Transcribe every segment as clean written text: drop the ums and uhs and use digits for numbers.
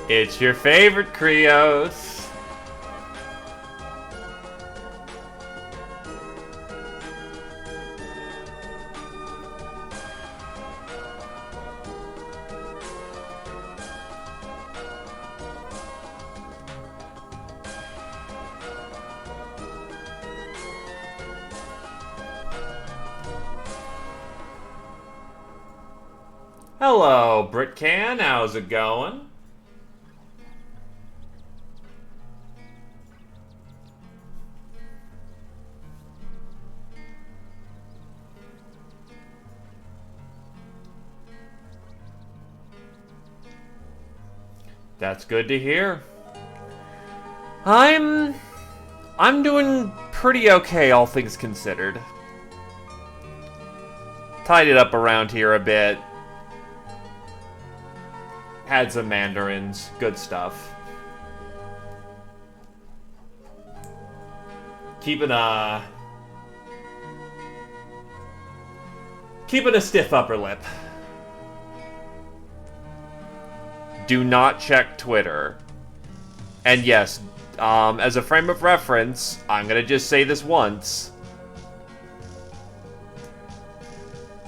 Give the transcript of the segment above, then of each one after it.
It's your favorite Krios. Hello, Britcan. How's it going? That's good to hear. I'm doing pretty okay, all things considered. Tied it up around here a bit. Had some mandarins. Good stuff. Keeping a stiff upper lip. Do not check Twitter. And yes, as a frame of reference, I'm gonna just say this once.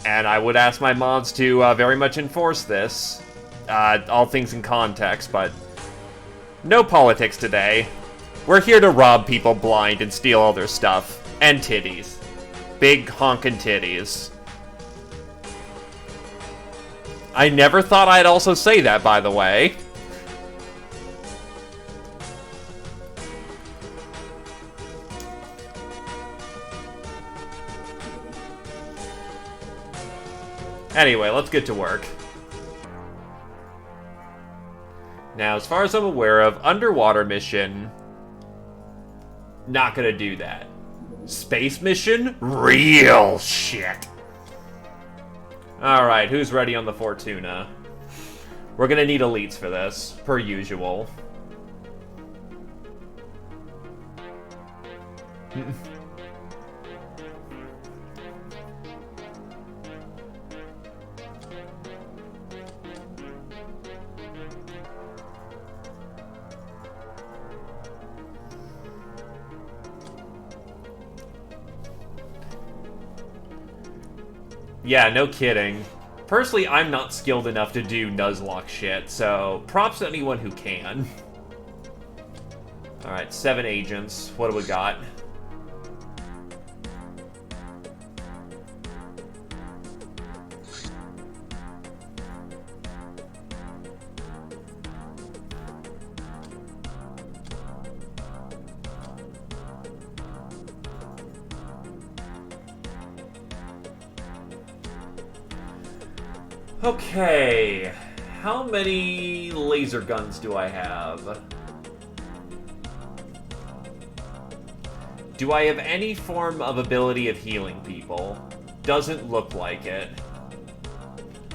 And I would ask my mods to very much enforce this. All things in context, but no politics today. We're here to rob people blind and steal all their stuff. And titties. Big honkin' titties. I never thought I'd also say that, by the way. Anyway, let's get to work. Now, as far as I'm aware of, underwater mission, not gonna do that. Space mission? Real shit. Alright, who's ready on the Fortuna? We're gonna need elites for this, per usual. Yeah, no kidding. Personally, I'm not skilled enough to do Nuzlocke shit, so props to anyone who can. Alright, 7 agents. What do we got? Okay, how many laser guns do I have? Do I have any form of ability of healing people? Doesn't look like it.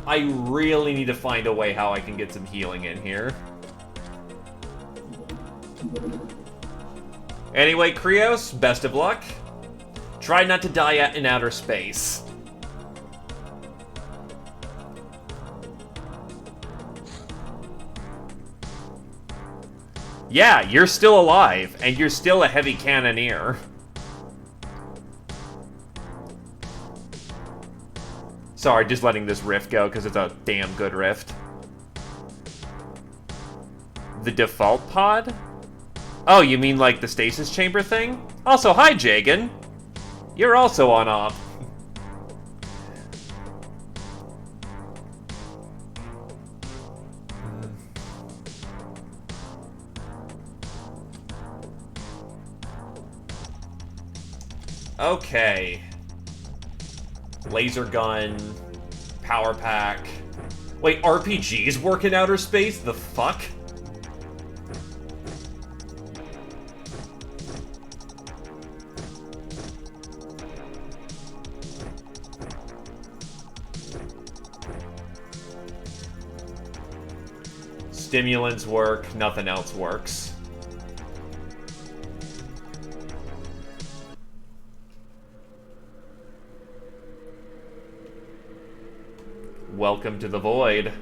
I really need to find a way how I can get some healing in here. Anyway, Krios, best of luck. Try not to die in outer space. Yeah, you're still alive, and you're still a heavy cannoneer. Sorry, just letting this rift go, because it's a damn good rift. The default pod? Oh, you mean like the stasis chamber thing? Also, hi, Jagan. You're also on off. Okay. Laser gun, power pack. Wait, RPGs work in outer space? The fuck? Stimulants work, nothing else works. Welcome to the void.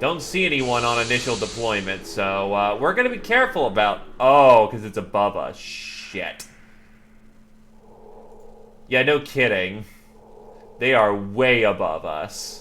Don't see anyone on initial deployment, so we're gonna be careful about... Oh, because it's above us. Shit. Yeah, no kidding. They are way above us.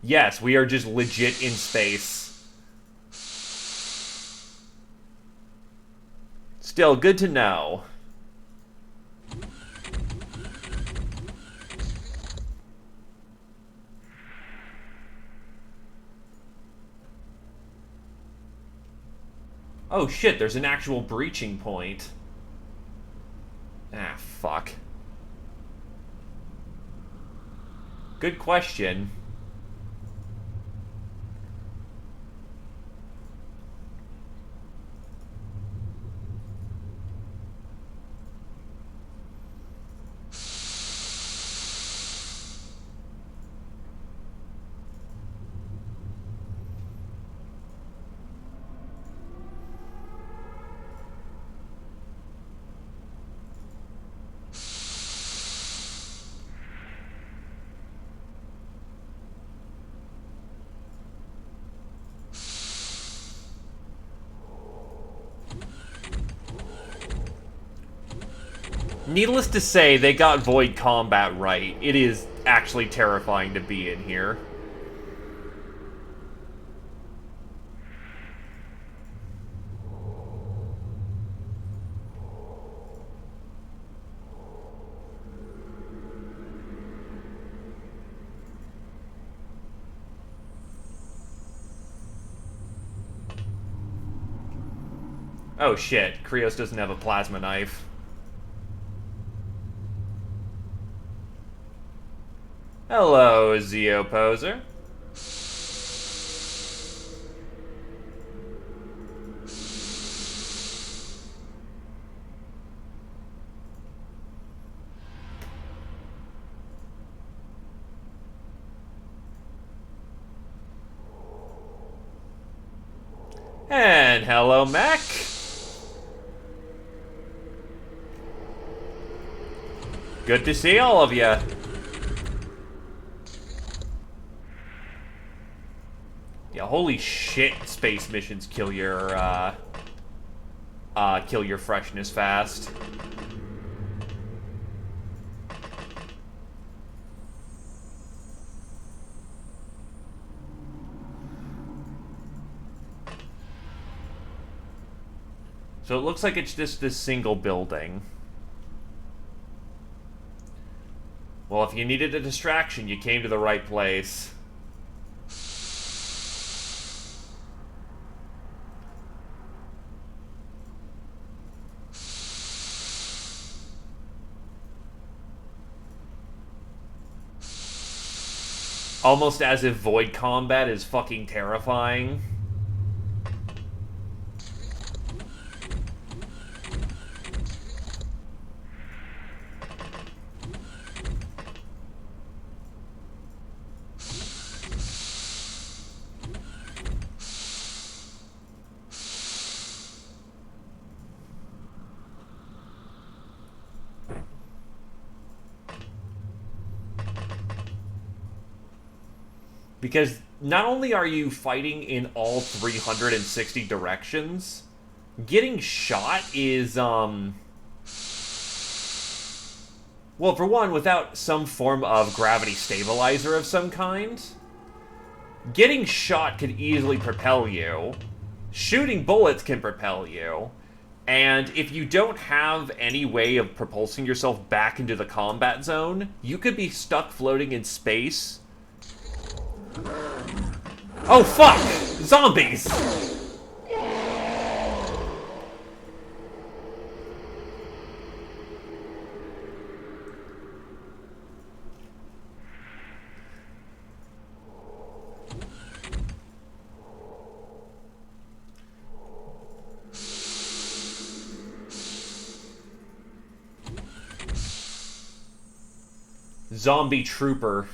Yes, we are just legit in space. Still, good to know. Oh shit, there's an actual breaching point. Ah, fuck. Good question. Needless to say, they got void combat right. It is actually terrifying to be in here. Oh shit, Krios doesn't have a plasma knife. Hello, Zeoposer. And hello, Mac. Good to see all of you. Yeah, holy shit, space missions kill your freshness fast. So it looks like it's just this single building. Well, if you needed a distraction, you came to the right place. Almost as if void combat is fucking terrifying. Because not only are you fighting in all 360 directions, getting shot is, well, for one, without some form of gravity stabilizer of some kind, getting shot could easily propel you. Shooting bullets can propel you. And if you don't have any way of propulsing yourself back into the combat zone, you could be stuck floating in space. Oh, fuck! Zombies! Zombie trooper.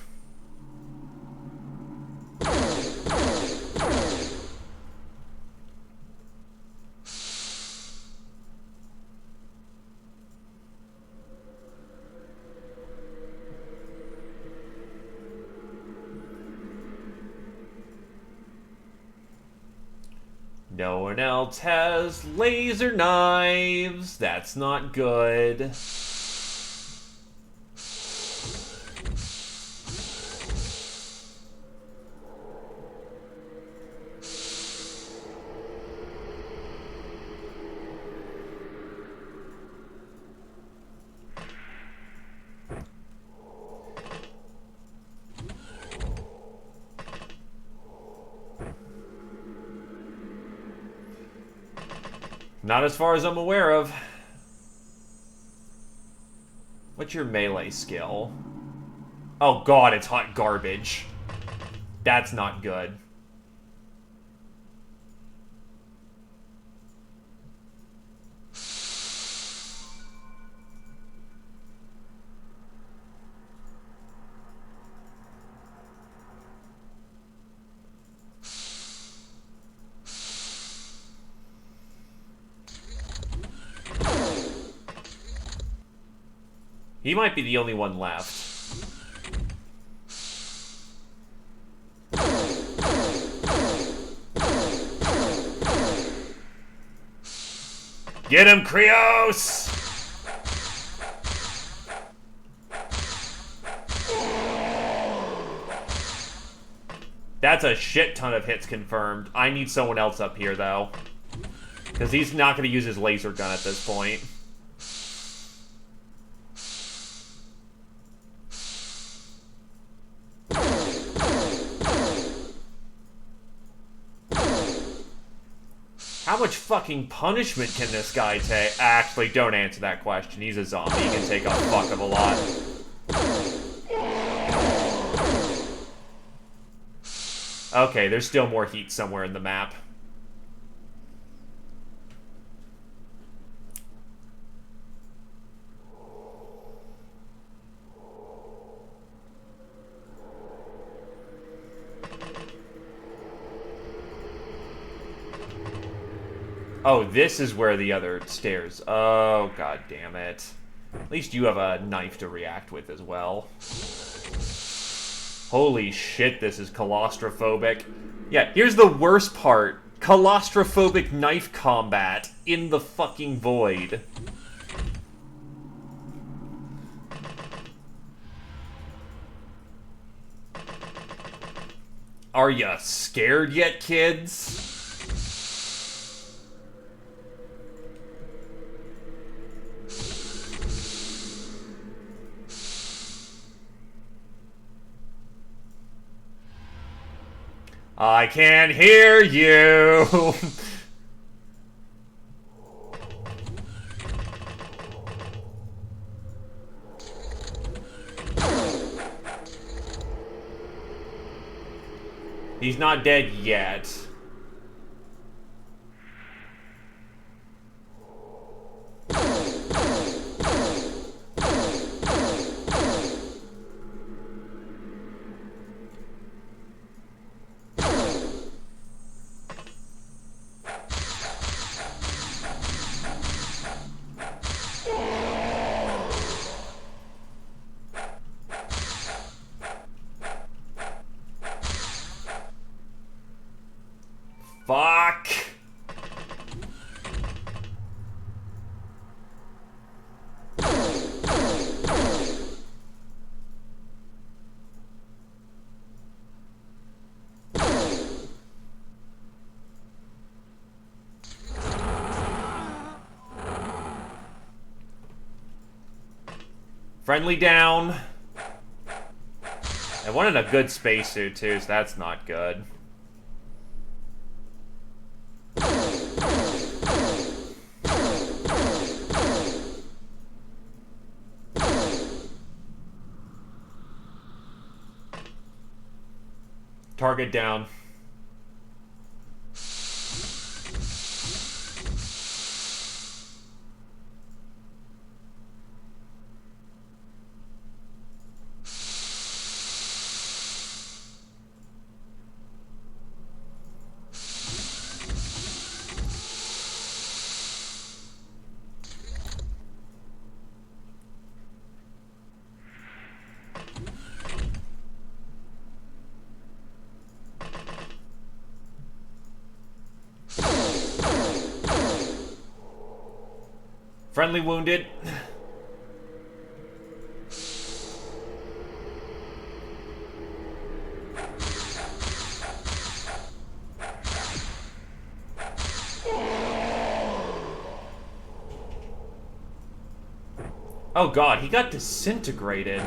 No one else has laser knives. That's not good. Not as far as I'm aware of. What's your melee skill? Oh god, it's hot garbage. That's not good. He might be the only one left. Get him, Krios! That's a shit ton of hits confirmed. I need someone else up here, though. Because he's not going to use his laser gun at this point. How much fucking punishment can this guy take? Actually, don't answer that question. He's a zombie. He can take a fuck of a lot. Okay, there's still more heat somewhere in the map. Oh, this is where the other stairs... Oh, god damn it. At least you have a knife to react with as well. Holy shit, this is claustrophobic. Yeah, here's the worst part. Claustrophobic knife combat in the fucking void. Are ya scared yet, kids? I can't hear you! He's not dead yet. Fuck! Friendly down. I wanted a good spacesuit too, so that's not good. Target down. Friendly wounded. Oh god, he got disintegrated.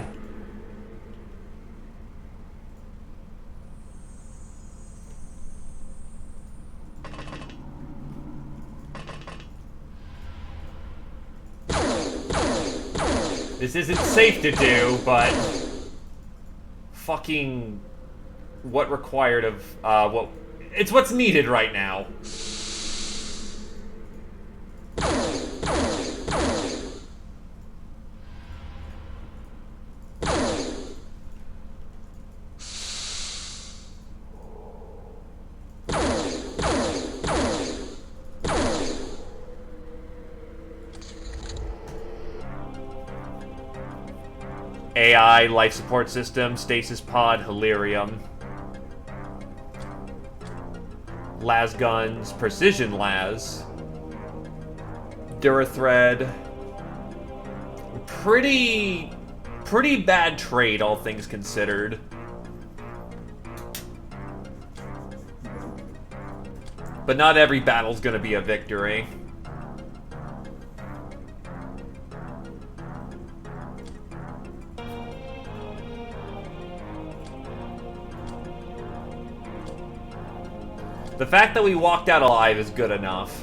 This isn't safe to do, but fucking what required of what it's what's needed right now. AI, life support system, stasis pod, Halirium. Las guns, precision las. Durathread. Pretty bad trade, all things considered. But not every battle's gonna be a victory. The fact that we walked out alive is good enough.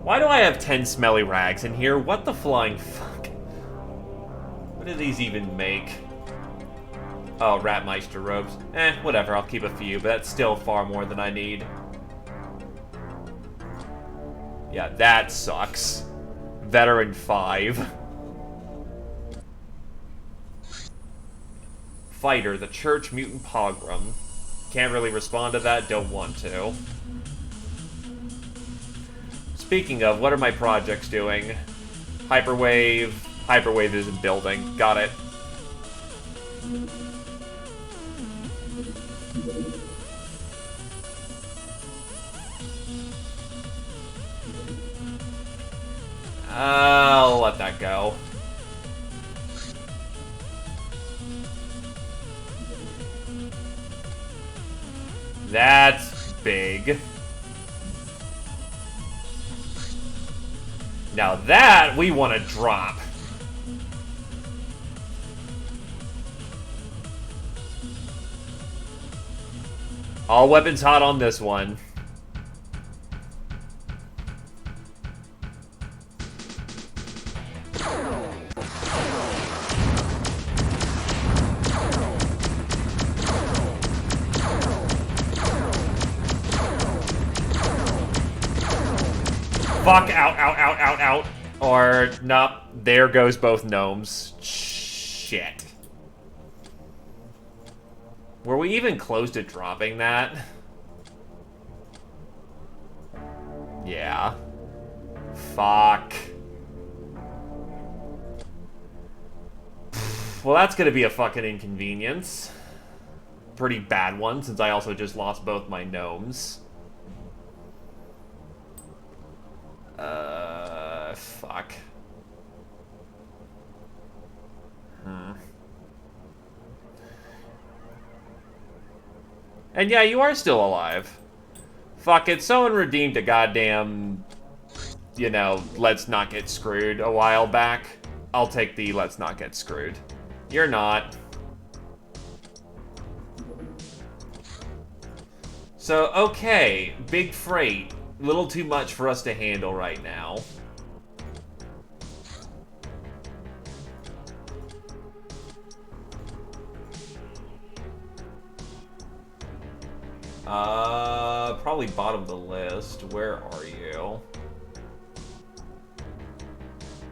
Why do I have 10 smelly rags in here? What the flying fuck? What do these even make? Oh, Ratmeister robes. Whatever, I'll keep a few, but that's still far more than I need. Yeah, that sucks. Veteran 5. Fighter, the Church Mutant Pogrom. Can't really respond to that, don't want to. Speaking of, what are my projects doing? Hyperwave. Hyperwave isn't building. Got it. I'll let that go. That's big. Now that we want to drop. All weapons hot on this one. Fuck, out. Or, nope, there goes both gnomes. Shit. Were we even close to dropping that? Yeah. Fuck. Well, that's gonna be a fucking inconvenience. Pretty bad one, since I also just lost both my gnomes. Fuck. And yeah, you are still alive. Fuck it, someone redeemed a goddamn, you know, let's not get screwed a while back. I'll take the let's not get screwed. You're not. So, okay, big freight. Little too much for us to handle right now. Probably bottom of the list. Where are you?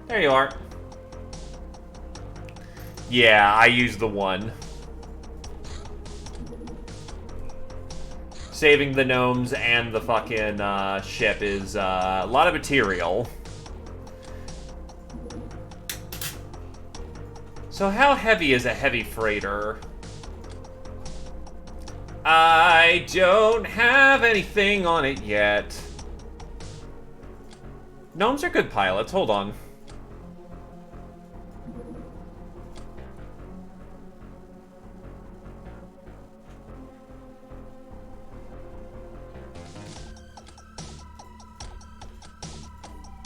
There you are. Yeah, I used the one. Saving the gnomes and the fucking ship is a lot of material. So how heavy is a heavy freighter? I don't have anything on it yet. Gnomes are good pilots. Hold on.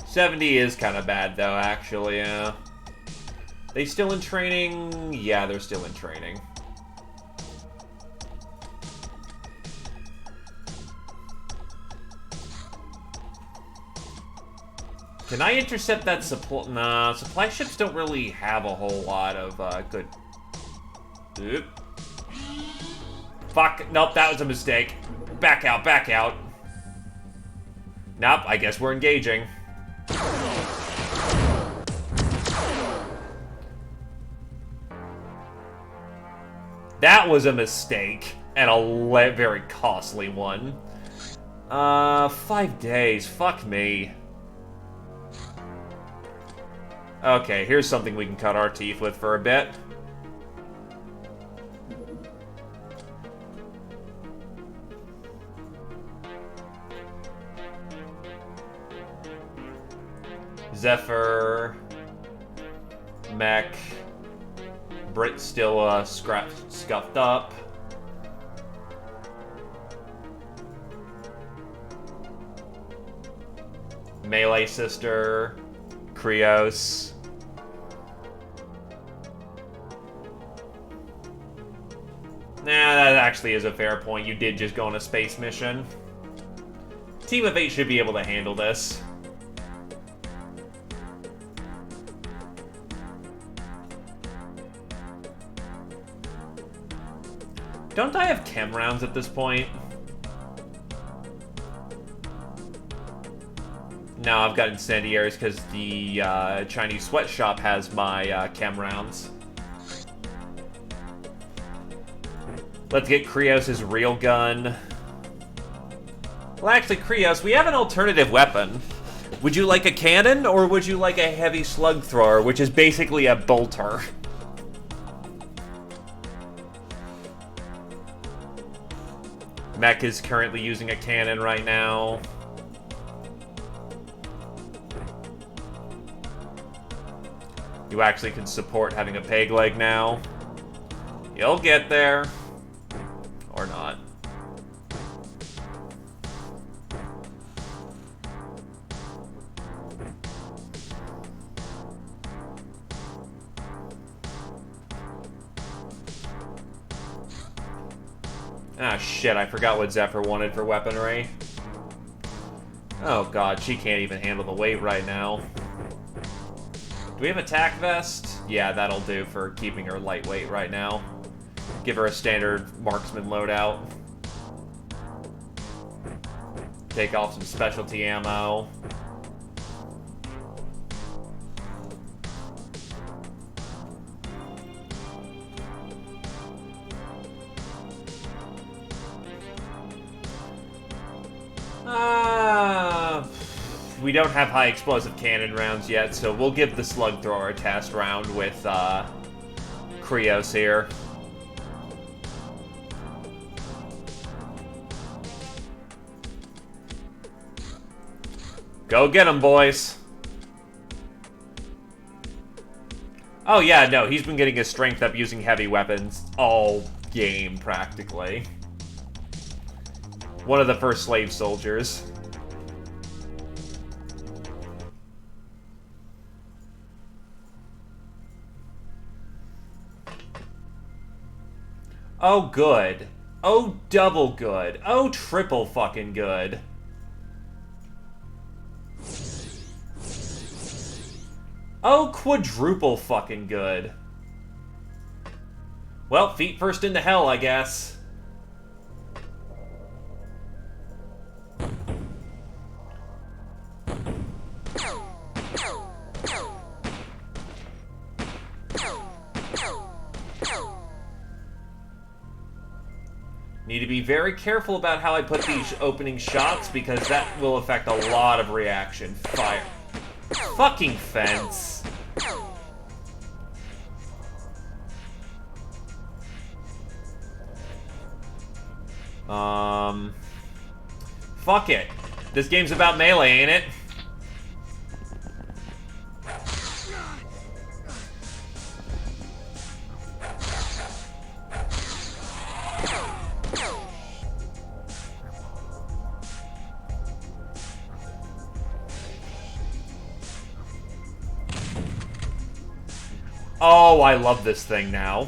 $70 is kind of bad, though, actually, yeah. They still in training? Yeah, they're still in training. Can I intercept that supply? Nah, supply ships don't really have a whole lot of good... Oop. Fuck, nope, that was a mistake. Back out, back out. Nope, I guess we're engaging. That was a mistake, and a very costly one. 5 days, fuck me. Okay, here's something we can cut our teeth with for a bit. Zephyr, Mech, Brit still scuffed up. Melee Sister, Krios. Nah, that actually is a fair point. You did just go on a space mission. Team of 8 should be able to handle this. Don't I have chem rounds at this point? No, I've got incendiaries because the Chinese sweatshop has my chem rounds. Let's get Krios' real gun. Well, actually, Krios, we have an alternative weapon. Would you like a cannon, or would you like a heavy slug thrower, which is basically a bolter? Mech is currently using a cannon right now. You actually can support having a peg leg now. You'll get there. Or not. Ah, shit, I forgot what Zephyr wanted for weaponry. Oh god, she can't even handle the weight right now. Do we have attack vest? Yeah, that'll do for keeping her lightweight right now. Give her a standard marksman loadout. Take off some specialty ammo. We don't have high explosive cannon rounds yet, so we'll give the slug thrower a test round with Krios here. Go get him, boys. Oh yeah, no, he's been getting his strength up using heavy weapons all game, practically. One of the first slave soldiers. Oh, good. Oh, double good. Oh, triple fucking good. Oh, quadruple fucking good. Well, feet first into hell, I guess. Need to be very careful about how I put these opening shots, because that will affect a lot of reaction. Fire. Fucking fence. Fuck it. This game's about melee, ain't it? Oh, I love this thing now.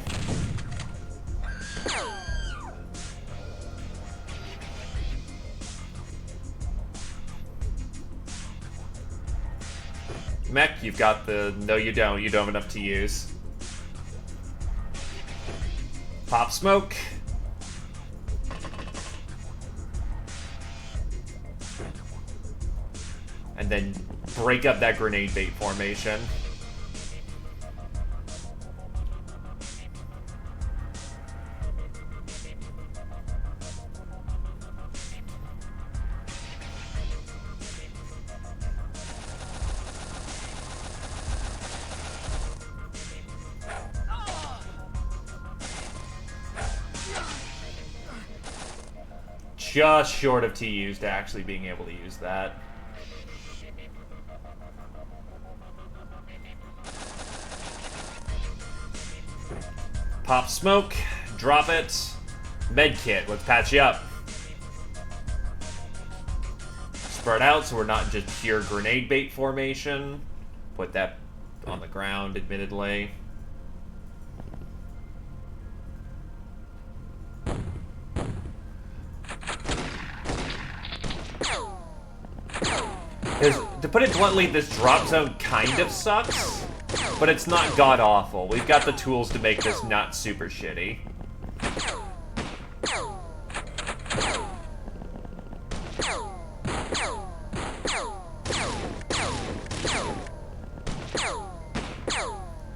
Mech, you've got the... No, you don't. You don't have enough to use. Pop smoke. And then break up that grenade bait formation. Just short of TUs to actually being able to use that. Pop smoke, drop it. Medkit, let's patch you up. Spread out so we're not just pure grenade bait formation. Put that on the ground, admittedly. To put it bluntly, this drop zone kind of sucks, but it's not god-awful. We've got the tools to make this not super shitty.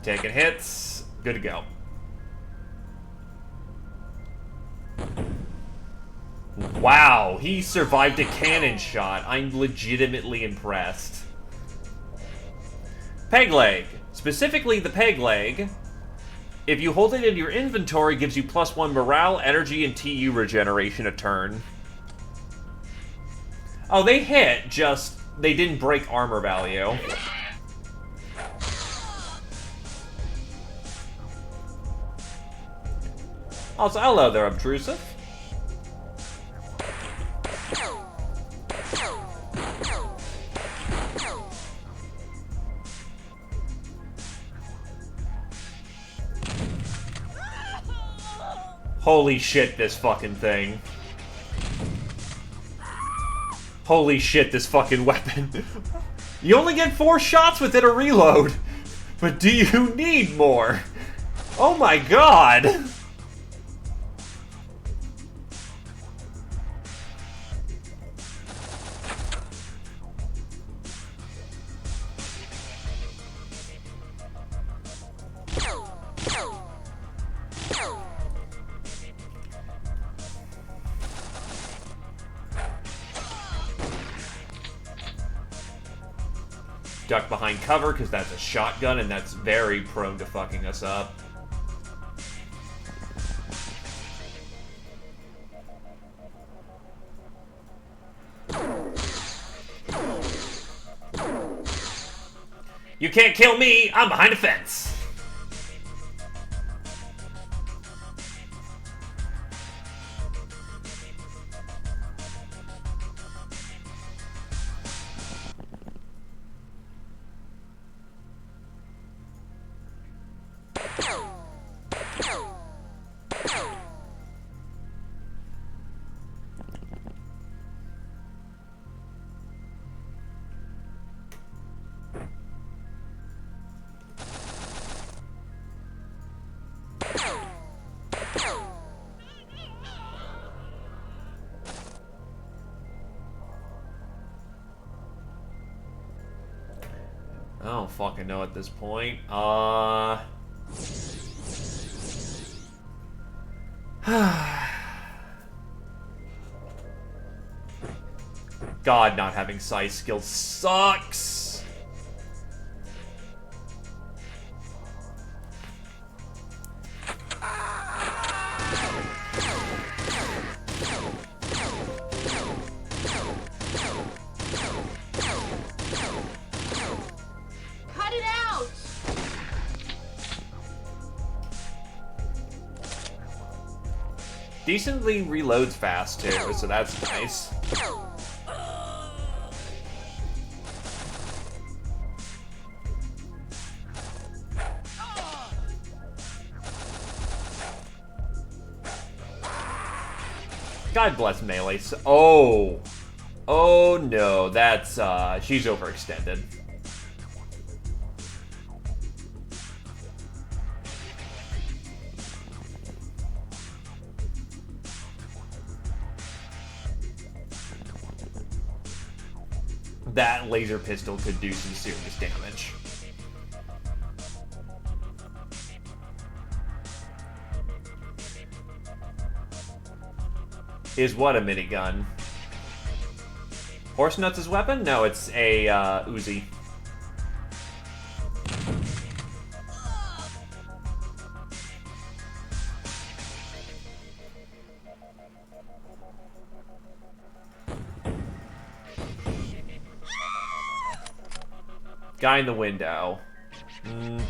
Taking hits. Good to go. Wow, he survived a cannon shot. I'm legitimately impressed. Peg leg. Specifically the peg leg. If you hold it in your inventory, gives you +1 morale, energy, and TU regeneration a turn. Oh, they hit, just they didn't break armor value. Also, hello there, Obtrusive. Holy shit, this fucking thing. Holy shit, this fucking weapon. You only get 4 shots within a reload. But do you need more? Oh my god. Duck behind cover, because that's a shotgun, and that's very prone to fucking us up. You can't kill me! I'm behind a fence! I don't fucking know at this point. God, not having size skills sucks. decently reloads fast, too, so that's nice. God bless melee. Oh. Oh no, that's, she's overextended. That laser pistol could do some serious damage. Is what a minigun? Horse nuts' weapon? No, it's a Uzi. Guy in the window.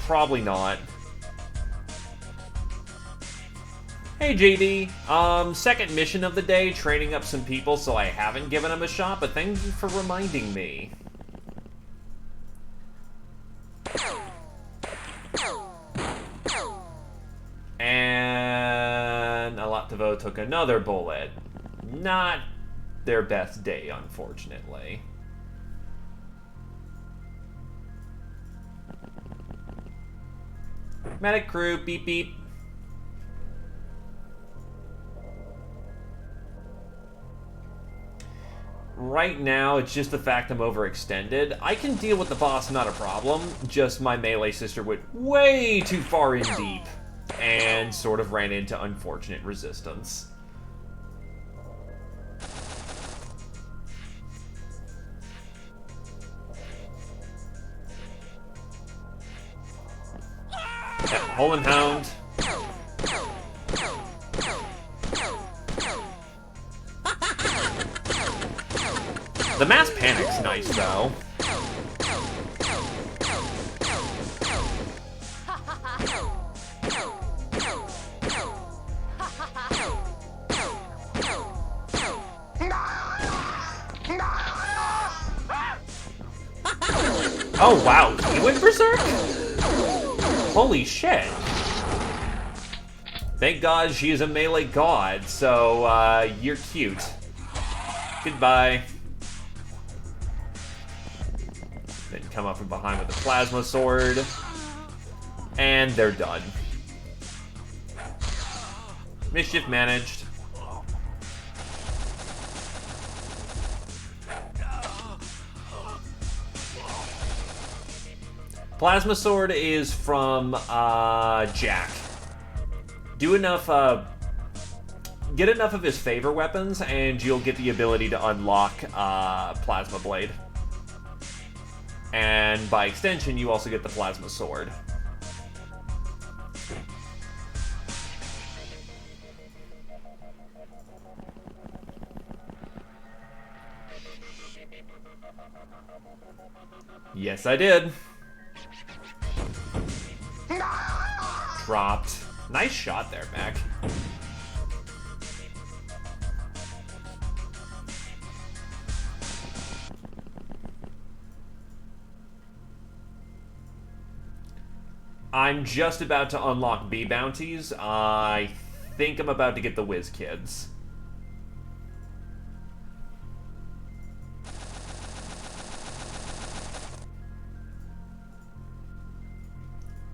Probably not. Hey JD, second mission of the day, training up some people, so I haven't given them a shot, but thank you for reminding me. And Alaptavo took another bullet. Not their best day, unfortunately. Medic crew, beep beep. Right now, it's just the fact I'm overextended. I can deal with the boss, not a problem. Just my melee sister went way too far in deep and sort of ran into unfortunate resistance. Yeah, Hole and Hound. The mass panic's nice, though. Oh, wow. He went berserk? Holy shit. Thank God she is a melee god, so, you're cute. Goodbye. Then come up from behind with a plasma sword. And they're done. Mischief managed. Plasma sword is from, Jack. Do enough, get enough of his favor weapons, and you'll get the ability to unlock, Plasma Blade. And by extension, you also get the Plasma Sword. Yes, I did. Dropped. Nice shot there, Mac. I'm just about to unlock B bounties. I think I'm about to get the Whiz Kids.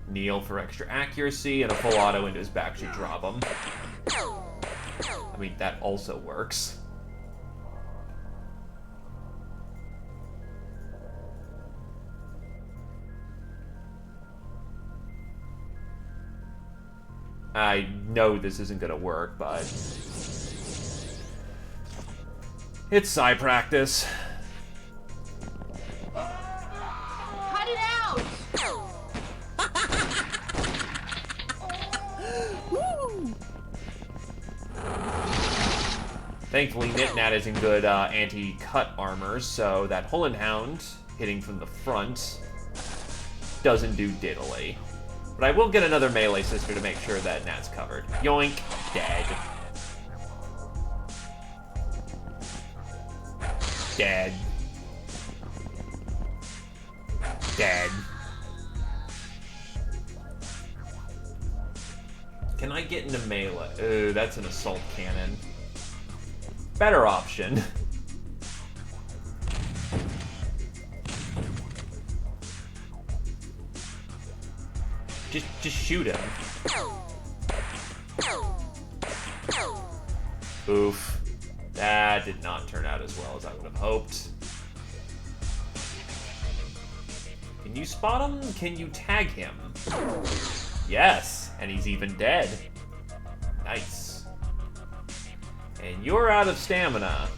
Kneel for extra accuracy, and a full auto into his back should drop him. I mean, that also works. I know this isn't gonna work, but it's XPiratez. Cut it out! Thankfully, Nitnat is in good anti-cut armor, so that Hole and Hound hitting from the front doesn't do diddly. But I will get another melee sister to make sure that Nat's covered. Yoink. Dead. Dead. Dead. Can I get into melee? Ooh, that's an assault cannon. Better option. Just shoot him. Oof. That did not turn out as well as I would have hoped. Can you spot him? Can you tag him? Yes, and he's even dead. Nice. And you're out of stamina.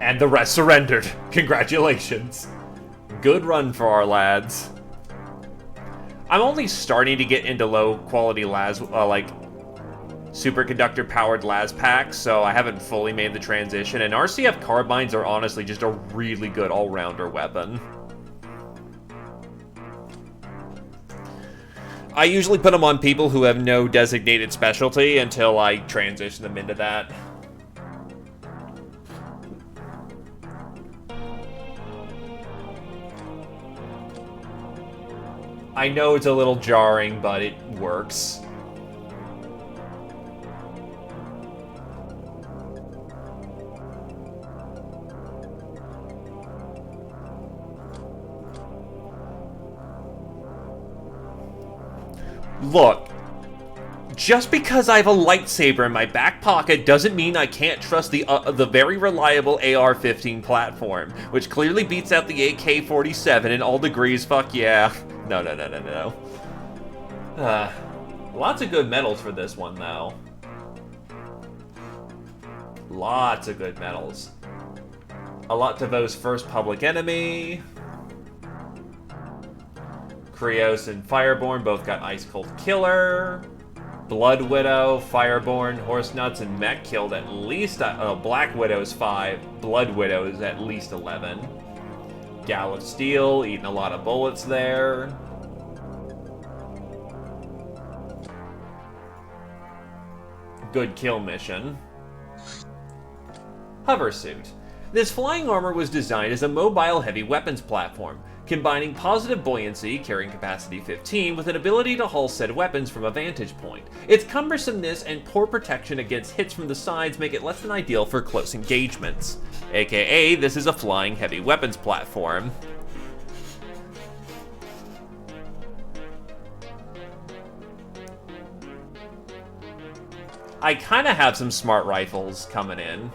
And the rest surrendered. Congratulations. Good run for our lads. I'm only starting to get into low quality las, like superconductor powered las packs, so I haven't fully made the transition, and RCF carbines are honestly just a really good all-rounder weapon. I usually put them on people who have no designated specialty until I transition them into that. I know it's a little jarring, but it works. Look, just because I have a lightsaber in my back pocket doesn't mean I can't trust the very reliable AR-15 platform, which clearly beats out the AK-47 in all degrees. Fuck yeah. No. Lots of good medals for this one, though. Lots of good medals. Alatovo's first Public Enemy. Krios and Fireborn both got Ice Cold Killer. Blood Widow, Fireborn, Horse Nuts, and Mech killed at least... Black Widow's 5. Blood Widow is at least 11. Gal of Steel, eating a lot of bullets there. Good kill mission. Hoversuit. This flying armor was designed as a mobile heavy weapons platform, combining positive buoyancy, carrying capacity 15, with an ability to haul said weapons from a vantage point. Its cumbersomeness and poor protection against hits from the sides make it less than ideal for close engagements. AKA, this is a flying heavy weapons platform. I kinda have some smart rifles coming in.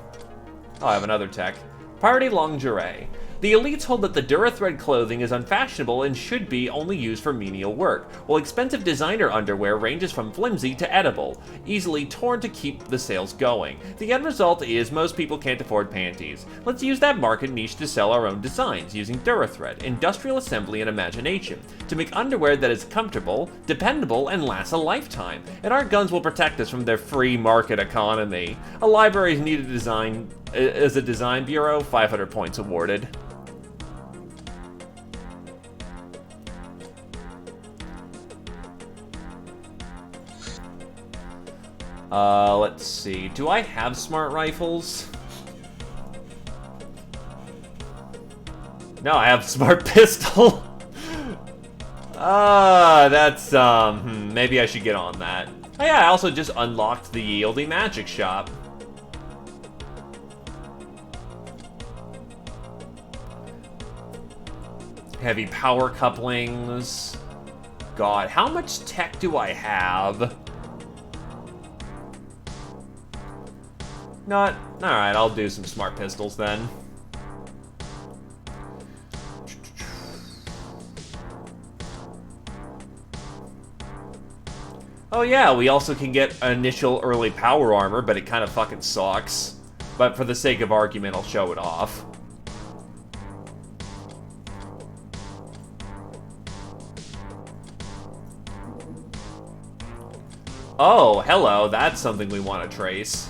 Oh, I have another tech. Priority Lingerie. The elites hold that the Durathread clothing is unfashionable and should be only used for menial work, while expensive designer underwear ranges from flimsy to edible, easily torn to keep the sales going. The end result is most people can't afford panties. Let's use that market niche to sell our own designs using Durathread, industrial assembly, and imagination to make underwear that is comfortable, dependable, and lasts a lifetime. And our guns will protect us from their free market economy. A library is needed to design as a design bureau, 500 points awarded. Let's see. Do I have smart rifles? No, I have smart pistol. That's, maybe I should get on that. Oh yeah, I also just unlocked the Yieldy Magic Shop. Heavy power couplings. God, how much tech do I have? Not. Alright, I'll do some smart pistols then. Oh yeah, we also can get initial early power armor, but it kind of fucking sucks. But for the sake of argument, I'll show it off. Oh, hello, that's something we want to trace.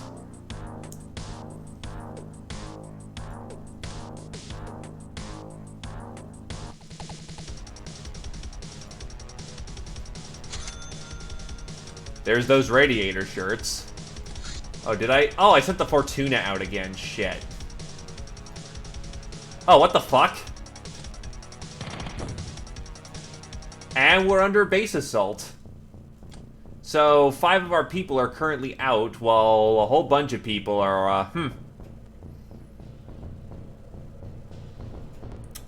There's those radiator shirts. Oh, did I? Oh, I sent the Fortuna out again. Shit. Oh, what the fuck? And we're under base assault. So, 5 of our people are currently out, while a whole bunch of people are,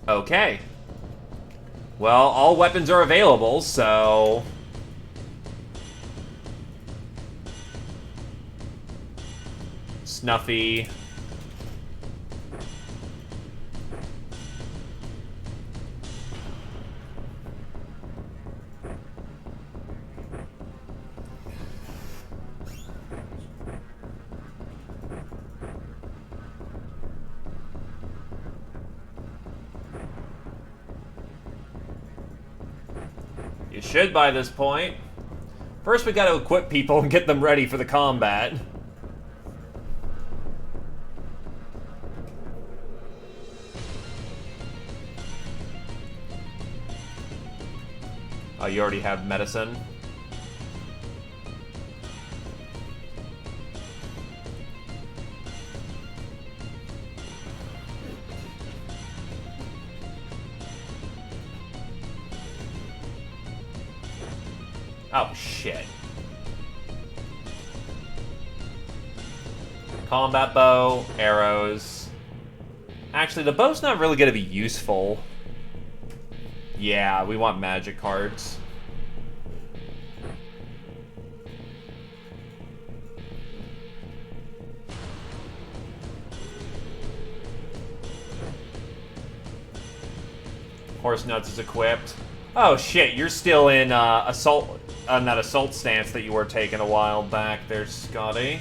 Okay. Well, all weapons are available, so... Snuffy. You should by this point. First we gotta equip people and get them ready for the combat. Oh, you already have medicine? Oh, shit. Combat bow, arrows. Actually, the bow's not really gonna be useful. Yeah, we want magic cards. Horse Nuts is equipped. Oh shit, you're still in that assault stance that you were taking a while back there, Scotty.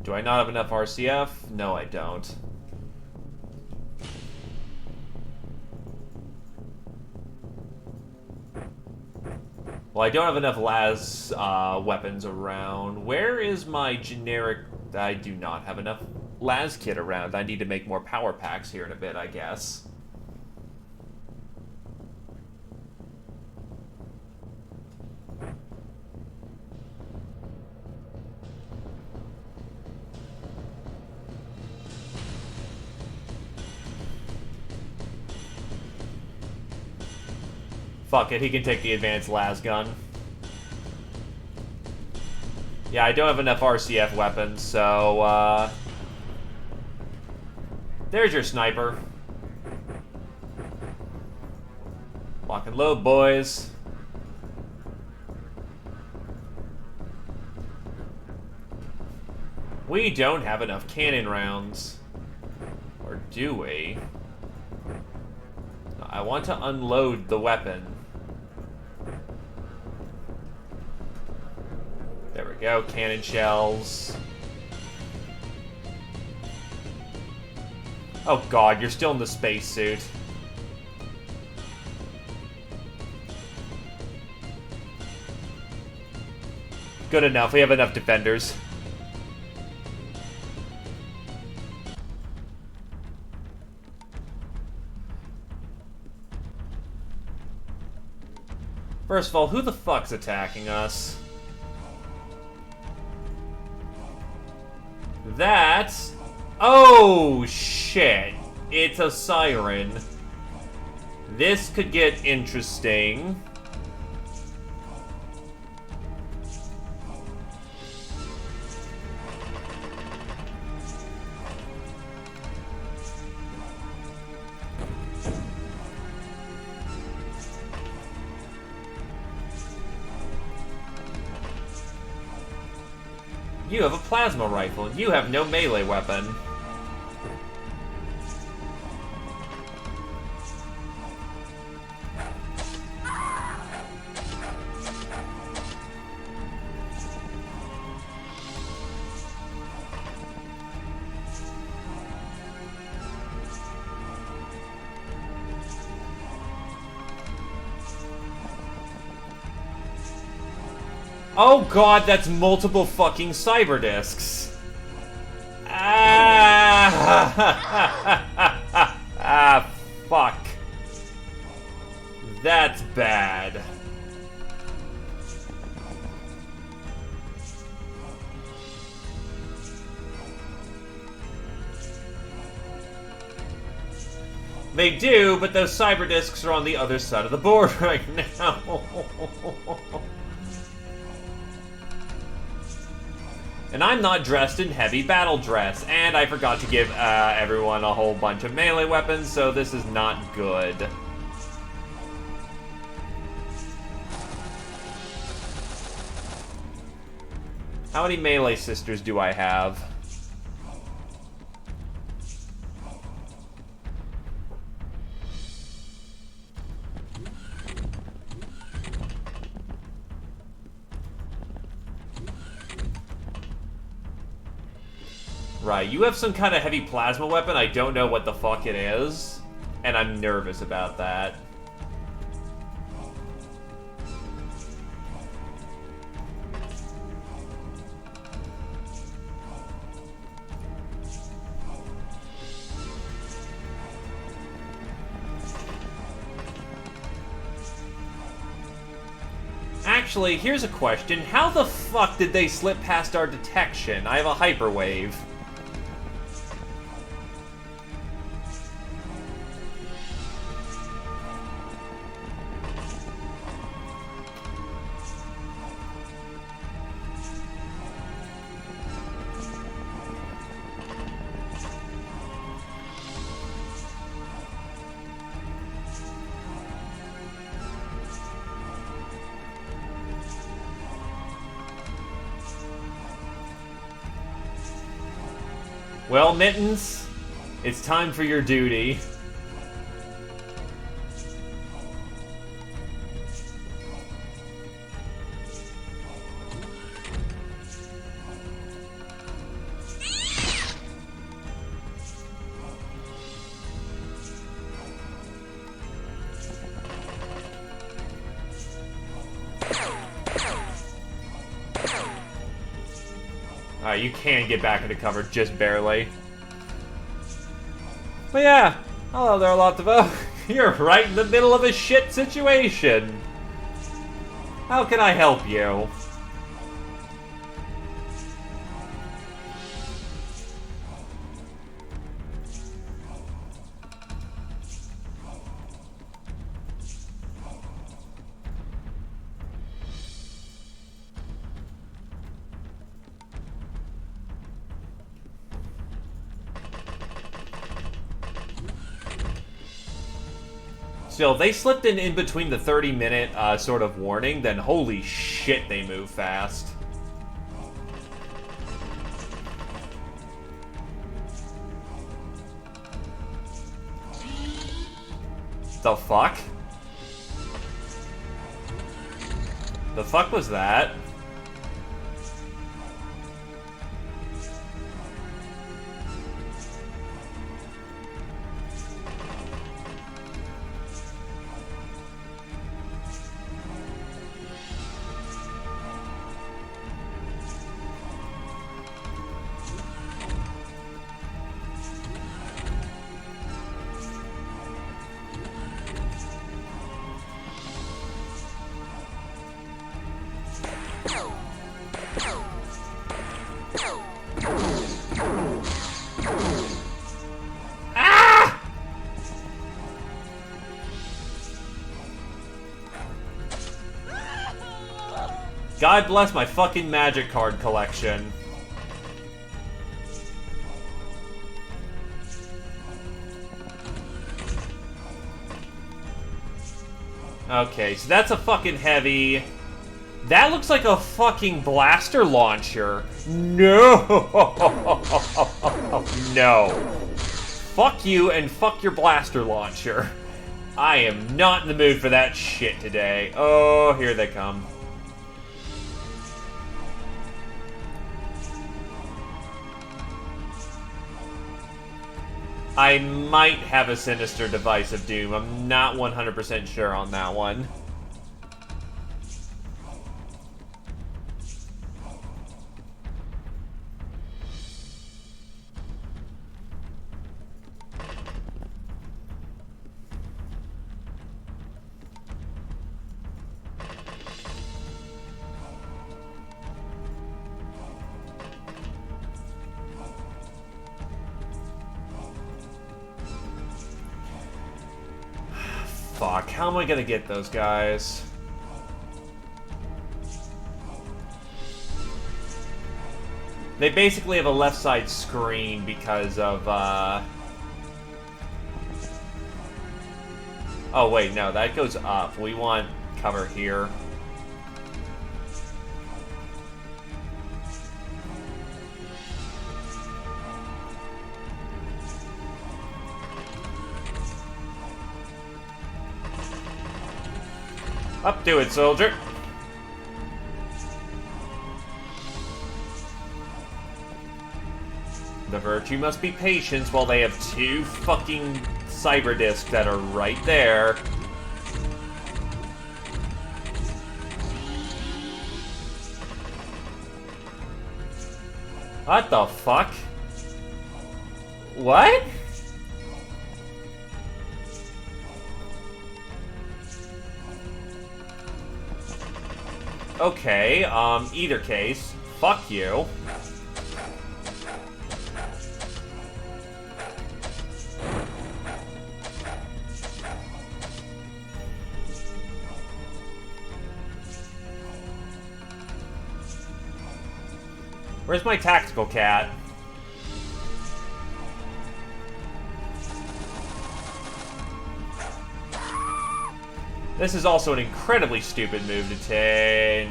Do I not have enough RCF? No, I don't. Well, I don't have enough las weapons around. Where is my generic... I do not have enough las kit around. I need to make more power packs here in a bit, I guess. Fuck it, he can take the advanced las gun. Yeah, I don't have enough RCF weapons, so, there's your sniper. Lock and load, boys. We don't have enough cannon rounds. Or do we? I want to unload the weapon. There we go, cannon shells. Oh god, you're still in the spacesuit. Good enough, we have enough defenders. First of all, who the fuck's attacking us? That's... Oh, shit. It's a siren. This could get interesting. You have a plasma rifle. You have no melee weapon. Oh god, that's multiple fucking cyber discs. Ah, fuck. That's bad. They do, but those cyber discs are on the other side of the board right now. And I'm not dressed in heavy battle dress, and I forgot to give everyone a whole bunch of melee weapons, so this is not good. How many melee sisters do I have? Right, you have some kind of heavy plasma weapon, I don't know what the fuck it is, and I'm nervous about that. Actually, here's a question. How the fuck did they slip past our detection? I have a hyperwave. Well, Mittens, it's time for your duty. Alright, you can get back into cover, just barely. But yeah, hello there, Lottavo. You're right in the middle of a shit situation. How can I help you? Still, they slipped in between the 30-minute sort of warning, then holy shit, they move fast. The fuck? The fuck was that? God bless my fucking magic card collection. Okay, so that's a fucking heavy. That looks like a fucking blaster launcher. No! No. Fuck you and fuck your blaster launcher. I am not in the mood for that shit today. Oh, here they come. I might have a Sinister Device of Doom. I'm not 100% sure on that one. fuck. How am I gonna get those guys? They basically have a left side screen because of, Oh, wait, no, that goes up. We want cover here. Up to it, soldier. The virtue must be patience while they have two fucking cyber discs that are right there. What the fuck? What? Okay, either case, fuck you. Where's my tactical cat? This is also an incredibly stupid move to take.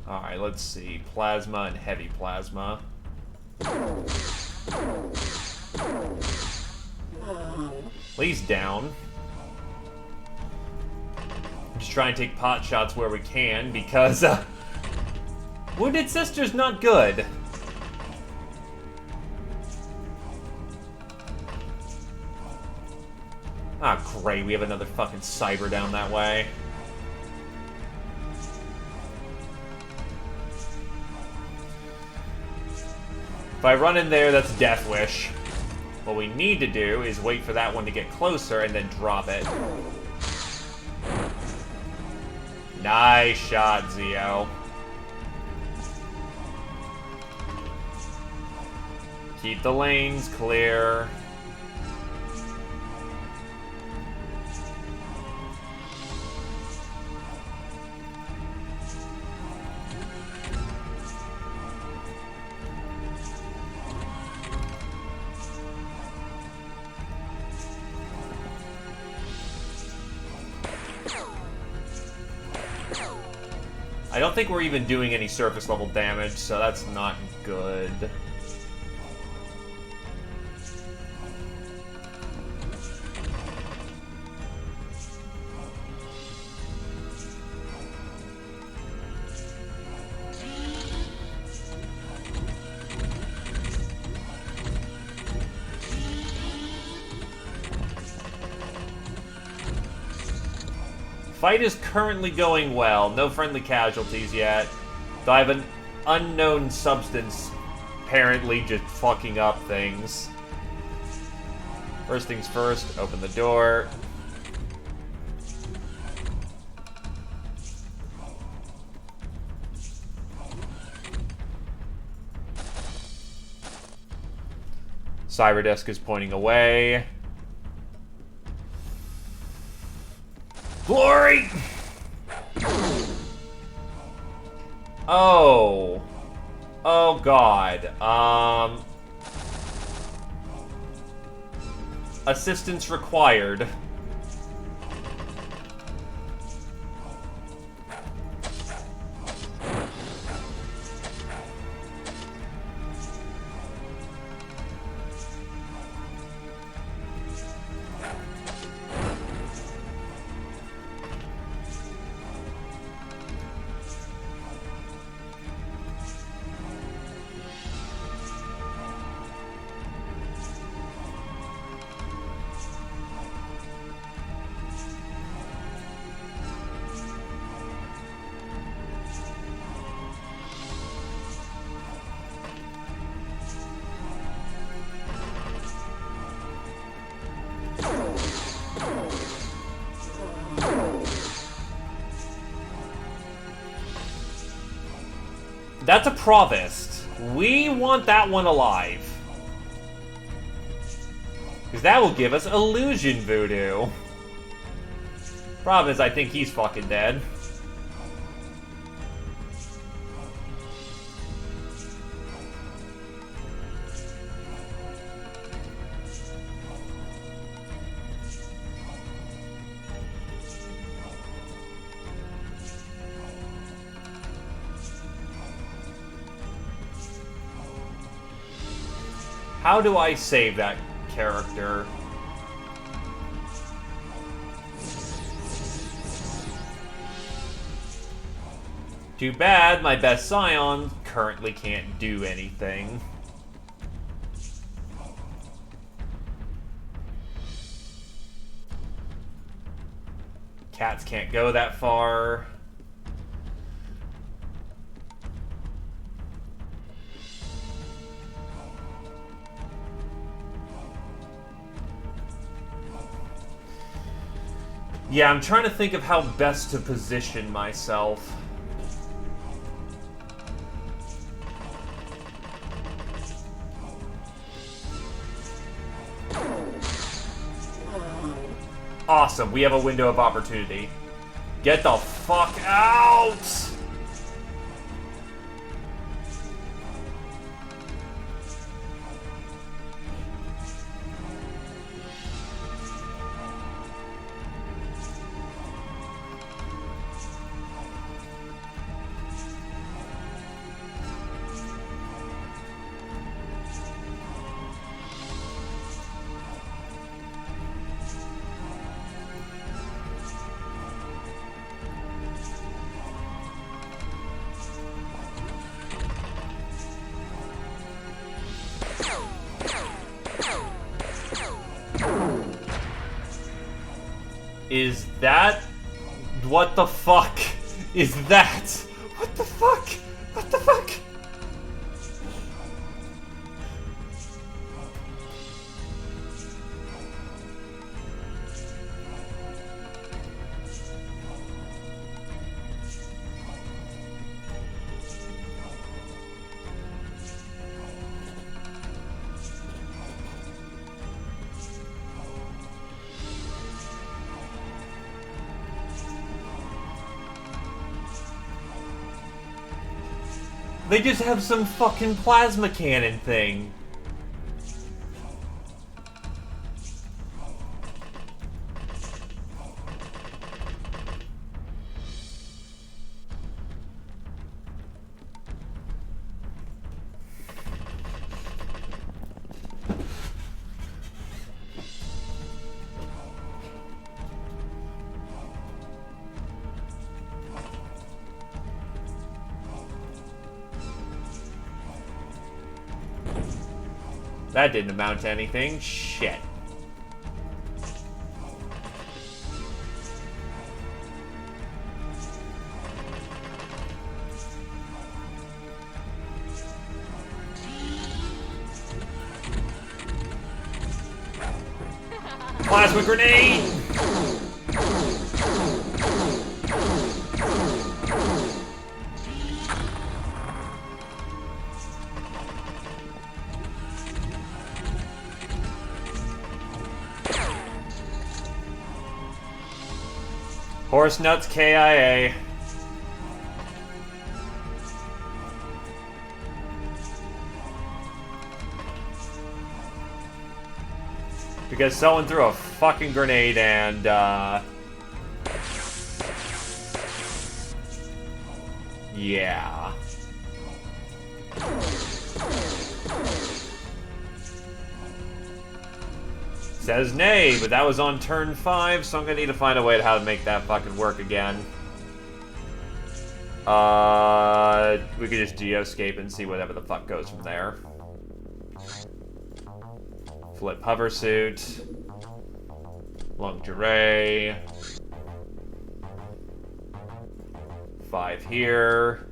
Alright, let's see. Plasma and heavy plasma. Lee's down. Just try and take pot shots where we can because Wounded Sister's not good. Ah, great, we have another fucking cyber down that way. If I run in there, that's Death Wish. What we need to do is wait for that one to get closer and then drop it. Nice shot, Zio. Keep the lanes clear. I don't think we're even doing any surface level damage, so that's not good. Fight is currently going well. No friendly casualties yet. Though I have an unknown substance apparently just fucking up things. First things first, open the door. Cyberdesk is pointing away. Glory! Oh. Oh god. Assistance required. That's a provost. We want that one alive. Because that will give us illusion voodoo. Problem is, I think he's fucking dead. How do I save that character? Too bad, my best Scion currently can't do anything. Cats can't go that far. Yeah, I'm trying to think of how best to position myself. Awesome, we have a window of opportunity. Get the fuck out! Is that... What the fuck is that? What the fuck? What the fuck? They just have some fucking plasma cannon thing. That didn't amount to anything. Shit. Plasma grenade! Horse nuts KIA. Because someone threw a fucking grenade and, yeah. Says nay, but that was on turn 5, so I'm gonna need to find a way to how to make that fucking work again. We could just geoscape and see whatever the fuck goes from there. Flip hoversuit. Lingerie. 5 here.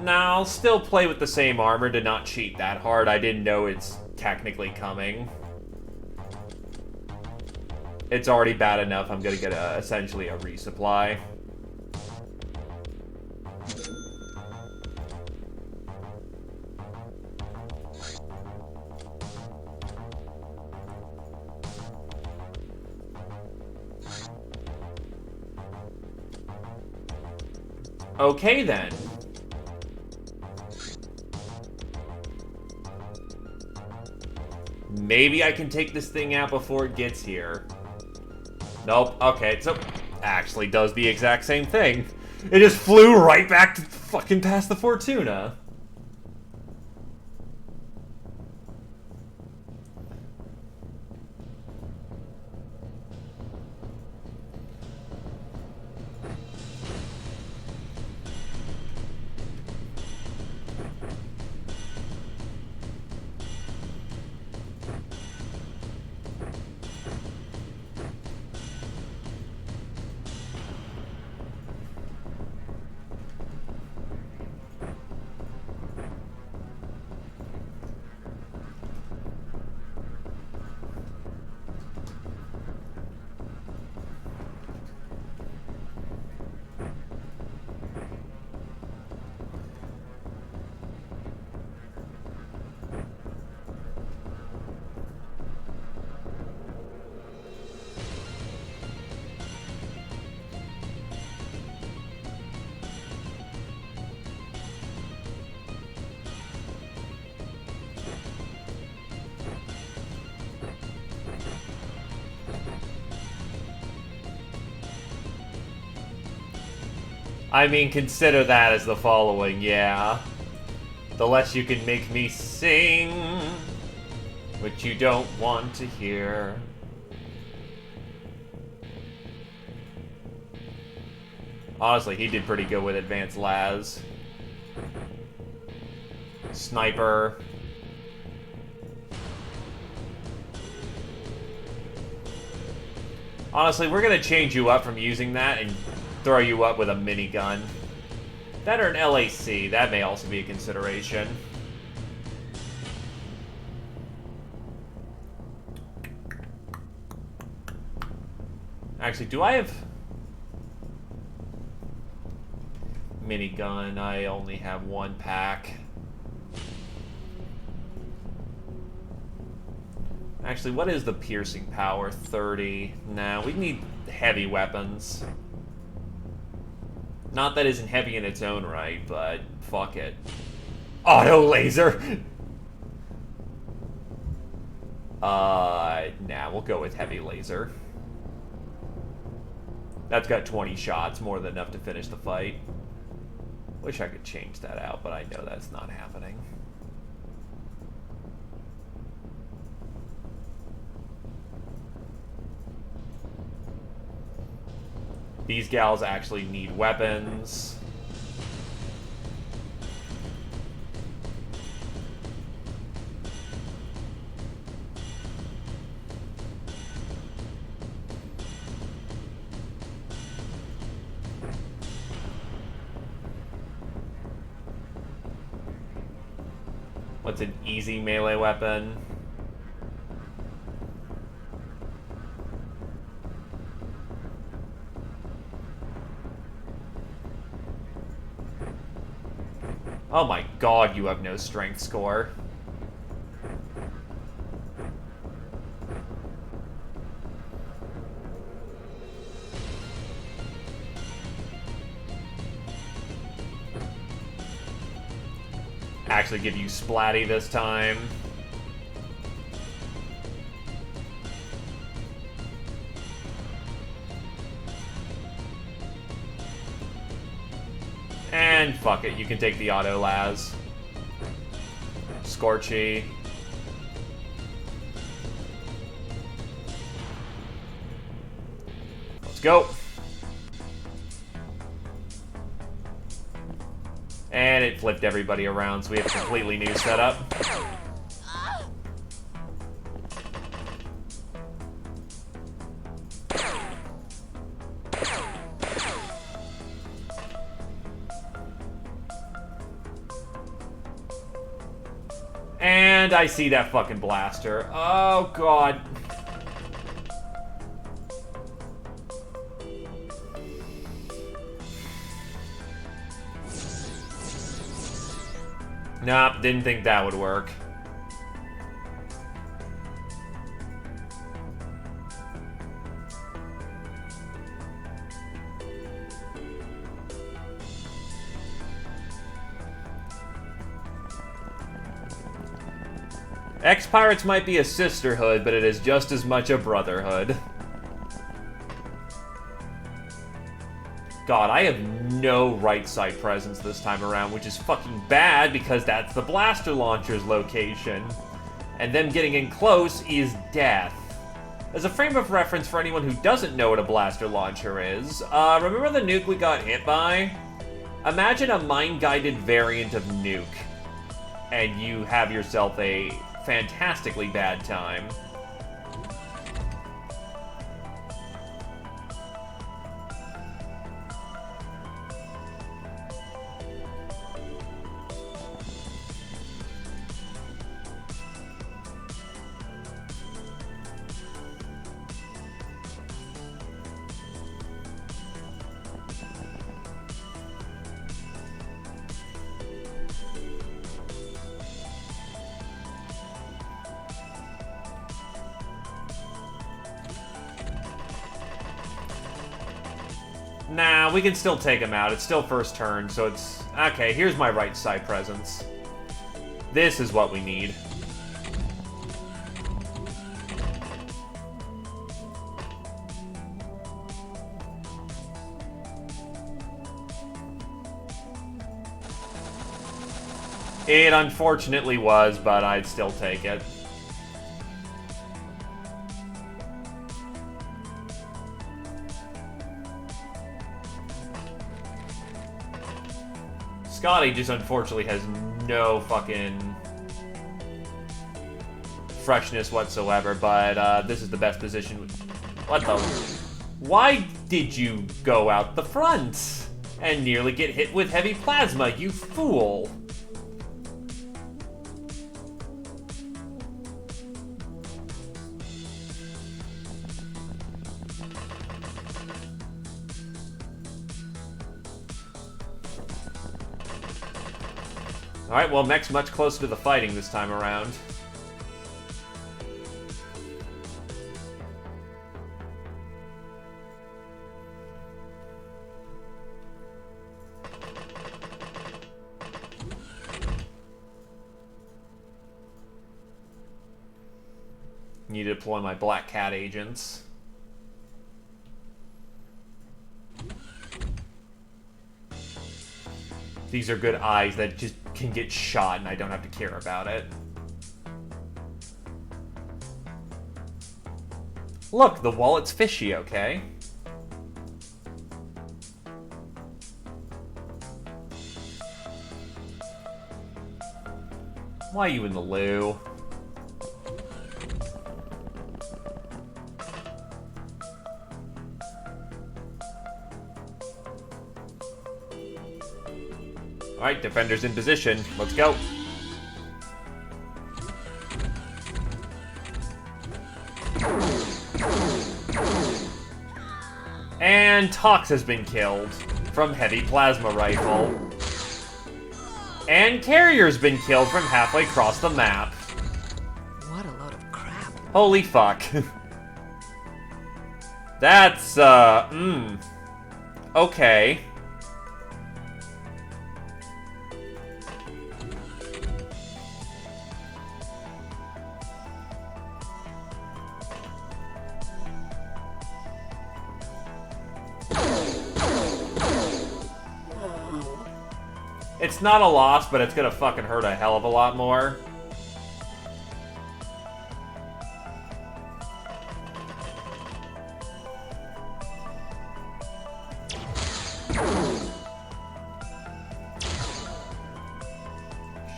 Now, I'll still play with the same armor to not cheat that hard. I didn't know it's technically coming. It's already bad enough. I'm gonna get essentially a resupply. Okay, then. Maybe I can take this thing out before it gets here. Nope. Okay, so actually does the exact same thing. It just flew right back to fucking past the Fortuna. I mean, consider that as the following, yeah. The less you can make me sing, which you don't want to hear. Honestly, he did pretty good with Advanced Laz. Sniper. Honestly, we're gonna change you up from using that and throw you up with a minigun. That or an LAC, that may also be a consideration. Actually, do I have... minigun? I only have one pack. Actually, what is the piercing power? 30. Nah, we need heavy weapons. Not that isn't heavy in its own right, but fuck it. Auto laser! Nah, we'll go with heavy laser. That's got 20 shots, more than enough to finish the fight. Wish I could change that out, but I know that's not happening. These gals actually need weapons. What's an easy melee weapon? Oh my god, you have no strength score. Actually give you splatty this time. And fuck it, you can take the auto las. Scorchy. Let's go. And it flipped everybody around, so we have a completely new setup. And I see that fucking blaster. Oh god. Nah, didn't think that would work. XPiratez might be a sisterhood, but it is just as much a brotherhood. God, I have no right side presence this time around, which is fucking bad because that's the blaster launcher's location. And them getting in close is death. As a frame of reference for anyone who doesn't know what a blaster launcher is, remember the nuke we got hit by? Imagine a mine-guided variant of nuke, and you have yourself a fantastically bad time. Nah, we can still take him out. It's still first turn, so it's... Okay, here's my right side presence. This is what we need. It unfortunately was, but I'd still take it. Scotty just unfortunately has no fucking freshness whatsoever, but this is the best position. What the? Why did you go out the front and nearly get hit with heavy plasma, you fool? Alright, well, mech's much closer to the fighting this time around. Need to deploy my Black Cat agents. These are good eyes that just can get shot and I don't have to care about it. Look, the wallet's fishy, okay? Why are you in the loo? Alright, defenders in position. Let's go. And Tox has been killed from heavy plasma rifle. And Carrier's been killed from halfway across the map. What a load of crap. Holy fuck. That's, okay. It's not a loss, but it's gonna fucking hurt a hell of a lot more.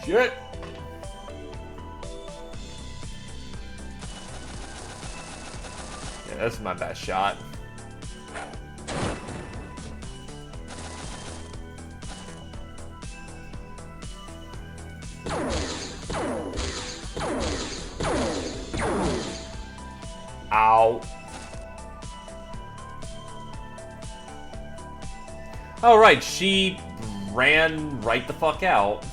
Shit! Yeah, this is my best shot. Ow. Oh, right, she ran right the fuck out.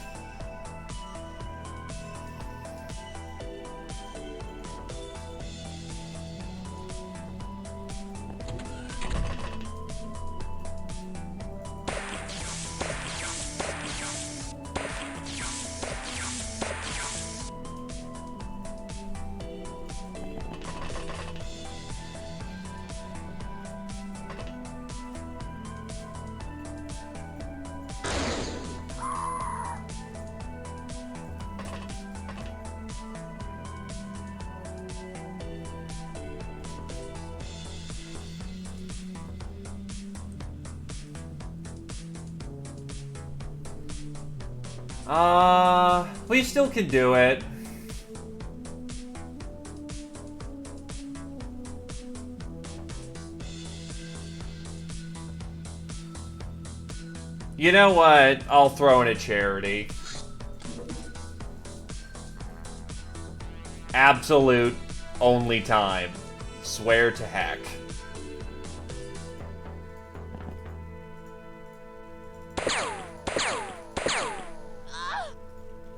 We still can do it. You know what? I'll throw in a charity. Absolute only time. Swear to heck.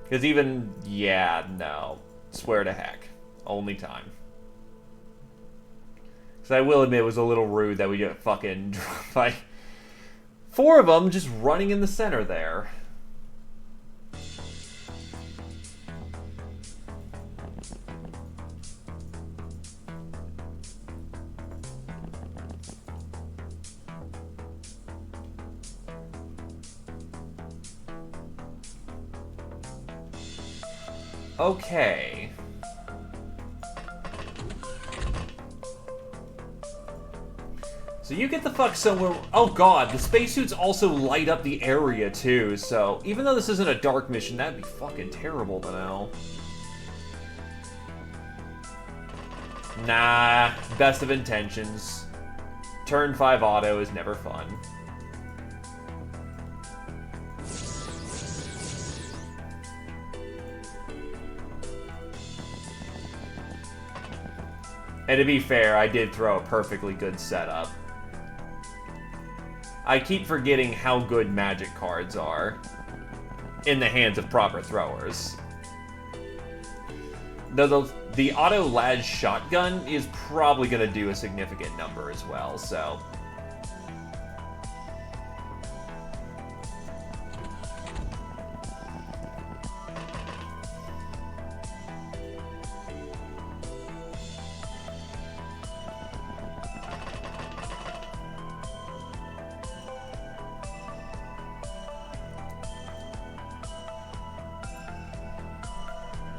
Because even, yeah, no. Swear to heck. Only time. Because I will admit it was a little rude that we get fucking dropped by 4 of them just running in the center there. Okay. So you get the fuck somewhere. Oh god, the spacesuits also light up the area too, so even though this isn't a dark mission, that'd be fucking terrible to know. Nah, best of intentions. Turn 5 auto is never fun. And to be fair, I did throw a perfectly good setup. I keep forgetting how good magic cards are in the hands of proper throwers. Though the auto Laz shotgun is probably going to do a significant number as well, so...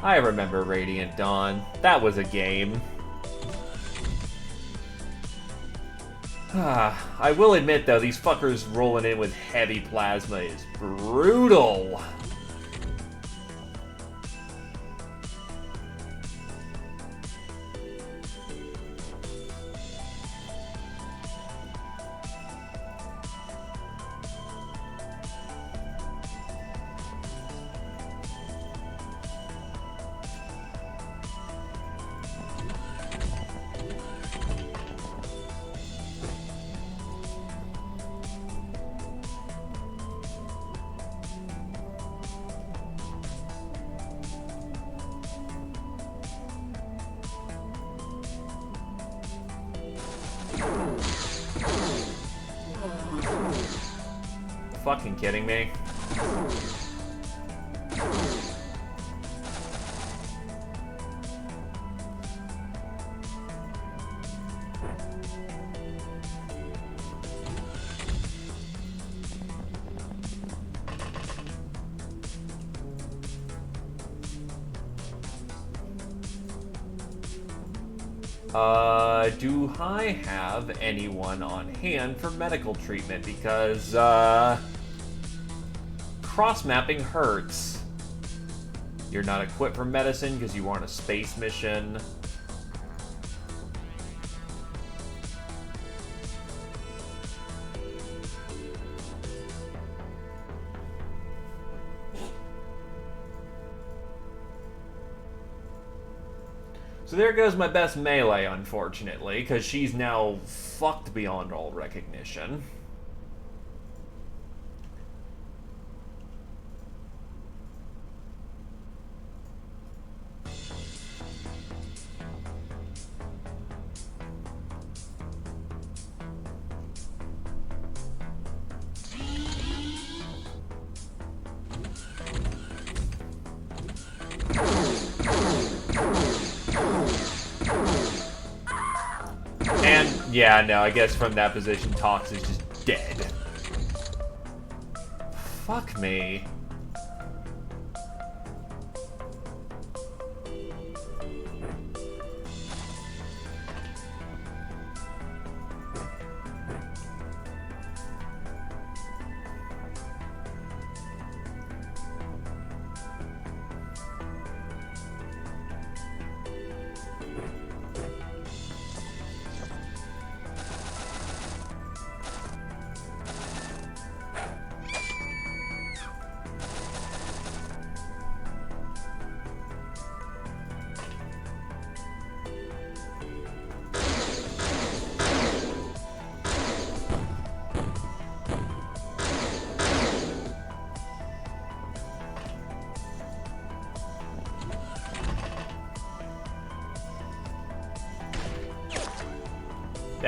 I remember Radiant Dawn. That was a game. I will admit, though, these fuckers rolling in with heavy plasma is brutal. Fucking kidding me? Do I have anyone on hand for medical treatment? Because, cross-mapping hurts. You're not equipped for medicine because you are on a space mission. So there goes my best melee, unfortunately, because she's now fucked beyond all recognition. Yeah, no, I guess from that position, Tox is just dead. Fuck me.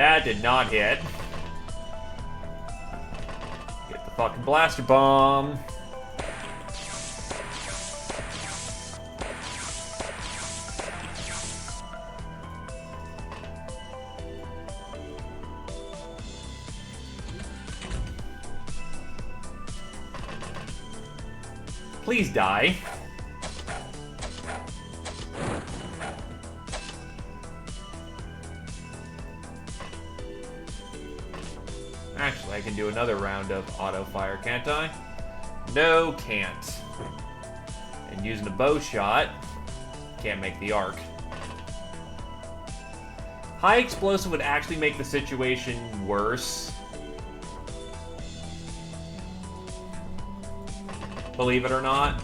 That did not hit. Get the fucking blaster bomb. Please die. Actually, I can do another round of auto fire, can't I? No, can't. And using a bow shot, can't make the arc. High explosive would actually make the situation worse. Believe it or not.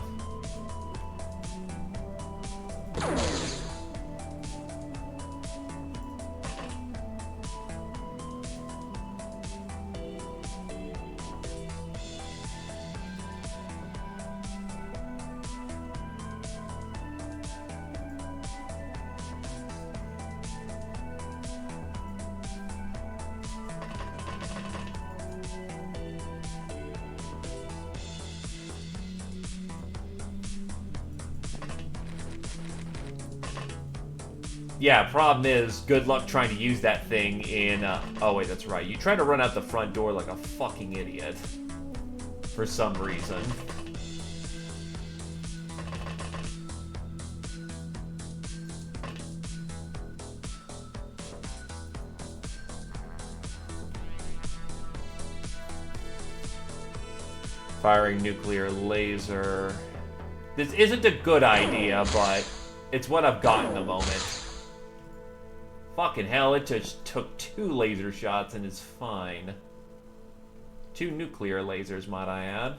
Yeah, problem is, good luck trying to use that thing in, oh wait, that's right. You try to run out the front door like a fucking idiot. For some reason. Firing nuclear laser. This isn't a good idea, but it's what I've got in the moment. Fucking hell, it just took 2 laser shots and is fine. 2 nuclear lasers, might I add.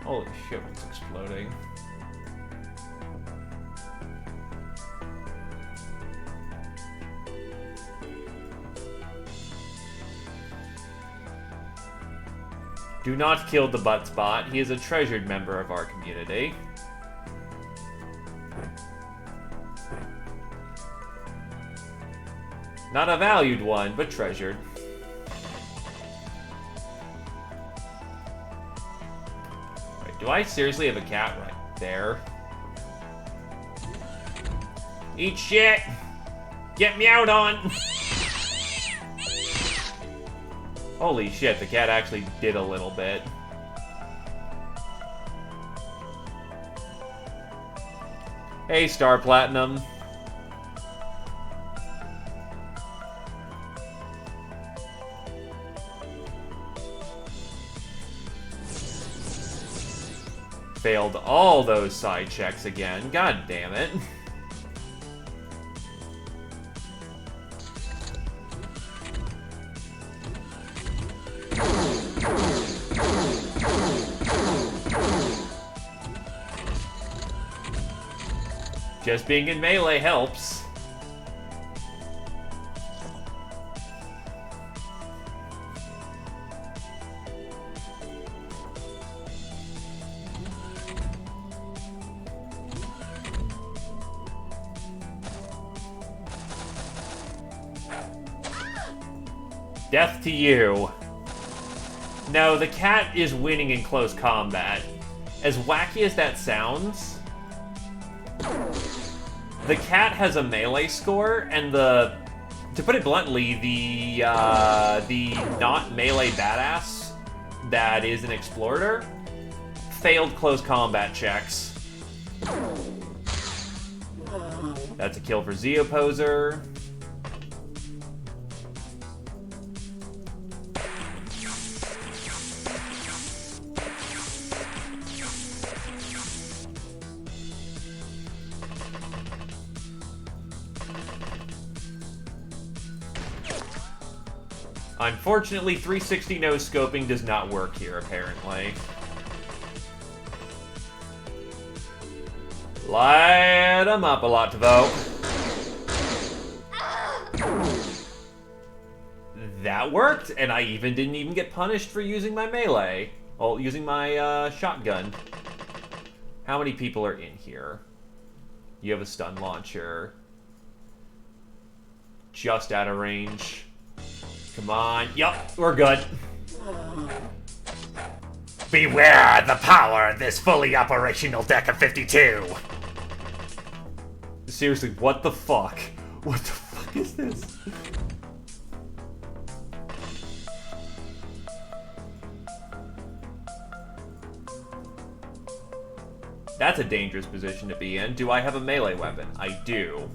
Holy shit, what's exploding? Do not kill the butt spot. He is a treasured member of our community. Not a valued one, but treasured. Do I seriously have a cat right there? Eat shit! Get me out on! Holy shit, the cat actually did a little bit. Hey, Star Platinum. Failed all those side checks again. God damn it. Just being in melee helps. Death to you. No, the cat is winning in close combat. As wacky as that sounds, the cat has a melee score, and to put it bluntly, the not melee badass that is an explorer failed close combat checks. That's a kill for Zeoposer. Unfortunately, 360 no-scoping does not work here, apparently. Light 'em up a lot to vote. That worked, and I didn't even get punished for using my melee. Well, using my shotgun. How many people are in here? You have a stun launcher. Just out of range. Come on. Yup, we're good. Beware the power of this fully operational deck of 52. Seriously, what the fuck? What the fuck is this? That's a dangerous position to be in. Do I have a melee weapon? I do.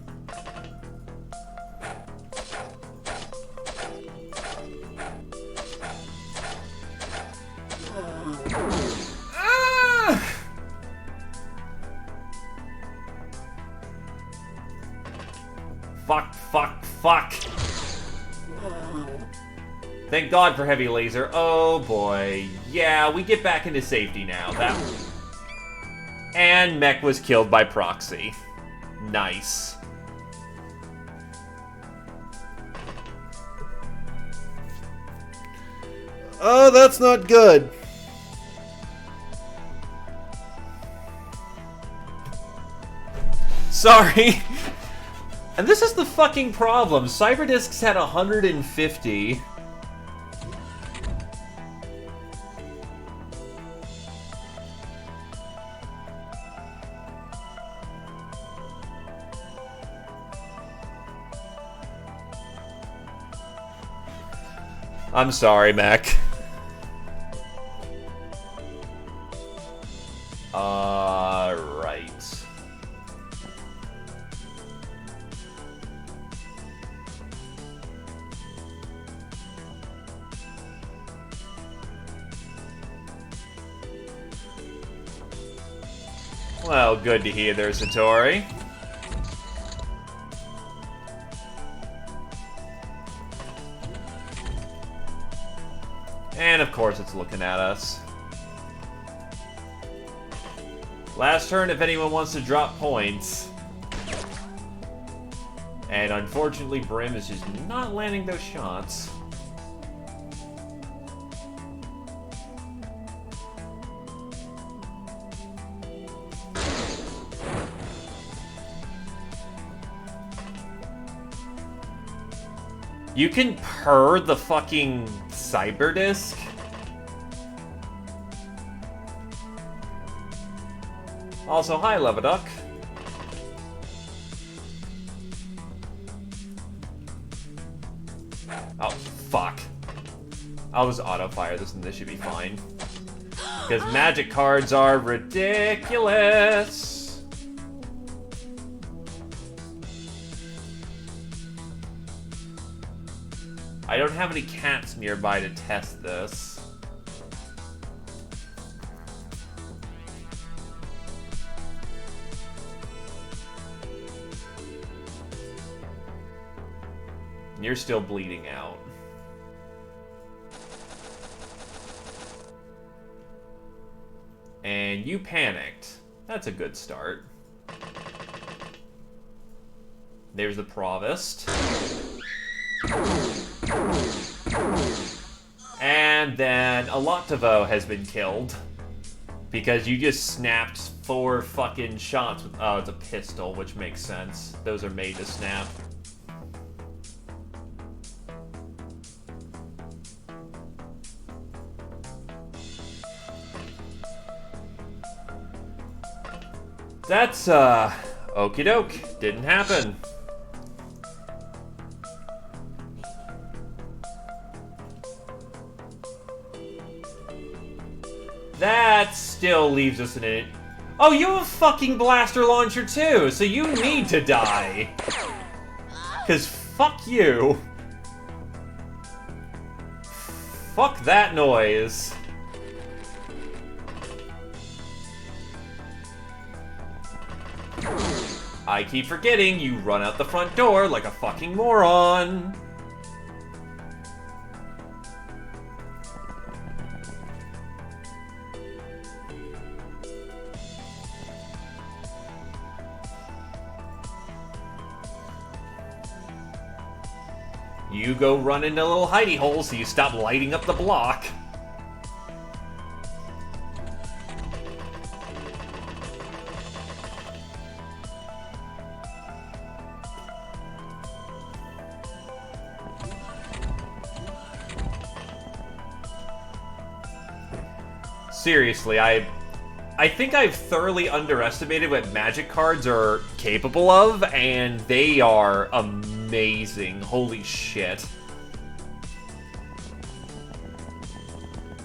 Fuck. Thank God for heavy laser. Oh boy. Yeah, we get back into safety now. And Mech was killed by proxy. Nice. Oh, that's not good. Sorry. And this is the fucking problem. Cyberdiscs had 150. I'm sorry, Mac. Right. Well, good to hear there, Satori. And of course it's looking at us. Last turn if anyone wants to drop points. And unfortunately Brim is just not landing those shots. You can purr the fucking Cyberdisc? Also, hi, Leviduck. Oh, fuck. I'll just auto-fire this and this should be fine. Because magic cards are ridiculous! I don't have any cats nearby to test this. You're still bleeding out. And you panicked. That's a good start. There's the Provost. And then Alatovo has been killed. Because you just snapped 4 fucking shots with... Oh, it's a pistol, which makes sense. Those are made to snap. That's, okie doke. Didn't happen. That still leaves us in it. Oh, you have a fucking blaster launcher too, so you need to die. 'Cause fuck you. Fuck that noise. I keep forgetting you run out the front door like a fucking moron. You go run into a little hidey hole so you stop lighting up the block. Seriously, I think I've thoroughly underestimated what magic cards are capable of, and they are amazing. Holy shit.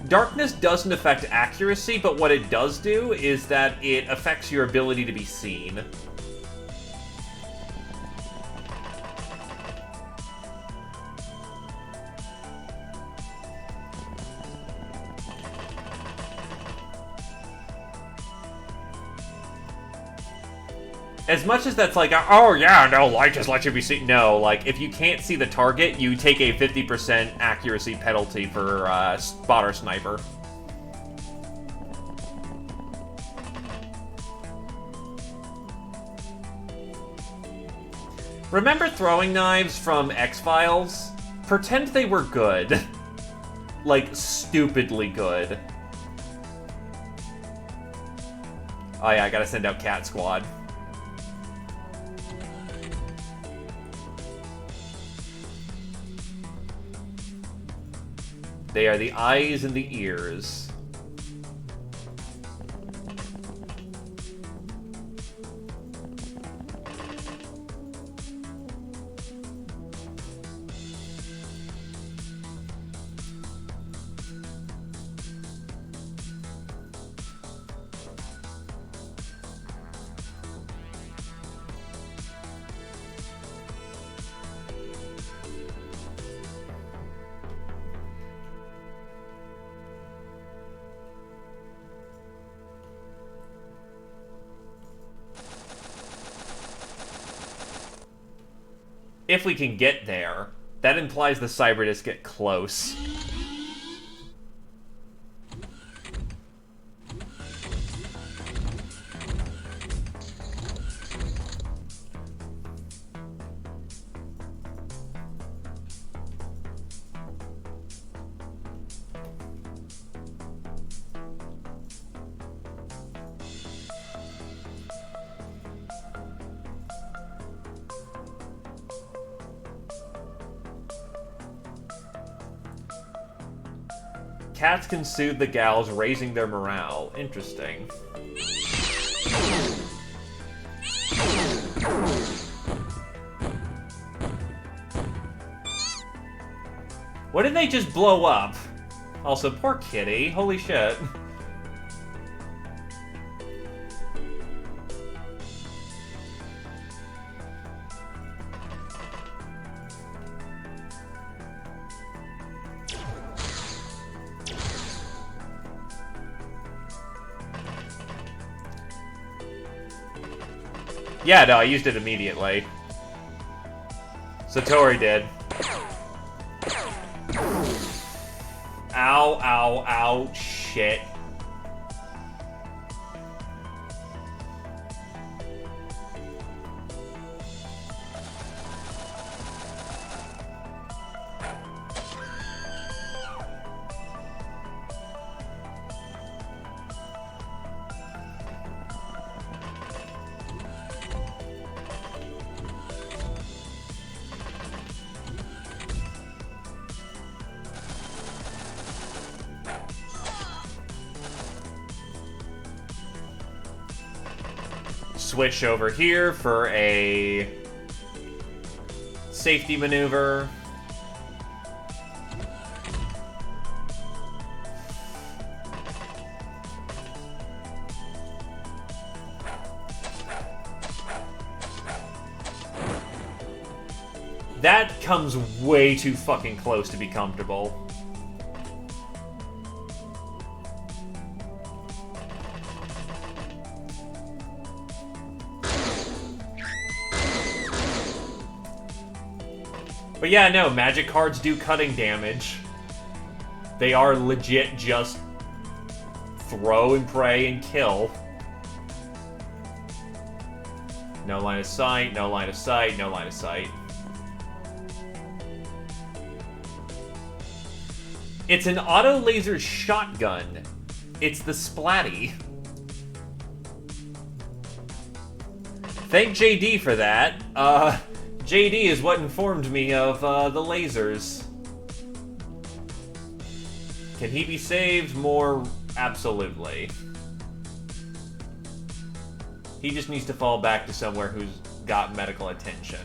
Darkness doesn't affect accuracy, but what it does do is that it affects your ability to be seen. As much as that's like, oh yeah, no, light just lets you be seen. No, like, if you can't see the target, you take a 50% accuracy penalty for spotter sniper. Remember throwing knives from X-Files? Pretend they were good. Like, stupidly good. Oh yeah, I gotta send out Cat Squad. They are the eyes and the ears. If we can get there, that implies the XPiratez get close. Cats can soothe the gals, raising their morale. Interesting. What did they just blow up? Also, poor kitty. Holy shit. Yeah, no, I used it immediately. Satori did. Ow, ow, ow, shit. Switch over here for a safety maneuver. That comes way too fucking close to be comfortable. But yeah, no, magic cards do cutting damage. They are legit just throw and pray and kill. No line of sight, no line of sight, no line of sight. It's an auto laser shotgun. It's the Splatty. Thank JD for that. JD is what informed me of the lasers. Can he be saved more? Absolutely. He just needs to fall back to somewhere who's got medical attention.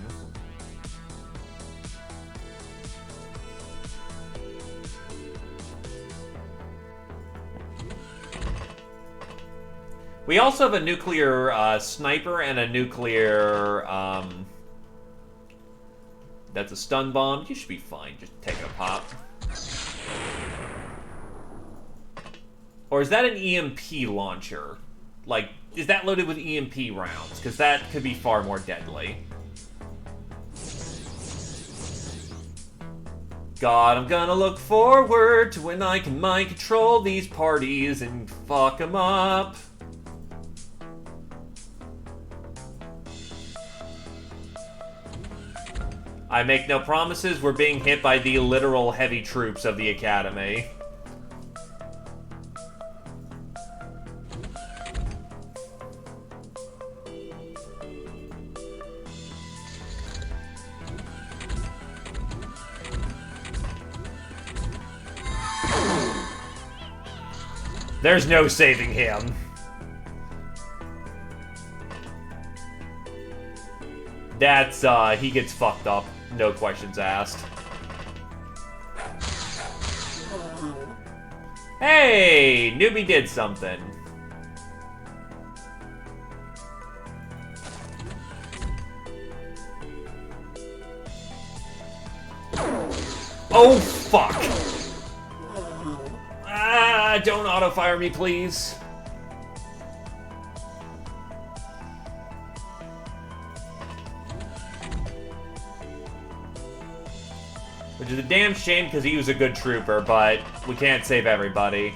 We also have a nuclear sniper and a nuclear, that's a stun bomb. You should be fine, just taking a pop. Or is that an EMP launcher? Like, is that loaded with EMP rounds? Because that could be far more deadly. God, I'm gonna look forward to when I can mind control these parties and fuck them up. I make no promises, we're being hit by the literal heavy troops of the Academy. There's no saving him. That's, he gets fucked up. No questions asked. Hey! Newbie did something. Oh, fuck! Ah, don't auto-fire me, please. Which is a damn shame because he was a good trooper, but we can't save everybody.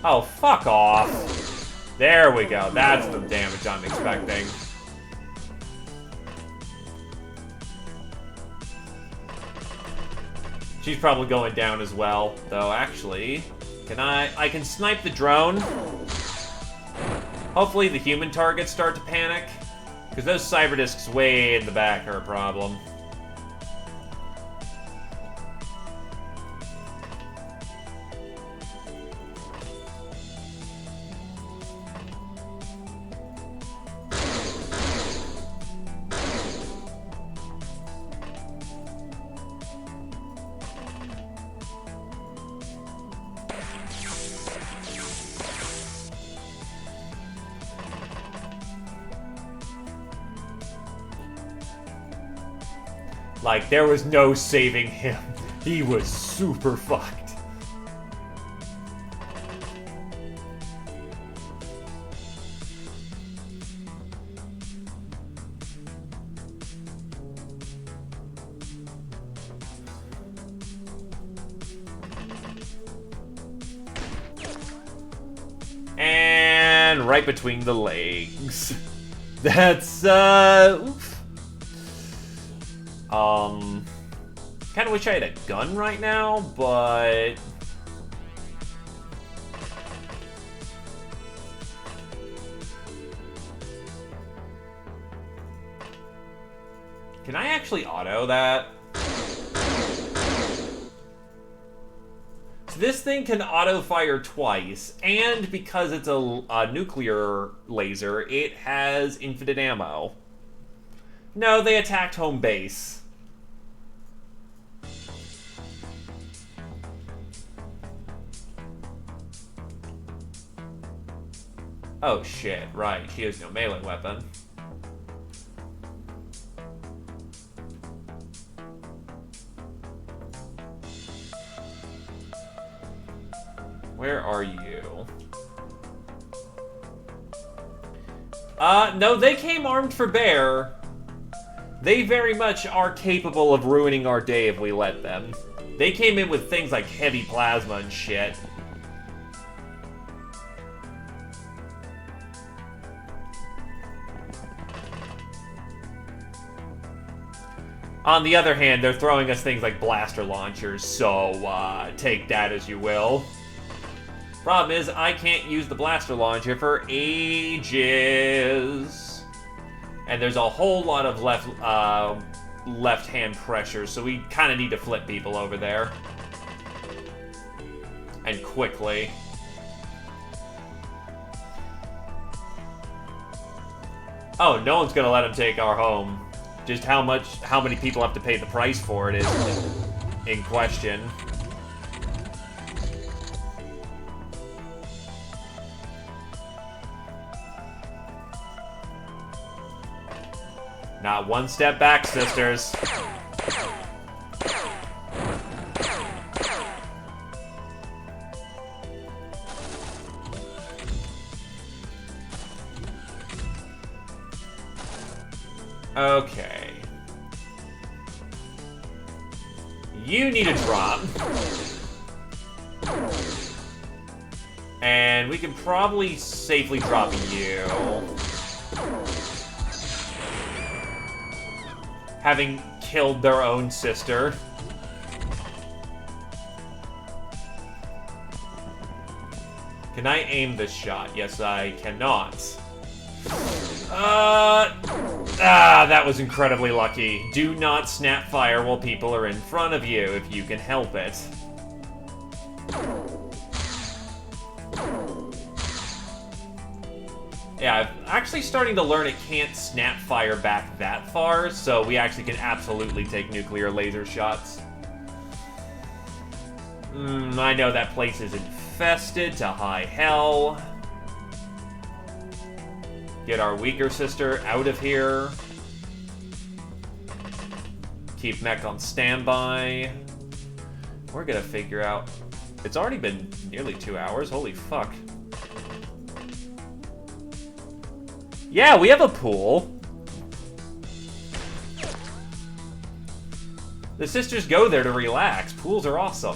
Oh, fuck off. There we go. That's the damage I'm expecting. She's probably going down as well, though actually, I can snipe the drone. Hopefully the human targets start to panic, because those cyber discs way in the back are a problem. Like, there was no saving him. He was super fucked. And right between the legs. That's, oof. Kind of wish I had a gun right now, but... Can I actually auto that? So this thing can auto-fire twice, and because it's a nuclear laser, it has infinite ammo. No, they attacked home base. Oh shit, right, she has no melee weapon. Where are you? No, they came armed for bear. They very much are capable of ruining our day if we let them. They came in with things like heavy plasma and shit. On the other hand, they're throwing us things like blaster launchers, so take that as you will. Problem is, I can't use the blaster launcher for ages. And there's a whole lot of left-hand pressure, so we kind of need to flip people over there. And quickly. Oh, no one's gonna let him take our home. Just how many people have to pay the price for it is in question. Not one step back, sisters. Okay. You need a drop. And we can probably safely drop you. Having killed their own sister. Can I aim this shot? Yes, I cannot. That was incredibly lucky. Do not snap fire while people are in front of you if you can help it. Yeah, I'm actually starting to learn it can't snap fire back that far, so we actually can absolutely take nuclear laser shots. I know that place is infested to high hell. Get our weaker sister out of here. Keep mech on standby. We're gonna figure out... It's already been nearly 2 hours. Holy fuck. Yeah, we have a pool. The sisters go there to relax. Pools are awesome.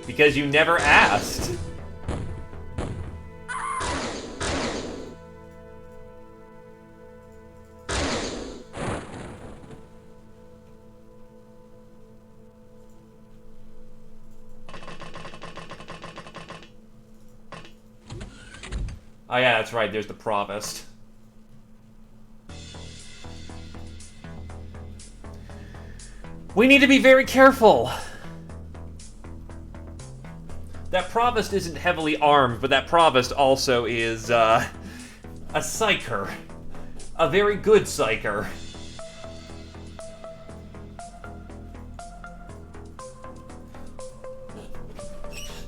Because you never asked. Oh yeah, that's right, there's the provost. We need to be very careful. That provost isn't heavily armed, but that provost also is, a psyker. A very good psyker.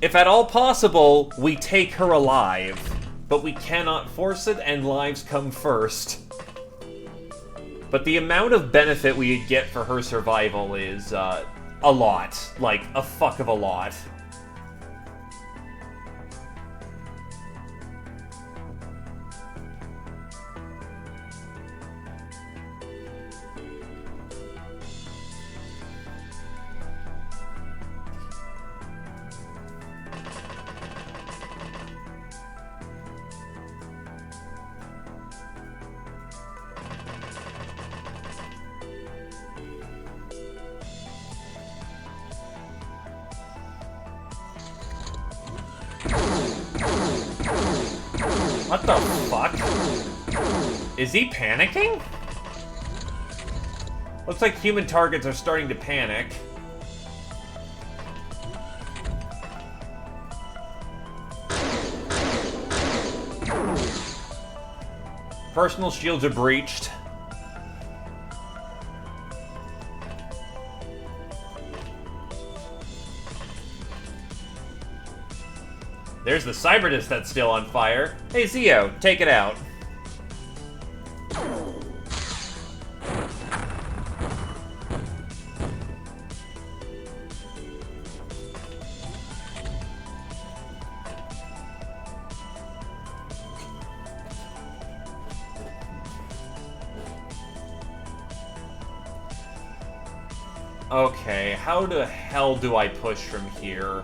If at all possible, we take her alive. But we cannot force it, and lives come first. But the amount of benefit we get for her survival is, a lot. Like, a fuck of a lot. What the fuck? Is he panicking? Looks like human targets are starting to panic. Personal shields are breached. There's the XPiratez that's still on fire. Hey, Zio, take it out. Okay, how the hell do I push from here?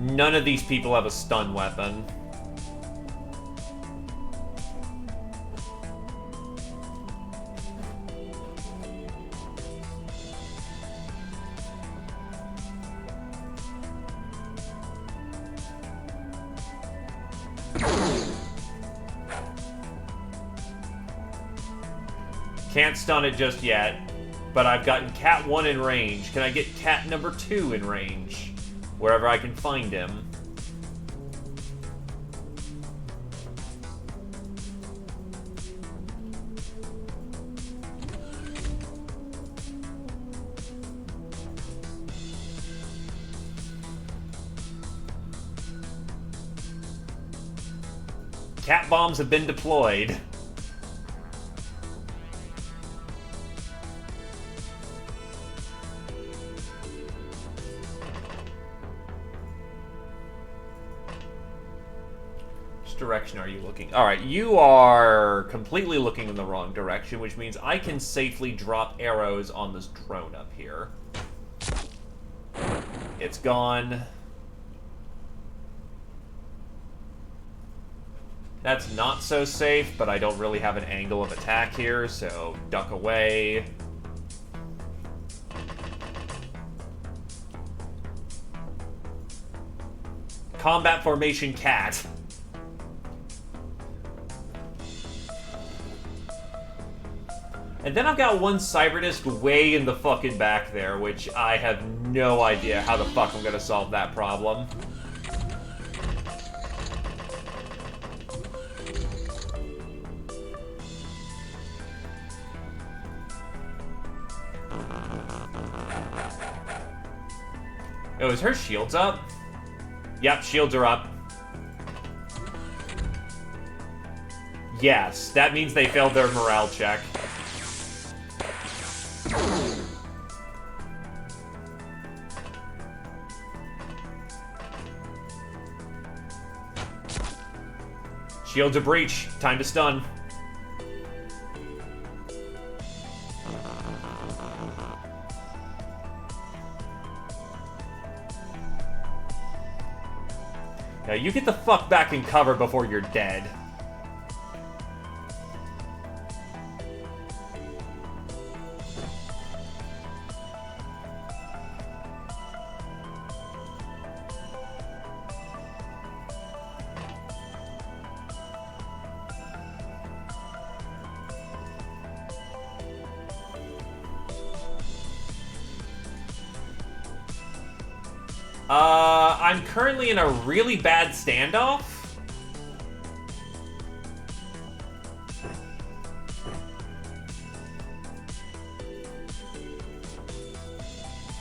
None of these people have a stun weapon. Can't stun it just yet, but I've gotten Cat 1 in range. Can I get Cat number 2 in range? Wherever I can find him. Cat bombs have been deployed. Direction are you looking? Alright, you are completely looking in the wrong direction, which means I can safely drop arrows on this drone up here. It's gone. That's not so safe, but I don't really have an angle of attack here, so duck away. Combat formation cat. And then I've got one Cyberdisc way in the fucking back there, which I have no idea how the fuck I'm gonna solve that problem. Oh, is her shields up? Yep, shields are up. Yes, that means they failed their morale check. Shields a breach. Time to stun. Now you get the fuck back in cover before you're dead. I'm currently in a really bad standoff.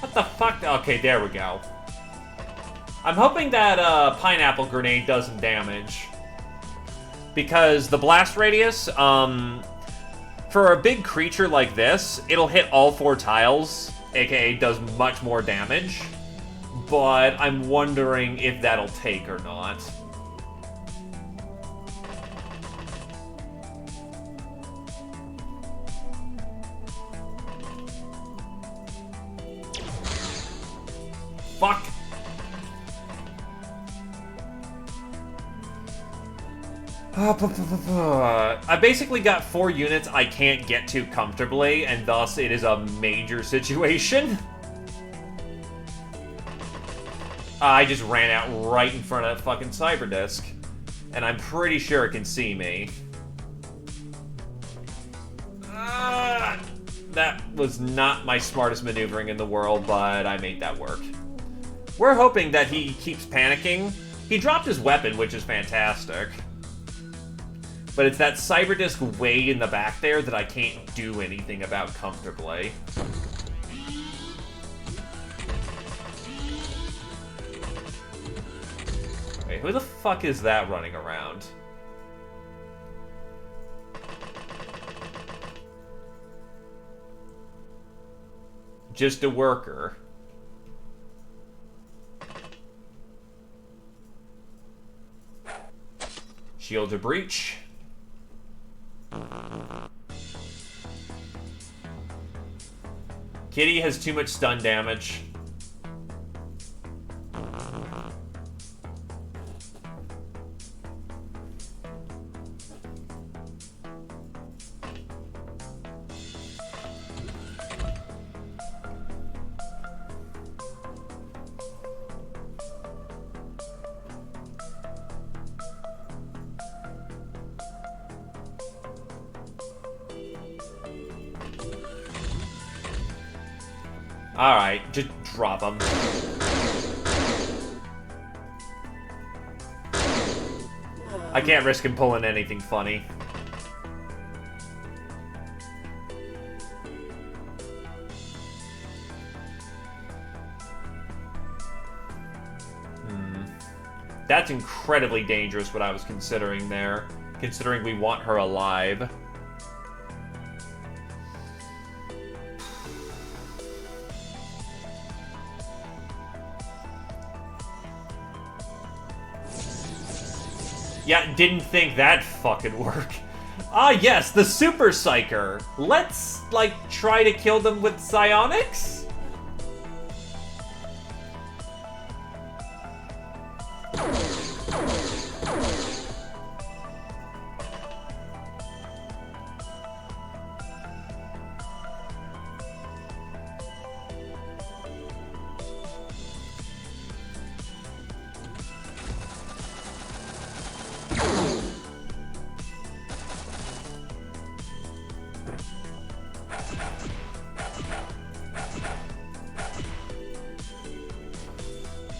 What the fuck? Okay, there we go. I'm hoping that pineapple grenade does some damage. Because the blast radius, for a big creature like this, it'll hit all 4 tiles, aka does much more damage. But I'm wondering if that'll take or not. Fuck! I basically got 4 units I can't get to comfortably, and thus it is a major situation. I just ran out right in front of that fucking Cyberdisc. And I'm pretty sure it can see me. That was not my smartest maneuvering in the world, but I made that work. We're hoping that he keeps panicking. He dropped his weapon, which is fantastic. But it's that Cyberdisc way in the back there that I can't do anything about comfortably. Wait, who the fuck is that running around? Just a worker. Shield to breach. Kitty has too much stun damage. Alright, just drop him. I can't risk him pulling anything funny. That's incredibly dangerous, what I was considering there. Considering we want her alive. Yeah, didn't think that'd fucking work. Ah, yes, the Super Psyker. Let's, like, try to kill them with psionics?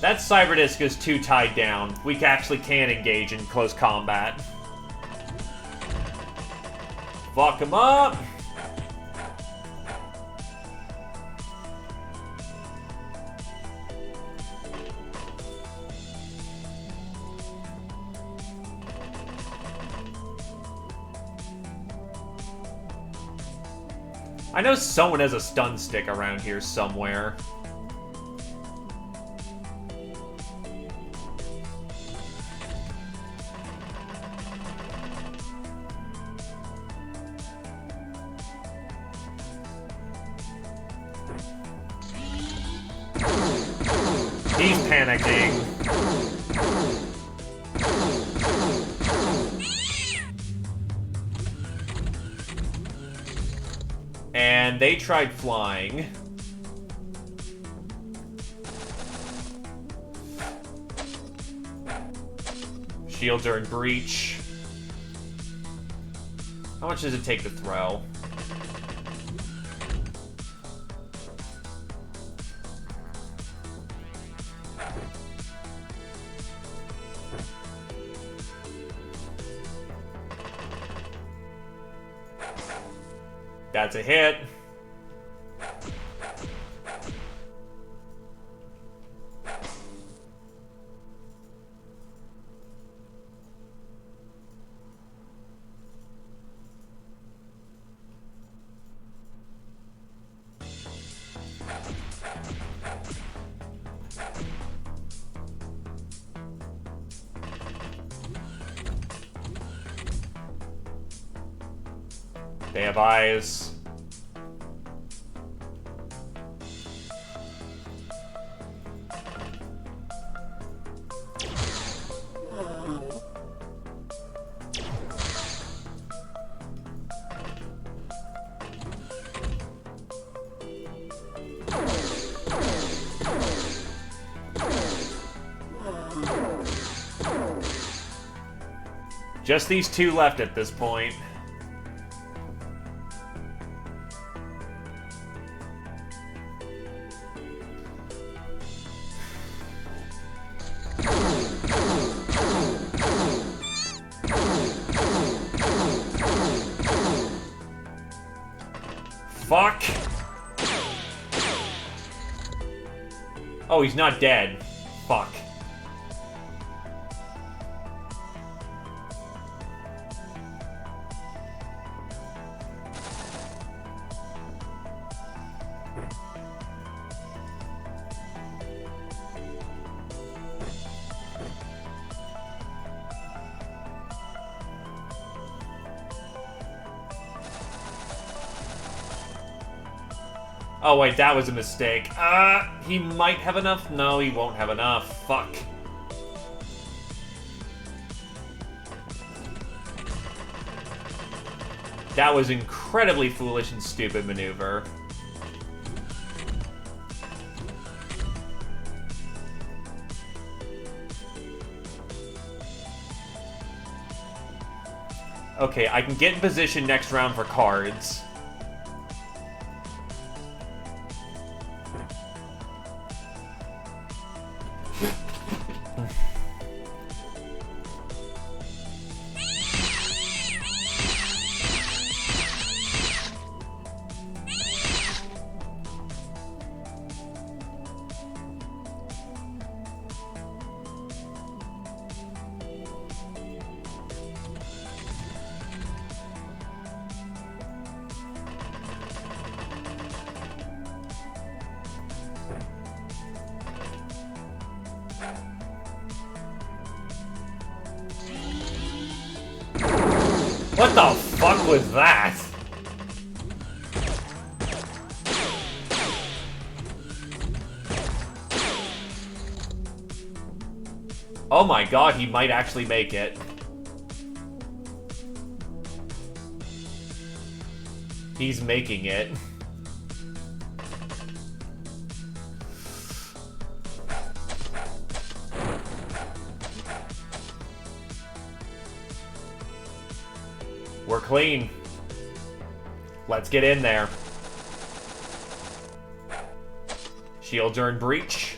That Cyberdisc is too tied down. We actually can engage in close combat. Fuck him up! I know someone has a stun stick around here somewhere. He's panicking. And they tried flying. Shields are in breach. How much does it take to throw? That's a hit. They have eyes. Just these two left at this point. Fuck. Oh, he's not dead. Fuck. Oh wait, that was a mistake. He might have enough? No, he won't have enough. Fuck. That was incredibly foolish and stupid maneuver. Okay, I can get in position next round for cards. What the fuck was that? Oh my god, he might actually make it. He's making it. We're clean. Let's get in there. Shields are in breach.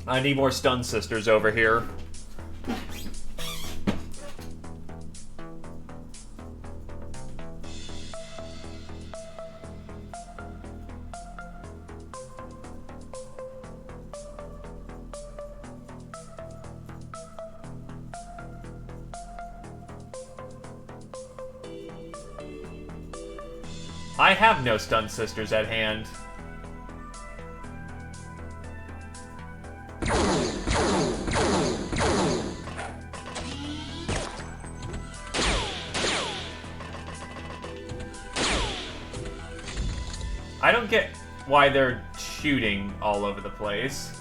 I need more stun sisters over here. I have no stun sisters at hand. I don't get why they're shooting all over the place.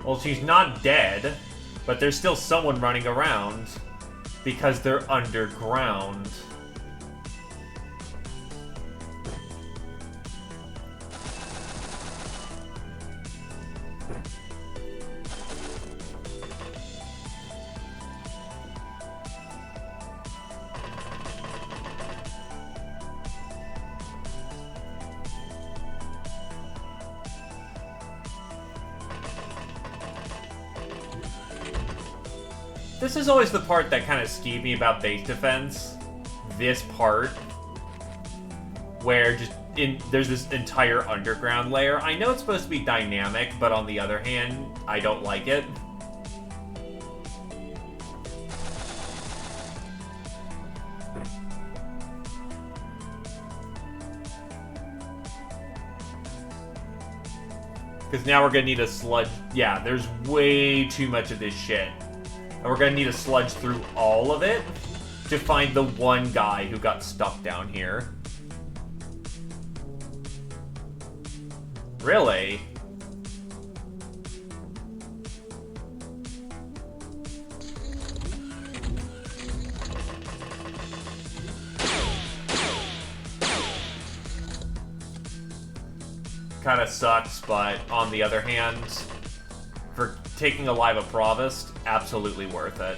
Well, she's not dead, but there's still someone running around because they're underground. This is always the part that kind of skeeved me about base defense. This part, where there's this entire underground layer. I know it's supposed to be dynamic, but on the other hand, I don't like it. Because now we're gonna need a sludge. Yeah, there's way too much of this shit. And we're gonna need to sludge through all of it to find the one guy who got stuck down here. Really? Kinda sucks, but on the other hand, for taking alive a Provost, absolutely worth it.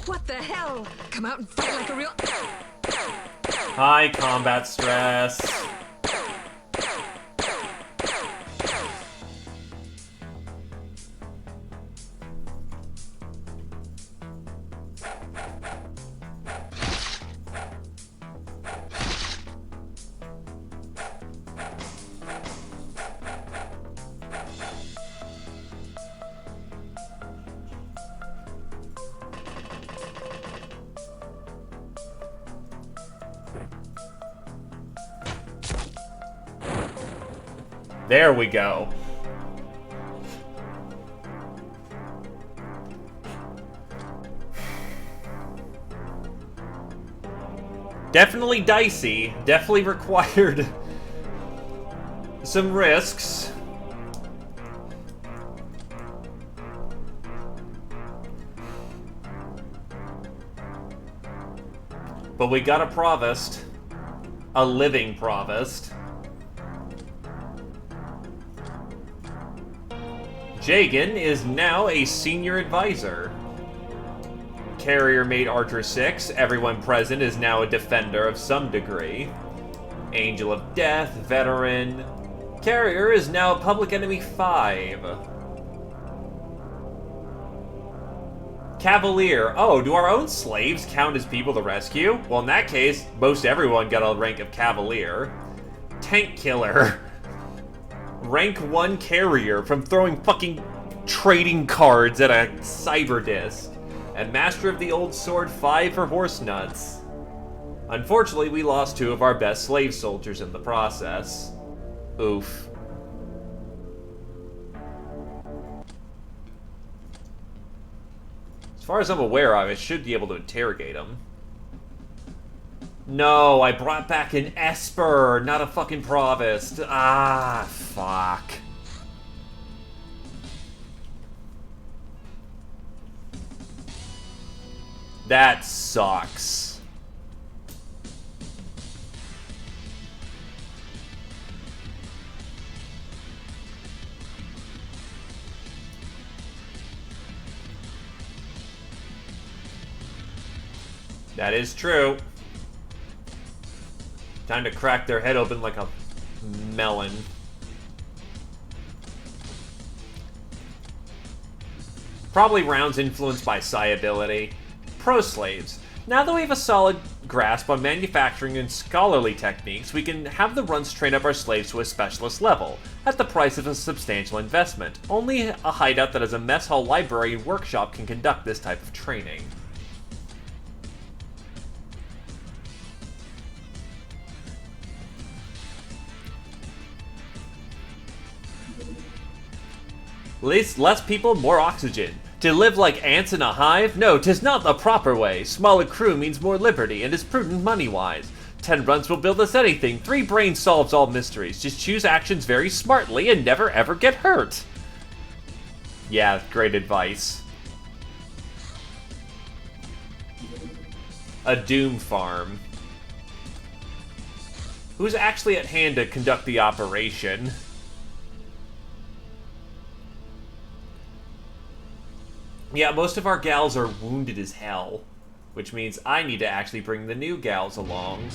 What the hell? Come out and fight like a real... Hi, combat stress. There we go. Definitely dicey. Definitely required some risks. But we got a provost. A living provost. Jagan is now a senior advisor. Carrier made Archer 6. Everyone present is now a defender of some degree. Angel of Death, veteran. Carrier is now Public Enemy 5. Cavalier. Oh, do our own slaves count as people to rescue? Well, in that case, most everyone got a rank of Cavalier. Tank Killer. Rank 1 Carrier from throwing fucking trading cards at a cyber disc. And Master of the Old Sword 5 for horse nuts. Unfortunately, we lost 2 of our best slave soldiers in the process. Oof. As far as I'm aware of, I should be able to interrogate him. No, I brought back an Esper, not a fucking Provost. Ah, fuck. That sucks. That is true. Time to crack their head open like a melon. Probably rounds influenced by psi ability. Pro slaves. Now that we have a solid grasp on manufacturing and scholarly techniques, we can have the runs train up our slaves to a specialist level, at the price of a substantial investment. Only a hideout that has a mess hall, library, and workshop can conduct this type of training. Less people, more oxygen. To live like ants in a hive? No, 'tis not the proper way. Smaller crew means more liberty, and is prudent money-wise. 10 runs will build us anything. 3 brains solves all mysteries. Just choose actions very smartly and never ever get hurt. Yeah, great advice. A Doom farm. Who's actually at hand to conduct the operation? Yeah, most of our gals are wounded as hell, which means I need to actually bring the new gals along.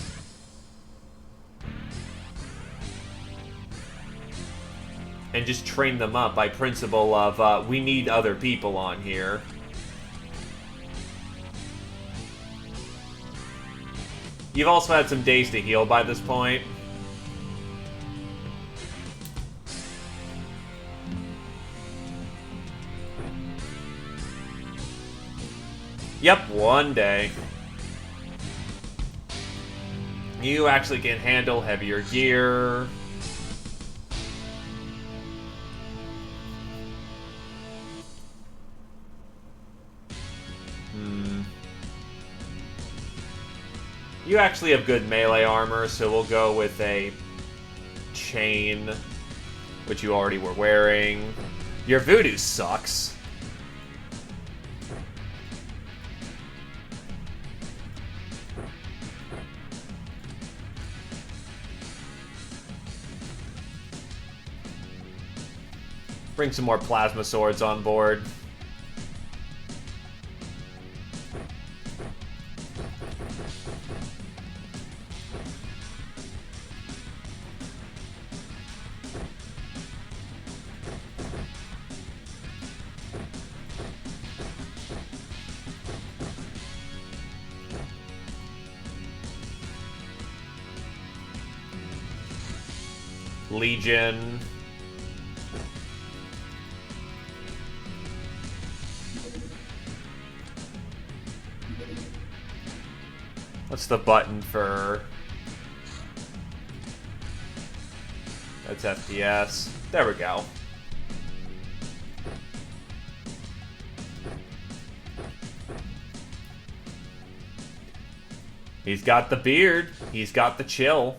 And just train them up by principle of, we need other people on here. You've also had some days to heal by this point. Yep, one day. You actually can handle heavier gear. You actually have good melee armor, so we'll go with a chain, which you already were wearing. Your voodoo sucks. Bring some more plasma swords on board. Legion. What's the button for? That's FPS. There we go. He's got the beard. He's got the chill.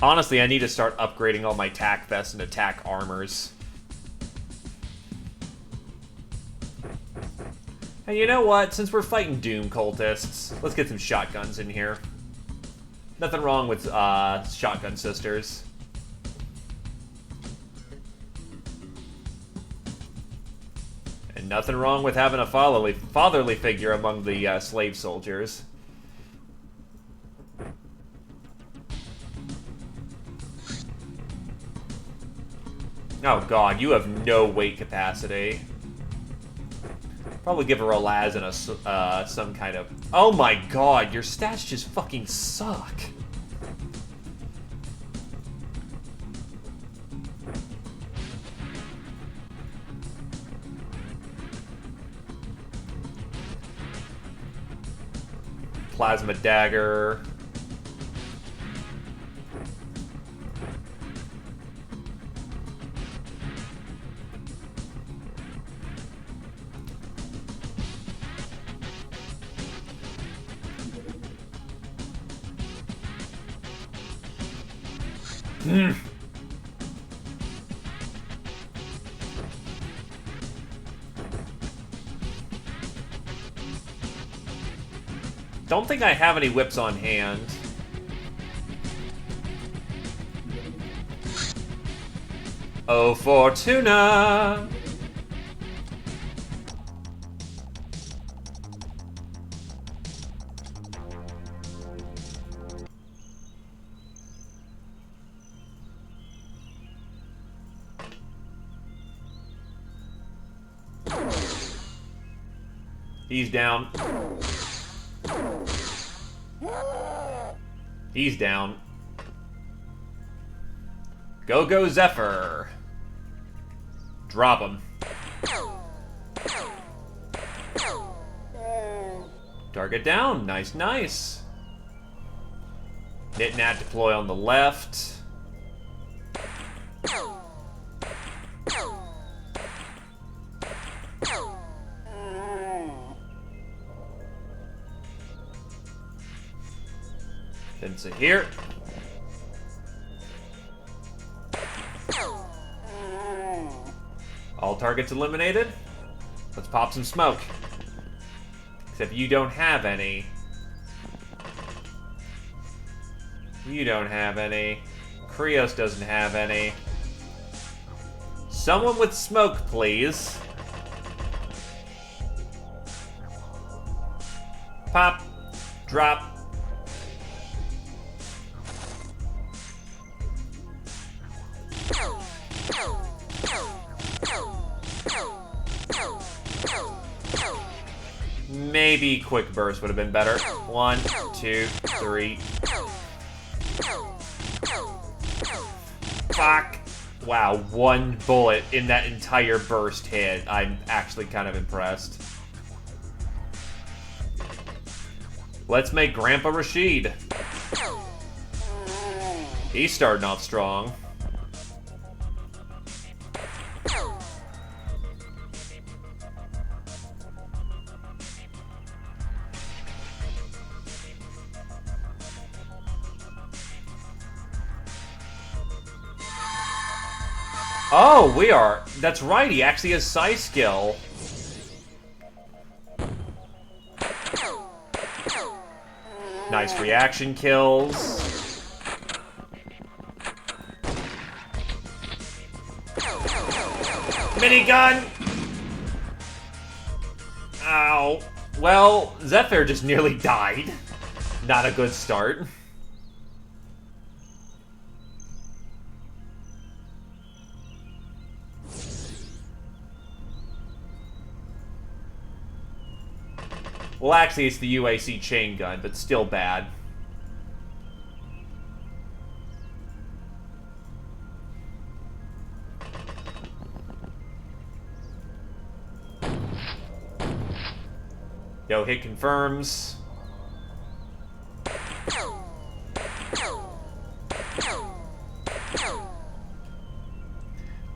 Honestly, I need to start upgrading all my tack vests and attack armors. And you know what? Since we're fighting Doom cultists, let's get some shotguns in here. Nothing wrong with shotgun sisters. And nothing wrong with having a fatherly figure among the slave soldiers. Oh god, you have no weight capacity. Probably give her a Laz and a some kind of... Oh my god, your stats just fucking suck. Plasma dagger. Don't think I have any whips on hand. Oh, Fortuna! He's down. He's down. Go Zephyr. Drop him. Target down. Nice, nice. Knit Nat deploy on the left. Vincent here. All targets eliminated. Let's pop some smoke. Except you don't have any. You don't have any. Krios doesn't have any. Someone with smoke, please. Pop. Drop. Maybe quick burst would have been better. 1, 2, 3. Fuck. Wow, one bullet in that entire burst hit. I'm actually kind of impressed. Let's make Grandpa Rashid. He's starting off strong. Oh, we are. That's right, he actually has Psi skill. Nice reaction kills. Minigun! Ow. Well, Zephyr just nearly died. Not a good start. Well, actually, it's the UAC chain gun, but still bad. No hit confirms.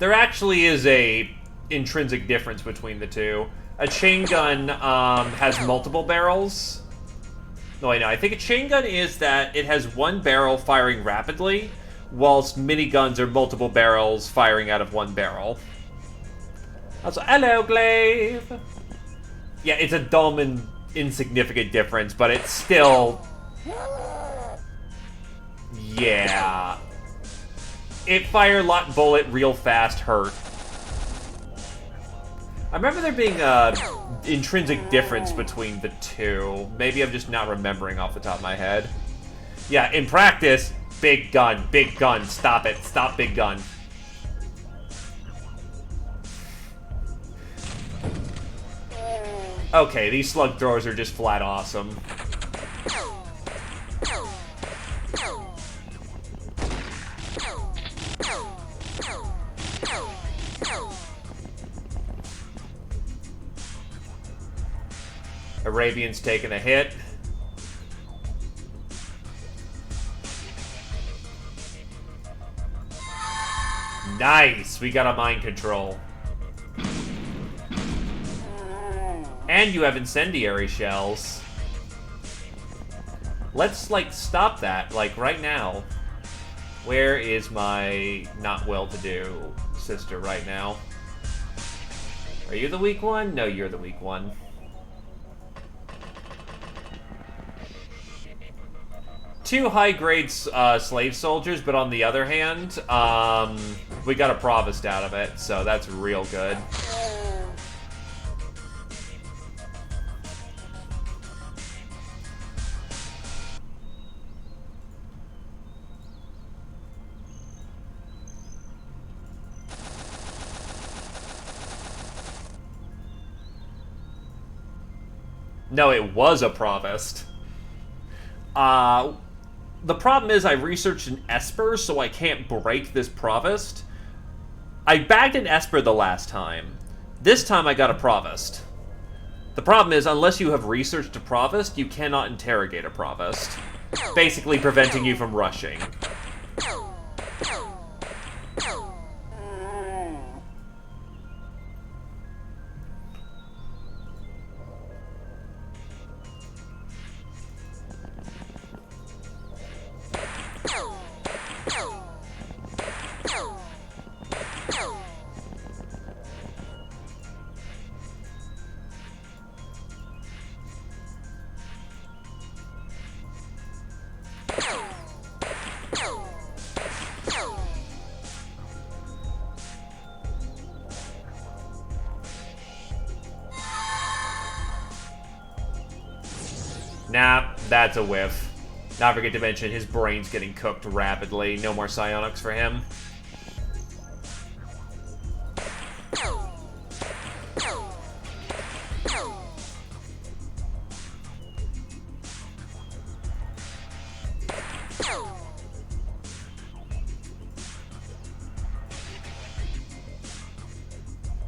There actually is a intrinsic difference between the two. A chain gun has multiple barrels. No, wait, no. I think a chain gun is that it has one barrel firing rapidly, whilst miniguns are multiple barrels firing out of one barrel. Also, hello, Glaive! Yeah, it's a dumb and insignificant difference, but it's still... Yeah. It fire lock bullet real fast hurt. I remember there being a intrinsic difference between the two. Maybe I'm just not remembering off the top of my head. Yeah, in practice, big gun, stop it, stop big gun. Okay, these slug throwers are just flat awesome. Arabian's taking a hit. Nice! We got a mind control. And you have incendiary shells. Let's, like, stop that, like, right now. Where is my not well-to-do sister right now? Are you the weak one? No, you're the weak one. Two high-grade slave soldiers, but on the other hand, we got a provost out of it, so that's real good. No, it was a provost. The problem is I researched an Esper, so I can't break this provost. I bagged an Esper the last time. This time I got a provost. The problem is, unless you have researched a provost, you cannot interrogate a provost. Basically preventing you from rushing. Nah, that's a whiff. Not forget to mention his brain's getting cooked rapidly. No more psionics for him.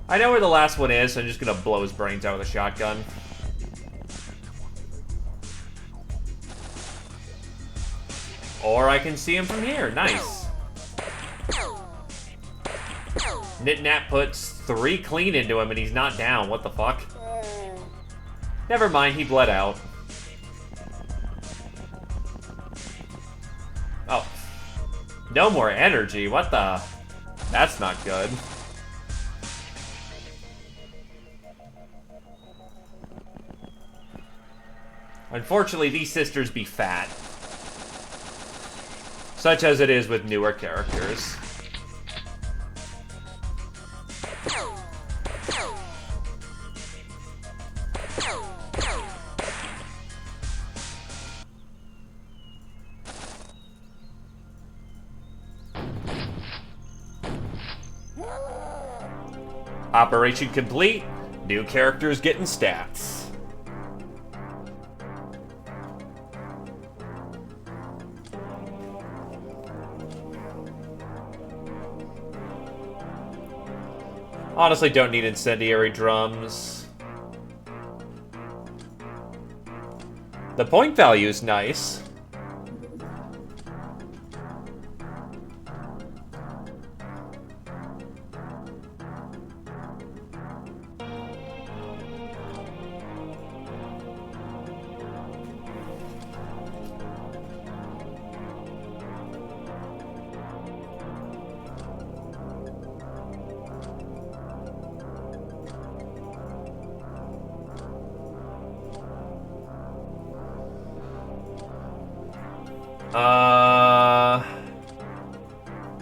I know where the last one is, so I'm just gonna blow his brains out with a shotgun. Or I can see him from here. Nice. Knit-Nat puts 3 clean into him and he's not down. What the fuck? Never mind, he bled out. Oh. No more energy. What the? That's not good. Unfortunately, these sisters be fat. Such as it is with newer characters. Operation complete. New characters getting stats. Honestly, don't need incendiary drums. The point value is nice.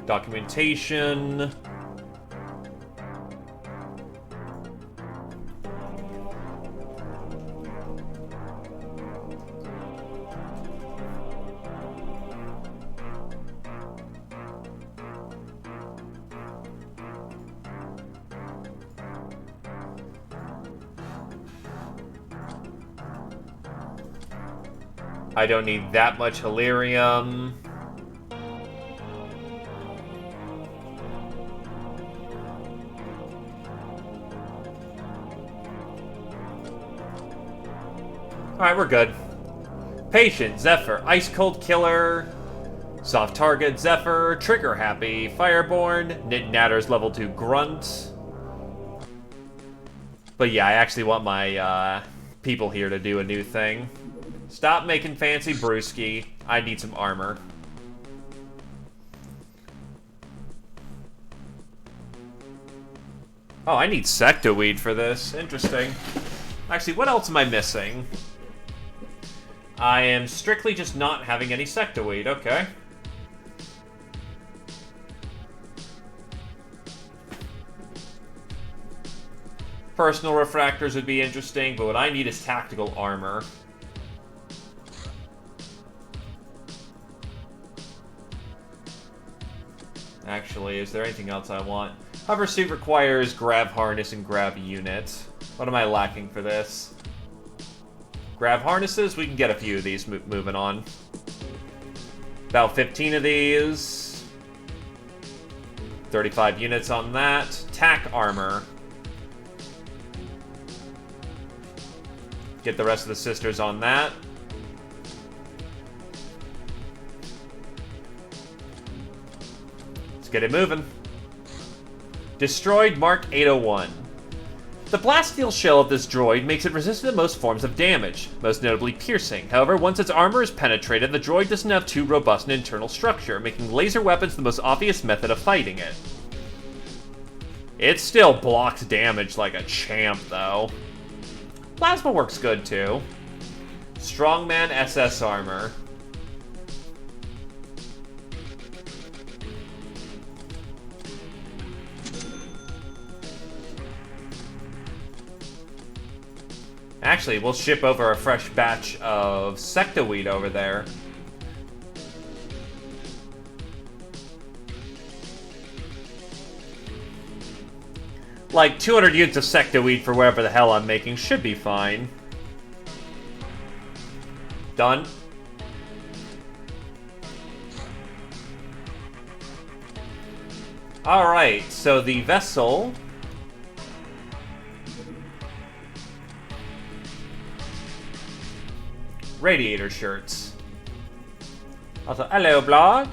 Documentation. I don't need that much Hilarium. Alright, we're good. Patient, Zephyr, Ice Cold Killer, Soft Target, Zephyr, Trigger Happy, Fireborn, Knit Natter's level 2 Grunt. But yeah, I actually want my people here to do a new thing. Stop making fancy brewski. I need some armor. Oh, I need Sectoweed for this. Interesting. Actually, what else am I missing? I am strictly just not having any Sectoweed. Okay. Personal refractors would be interesting, but what I need is tactical armor. Actually, is there anything else I want? Hover suit requires grav harness and grav unit. What am I lacking for this? Grav harnesses? We can get a few of these moving on. About 15 of these. 35 units on that. Tack armor. Get the rest of the sisters on that. Get it moving. Destroyed Mark 801. The blast steel shell of this droid makes it resistant to most forms of damage, most notably piercing. However, once its armor is penetrated, the droid doesn't have too robust an internal structure, making laser weapons the most obvious method of fighting it. It still blocks damage like a champ, though. Plasma works good, too. Strongman SS armor. Actually, we'll ship over a fresh batch of Sectoweed over there. Like, 200 units of Sectoweed for whatever the hell I'm making should be fine. Done. Alright, so the vessel... Radiator shirts. Also, hello, blog.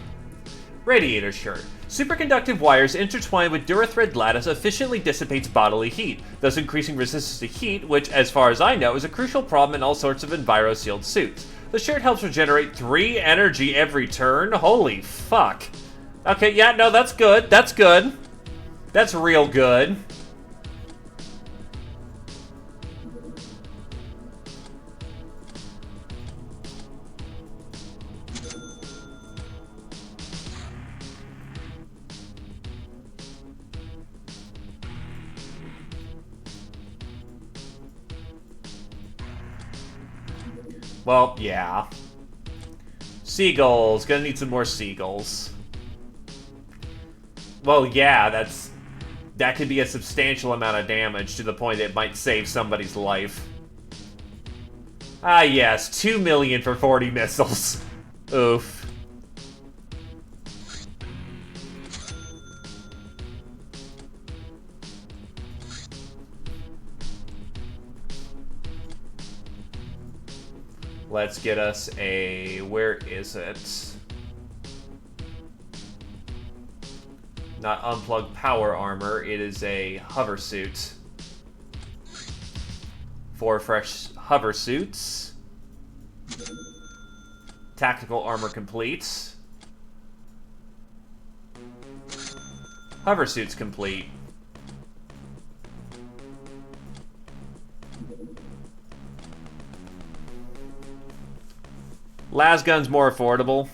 Radiator shirt. Superconductive wires intertwined with Durathread lattice efficiently dissipates bodily heat, thus increasing resistance to heat, which, as far as I know, is a crucial problem in all sorts of enviro-sealed suits. The shirt helps regenerate 3 energy every turn. Holy fuck. Okay, yeah, no, that's good. That's good. That's real good. Well, yeah. Seagulls. Gonna need some more seagulls. Well, yeah, that could be a substantial amount of damage to the point that it might save somebody's life. Ah, yes. 2 million for 40 missiles. Oof. Let's get us a... Where is it? Not unplugged power armor. It is a hover suit. 4 fresh hover suits. Tactical armor complete. Hover suits complete. Las gun's more affordable.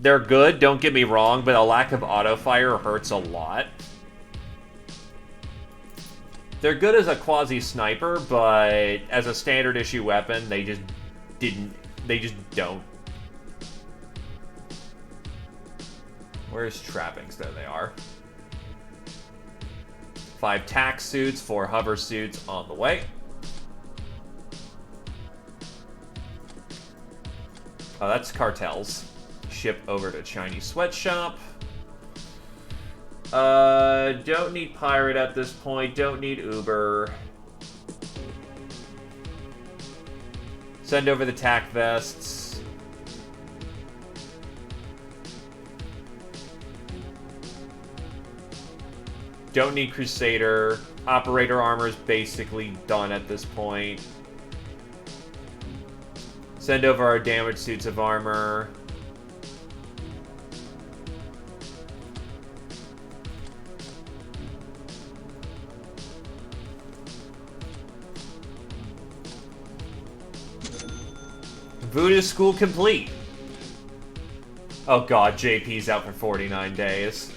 They're good, don't get me wrong, but a lack of auto fire hurts a lot. They're good as a quasi-sniper, but as a standard issue weapon, they just don't. Where's trappings? There they are. 5 tack suits, 4 hover suits on the way. Oh, that's cartels. Ship over to Chinese sweatshop. Don't need pirate at this point. Don't need Uber. Send over the tack vests. Don't need Crusader. Operator armor is basically done at this point. Send over our damaged suits of armor. Voodoo school complete. Oh god, JP's out for 49 days.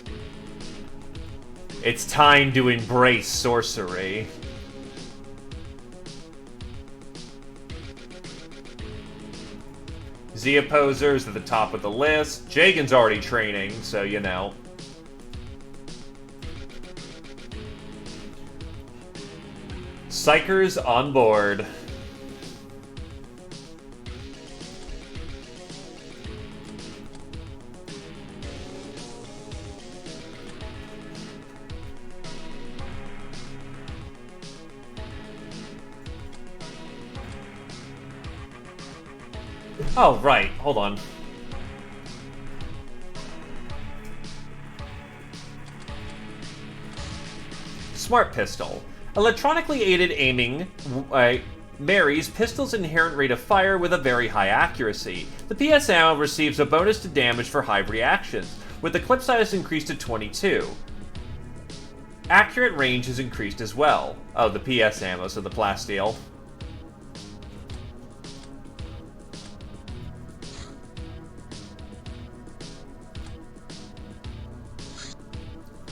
It's time to embrace sorcery. Z opposers at the top of the list. Jagan's already training, so you know. Psychers on board. Oh, right. Hold on. Smart pistol. Electronically aided aiming marries pistol's inherent rate of fire with a very high accuracy. The PS ammo receives a bonus to damage for high reactions, with the clip size increased to 22. Accurate range is increased as well. Oh, the PS ammo, so the plasteel.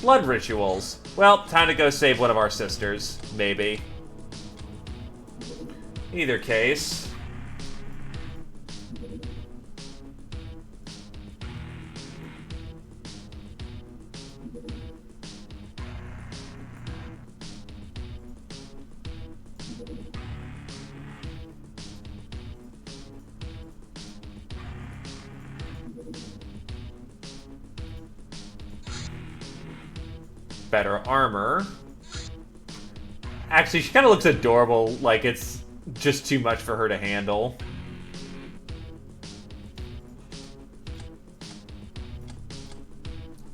Blood rituals. Well, time to go save one of our sisters. Maybe. Either case. Better armor. Actually, she kind of looks adorable, like it's just too much for her to handle.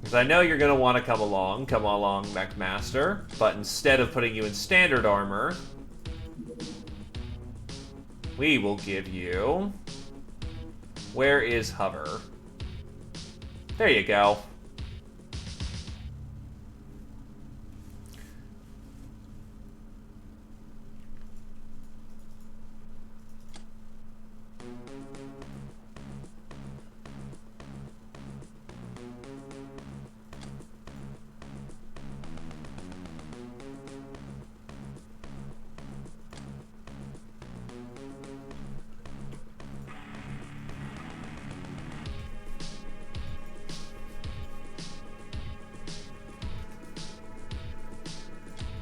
Because I know you're going to want to come along, MechMaster, but instead of putting you in standard armor, we will give you... Where is hover? There you go.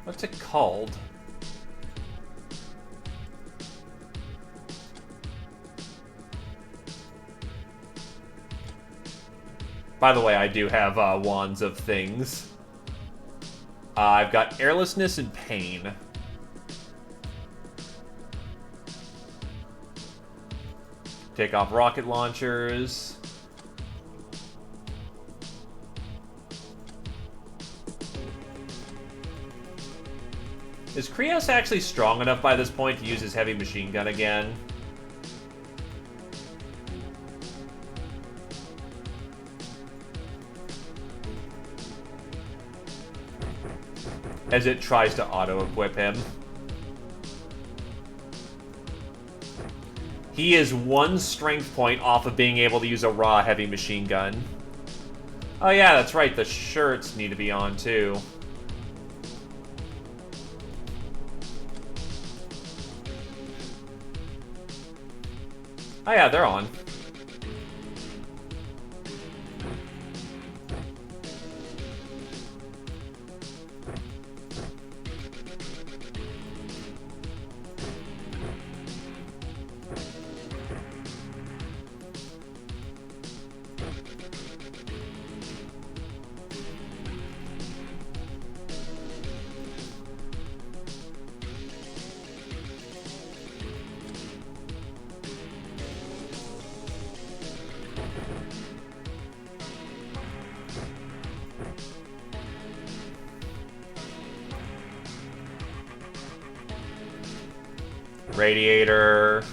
What's it called? By the way, I do have wands of things. I've got airlessness and pain. Take off rocket launchers. Is Krios actually strong enough by this point to use his heavy machine gun again? As it tries to auto-equip him. He is 1 strength point off of being able to use a raw heavy machine gun. Oh yeah, that's right, the shirts need to be on too. Oh yeah, they're on. Radiator.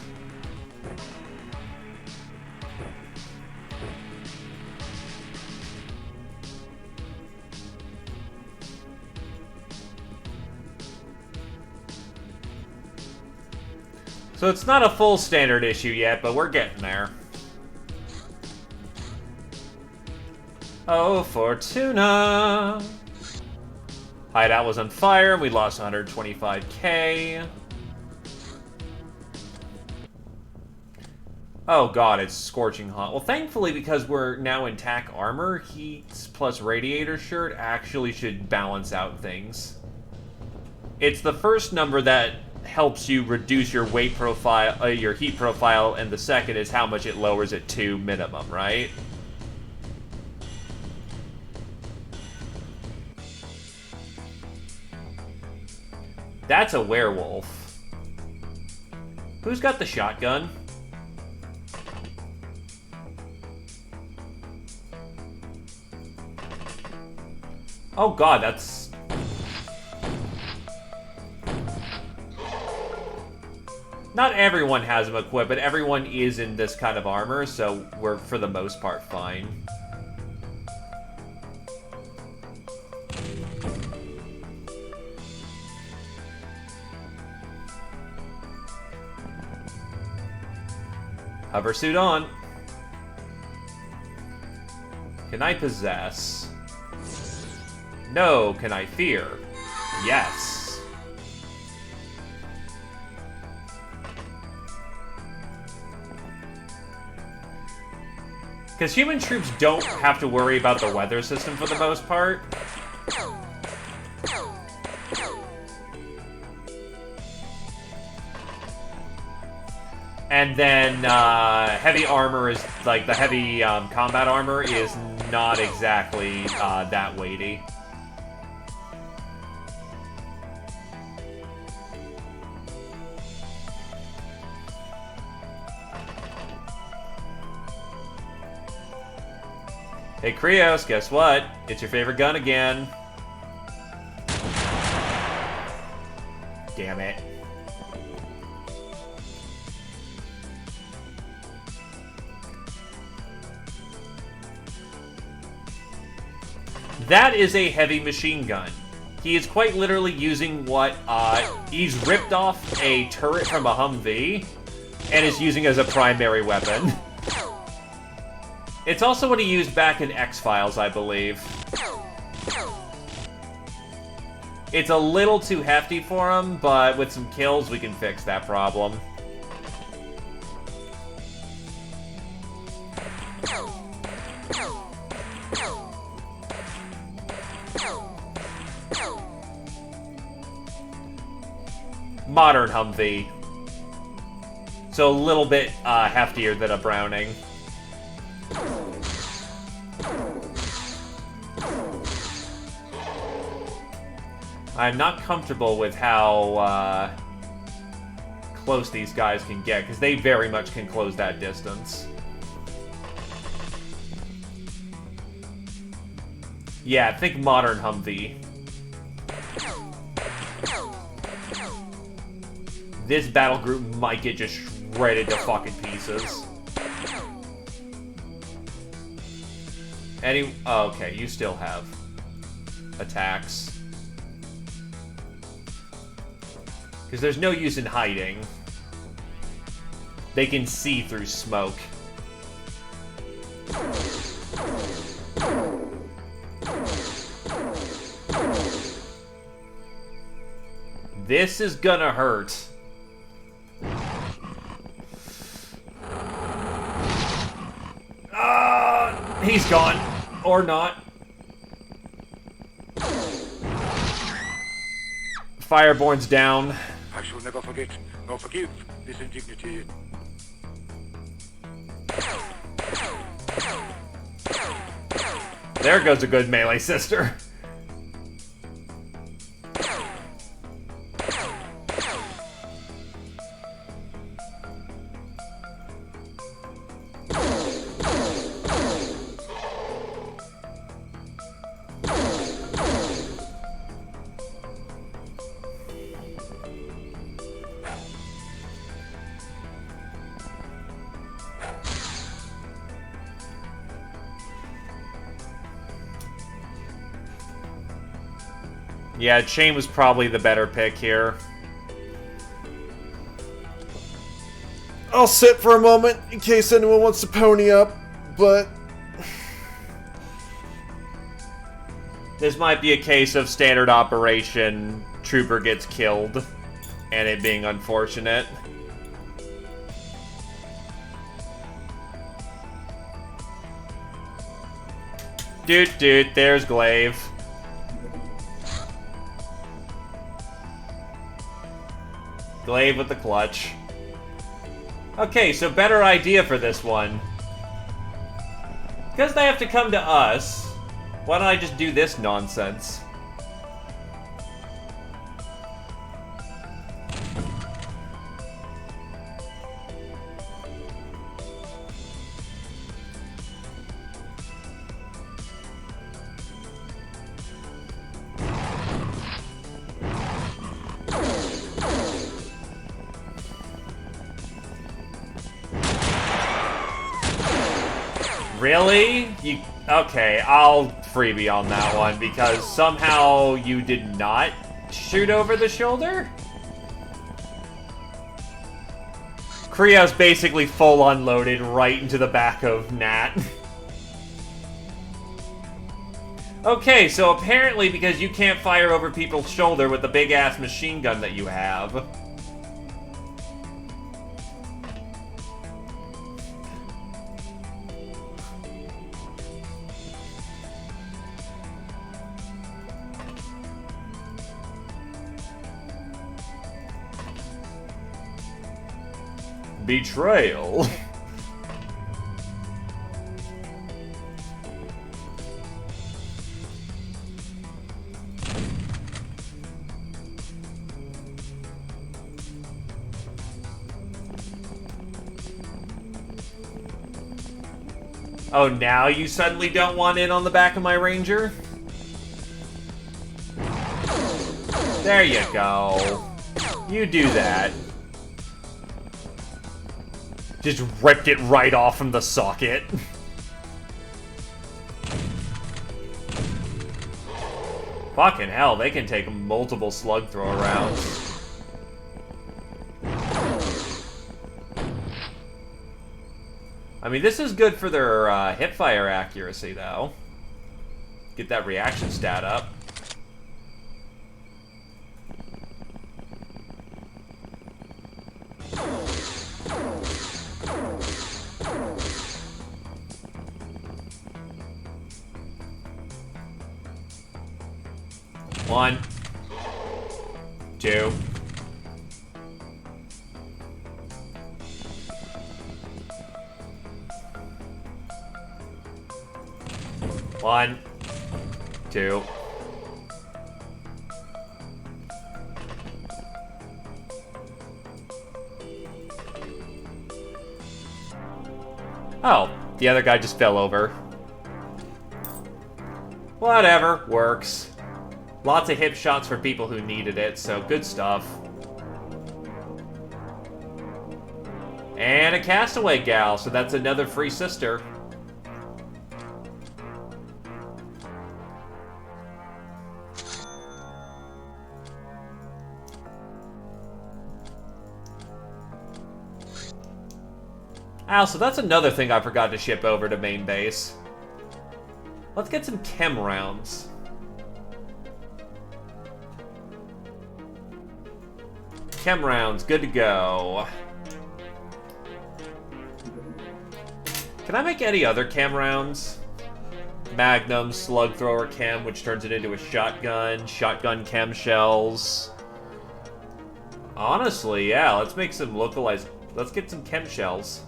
So it's not a full standard issue yet, but we're getting there. Oh, Fortuna! Hideout was on fire, and we lost 125k. Oh god, it's scorching hot. Well, thankfully, because we're now in TAC armor, heat plus radiator shirt actually should balance out things. It's the first number that helps you reduce your weight profile, your heat profile, and the second is how much it lowers it to minimum, right? That's a werewolf. Who's got the shotgun? Oh god, that's... Not everyone has them equipped, but everyone is in this kind of armor, so we're, for the most part, fine. Hover suit on. Can I possess? No. Can I fear? Yes. Because human troops don't have to worry about the weather system for the most part. And then heavy armor is, like, the heavy combat armor is not exactly that weighty. Hey Krios, guess what? It's your favorite gun again. Damn it. That is a heavy machine gun. He is quite literally using what, he's ripped off a turret from a Humvee and is using as a primary weapon. It's also what he used back in X-Files, I believe. It's a little too hefty for him, but with some kills, we can fix that problem. Modern Humvee. So a little bit heftier than a Browning. I'm not comfortable with how close these guys can get, because they very much can close that distance. Yeah, think modern Humvee. This battle group might get just shredded to fucking pieces. Oh, okay, you still have attacks. Because there's no use in hiding. They can see through smoke. This is gonna hurt. He's gone. Or not. Fireborn's down. I shall never forget nor forgive this indignity. There goes a good melee sister. Yeah, Chain was probably the better pick here. I'll sit for a moment in case anyone wants to pony up, but... This might be a case of standard operation, Trooper gets killed, and it being unfortunate. Doot, there's Glaive. Glaive with the clutch. Okay, so better idea for this one. Because they have to come to us, why don't I just do this nonsense? Really? You... Okay, I'll freebie on that one, because somehow you did not shoot over the shoulder? Krios basically full unloaded right into the back of Nat. Okay, so apparently because you can't fire over people's shoulder with the big-ass machine gun that you have... Betrayal. Oh, now you suddenly don't want in on the back of my Ranger? There you go. You do that. Just ripped it right off from the socket. Fucking hell, they can take multiple slug throw rounds. I mean, this is good for their hipfire accuracy, though. Get that reaction stat up. One, two. One, two. Oh, the other guy just fell over. Whatever, works. Lots of hip shots for people who needed it, so good stuff. And a castaway gal, so that's another free sister. Also, that's another thing I forgot to ship over to main base. Let's get some chem rounds. Chem rounds, good to go. Can I make any other chem rounds? Magnum, slug thrower chem, which turns it into a shotgun. Shotgun chem shells. Honestly, yeah, let's make some localized... Let's get some chem shells.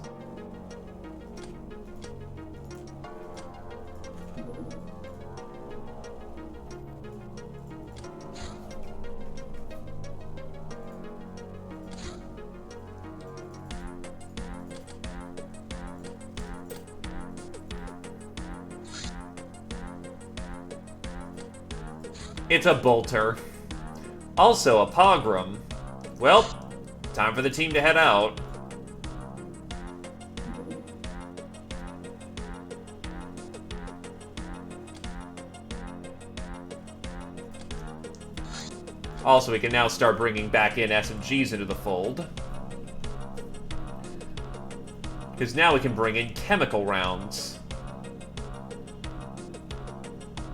It's a bolter. Also a pogrom. Well, time for the team to head out. Also, we can now start bringing back in SMGs into the fold. Because now we can bring in chemical rounds.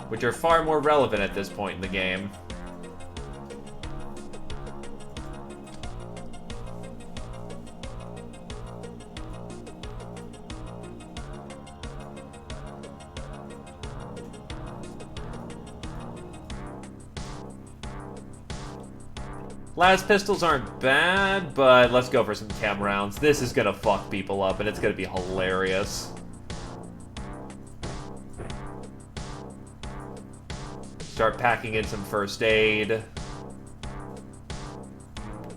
Which are far more relevant at this point in the game. Las pistols aren't bad, but let's go for some chem rounds. This is gonna fuck people up, and it's gonna be hilarious. Start packing in some first aid.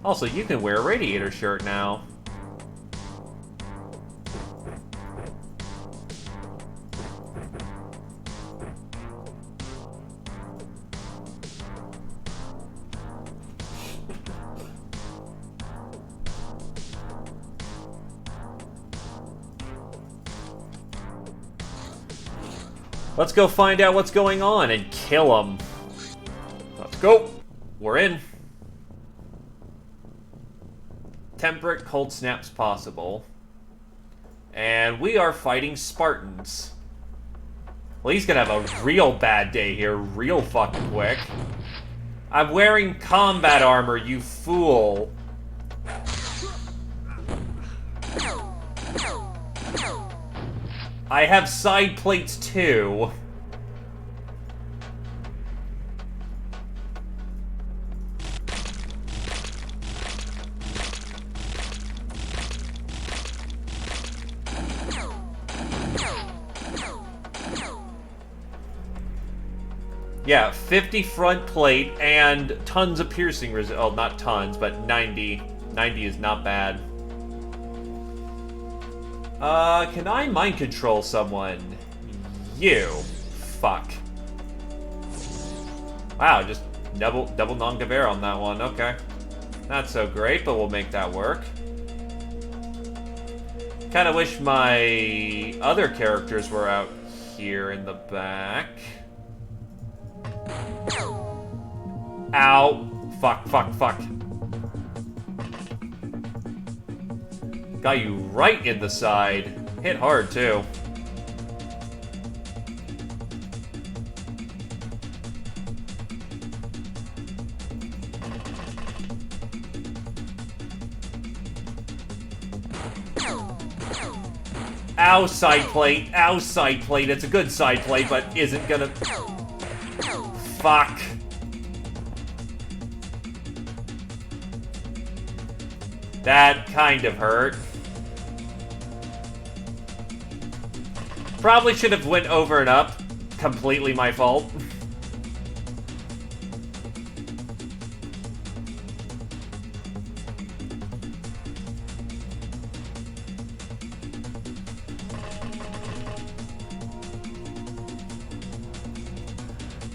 Also, you can wear a radiator shirt now. Let's go find out what's going on and kill them. Let's go. We're in. Temperate cold snaps possible. And we are fighting Spartans. Well, he's gonna have a real bad day here real fucking quick. I'm wearing combat armor, you fool. I have side plates too. Yeah, 50 front plate and tons of piercing resist. Oh, not tons, but 90. 90 is not bad. Can I mind control someone? You. Fuck. Wow, just double non-Gavera on that one. Okay. Not so great, but we'll make that work. Kinda wish my other characters were out here in the back. Ow. Fuck, fuck, fuck. Got you right in the side. Hit hard, too. Ow, side plate. Ow, side plate. It's a good side plate, but isn't gonna... Fuck. That kind of hurt. Probably should have went over and up. Completely my fault.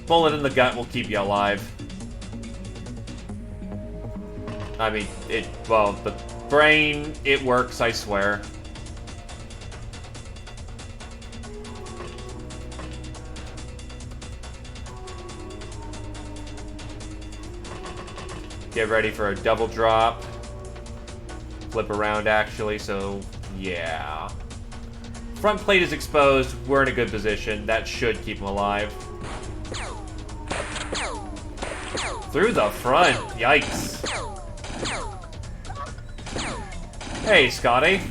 Bullet in the gut will keep you alive. I mean, well, the brain, it works, I swear. Get ready for a double drop. Flip around, actually, so Yeah. Front plate is exposed. We're in a good position. That should keep him alive. Through the front. Yikes. Hey, Scotty.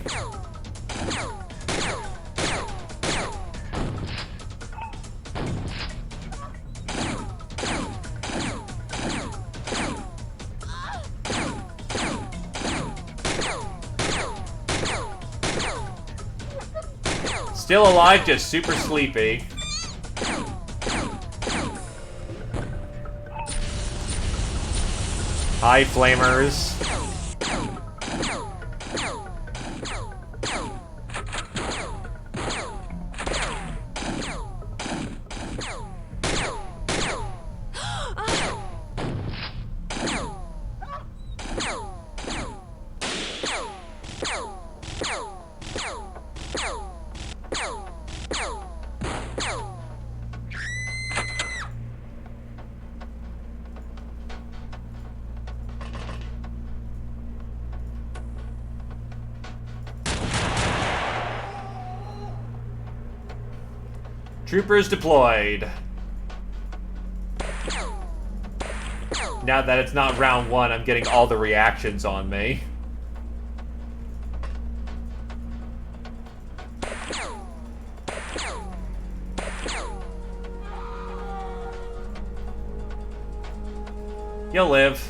Still alive, just super sleepy. Hi, flamers. Troopers deployed. Now that it's not round one, I'm getting all the reactions on me. You'll live.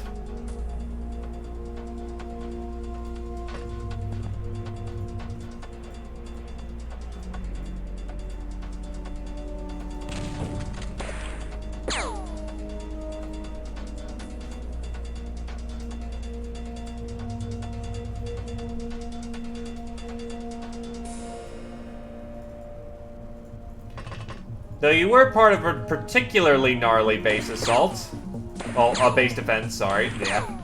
Though you were part of a particularly gnarly base assault. Oh, base defense, sorry. Yeah.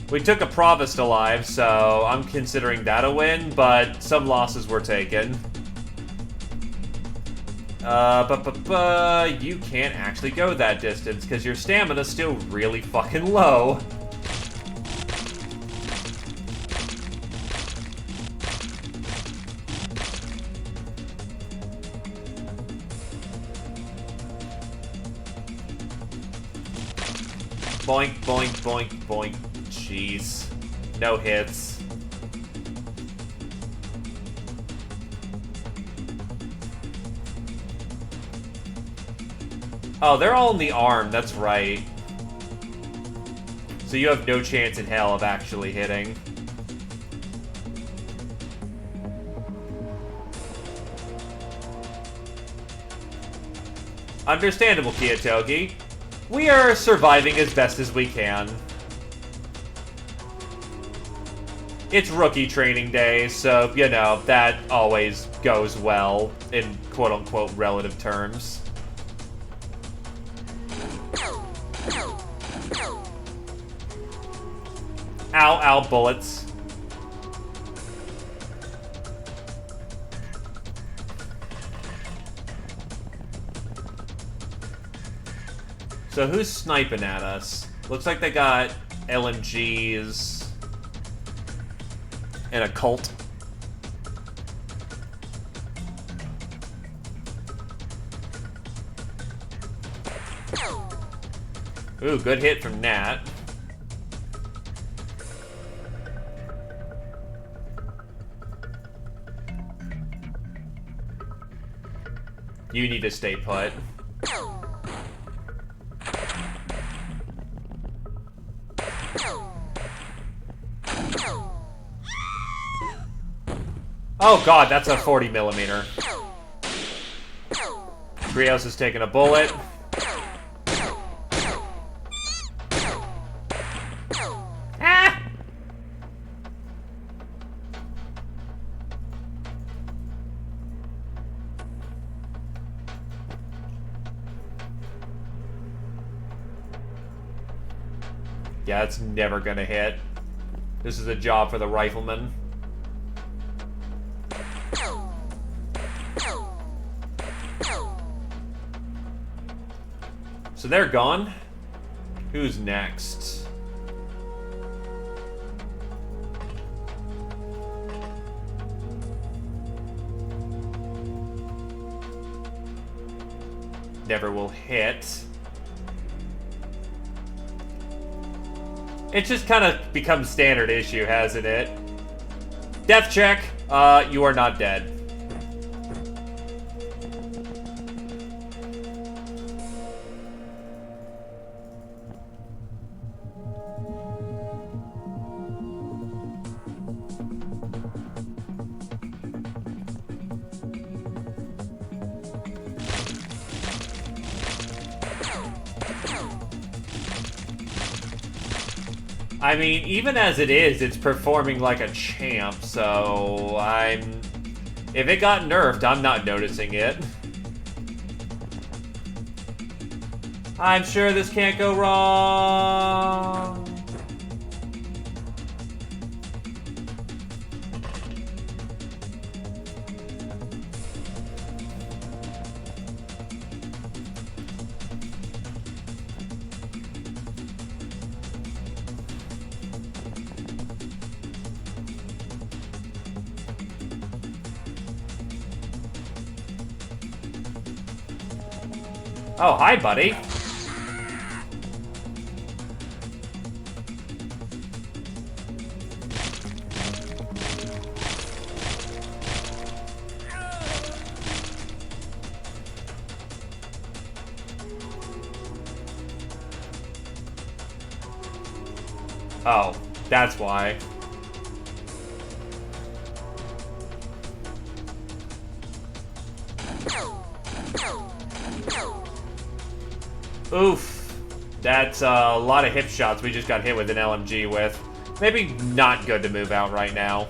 We took a provost alive, so I'm considering that a win, but some losses were taken. You can't actually go that distance, because your stamina's still really fucking low. Boink, boink, boink, boink. Jeez. No hits. Oh, they're all in the arm, that's right. So you have no chance in hell of actually hitting. Understandable, Kiyatoki. We are surviving as best as we can. It's rookie training day, so, you know, that always goes well in quote-unquote relative terms. Ow, ow, bullets. So who's sniping at us? Looks like they got LMGs and a Colt. Ooh, good hit from Nat. You need to stay put. Oh god, that's a 40mm. Trios is taking a bullet. Ah! Yeah, it's never gonna hit. This is a job for the rifleman. So they're gone. Who's next? Never will hit. It just kind of becomes standard issue, hasn't it? Death check. You are not dead. I mean, even as it is, it's performing like a champ, so if it got nerfed, I'm not noticing it. I'm sure this can't go wrong. Oh, hi, buddy. Oh, that's why. Oof. That's a lot of hip shots we just got hit with an LMG with. Maybe not good to move out right now.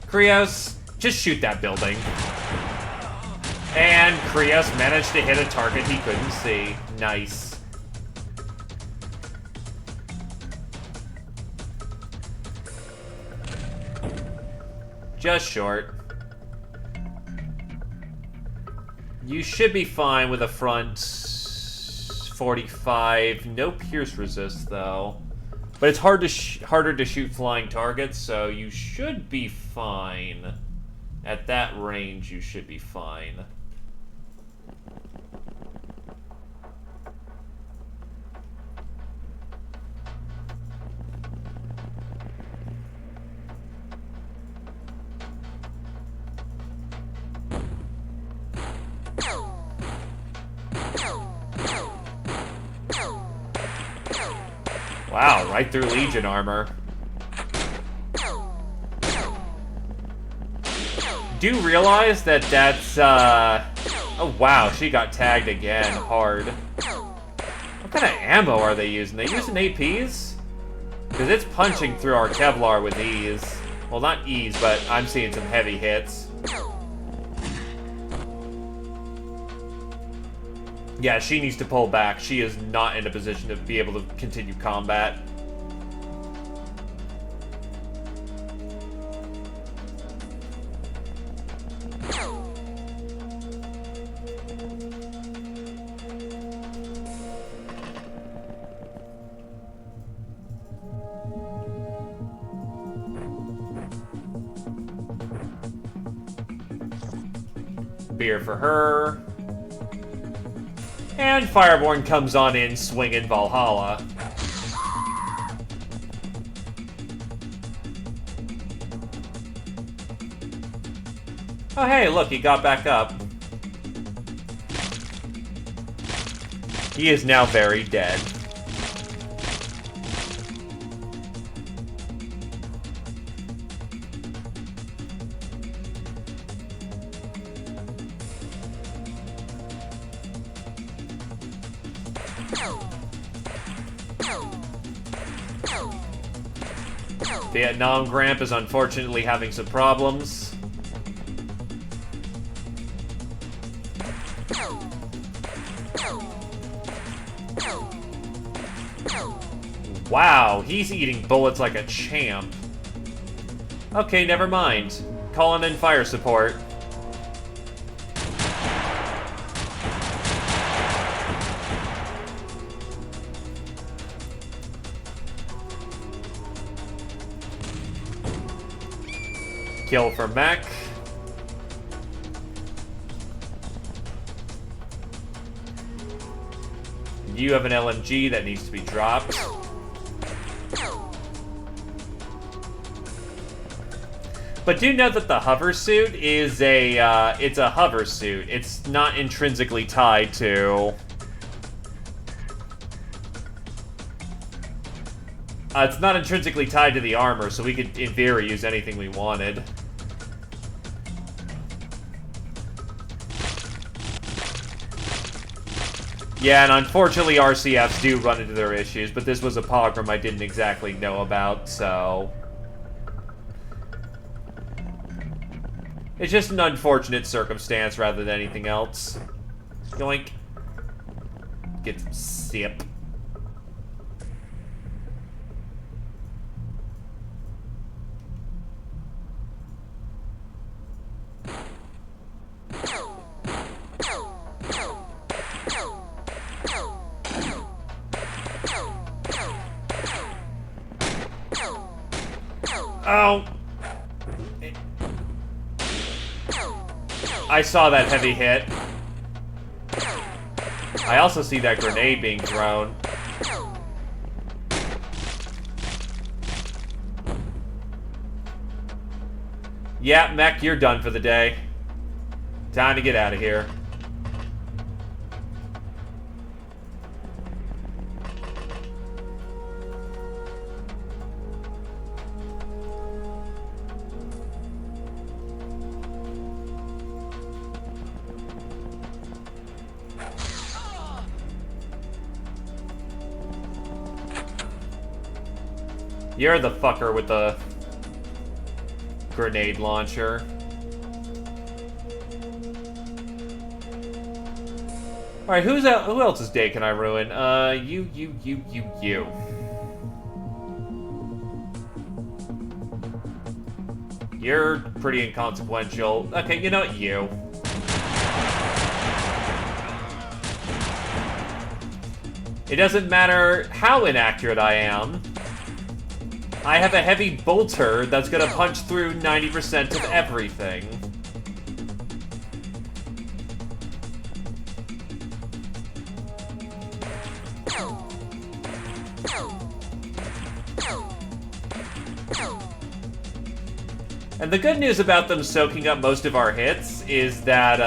Krios, just shoot that building. And Krios managed to hit a target he couldn't see. Nice. Just short. You should be fine with a front 45. No pierce resist, though. But it's harder to shoot flying targets, so you should be fine. At that range, you should be fine. Wow, right through Legion armor. Do you realize that that's, oh wow, she got tagged again, hard. What kind of ammo are they using? They using APs? Because it's punching through our Kevlar with ease. Well, not ease, but I'm seeing some heavy hits. Yeah, she needs to pull back. She is not in a position to be able to continue combat. Beer for her. And Fireborn comes on in swinging Valhalla. Oh hey, look, he got back up. He is now very dead. Vietnam Gramp is unfortunately having some problems. Wow, he's eating bullets like a champ. Okay, never mind. Calling in fire support. Kill for mech. You have an LMG that needs to be dropped. But do note that the hover suit is it's a hover suit. It's not intrinsically tied to... it's not intrinsically tied to the armor, so we could, in theory, use anything we wanted. Yeah, and unfortunately RCFs do run into their issues, but this was a pogrom I didn't exactly know about, so... It's just an unfortunate circumstance rather than anything else. Yoink. Get some sip. Oh! I saw that heavy hit. I also see that grenade being thrown. Yeah, mech, you're done for the day. Time to get out of here. You're the fucker with the grenade launcher. Alright, who else's day can I ruin? You. You're pretty inconsequential. Okay, you know what, you. It doesn't matter how inaccurate I am. I have a heavy bolter that's gonna punch through 90% of everything. And the good news about them soaking up most of our hits is that,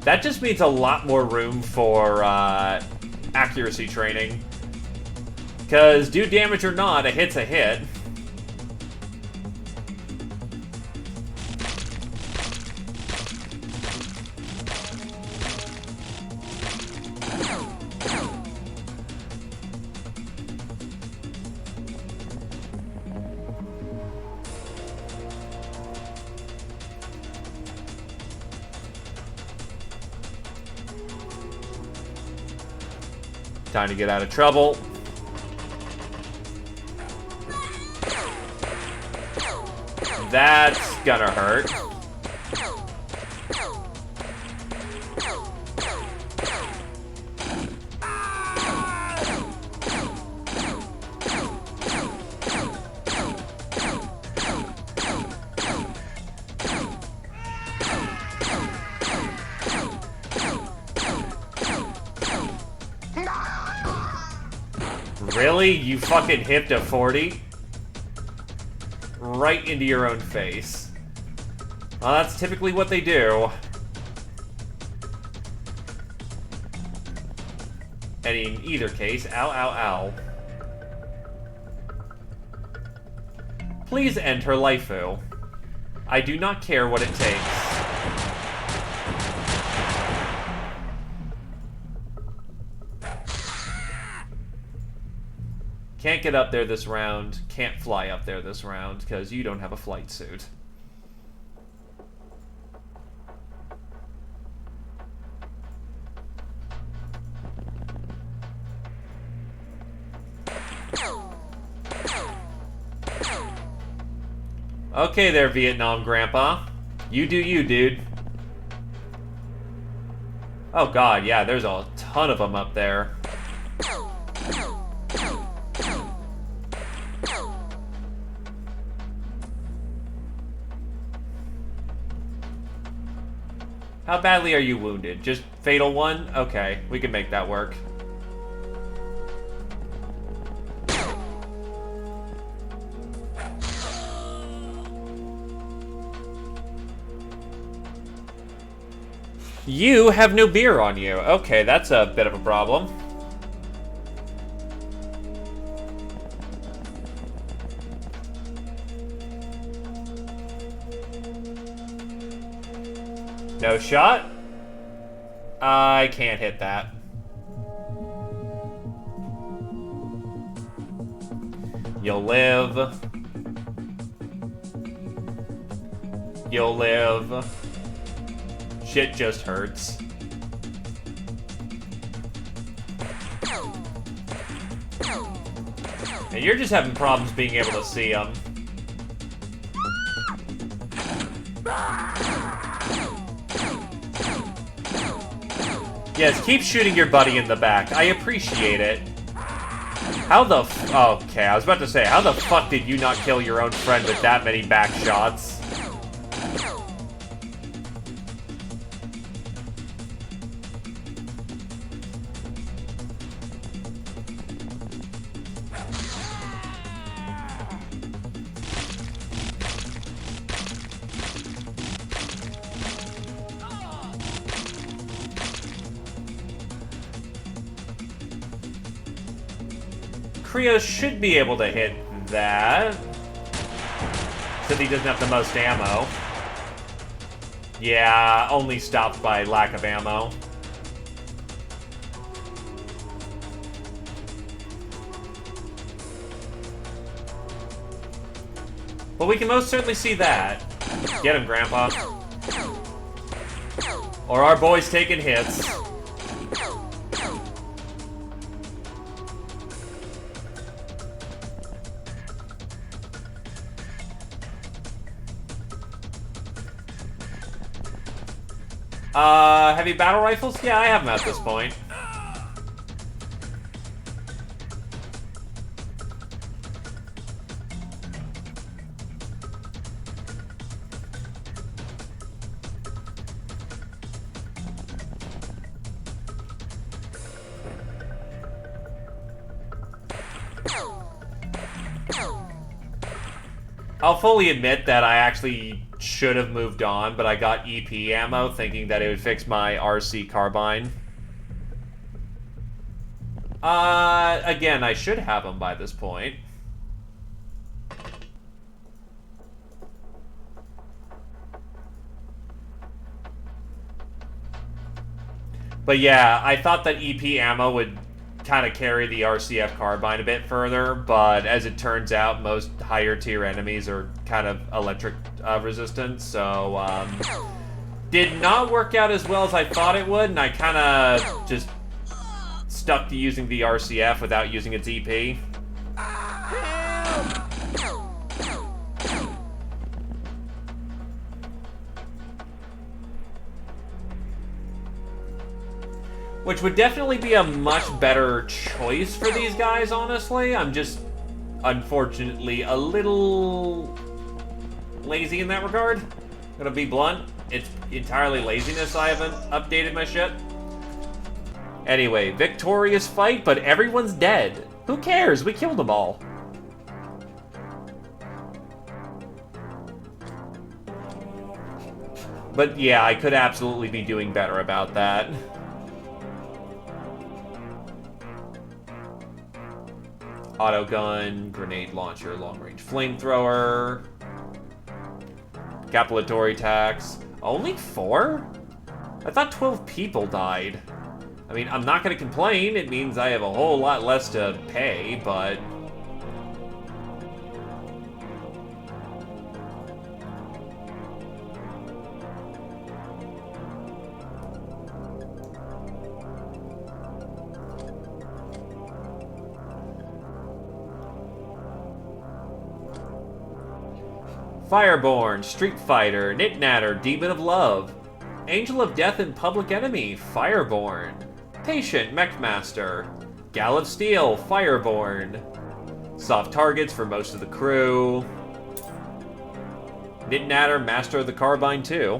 that just means a lot more room for, accuracy training. Because, do damage or not, a hit's a hit. Time to get out of trouble. That's gonna hurt. Really? You fucking hipped a 40? Right into your own face. Well, that's typically what they do. And in either case, ow, ow, ow. Please end her lifeu. I do not care what it takes. Can't get up there this round, can't fly up there this round, because you don't have a flight suit. Okay there, Vietnam Grandpa. You do you, dude. Oh god, yeah, there's a ton of them up there. How badly are you wounded? Just fatal one? Okay, we can make that work. You have no beer on you. Okay, that's a bit of a problem. No shot? I can't hit that. You'll live. You'll live. Shit just hurts. And you're just having problems being able to see them. Yes, keep shooting your buddy in the back. I appreciate it. How the okay, I was about to say, how the fuck did you not kill your own friend with that many back shots? Krios should be able to hit that. Since he doesn't have the most ammo. Yeah, only stopped by lack of ammo. But we can most certainly see that. Get him, Grandpa. Or our boy's taking hits. Heavy battle rifles? Yeah, I have them at this point. I'll fully admit that I actually should have moved on, but I got EP ammo thinking that it would fix my RC carbine. Again, I should have them by this point. But yeah, I thought that EP ammo would kind of carry the RCF carbine a bit further, but as it turns out, most higher tier enemies are kind of electric resistant, so did not work out as well as I thought it would, and I kind of just stuck to using the RCF without using its EP. Which would definitely be a much better choice for these guys, honestly. I'm just, unfortunately, a little lazy in that regard. Gonna be blunt. It's entirely laziness I haven't updated my shit. Anyway, victorious fight, but everyone's dead. Who cares? We killed them all. But yeah, I could absolutely be doing better about that. Auto gun, grenade launcher, long-range flamethrower, capillary attacks. Only 4? I thought 12 people died. I mean, I'm not going to complain. It means I have a whole lot less to pay, but... Fireborn, Street Fighter, Knit-Natter, Demon of Love. Angel of Death and Public Enemy, Fireborn. Patient, Mechmaster. Gal of Steel, Fireborn. Soft targets for most of the crew. Knit-Natter, Master of the Carbine too.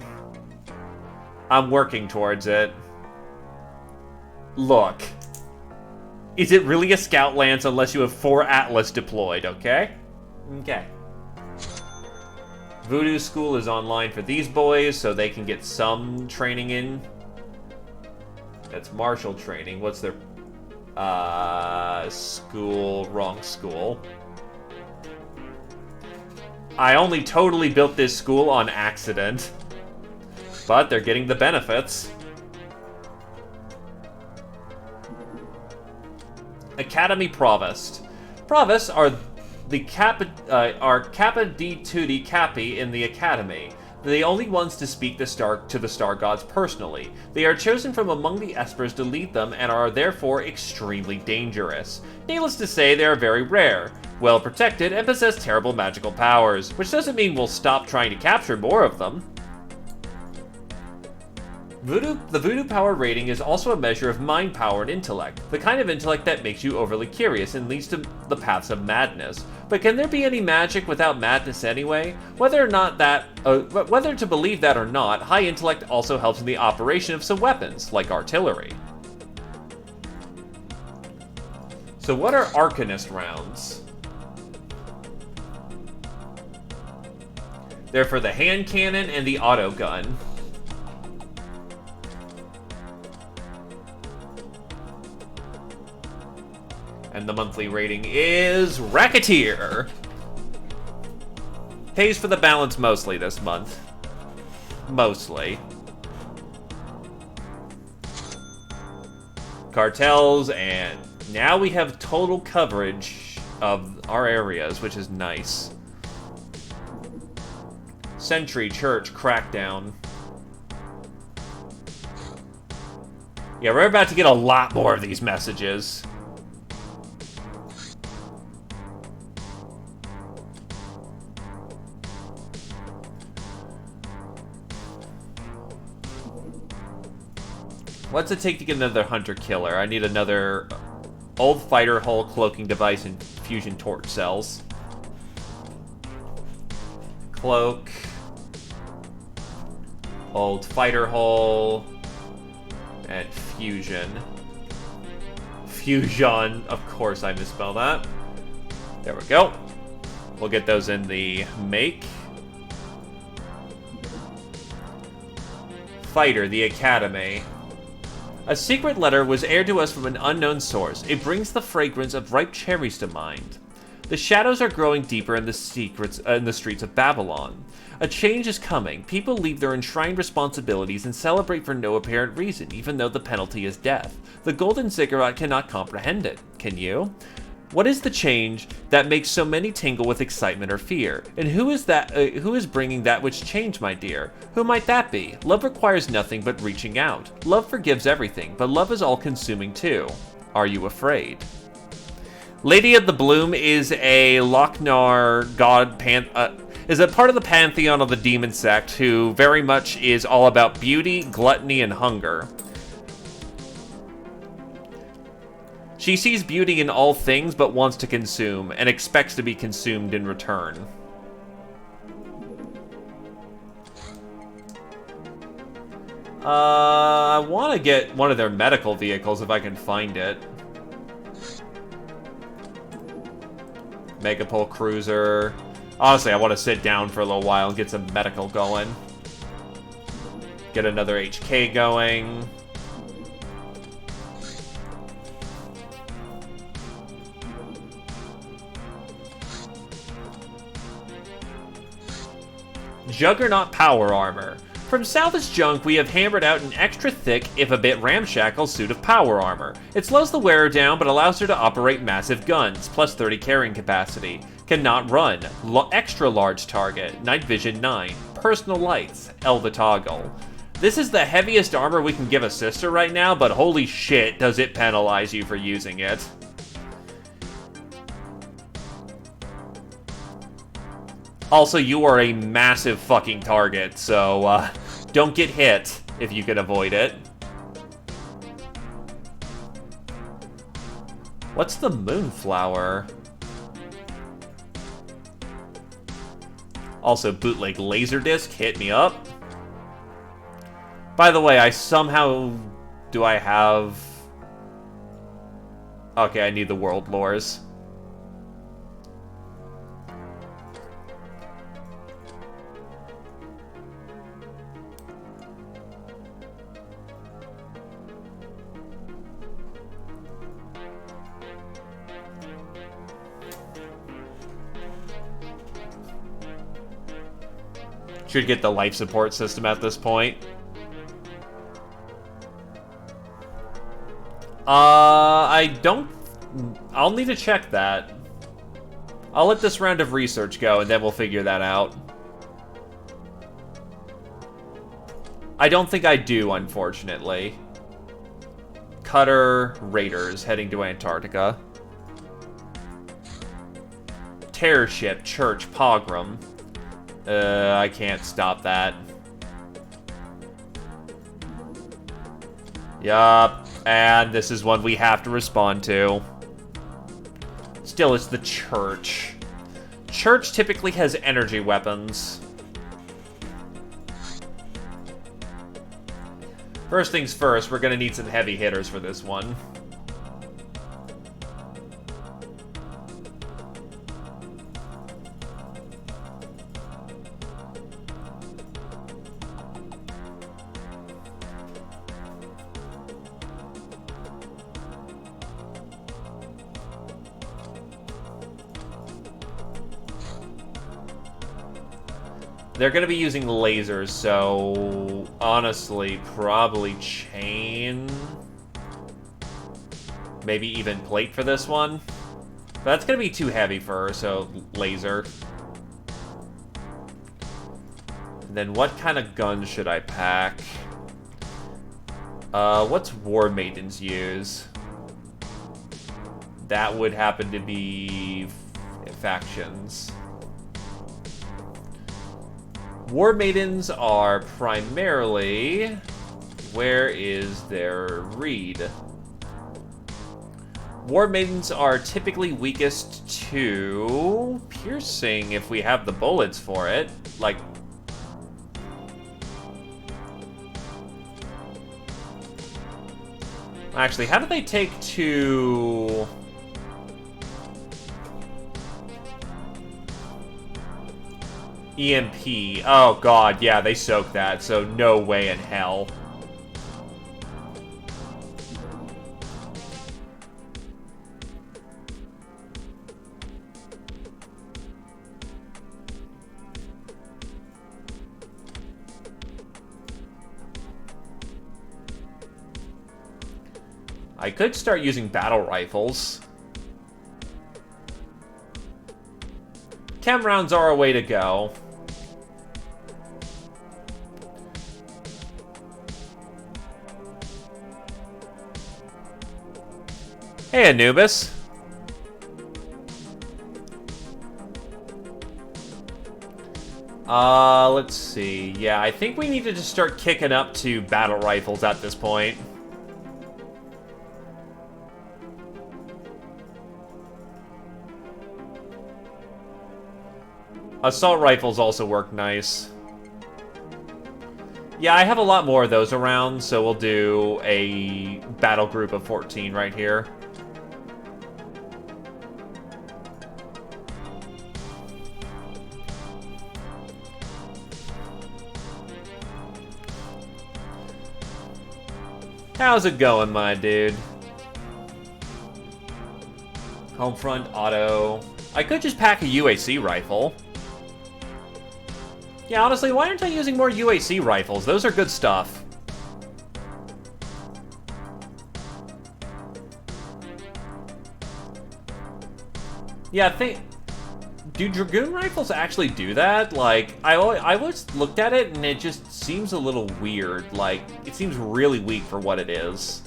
I'm working towards it. Look. Is it really a Scout Lance unless you have 4 Atlas deployed, okay? Okay. Voodoo School is online for these boys, so they can get some training in. That's martial training. What's their... school... Wrong school. I only totally built this school on accident. But they're getting the benefits. Academy Provost. Provosts are the Kappa di Tutti Capi in the Academy. They're the only ones to speak to the Star Gods personally. They are chosen from among the Espers to lead them and are therefore extremely dangerous. Needless to say, they are very rare, well protected, and possess terrible magical powers, which doesn't mean we'll stop trying to capture more of them. The Voodoo Power rating is also a measure of mind power and intellect, the kind of intellect that makes you overly curious and leads to the paths of madness. But can there be any magic without madness anyway? Whether to believe that or not, high intellect also helps in the operation of some weapons, like artillery. So what are Arcanist rounds? They're for the hand cannon and the auto gun. And the monthly rating is Racketeer. Pays for the balance mostly this month. Mostly. Cartels, and now we have total coverage of our areas, which is nice. Sentry, Church, Crackdown. Yeah, we're about to get a lot more of these messages. What's it take to get another Hunter-Killer? I need another old fighter hull, cloaking device, and fusion torch cells. Cloak. Old fighter hull. And fusion. Fusion. Of course I misspelled that. There we go. We'll get those in the make. Fighter, the Academy. A secret letter was aired to us from an unknown source. It brings the fragrance of ripe cherries to mind. The shadows are growing deeper in the streets of Babylon. A change is coming. People leave their enshrined responsibilities and celebrate for no apparent reason, even though the penalty is death. The Golden Ziggurat cannot comprehend it. Can you? What is the change that makes so many tingle with excitement or fear? And who is bringing that which changed, my dear? Who might that be? Love requires nothing but reaching out. Love forgives everything, but love is all-consuming too. Are you afraid? Lady of the Bloom is a Lochnar god is a part of the pantheon of the demon sect who very much is all about beauty, gluttony, and hunger. She sees beauty in all things but wants to consume, and expects to be consumed in return. I want to get one of their medical vehicles if I can find it. Megapole Cruiser. Honestly, I want to sit down for a little while and get some medical going. Get another HK going. Juggernaut Power Armor. From Salvage Junk, we have hammered out an extra thick, if a bit ramshackle, suit of power armor. It slows the wearer down, but allows her to operate massive guns, plus 30 carrying capacity. Cannot run. Extra large target. Night vision 9. Personal lights. Elva toggle. This is the heaviest armor we can give a sister right now, but holy shit, does it penalize you for using it. Also, you are a massive fucking target, so don't get hit if you can avoid it. What's the Moonflower? Also, bootleg Laserdisc, hit me up. By the way, I somehow... Do I have... Okay, I need the world lores. Should get the life support system at this point. I don't... I'll need to check that. I'll let this round of research go, and then we'll figure that out. I don't think I do, unfortunately. Cutter Raiders heading to Antarctica. Terror ship, Church, Pogrom. I can't stop that. Yup, and this is one we have to respond to. Still, it's the Church. Church typically has energy weapons. First things first, we're gonna need some heavy hitters for this one. They're going to be using lasers, so honestly, probably chain. Maybe even plate for this one. But that's going to be too heavy for her, so laser. And then what kind of guns should I pack? What's War Maidens use? That would happen to be factions. War Maidens are primarily... Where is their read? War Maidens are typically weakest to... piercing if we have the bullets for it. Like... Actually, how do they take to... EMP. Oh god, yeah, they soak that, so no way in hell. I could start using battle rifles. Chem rounds are a way to go. Hey, Anubis. Let's see. Yeah, I think we need to just start kicking up to battle rifles at this point. Assault rifles also work nice. Yeah, I have a lot more of those around, so we'll do a battle group of 14 right here. How's it going, my dude? Homefront, auto. I could just pack a UAC rifle. Yeah, honestly, why aren't I using more UAC rifles? Those are good stuff. Yeah, do Dragoon rifles actually do that? Like, I always looked at it and it just seems a little weird. Like, it seems really weak for what it is.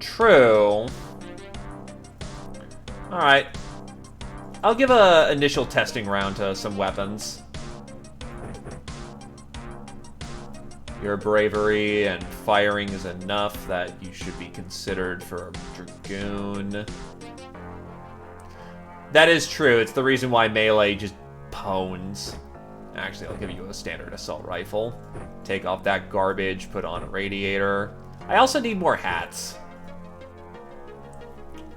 True. Alright. I'll give a initial testing round to some weapons. Your bravery and firing is enough that you should be considered for a Dragoon. That is true. It's the reason why melee just pwns. Actually, I'll give you a standard assault rifle. Take off that garbage, put on a radiator. I also need more hats.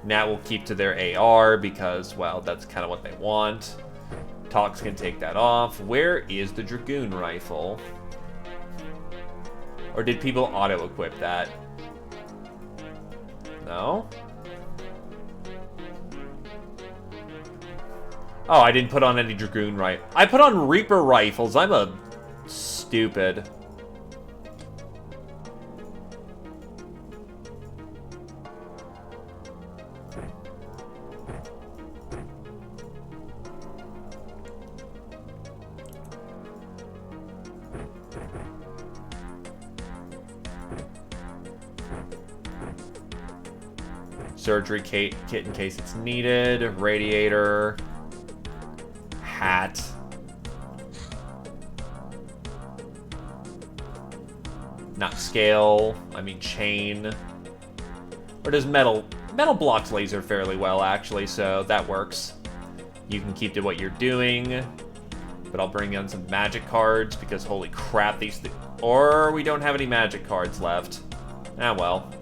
Nat will keep to their AR because, well, that's kind of what they want. Tox can take that off. Where is the Dragoon rifle? Or did people auto-equip that? No? Oh, I didn't put on any Dragoon rifles. I put on Reaper rifles. I'm a stupid. Surgery kit in case it's needed. Radiator. Hat. Not scale. I mean chain. Or does metal... Metal blocks laser fairly well, actually, so that works. You can keep to what you're doing. But I'll bring in some magic cards, because holy crap, these... Or we don't have any magic cards left. Ah, well.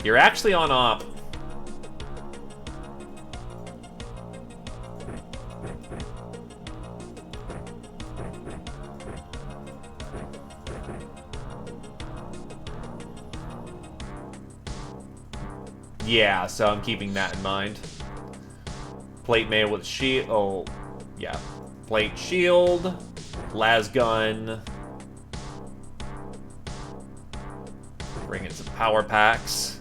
You're actually on op. Yeah, so I'm keeping that in mind. Plate mail with shield. Oh, yeah. Plate shield. Las gun. Bring in some power packs.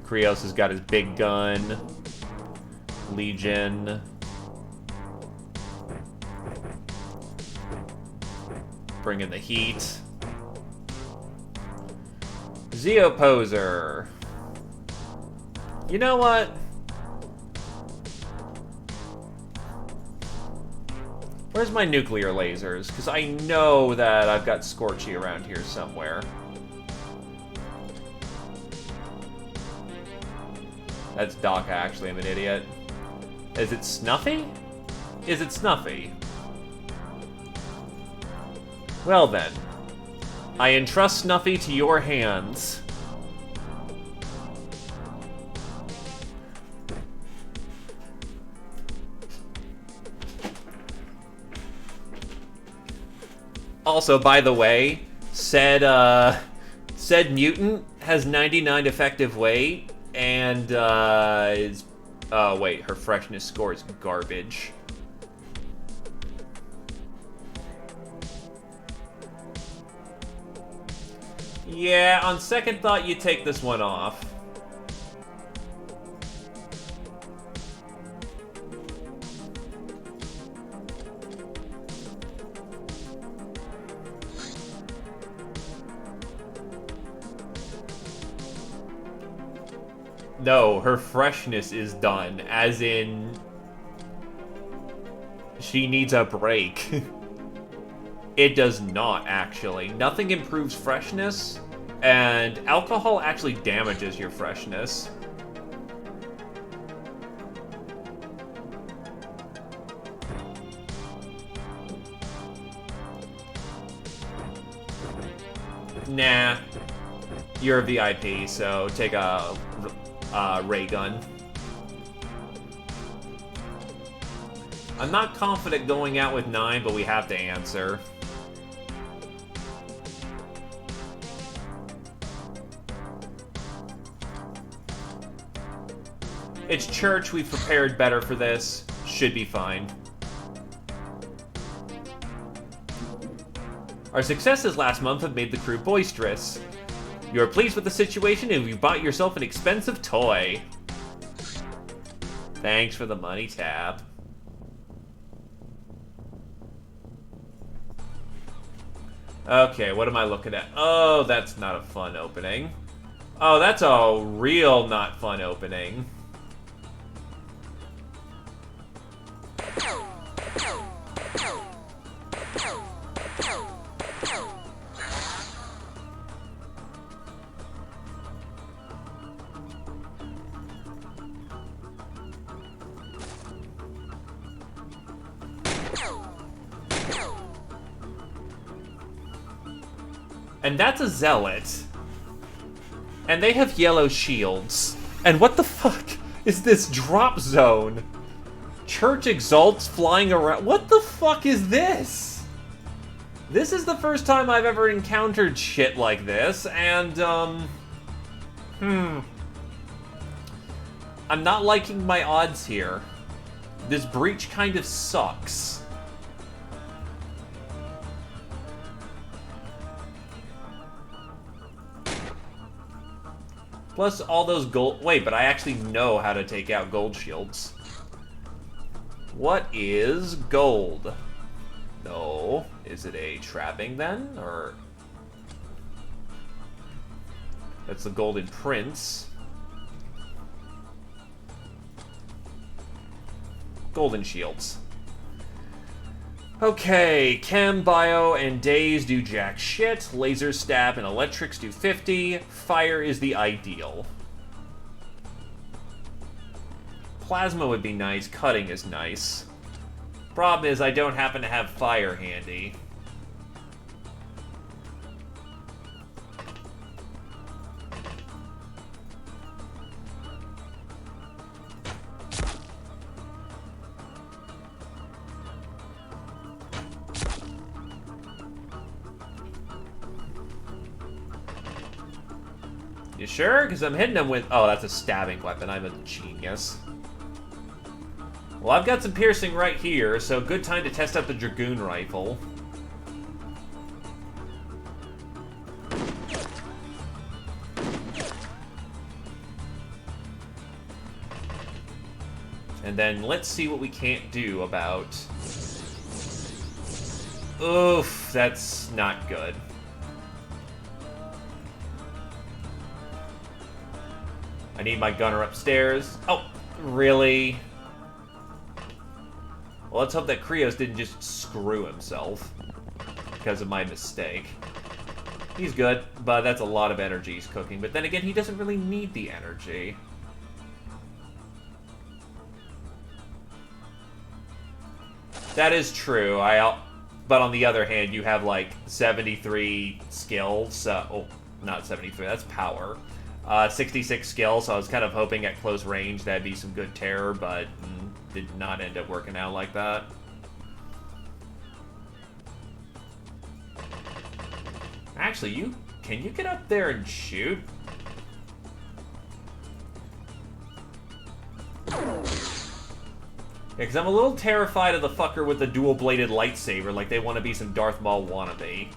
Krios has got his big gun. Legion. Bring in the heat. Zeoposer. You know what? Where's my nuclear lasers? Because I know that I've got Scorchy around here somewhere. That's Doc, actually. I'm an idiot. Is it Snuffy? Is it Snuffy? Well then. I entrust Snuffy to your hands. Also, by the way, said mutant has 99 effective weight, and is... Oh, wait, her freshness score is garbage. Yeah, on second thought, you take this one off. No, her freshness is done, as in... She needs a break. It does not, actually. Nothing improves freshness, and alcohol actually damages your freshness. Nah. You're a VIP, so take a ray gun. I'm not confident going out with 9, but we have to answer. It's church, we've prepared better for this. Should be fine. Our successes last month have made the crew boisterous. You are pleased with the situation and you bought yourself an expensive toy. Thanks for the money, Tab. Okay, what am I looking at? Oh, that's not a fun opening. Oh, that's a real not fun opening. And that's a zealot. And they have yellow shields. And what the fuck is this drop zone? Church exalts flying around. What the fuck is this? This is the first time I've ever encountered shit like this, and, I'm not liking my odds here. This breach kind of sucks. Plus all those gold... Wait, but I actually know how to take out gold shields. What is gold? No. Is it a trapping then? Or... That's the golden prince. Golden shields. Okay, chem, bio, and daze do jack shit. Laser, stab, and electrics do 50. Fire is the ideal. Plasma would be nice. Cutting is nice. Problem is, I don't happen to have fire handy. You sure? Because I'm hitting them with... Oh, that's a stabbing weapon. I'm a genius. Well, I've got some piercing right here, so good time to test out the Dragoon Rifle. And then let's see what we can't do about... Oof, that's not good. I need my gunner upstairs. Oh, really? Well, let's hope that Krios didn't just screw himself because of my mistake. He's good, but that's a lot of energy he's cooking. But then again, he doesn't really need the energy. That is true. But on the other hand, you have like 73 skills. Oh, not 73. That's power. 66 skill, so I was kind of hoping at close range that'd be some good terror, but did not end up working out like that. Actually, can you get up there and shoot? Yeah, because I'm a little terrified of the fucker with the dual-bladed lightsaber, like they want to be some Darth Maul wannabe.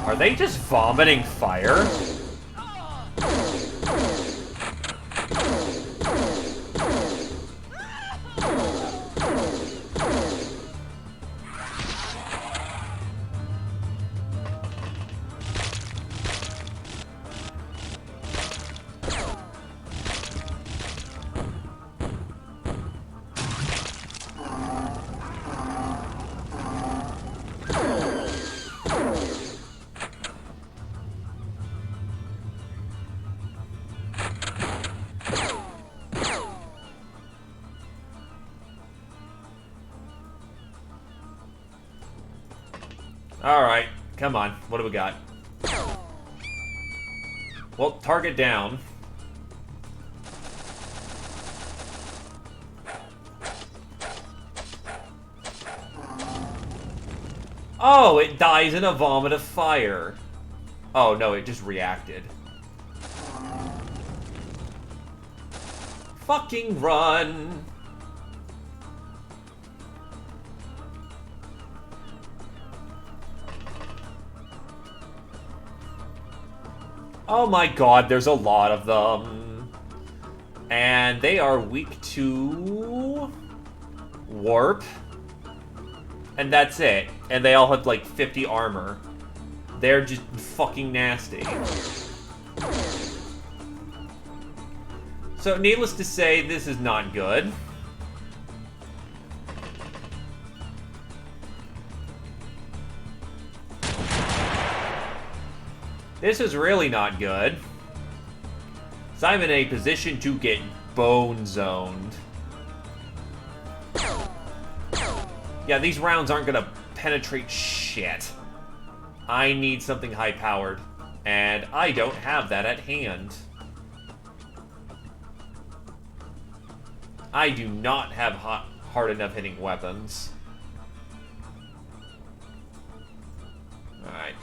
Are they just vomiting fire? Alright, come on. What do we got? Well, target down. Oh, it dies in a vomit of fire. Oh, no, it just reacted. fucking run. Oh my god, there's a lot of them. And they are weak to warp. And that's it. And they all have like 50 armor. They're just fucking nasty. So, needless to say, this is not good. This is really not good. So I'm in a position to get bone zoned. Yeah, these rounds aren't gonna penetrate shit. I need something high-powered, and I don't have that at hand. I do not have hard enough hitting weapons. Alright.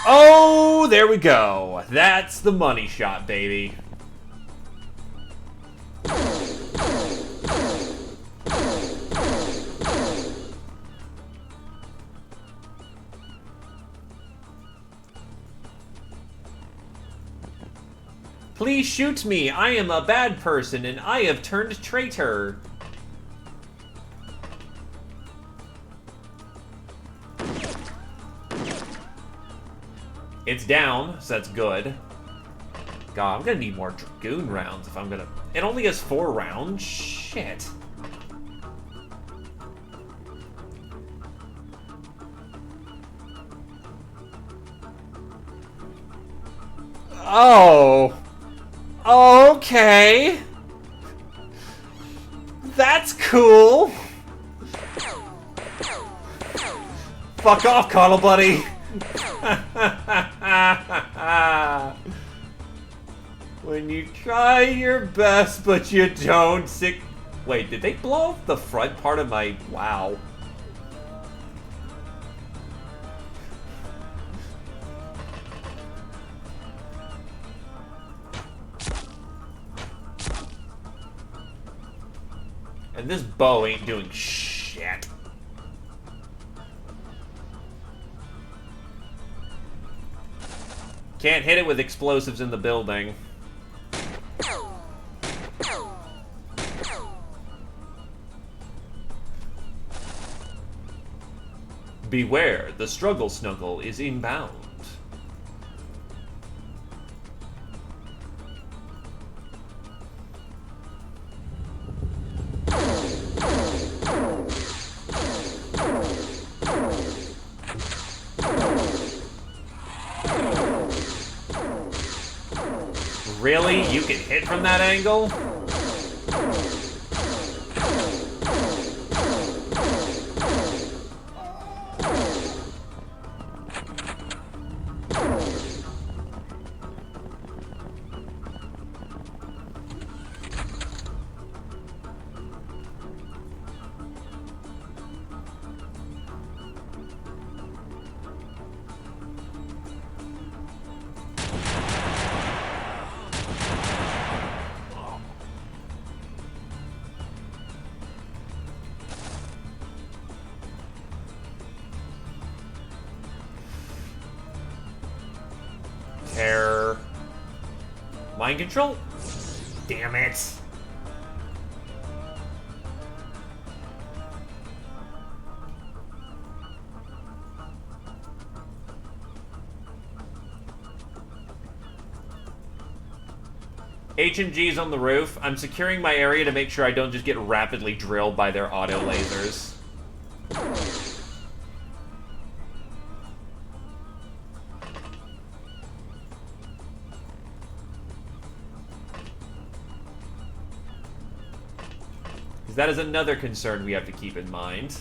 Oh, there we go. That's the money shot, baby. Please shoot me. I am a bad person and I have turned traitor. It's down, so that's good. God, I'm gonna need more Dragoon rounds if I'm gonna... It only has 4 rounds? Shit. Oh. Okay. That's cool. Fuck off, Cuddle Buddy. When you try your best, but you don't Wait, did they blow off the front part of my... Wow. And this bow ain't doing shit. Can't hit it with explosives in the building. Beware, the struggle snuggle is inbound. Really? You can hit from that angle? Terror. Mind control? Damn it. HMG's on the roof. I'm securing my area to make sure I don't just get rapidly drilled by their auto lasers. Because that is another concern we have to keep in mind.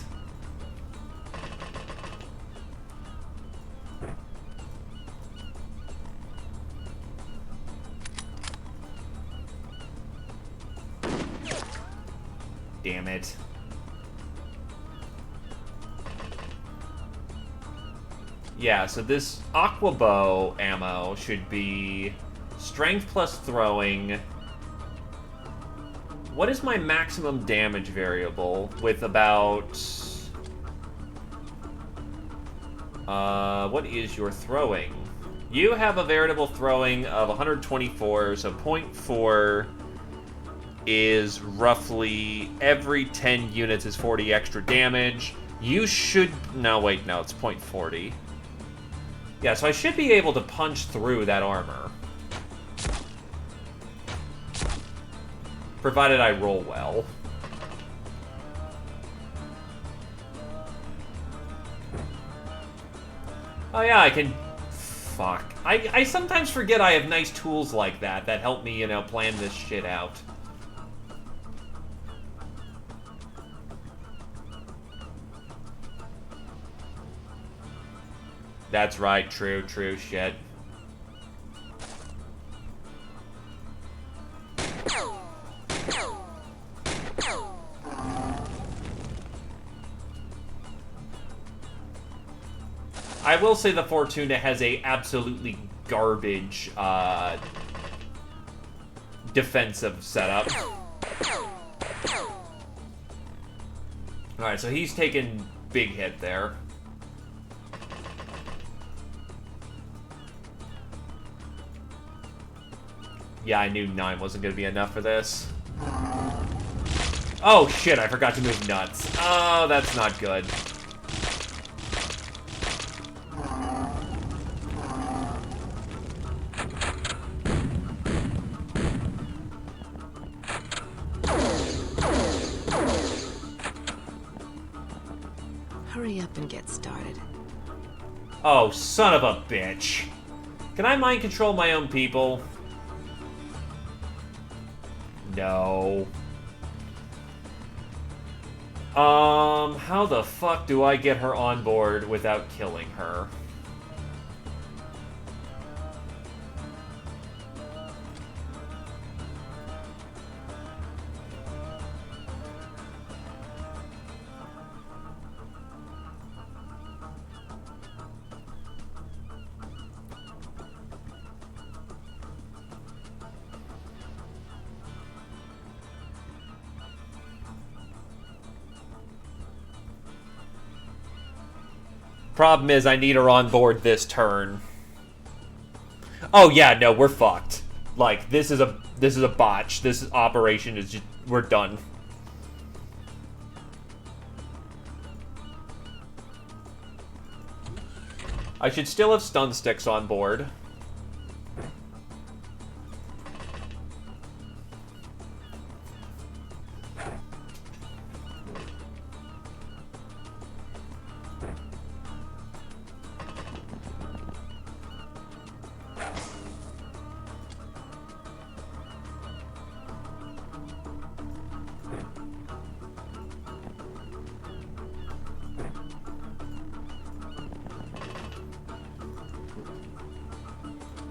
Damn it. Yeah, so this Aqua Bow ammo should be Strength plus throwing. What is my maximum damage variable with about... what is your throwing? You have a variable throwing of 124, so 0.4 is roughly every 10 units is 40 extra damage. You should... No, wait, no, it's 0.40. Yeah, so I should be able to punch through that armor. Provided I roll well. Oh yeah, I can... Fuck. I sometimes forget I have nice tools like that help me, you know, plan this shit out. That's right, true, shit. I will say the Fortuna has a absolutely garbage defensive setup. Alright, so he's taken big hit there. Yeah, I knew 9 wasn't going to be enough for this. Oh shit, I forgot to move nuts. Oh, that's not good. Hurry up and get started. Oh, son of a bitch. Can I mind control my own people? No. How the fuck do I get her on board without killing her? Problem is, I need her on board this turn. Oh yeah, no, we're fucked. Like, this is a botch. This operation is just, we're done. I should still have stun sticks on board.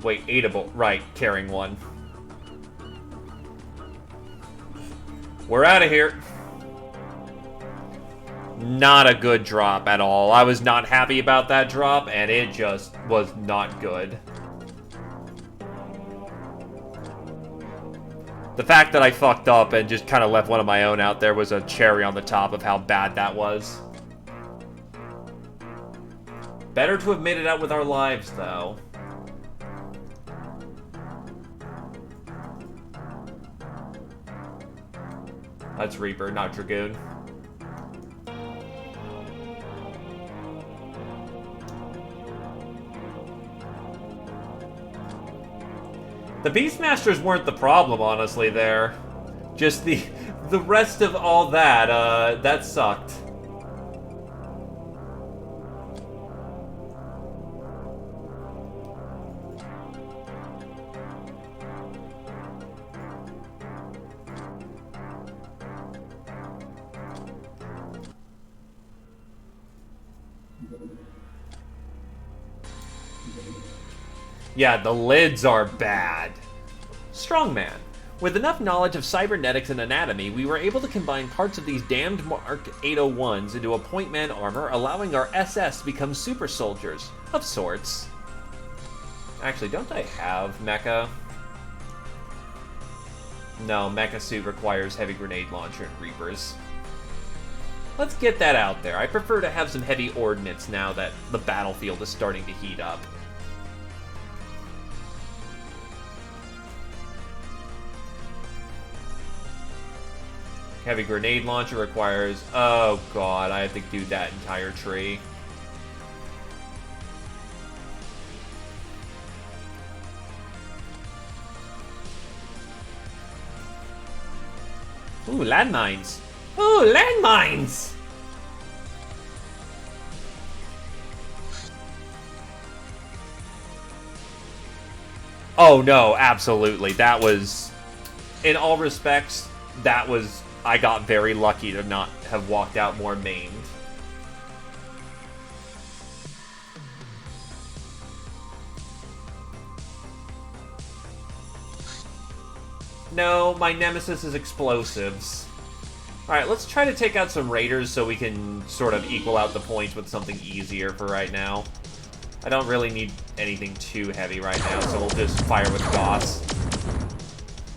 Wait, eatable. Right, carrying one. We're out of here. Not a good drop at all. I was not happy about that drop, and it just was not good. The fact that I fucked up and just kind of left one of my own out there was a cherry on the top of how bad that was. Better to have made it out with our lives, though. That's Reaper, not Dragoon. The Beastmasters weren't the problem, honestly, there. Just the rest of all that, that sucked. Yeah, the lids are bad. Strongman. With enough knowledge of cybernetics and anatomy, we were able to combine parts of these damned Mark 801s into a point man armor, allowing our SS to become super soldiers. Of sorts. Actually, don't I have mecha? No, Mecha Suit requires heavy grenade launcher and Reapers. Let's get that out there. I prefer to have some heavy ordnance now that the battlefield is starting to heat up. Heavy grenade launcher requires... Oh god, I have to do that entire tree. Ooh, landmines! Ooh, landmines! Oh no, absolutely. That was... In all respects, that was... I got very lucky to not have walked out more maimed. No, my nemesis is explosives. Alright, let's try to take out some raiders so we can sort of equal out the points with something easier for right now. I don't really need anything too heavy right now, so we'll just fire with Goths.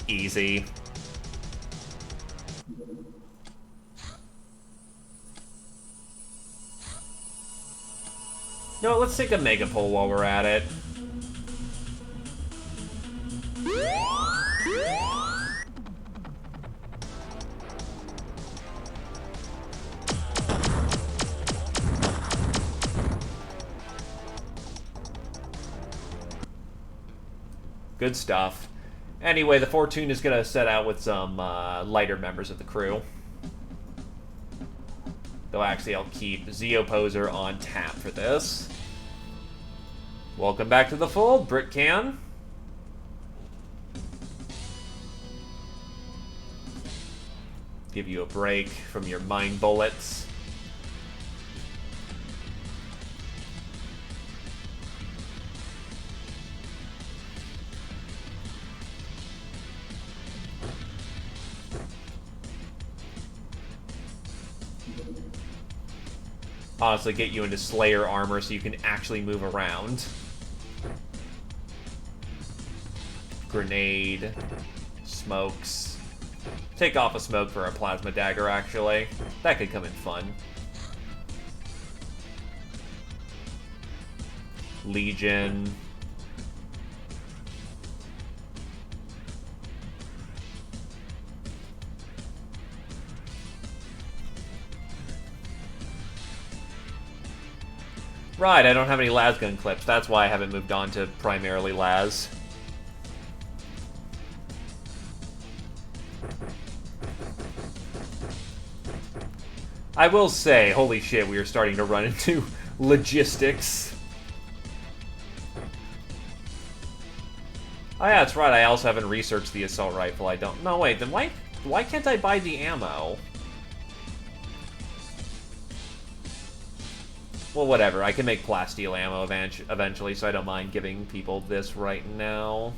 Easy. No, let's take a Mega Pull while we're at it. Good stuff. Anyway, the Fortune is going to set out with some lighter members of the crew. Though actually I'll keep Zeoposer on tap for this. Welcome back to the fold, Britcan. Give you a break from your mine bullets. Honestly, get you into Slayer armor so you can actually move around. Grenade. Smokes. Take off a smoke for a plasma dagger, actually. That could come in fun. Legion. Right, I don't have any lasgun clips. That's why I haven't moved on to primarily las. I will say, holy shit, we are starting to run into logistics. Oh yeah, that's right, I also haven't researched the assault rifle. I don't... No, wait, then why can't I buy the ammo? Well, whatever. I can make plasteel ammo eventually, so I don't mind giving people this right now.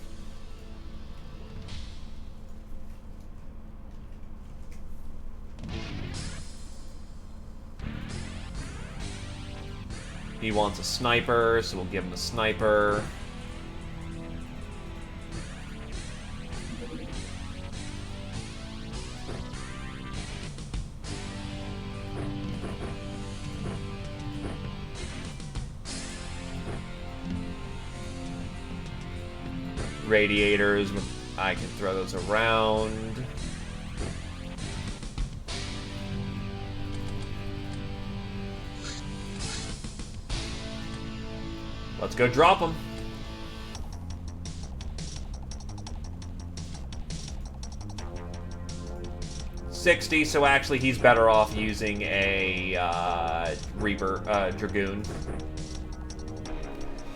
He wants a sniper, so we'll give him a sniper. Radiators, I can throw those around. Let's go drop them. $60, so actually he's better off using a Dragoon.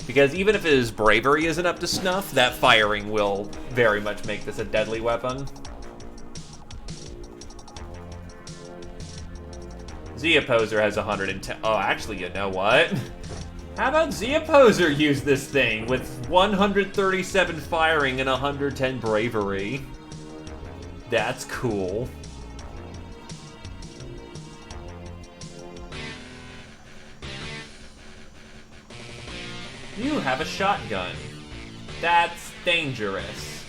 Because even if his bravery isn't up to snuff, that firing will very much make this a deadly weapon. Zeoposer has 110. Oh, actually, you know what? How about Zeoposer use this thing with 137 firing and 110 bravery? That's cool. You have a shotgun. That's dangerous.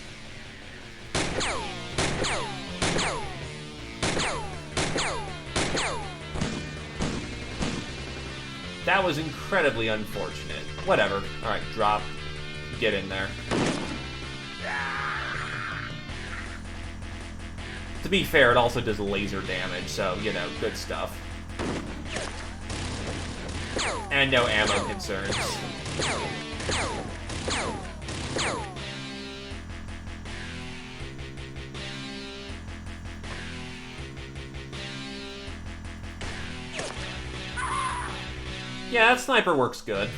That was incredibly unfortunate. Whatever. Alright, drop. Get in there. To be fair, it also does laser damage, so, you know, good stuff. And no ammo concerns. Yeah, that sniper works good.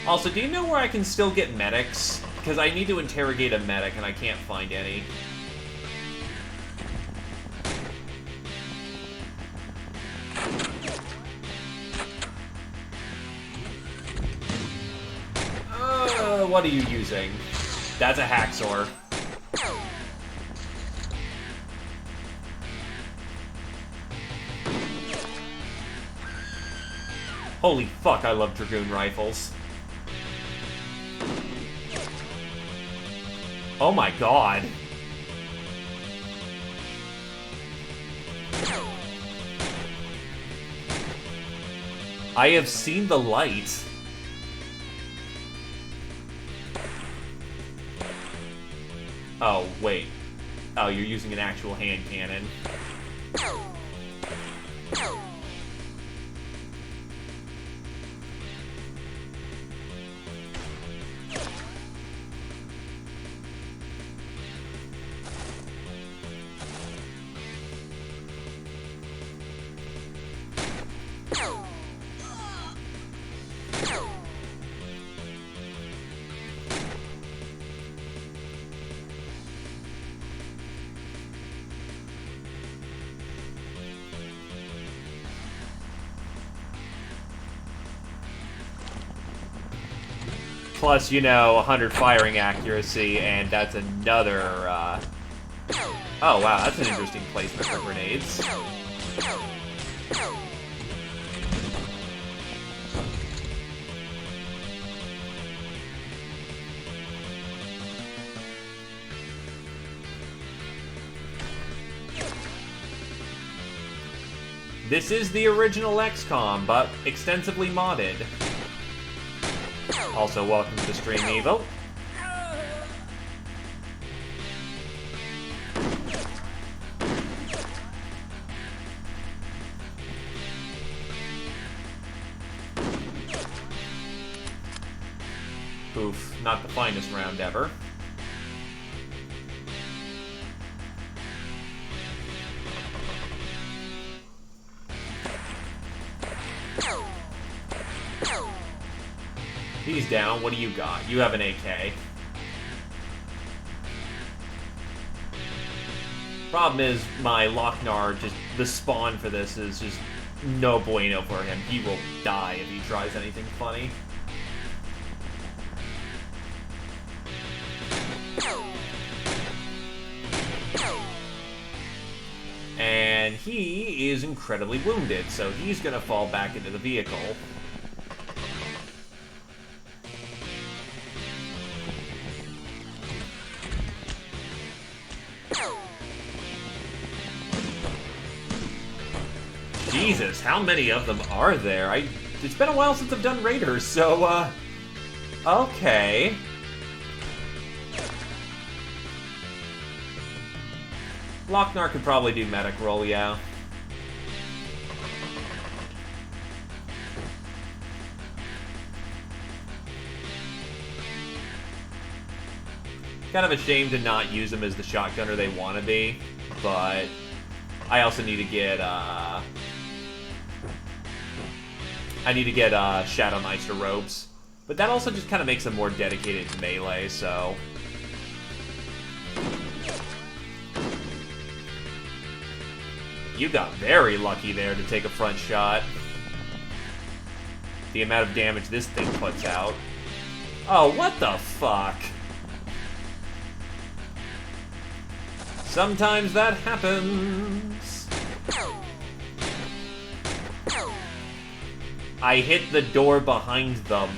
Also, do you know where I can still get medics? Because I need to interrogate a medic and I can't find any. What are you using? That's a hacksaw. Holy fuck, I love Dragoon rifles. Oh my god. I have seen the light. Oh, wait. Oh, you're using an actual hand cannon. Plus, you know, 100 firing accuracy, and that's another, Oh, wow, that's an interesting placement for grenades. This is the original XCOM, but extensively modded. Also, welcome to Stream Evo. Oof, not the finest round ever. He's down. What do you got? You have an AK. Problem is, my Lochnar, just the spawn for this is just no bueno for him. He will die if he tries anything funny. And he is incredibly wounded, so he's gonna fall back into the vehicle. Jesus, how many of them are there? It's been a while since I've done Raiders, so, okay. Lochnar could probably do medic roll, yeah. Kind of a shame to not use them as the shotgunner they want to be, but I also need to get, Shadow Meister ropes. But that also just kind of makes them more dedicated to melee, so... You got very lucky there to take a front shot. The amount of damage this thing puts out. Oh, what the fuck? Sometimes that happens. I hit the door behind them.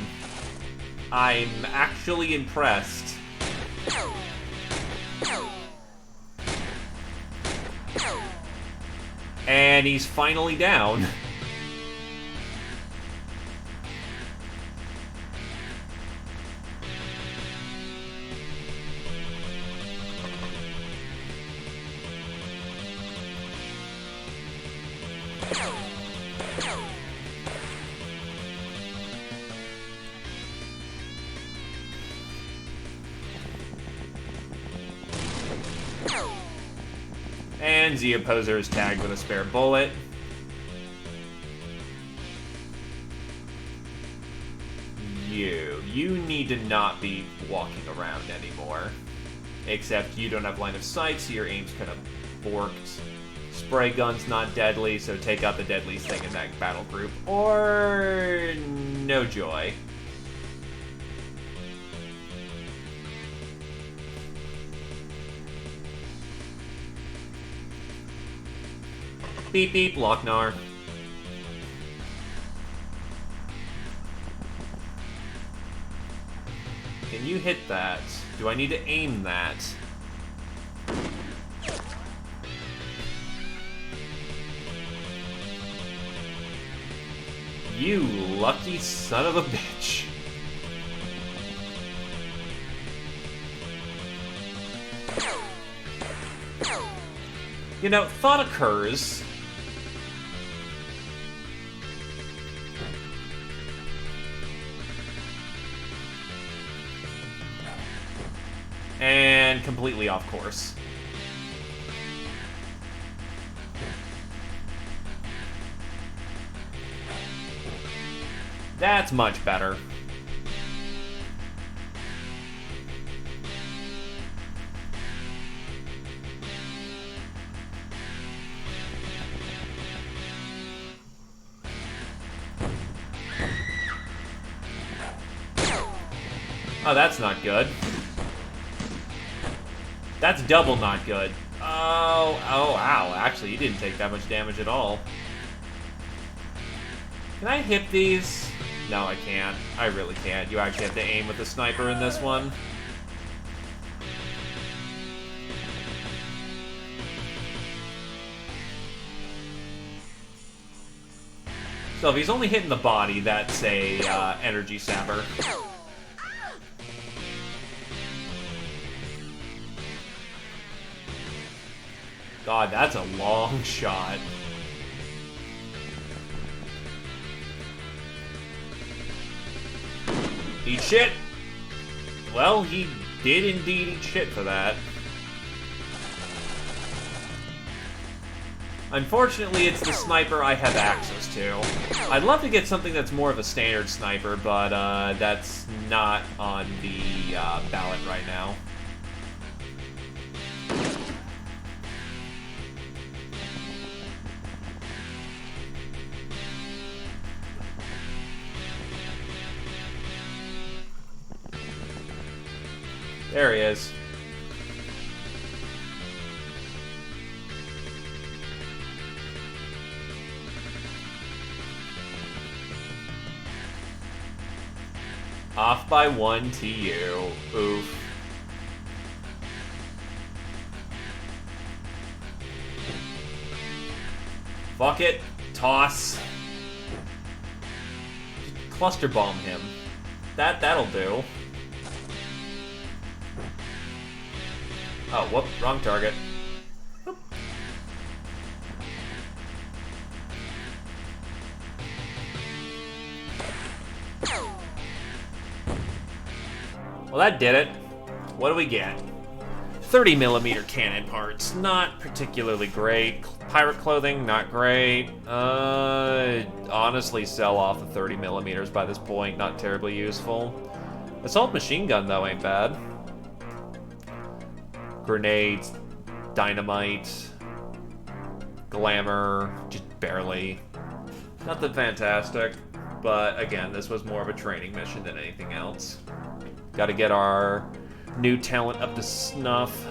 I'm actually impressed. And he's finally down. And Z Opposer is tagged with a spare bullet. You need to not be walking around anymore. Except you don't have line of sight, so your aim's kind of forked. Spray gun's not deadly, so take out the deadliest thing in that battle group. Or no joy. Beep beep, Lochnar. Can you hit that? Do I need to aim that? You lucky son of a bitch. You know, thought occurs. And completely off course. That's much better. Oh, that's not good. That's double not good. Oh, ow. Actually, you didn't take that much damage at all. Can I hit these? No, I can't. I really can't. You actually have to aim with the sniper in this one. So if he's only hitting the body, that's a energy sapper. God, that's a long shot. Eat shit! Well, he did indeed eat shit for that. Unfortunately, it's the sniper I have access to. I'd love to get something that's more of a standard sniper, but that's not on the ballot right now. There he is. Off by 1 to you. Oof. Fuck it. Toss. Just cluster bomb him. That'll do. Oh, whoop, wrong target. Whoop. Well, that did it. What do we get? 30mm cannon parts, not particularly great. Pirate clothing, not great. Honestly, sell off the 30mm by this point, not terribly useful. Assault machine gun, though, ain't bad. Grenades, dynamite, glamour, just barely. Nothing fantastic, but again, this was more of a training mission than anything else. Gotta get our new talent up to snuff.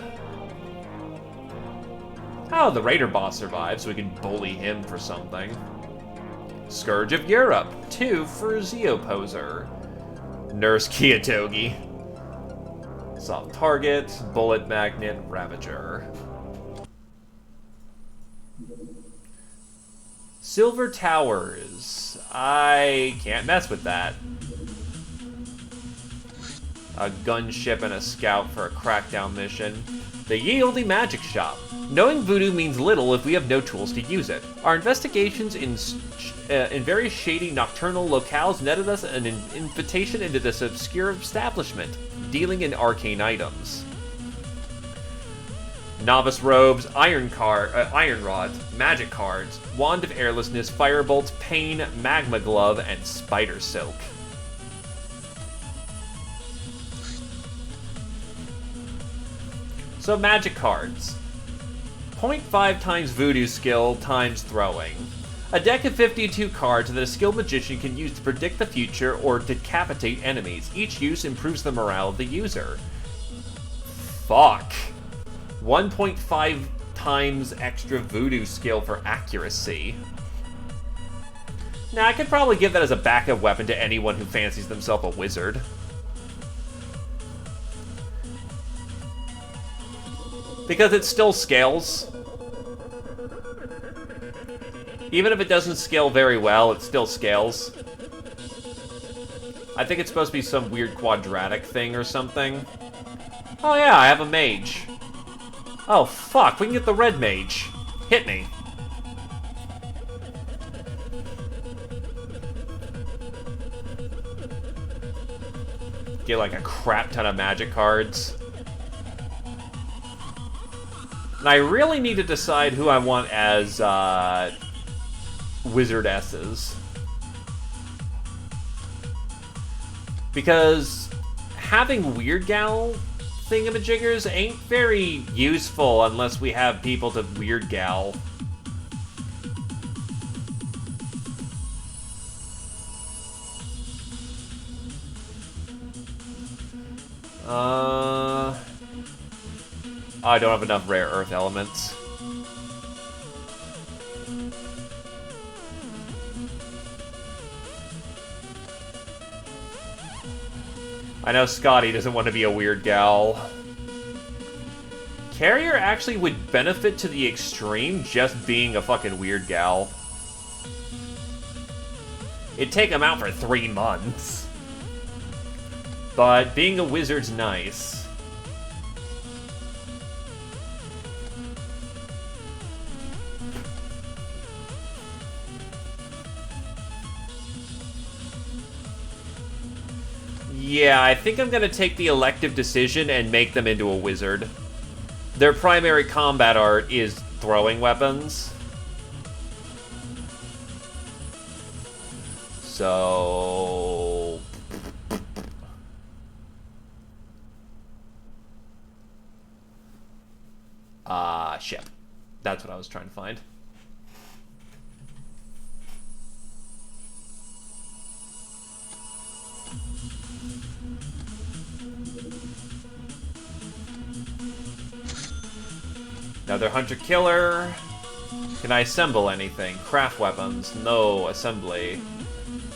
Oh, the Raider boss survived, so we can bully him for something. Scourge of Europe, 2 for Zeoposer. Nurse Kiyotogi. Soft Target, Bullet Magnet, Ravager. Silver Towers. I can't mess with that. A gunship and a scout for a crackdown mission. The Yieldy Magic Shop. Knowing voodoo means little if we have no tools to use it. Our investigations in various shady nocturnal locales netted us an invitation into this obscure establishment, dealing in arcane items. Novice Robes, Iron Rods, Magic Cards, Wand of Airlessness, Firebolts, Pain, Magma Glove, and Spider Silk. So magic cards. 0.5 times voodoo skill times throwing. A deck of 52 cards that a skilled magician can use to predict the future or decapitate enemies. Each use improves the morale of the user. Fuck. 1.5 times extra voodoo skill for accuracy. Now, I could probably give that as a backup weapon to anyone who fancies themselves a wizard. Because it still scales. Even if it doesn't scale very well, it still scales. I think it's supposed to be some weird quadratic thing or something. Oh yeah, I have a mage. Oh fuck, we can get the red mage. Hit me. Get like a crap ton of magic cards. And I really need to decide who I want as wizardesses. Because having Weird Gal thingamajiggers ain't very useful unless we have people to Weird Gal. I don't have enough rare earth elements. I know Scotty doesn't want to be a Weird Gal. Carrier actually would benefit to the extreme just being a fucking Weird Gal. It'd take him out for 3 months. But being a wizard's nice. Yeah, I think I'm gonna take the elective decision and make them into a wizard. Their primary combat art is throwing weapons. So... ship. That's what I was trying to find. Another hunter-killer. Can I assemble anything? Craft weapons. No assembly.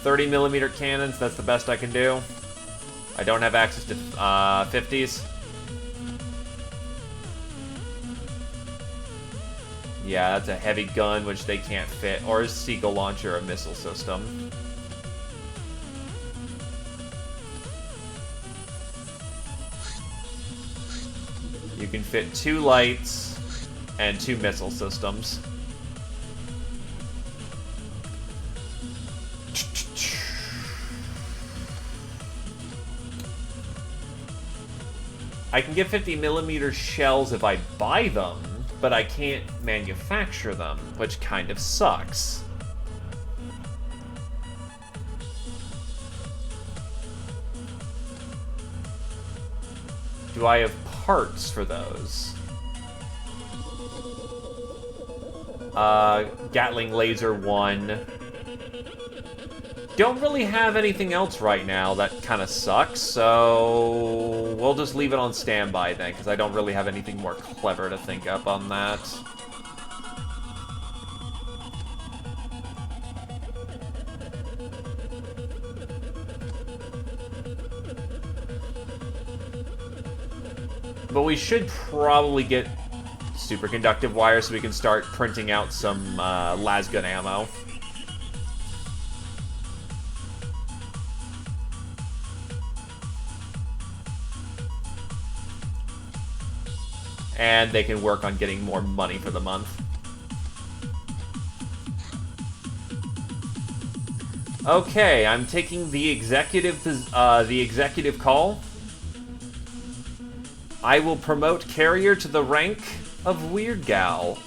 30mm cannons, that's the best I can do. I don't have access to 50s. Yeah, that's a heavy gun, which they can't fit. Or is Seagull Launcher a missile system? You can fit 2 lights and 2 missile systems. I can get 50mm shells if I buy them, but I can't manufacture them, which kind of sucks. Do I have parts for those? Gatling Laser 1. Don't really have anything else right now. That kind of sucks, so we'll just leave it on standby then, because I don't really have anything more clever to think up on that. But we should probably get superconductive wire so we can start printing out some lasgun ammo. And they can work on getting more money for the month. Okay, I'm taking the executive call. I will promote Carrier to the rank of Weird Gal.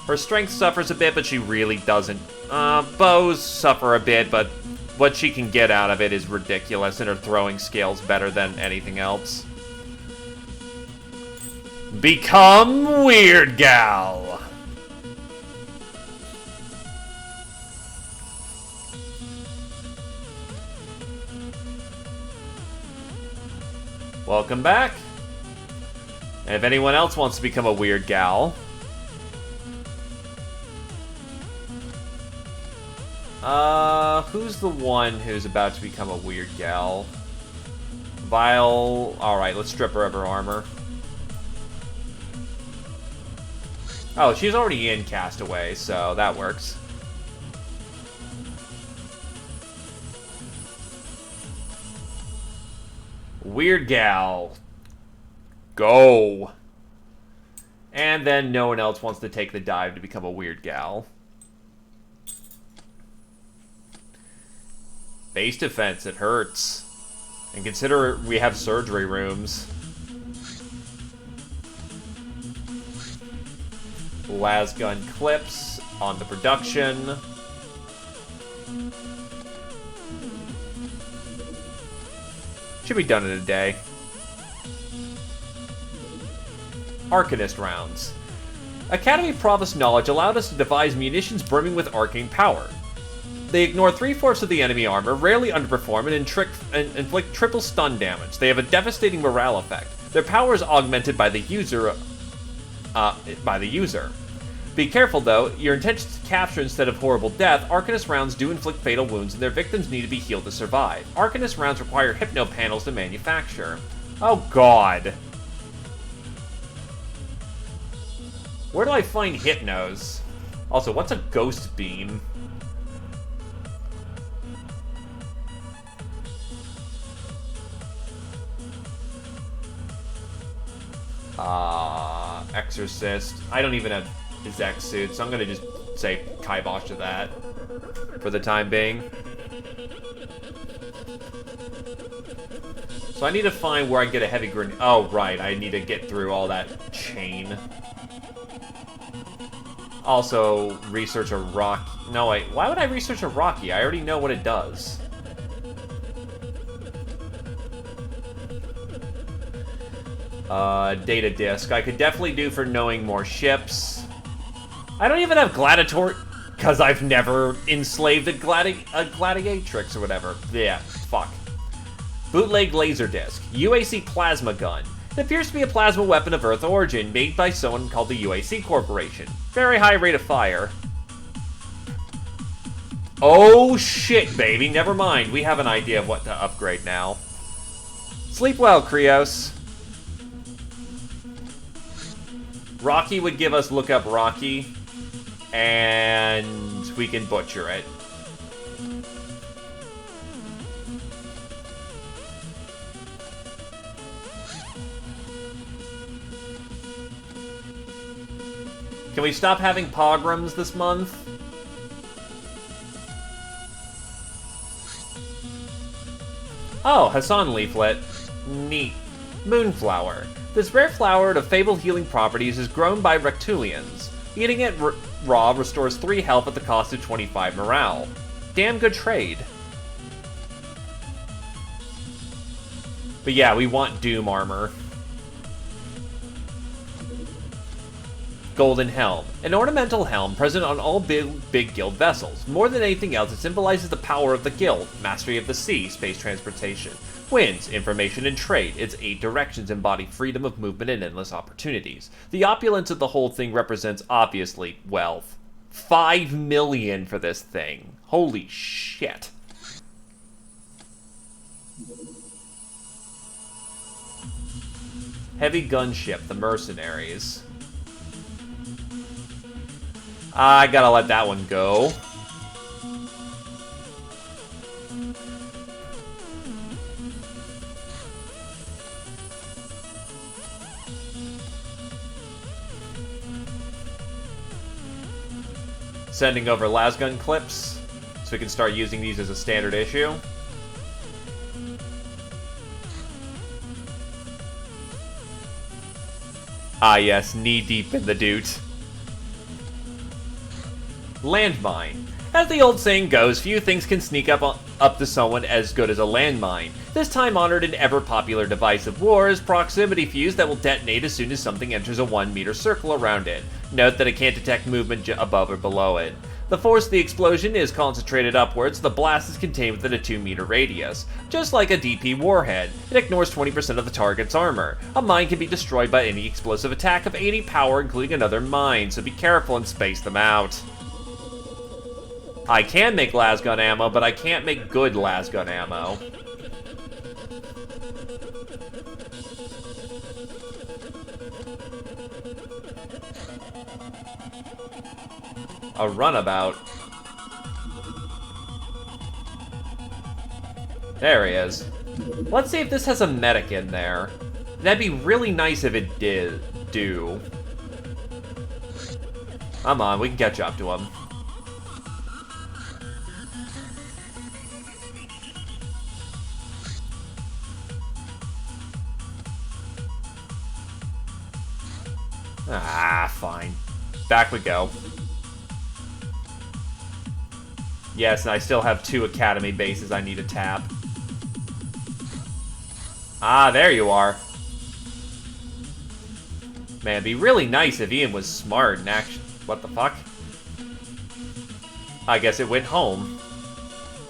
Her strength suffers a bit, but she really doesn't. Bows suffer a bit, but what she can get out of it is ridiculous, and her throwing skill's better than anything else. Become Weird Gal! Welcome back. And if anyone else wants to become a Weird Gal... who's the one who's about to become a Weird Gal? Vile... Alright, let's strip her of her armor. Oh, she's already in Castaway, so that works. Weird Gal. Go. And then no one else wants to take the dive to become a Weird Gal. Base defense, it hurts. And consider we have surgery rooms. Lasgun clips on the production. Should be done in a day. Arcanist rounds. Academy Provost knowledge allowed us to devise munitions brimming with arcane power. They ignore 3/4 of the enemy armor, rarely underperform, and inflict triple stun damage. They have a devastating morale effect. Their power is augmented by the user. Be careful though, your intention is to capture instead of horrible death. Arcanist rounds do inflict fatal wounds and their victims need to be healed to survive. Arcanist rounds require hypno panels to manufacture. Oh god. Where do I find hypnos? Also, what's a ghost beam? Exorcist. I don't even have his X suit, so I'm gonna just say kibosh to that for the time being. So I need to find where I can get a heavy grenade. Oh, right, I need to get through all that chain. Also, research a rock. No, wait, why would I research a Rocky? I already know what it does. Data disk. I could definitely do for knowing more ships. I don't even have gladiator, because I've never enslaved a gladiatrix or whatever. Yeah, fuck. Bootleg laser disc. UAC plasma gun. It appears to be a plasma weapon of Earth origin, made by someone called the UAC Corporation. Very high rate of fire. Oh shit, baby. Never mind. We have an idea of what to upgrade now. Sleep well, Krios. Rocky would give us look up Rocky, and we can butcher it. Can we stop having pogroms this month? Oh, Hassan leaflet. Neat. Moonflower. This rare flower of fabled healing properties is grown by Rectulians. Eating it raw restores 3 health at the cost of 25 morale. Damn good trade. But yeah, we want Doom armor. Golden Helm. An ornamental helm present on all big guild vessels. More than anything else, it symbolizes the power of the guild, mastery of the sea, space transportation. Winds, information, and trade. Its 8 directions embody freedom of movement and endless opportunities. The opulence of the whole thing represents, obviously, wealth. 5 million for this thing. Holy shit. Heavy gunship, the mercenaries. I gotta let that one go. Sending over lasgun clips, so we can start using these as a standard issue. Ah yes, knee-deep in the doot. Landmine. As the old saying goes, few things can sneak up to someone as good as a landmine. This time-honored and ever-popular device of war is proximity fuse that will detonate as soon as something enters a 1-meter circle around it. Note that it can't detect movement above or below it. The force of the explosion is concentrated upwards, the blast is contained within a 2-meter radius. Just like a DP warhead, it ignores 20% of the target's armor. A mine can be destroyed by any explosive attack of 80 power, including another mine, so be careful and space them out. I can make lasgun ammo, but I can't make good lasgun ammo. A runabout. There he is. Let's see if this has a medic in there. That'd be really nice if it did do. Come on, we can catch up to him. Ah, fine. Back we go. Yes, and I still have 2 academy bases I need to tap. Ah, there you are. Man, it'd be really nice if Ian was smart and actually... What the fuck? I guess it went home.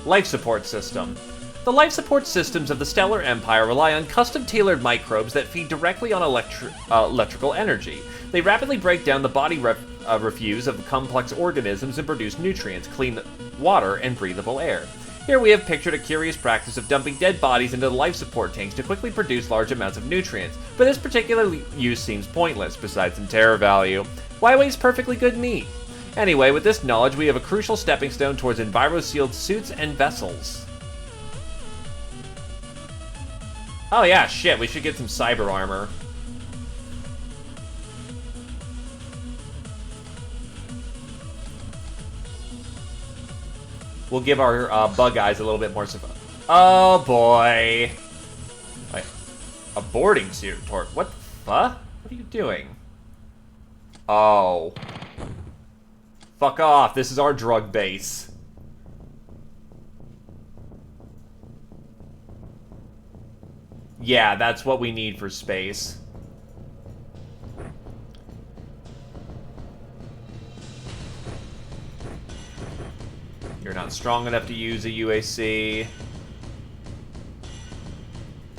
Life support system. The life support systems of the Stellar Empire rely on custom-tailored microbes that feed directly on electrical energy. They rapidly break down the body refuse of complex organisms and produce nutrients, clean water, and breathable air. Here we have pictured a curious practice of dumping dead bodies into the life support tanks to quickly produce large amounts of nutrients, but this particular use seems pointless, besides some terror value. Why waste perfectly good meat? Anyway, with this knowledge, we have a crucial stepping stone towards enviro-sealed suits and vessels. Oh yeah, shit, we should get some cyber armor. We'll give our bug eyes a little bit more support. Oh boy. Wait, a boarding suit, Torque. What the fuck? What are you doing? Oh. Fuck off, this is our drug base. Yeah, that's what we need for space. You're not strong enough to use a UAC.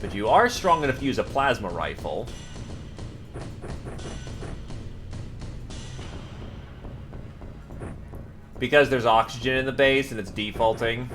But you are strong enough to use a plasma rifle. Because there's oxygen in the base and it's defaulting.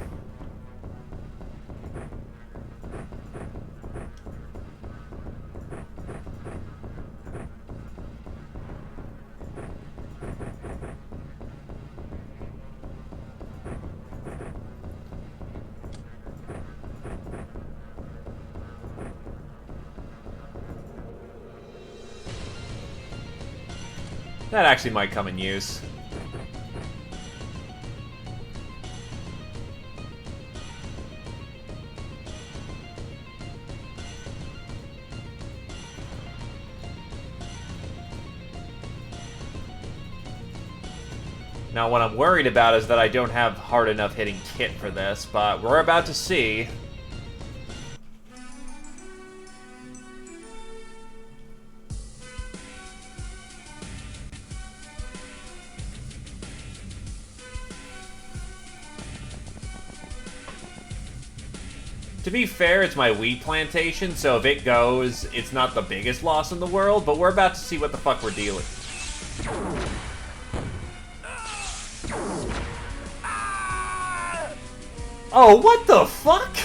That actually might come in use. Now what I'm worried about is that I don't have hard enough hitting kit for this, but we're about to see. To be fair, it's my weed plantation, so if it goes, it's not the biggest loss in the world, but we're about to see what the fuck we're dealing. Oh, what the fuck?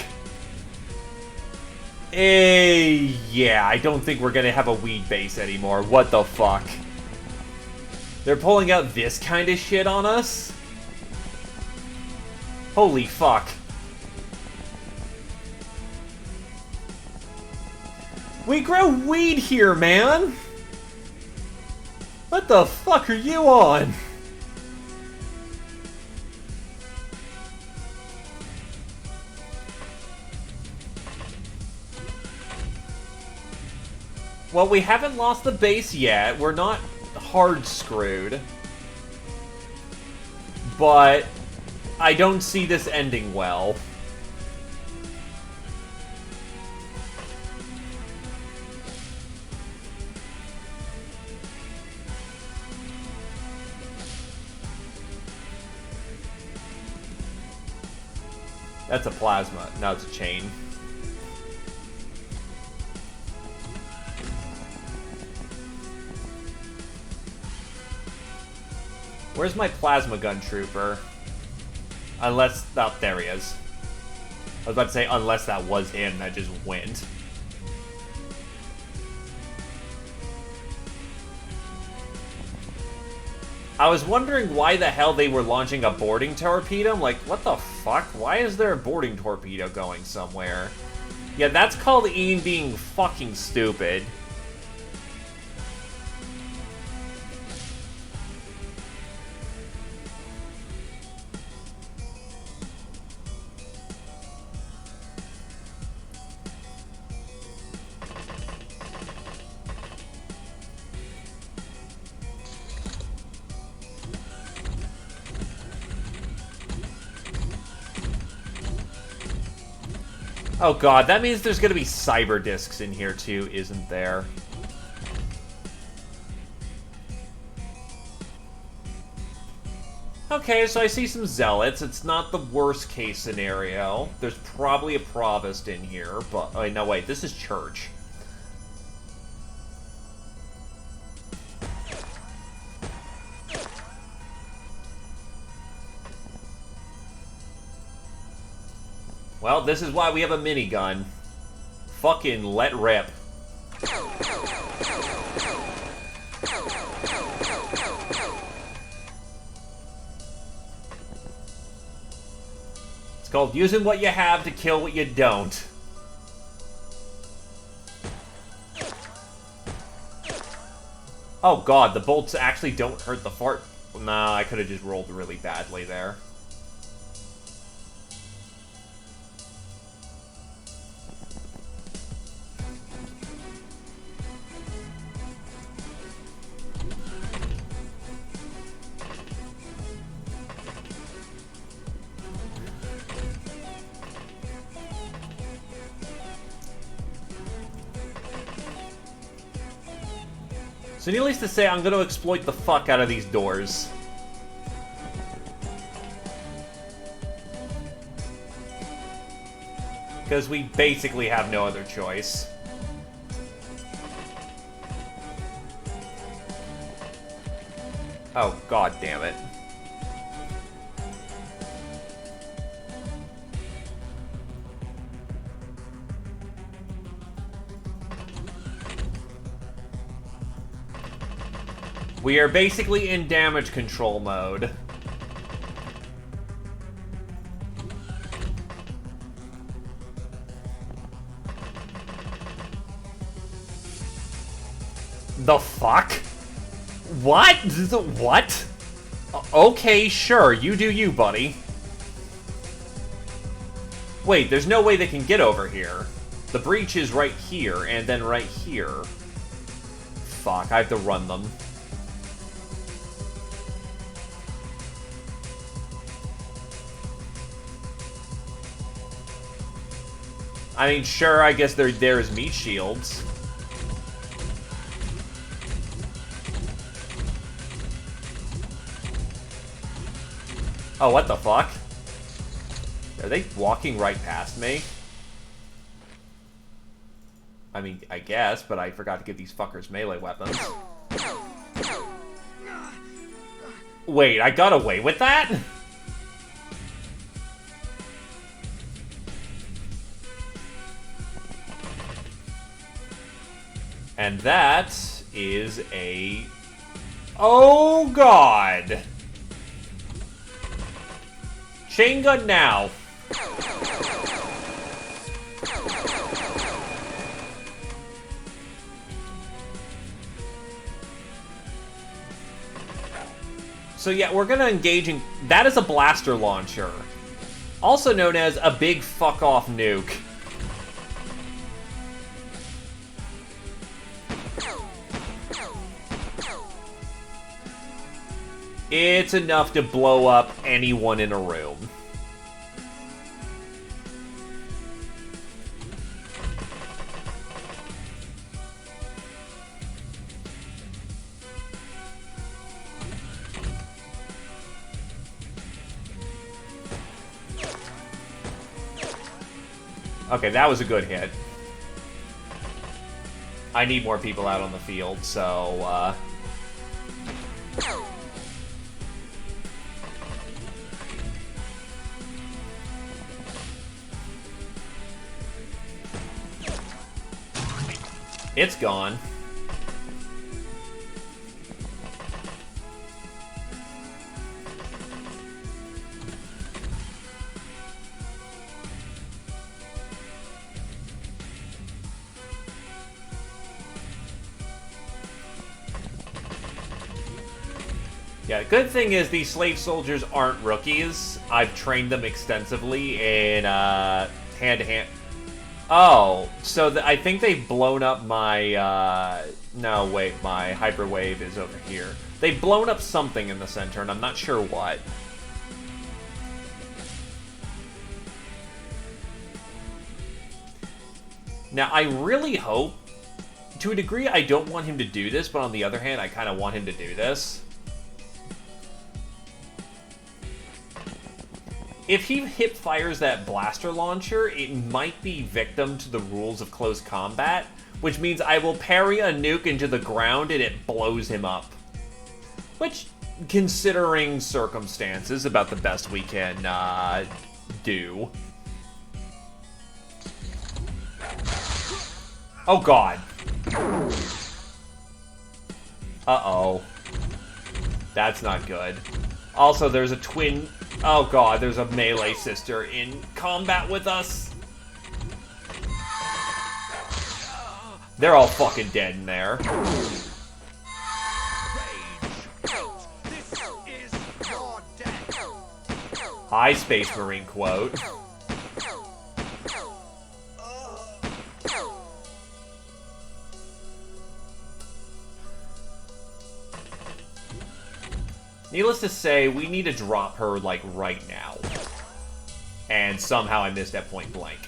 Yeah, I don't think we're gonna have a weed base anymore. What the fuck? They're pulling out this kind of shit on us? Holy fuck. We grow weed here, man! What the fuck are you on? Well, we haven't lost the base yet. We're not hard screwed. But I don't see this ending well. That's a plasma. No, it's a chain. Where's my plasma gun trooper? Unless... oh, there he is. I was about to say, unless that was him, that just went. I was wondering why the hell they were launching a boarding torpedo. I'm like, what the fuck? Why is there a boarding torpedo going somewhere? Yeah, that's called Ian being fucking stupid. Oh god, that means there's gonna be cyber discs in here too, isn't there? Okay, so I see some zealots. It's not the worst case scenario. There's probably a provost in here, but... oh, no, wait, this is church. Well, this is why we have a minigun. Fucking let rip. It's called using what you have to kill what you don't. Oh god, the bolts actually don't hurt the fart. Nah, I could have just rolled really badly there. So needless to say, I'm going to exploit the fuck out of these doors. Because we basically have no other choice. Oh, god damn it. We are basically in damage control mode. The fuck? What? What? Okay, sure, you do you, buddy. Wait, there's no way they can get over here. The breach is right here, and then right here. Fuck, I have to run them. I mean, sure, I guess they're there as meat shields. Oh, what the fuck? Are they walking right past me? I mean, I guess, but I forgot to give these fuckers melee weapons. Wait, I got away with that? And that is a... Oh, God! Chain gun now. So yeah, we're gonna engage in... That is a blaster launcher. Also known as a big fuck-off nuke. It's enough to blow up anyone in a room. Okay, that was a good hit. I need more people out on the field, so, It's gone. Yeah, the good thing is these slave soldiers aren't rookies. I've trained them extensively in hand-to-hand. Oh, so I think they've blown up my, no, wait, my hyperwave is over here. They've blown up something in the center, and I'm not sure what. Now, I really hope, to a degree, I don't want him to do this, but on the other hand, I kind of want him to do this. If he hip fires that blaster launcher, it might be victim to the rules of close combat, which means I will parry a nuke into the ground and it blows him up. Which, considering circumstances, about the best we can do. Oh god. Uh-oh. That's not good. Also, there's a twin... Oh god, there's a melee sister in combat with us. They're all fucking dead in there. Hi, Space Marine quote. Needless to say, we need to drop her, like, right now. And somehow I missed at point blank.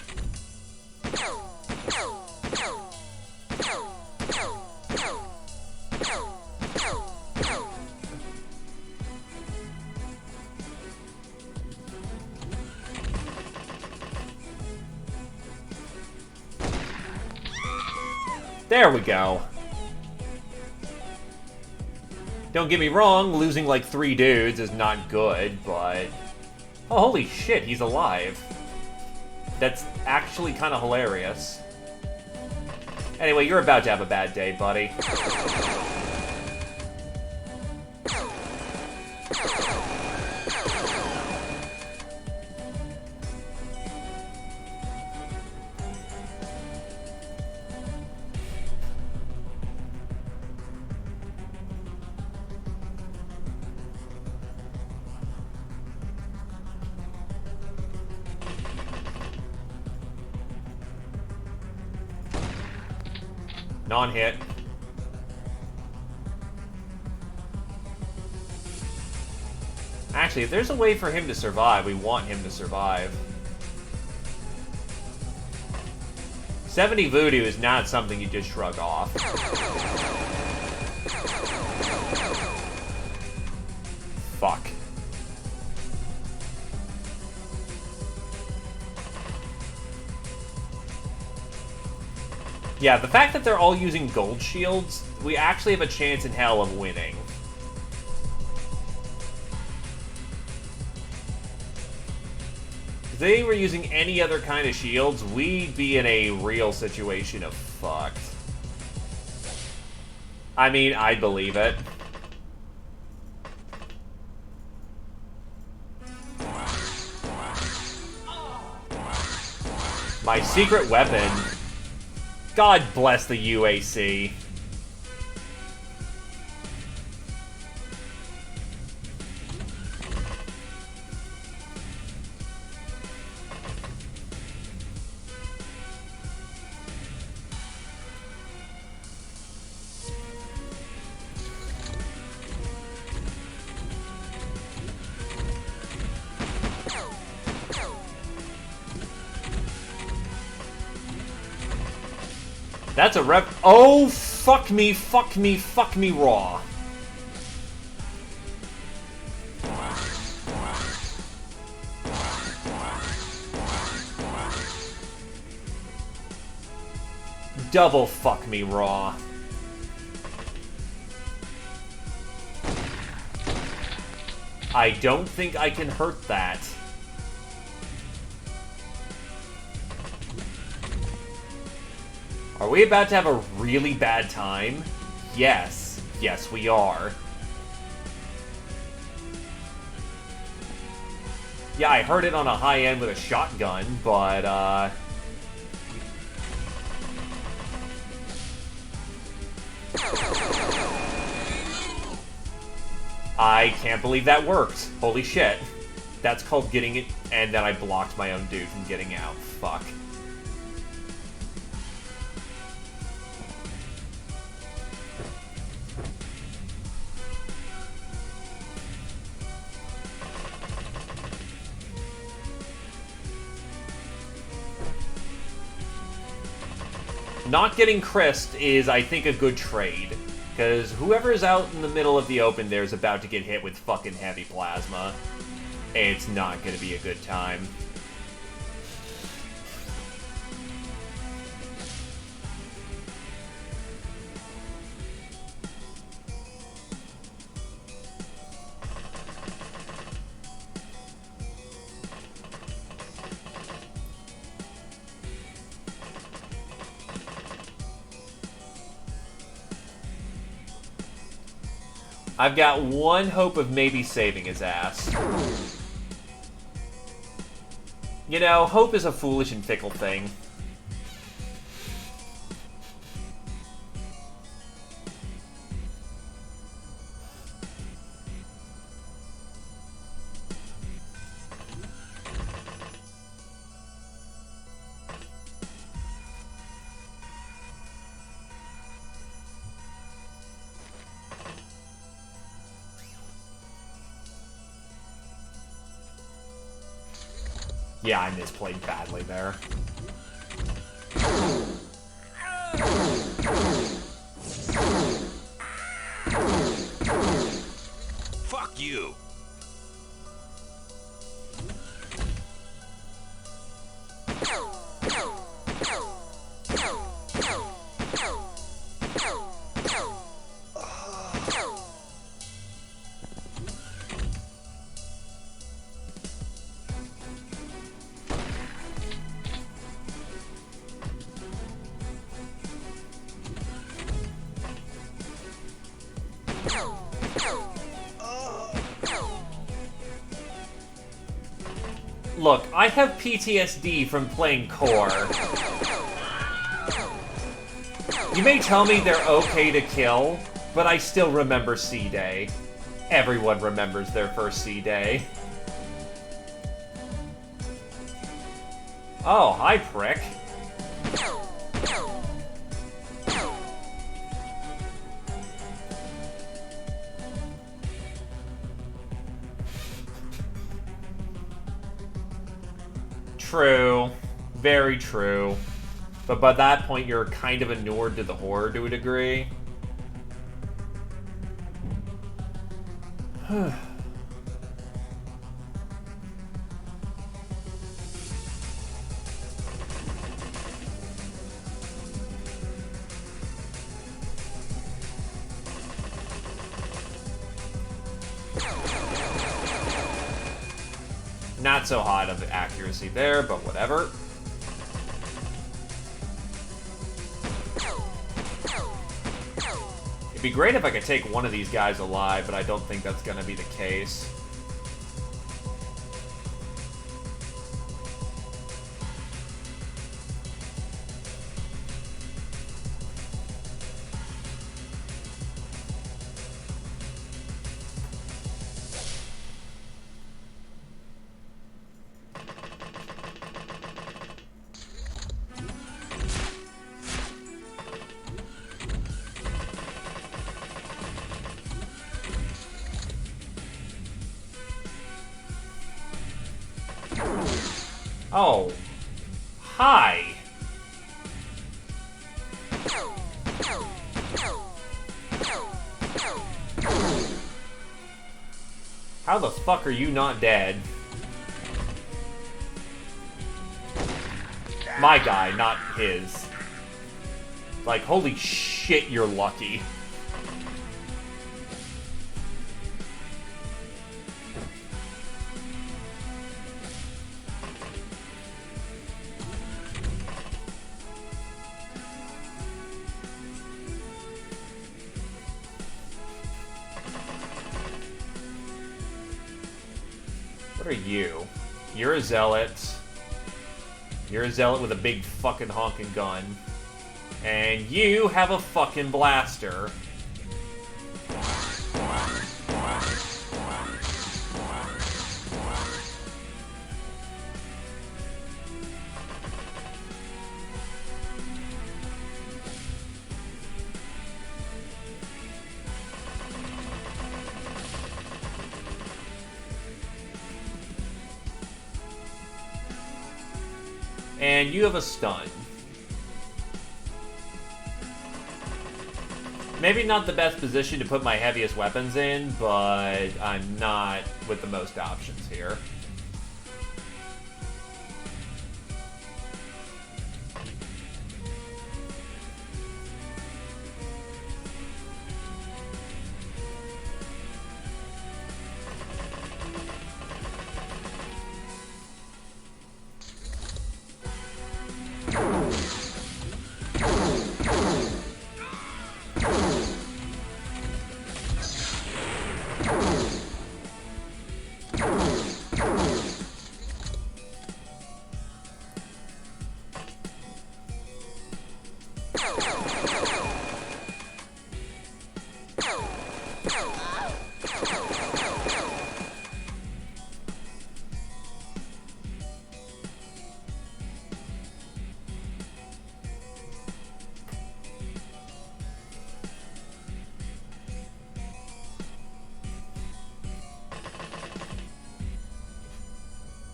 There we go. Don't get me wrong, losing like 3 dudes is not good, but... Oh, holy shit, he's alive. That's actually kind of hilarious. Anyway, you're about to have a bad day, buddy. Non-hit. Actually, if there's a way for him to survive, we want him to survive. 70 voodoo is not something you just shrug off. Fuck. Yeah, the fact that they're all using gold shields, we actually have a chance in hell of winning. If they were using any other kind of shields, we'd be in a real situation of fucked. I mean, I'd believe it. My secret weapon. God bless the UAC. That's a rep. Oh, fuck me, fuck me, fuck me raw. Double fuck me raw. I don't think I can hurt that. Are we about to have a really bad time? Yes. Yes, we are. Yeah, I heard it on a high end with a shotgun, but, I can't believe that worked. Holy shit. That's called getting it, and then I blocked my own dude from getting out. Fuck. Not getting crisped is, I think, a good trade. Because whoever's out in the middle of the open there is about to get hit with fucking heavy plasma. It's not going to be a good time. I've got one hope of maybe saving his ass. You know, hope is a foolish and fickle thing. Yeah, I misplayed badly there. Fuck you! Look, I have PTSD from playing Core. You may tell me they're okay to kill, but I still remember C-Day. Everyone remembers their first C-Day. Oh, hi, prick. True. Very true. But by that point, you're kind of inured to the horror to a degree. Not so hot of accuracy there, but whatever. It'd be great if I could take one of these guys alive, but I don't think that's gonna be the case. Oh. Hi. How the fuck are you not dead? My guy, not his. Like, holy shit, you're lucky. What are you? You're a zealot. You're a zealot with a big fucking honking gun. And you have a fucking blaster. And you have a stun. Maybe not the best position to put my heaviest weapons in, but I'm not with the most options here.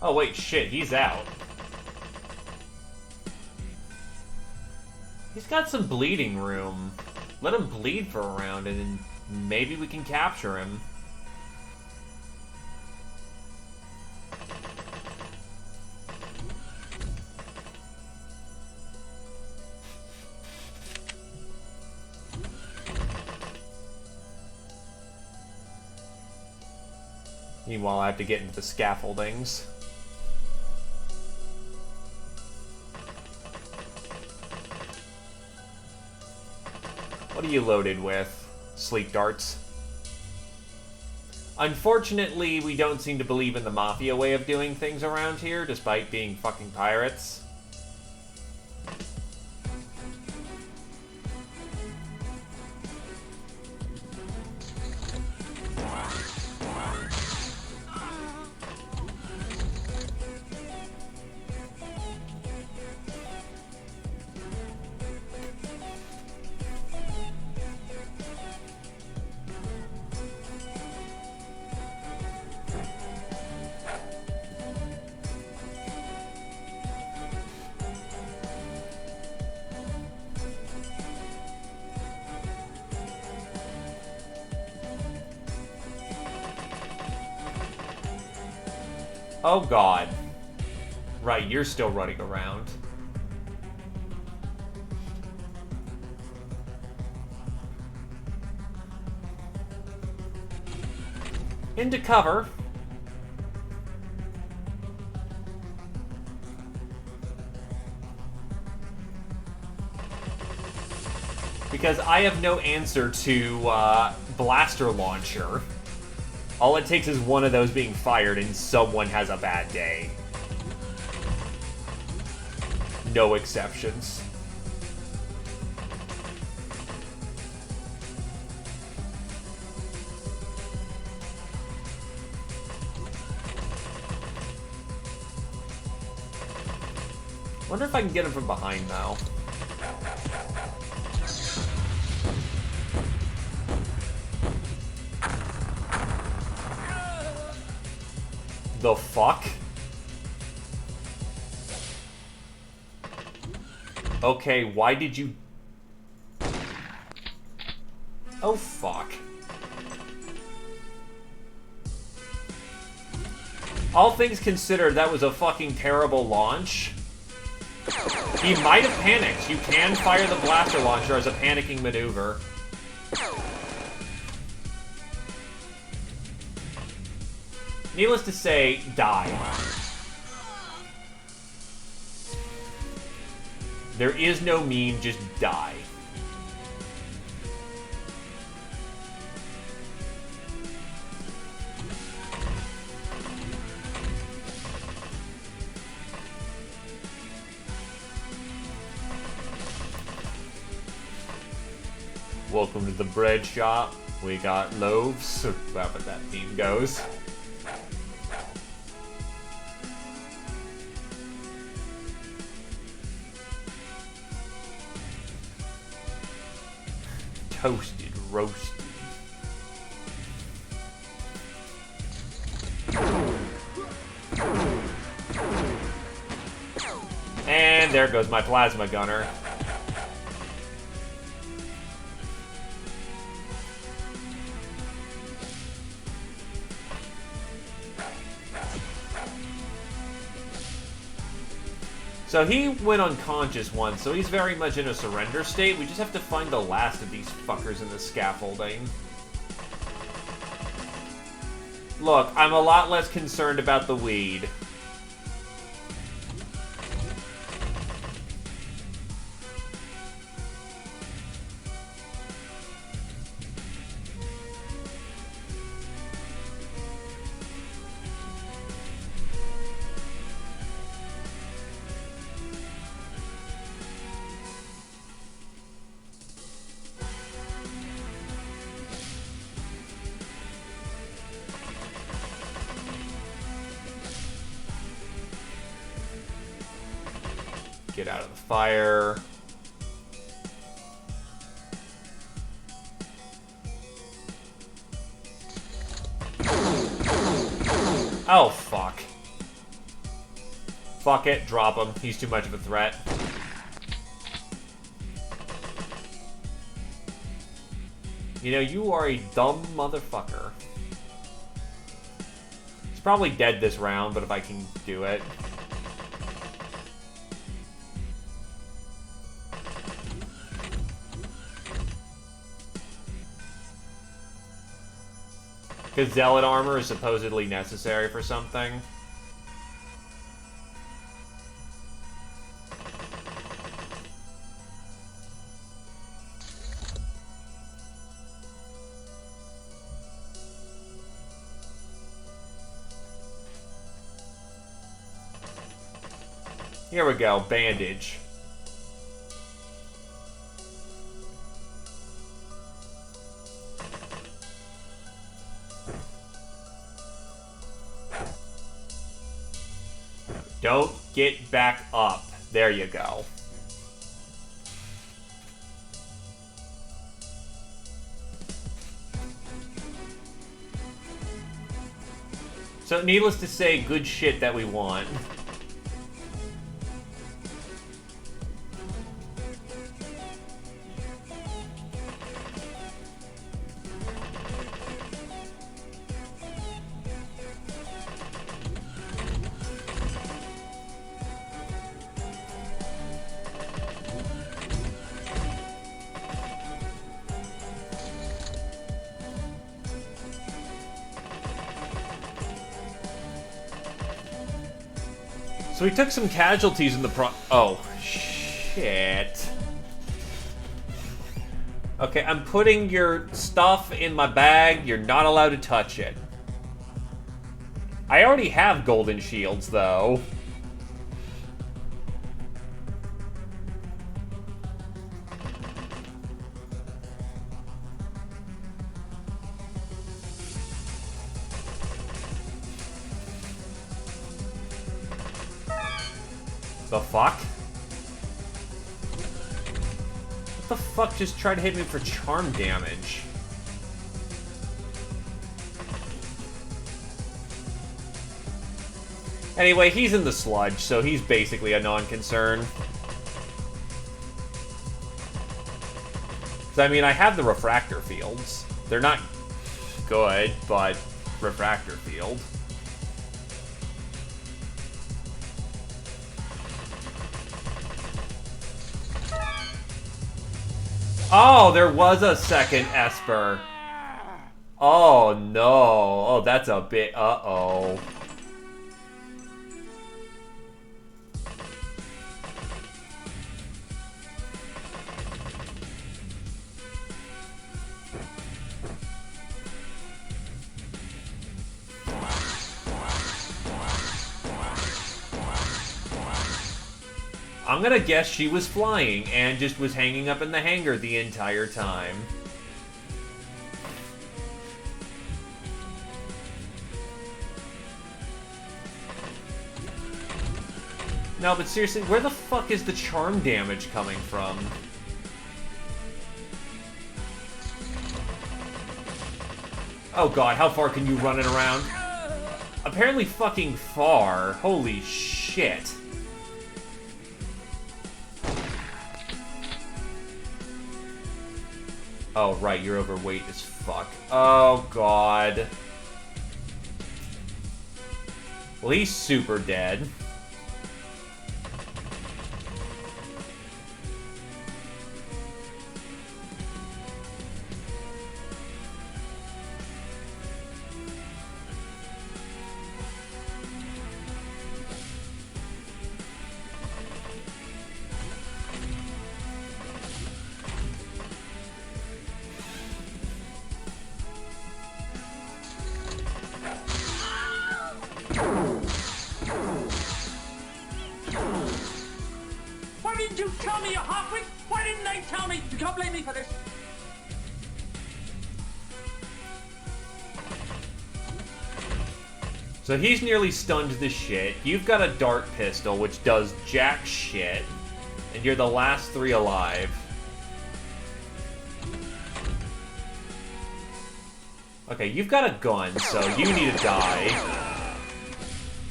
Oh wait, shit, he's out. He's got some bleeding room. Let him bleed for a round and then maybe we can capture him. Meanwhile, I have to get into the scaffoldings. What are you loaded with? Sleep darts. Unfortunately, we don't seem to believe in the Mafia way of doing things around here, despite being fucking pirates. Oh god. Right, you're still running around. Into cover. Because I have no answer to blaster launcher. All it takes is one of those being fired and someone has a bad day. No exceptions. Wonder if I can get him from behind now. The fuck? Okay, why did you... Oh, fuck. All things considered, that was a fucking terrible launch. He might have panicked. You can fire the blaster launcher as a panicking maneuver. Needless to say, die. There is no meme, just die. Welcome to the bread shop. We got loaves, however that meme goes. Toasted, roasted. And there goes my plasma gunner. So he went unconscious once, so he's very much in a surrender state. We just have to find the last of these fuckers in the scaffolding. Look, I'm a lot less concerned about the weed. Get out of the fire. Oh, fuck. Fuck it, drop him. He's too much of a threat. You know, you are a dumb motherfucker. He's probably dead this round, but if I can do it. Because Zealot armor is supposedly necessary for something. Here we go, bandage. Don't get back up. There you go. So, needless to say, good shit that we want. So we took some casualties in the oh, shit. Okay, I'm putting your stuff in my bag. You're not allowed to touch it. I already have golden shields, though. The fuck? What the fuck just tried to hit me for charm damage? Anyway, he's in the sludge, so he's basically a non-concern. I mean, I have the refractor fields. They're not good, but refractor field. Oh, there was a second Esper. Oh, no. Oh, that's a bit... Uh-oh. I'm gonna guess she was flying and just was hanging up in the hangar the entire time. No, but seriously, where the fuck is the charm damage coming from? Oh god, how far can you run it around? Apparently fucking far. Holy shit. Oh, right, you're overweight as fuck. Oh, God. Well, he's super dead. Why didn't you tell me, you halfwit? Why didn't they tell me? You can't blame me for this. So he's nearly stunned to shit. You've got a dart pistol, which does jack shit. And you're the last three alive. Okay, you've got a gun, so you need to die.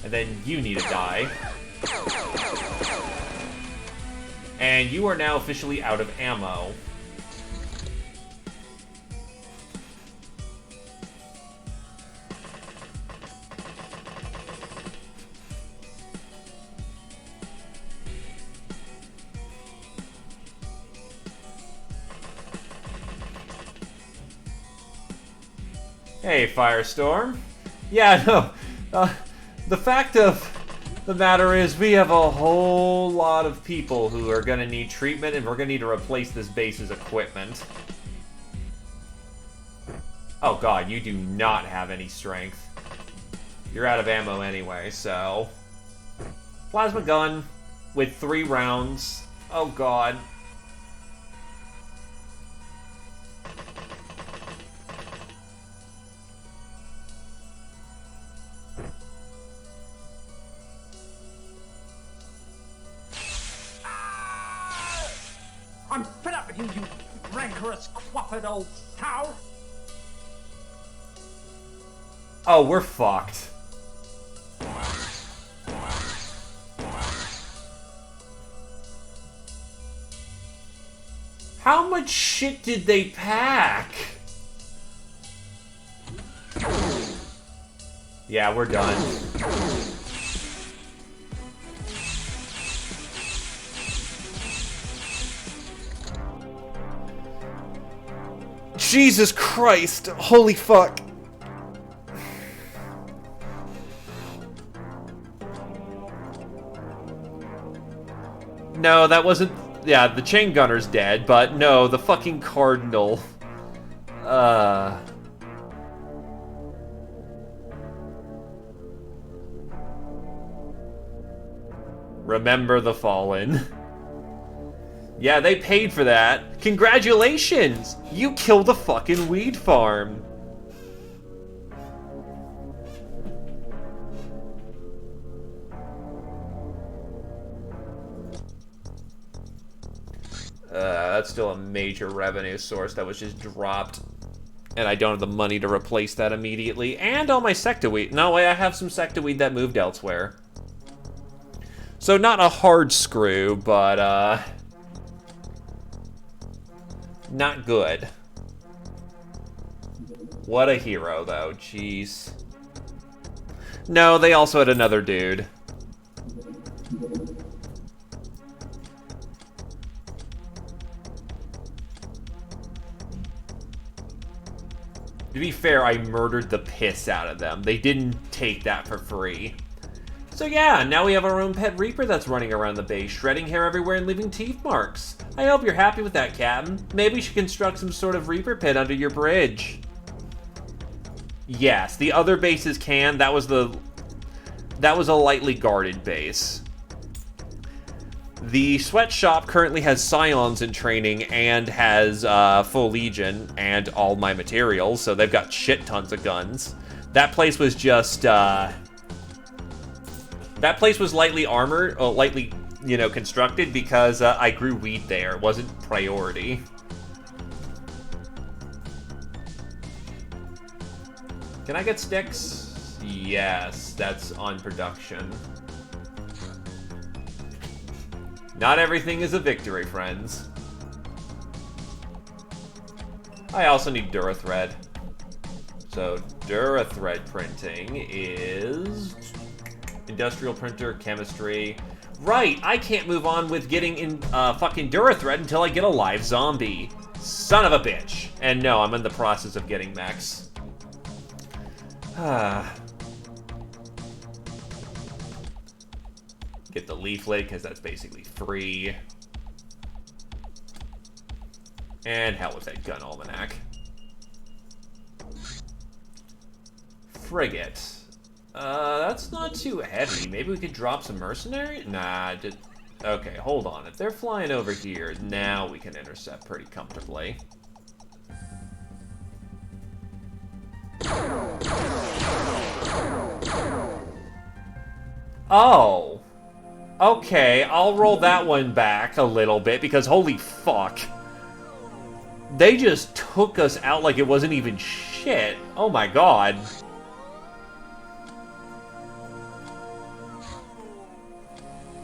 And then you need to die. And you are now officially out of ammo. Hey, Firestorm. Yeah, no. The fact of the matter is we have a whole lot of people who are going to need treatment, and we're going to need to replace this base's equipment. Oh god, you do not have any strength. You're out of ammo anyway, so... Plasma gun with 3 rounds. Oh god. I'm fed up with you rancorous, quafford old cow. Oh, we're fucked. How much shit did they pack? Yeah, we're done. Jesus Christ! Holy fuck! No, that wasn't... Yeah, the chain gunner's dead, but no, the fucking cardinal. Remember the fallen. Yeah, they paid for that. Congratulations! You killed a fucking weed farm. That's still a major revenue source that was just dropped. And I don't have the money to replace that immediately. And all my sectaweed. No way, I have some sectaweed that moved elsewhere. So not a hard screw, but, not good. What a hero, though. Jeez. No, they also had another dude. To be fair, I murdered the piss out of them. They didn't take that for free. So yeah, now we have our own pet Reaper that's running around the base, shredding hair everywhere and leaving teeth marks. I hope you're happy with that, Captain. Maybe we should construct some sort of Reaper pit under your bridge. Yes, the other bases can. That was a lightly guarded base. The sweatshop currently has Scions in training and has full Legion and all my materials, so they've got shit tons of guns. That place was just, that place was lightly armored, lightly, you know, constructed because I grew weed there. It wasn't priority. Can I get sticks? Yes, that's on production. Not everything is a victory, friends. I also need Durathread. So, Durathread printing is... Industrial printer, chemistry. Right, I can't move on with getting in fucking Durathread until I get a live zombie. Son of a bitch. And no, I'm in the process of getting mechs. Get the leaflet, because that's basically free. And hell with that gun almanac. Frigate. That's not too heavy. Maybe we could drop some mercenaries? Nah, okay, hold on. If they're flying over here, now we can intercept pretty comfortably. Oh. Okay, I'll roll that one back a little bit, because holy fuck. They just took us out like it wasn't even shit. Oh my god.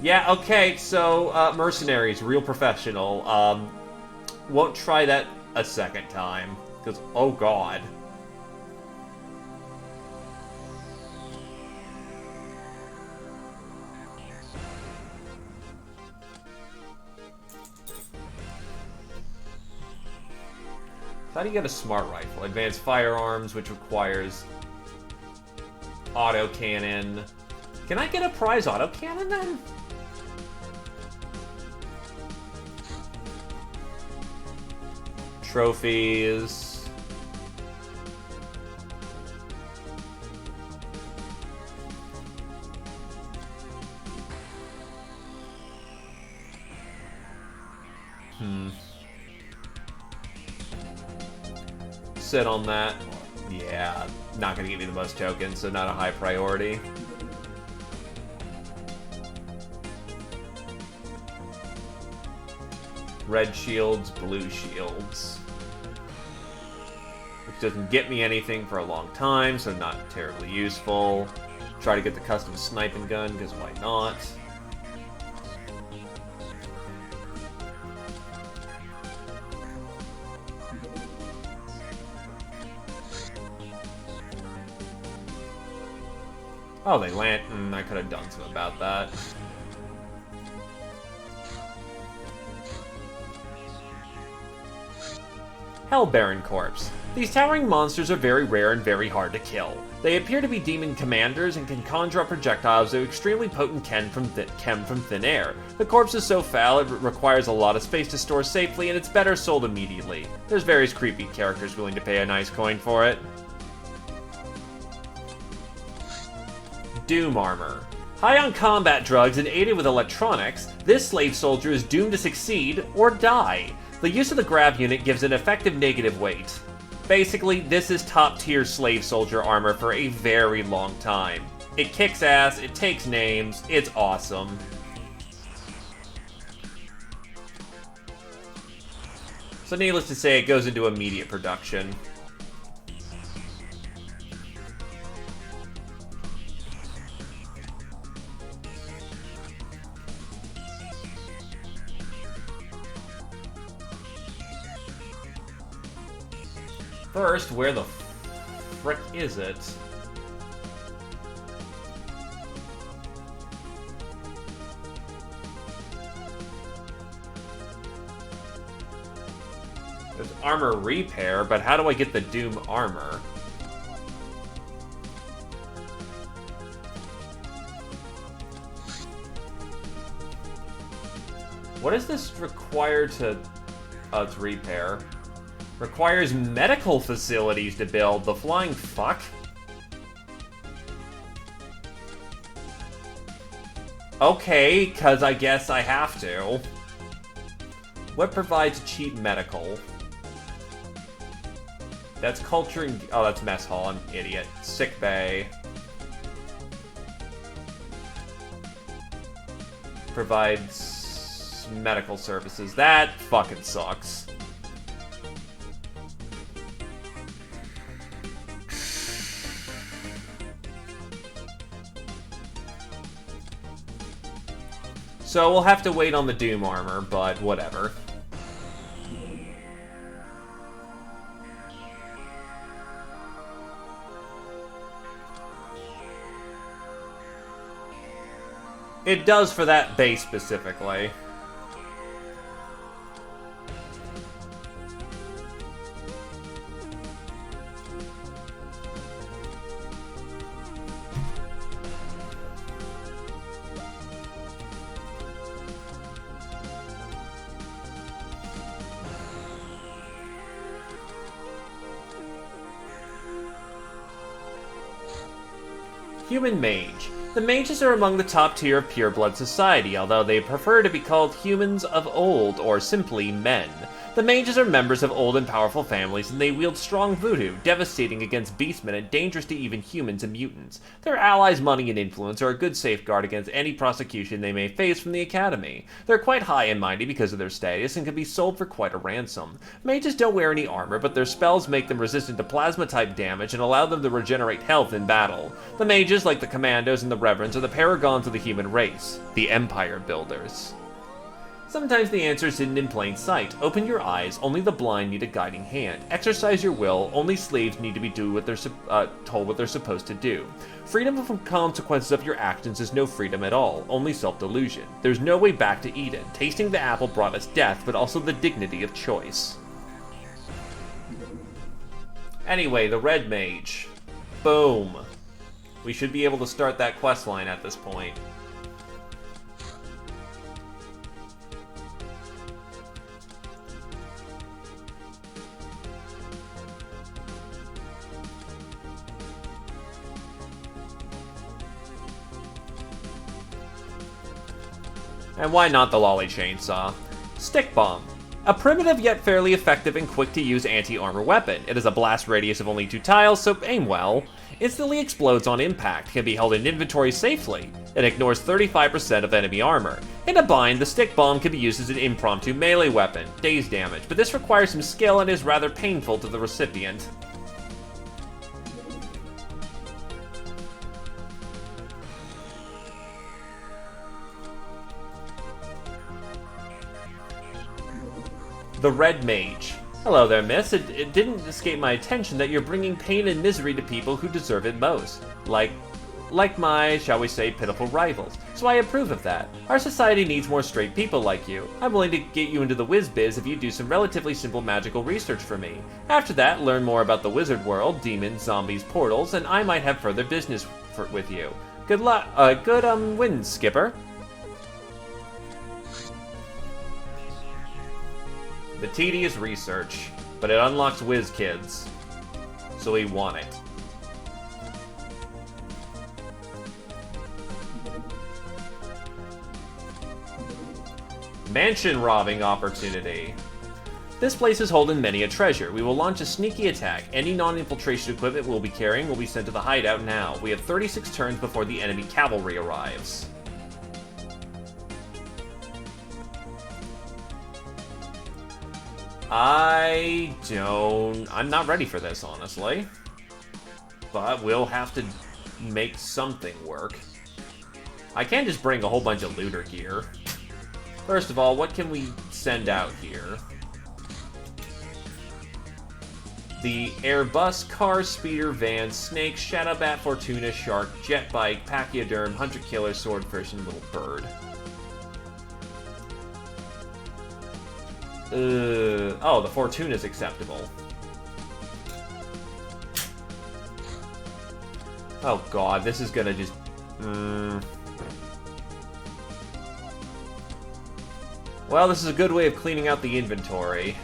Yeah, okay, so, mercenaries, real professional. Won't try that a second time, because, oh god. How do you get a smart rifle? Advanced firearms, which requires autocannon. Can I get a prize autocannon then? Trophies. Sit on that. Yeah, not gonna give you the most tokens, so not a high priority. Red shields, blue shields. Which doesn't get me anything for a long time, so not terribly useful. Try to get the custom sniping gun, because why not? Oh, they land. I could have done something about that. Hellbaron Corpse. These towering monsters are very rare and very hard to kill. They appear to be demon commanders and can conjure up projectiles of extremely potent chem from thin air. The corpse is so foul it requires a lot of space to store safely, and it's better sold immediately. There's various creepy characters willing to pay a nice coin for it. Doom Armor. High on combat drugs and aided with electronics, this slave soldier is doomed to succeed or die. The use of the grab unit gives an effective negative weight. Basically, this is top-tier slave soldier armor for a very long time. It kicks ass, it takes names, it's awesome. So needless to say, it goes into immediate production. First, where the frick is it? There's armor repair, but how do I get the Doom armor? What is this required to... Oh, it's repair. Requires medical facilities to build. The flying fuck? Okay, cause I guess I have to. What provides cheap medical? That's culturing... Oh, that's mess hall, I'm an idiot. Sick bay. Provides medical services. That fucking sucks. So we'll have to wait on the Doom armor, but whatever. It does for that base specifically. Human Mage. The mages are among the top tier of pureblood society, although they prefer to be called humans of old, or simply men. The mages are members of old and powerful families, and they wield strong voodoo, devastating against beastmen and dangerous to even humans and mutants. Their allies' money and influence are a good safeguard against any prosecution they may face from the Academy. They're quite high and mighty because of their status, and can be sold for quite a ransom. Mages don't wear any armor, but their spells make them resistant to plasma-type damage and allow them to regenerate health in battle. The mages, like the commandos and the reverends, are the paragons of the human race, the empire builders. Sometimes the answer is hidden in plain sight. Open your eyes, only the blind need a guiding hand. Exercise your will, only slaves need to be told what they're supposed to do. Freedom from consequences of your actions is no freedom at all, only self-delusion. There's no way back to Eden. Tasting the apple brought us death, but also the dignity of choice. Anyway, the Red Mage. Boom. We should be able to start that questline at this point. And why not the Lolly Chainsaw? Stick Bomb. A primitive yet fairly effective and quick to use anti-armor weapon. It has a blast radius of only 2 tiles, so aim well. Instantly explodes on impact, can be held in inventory safely. It ignores 35% of enemy armor. In a bind, the Stick Bomb can be used as an impromptu melee weapon, daze damage, but this requires some skill and is rather painful to the recipient. The Red Mage. Hello there, miss. It didn't escape my attention that you're bringing pain and misery to people who deserve it most. Like my, shall we say, pitiful rivals. So I approve of that. Our society needs more straight people like you. I'm willing to get you into the whiz biz if you do some relatively simple magical research for me. After that, learn more about the wizard world, demons, zombies, portals, and I might have further business with you. Good luck, good wins, Skipper. The tedious research, but it unlocks whiz kids. So we want it. Mansion robbing opportunity. This place is holding many a treasure. We will launch a sneaky attack. Any non-infiltration equipment we'll be carrying will be sent to the hideout now. We have 36 turns before the enemy cavalry arrives. I'm not ready for this, honestly. But we'll have to make something work. I can't just bring a whole bunch of looter gear. First of all, what can we send out here? The Airbus, car, speeder, van, snake, shadow bat, Fortuna, shark, jet bike, pachyderm, hunter killer, swordfish, and little bird. Oh, the Fortuna is acceptable. Oh god, this is gonna just... Well, this is a good way of cleaning out the inventory.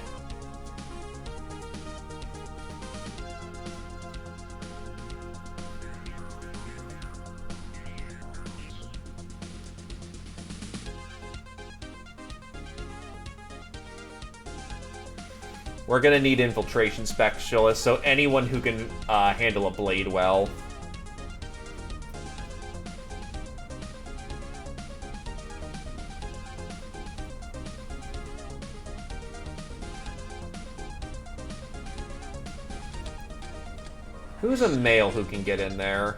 We're gonna need infiltration specialists, so anyone who can handle a blade well. Who's a male who can get in there?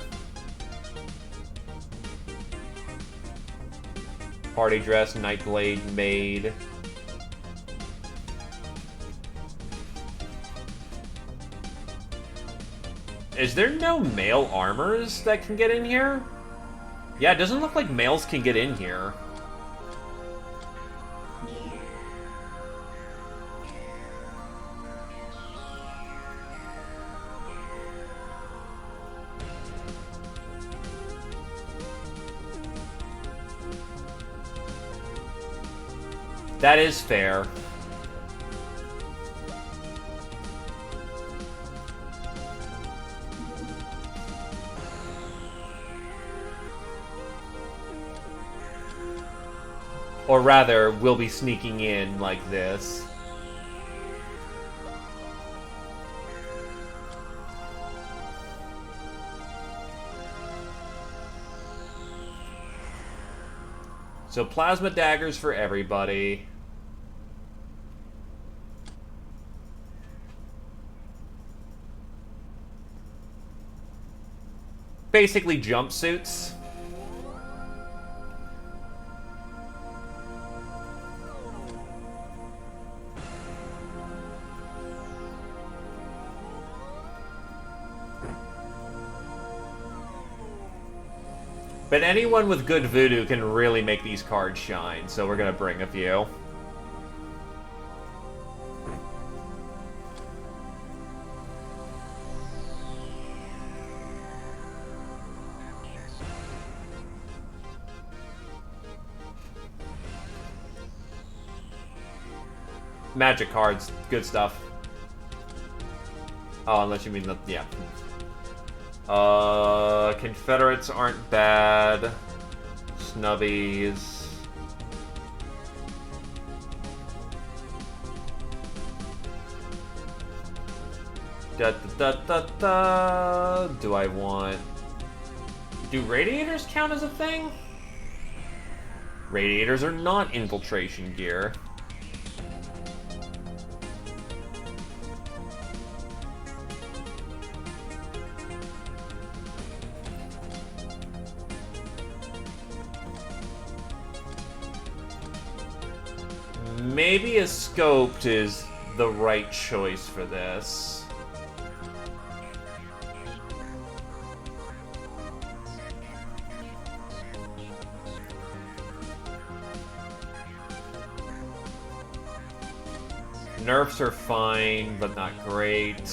Party dress, Nightblade, maid. Is there no male armors that can get in here? Yeah, it doesn't look like males can get in here. That is fair. Or rather, we'll be sneaking in like this. So plasma daggers for everybody. Basically jumpsuits. But anyone with good voodoo can really make these cards shine, so we're gonna bring a few. Magic cards, good stuff. Oh, unless you mean the, yeah. Confederates aren't bad. Snubbies. Da da da da da. Do I want... Do radiators count as a thing? Radiators are not infiltration gear. Maybe a scoped is the right choice for this. Nerfs are fine, but not great.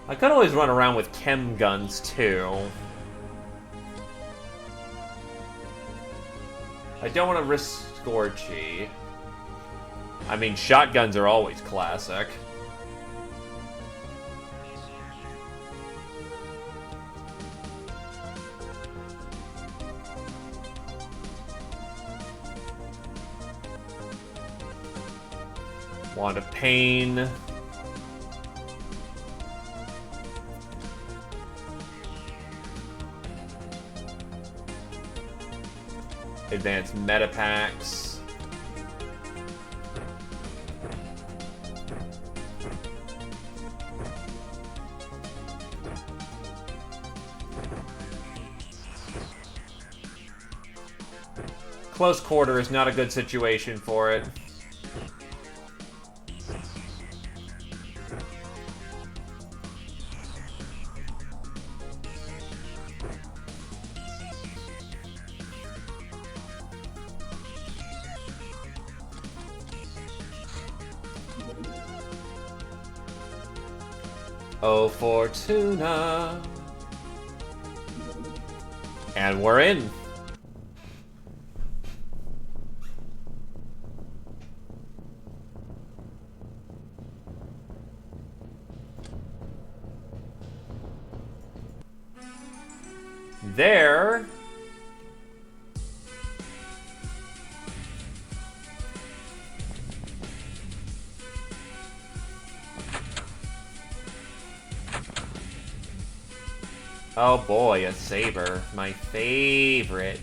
I could always run around with chem guns, too. I don't want to risk Scorchy. I mean, shotguns are always classic. Wand of Pain. Advanced meta packs. Close quarter is not a good situation for it. Oh, Fortuna. And we're in. There. Oh boy, a saber. My favorite.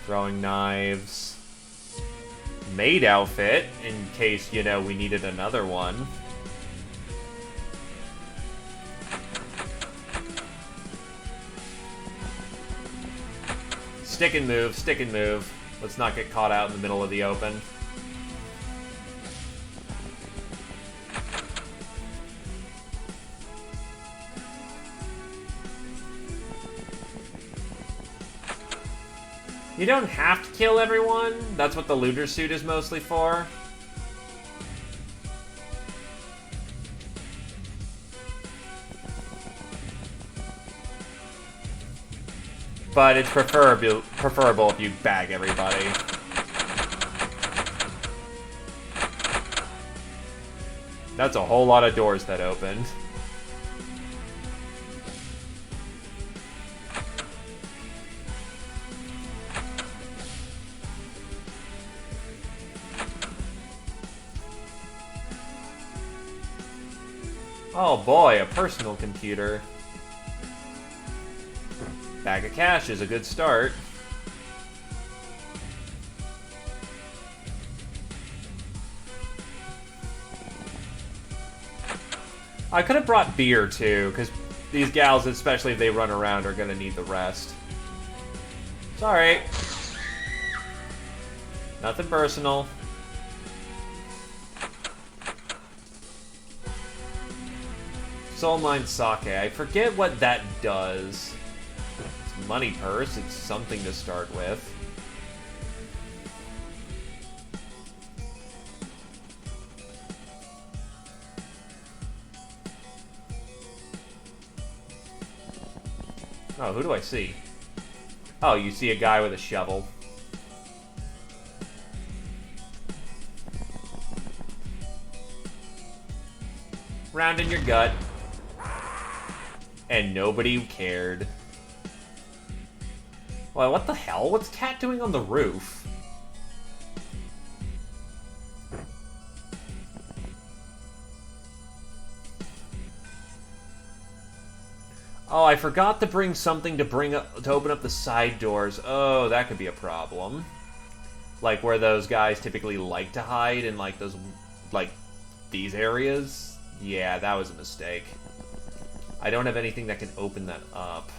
Throwing knives. Maid outfit, in case, you know, we needed another one. Stick and move, stick and move. Let's not get caught out in the middle of the open. You don't have to kill everyone. That's what the looter suit is mostly for. But it's preferable if you bag everybody. That's a whole lot of doors that opened. Oh boy, a personal computer. Bag of cash is a good start. I could have brought beer too, because these gals, especially if they run around, are gonna need the rest. Sorry. Nothing personal. Soul Mine Sake. I forget what that does. It's money purse. It's something to start with. Oh, who do I see? Oh, you see a guy with a shovel. Round in your gut. And nobody cared. Well, what the hell? What's Cat doing on the roof? Oh, I forgot to bring something to open up the side doors. Oh, that could be a problem. Like where those guys typically like to hide in like those, like these areas. Yeah, that was a mistake. I don't have anything that can open that up.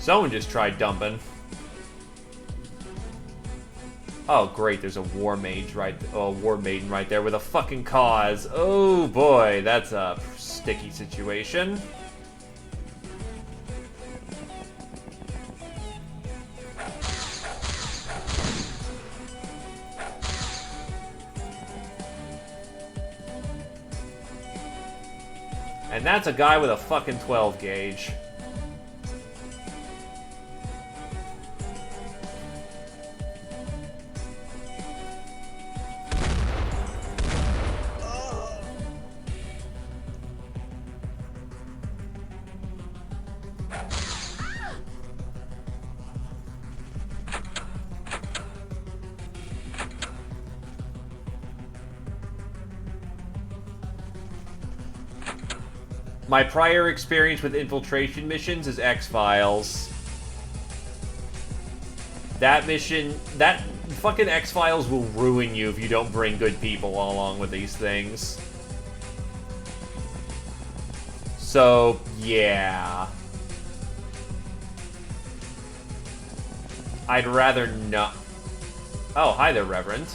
Someone just tried dumping. Oh, great, there's a war maiden right there with a fucking cause. Oh boy, that's a sticky situation. And that's a guy with a fucking 12 gauge. My prior experience with infiltration missions is X-Files. That mission, that fucking X-Files will ruin you if you don't bring good people along with these things. So, yeah. I'd rather not. Oh, hi there, Reverend.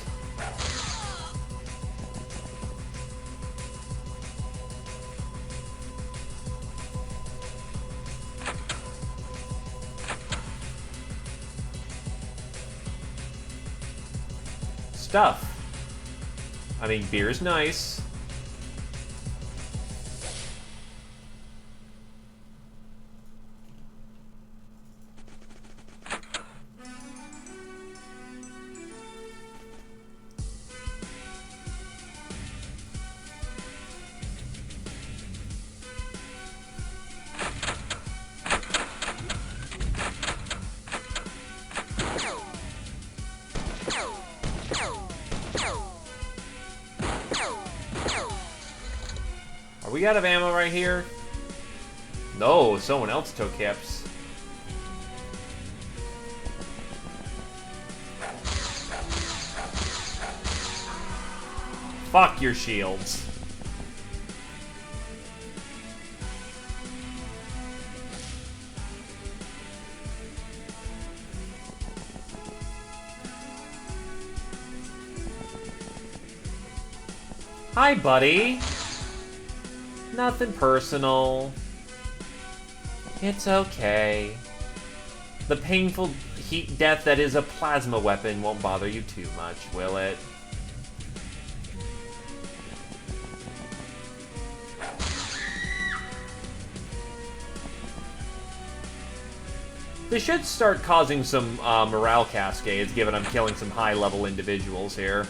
Stuff. I mean, beer's nice. Are we out of ammo right here? No, someone else took hips. Fuck your shields. Hi, buddy. Nothing personal. It's okay. The painful heat death that is a plasma weapon won't bother you too much, will it? This should start causing some morale cascades, given I'm killing some high-level individuals here.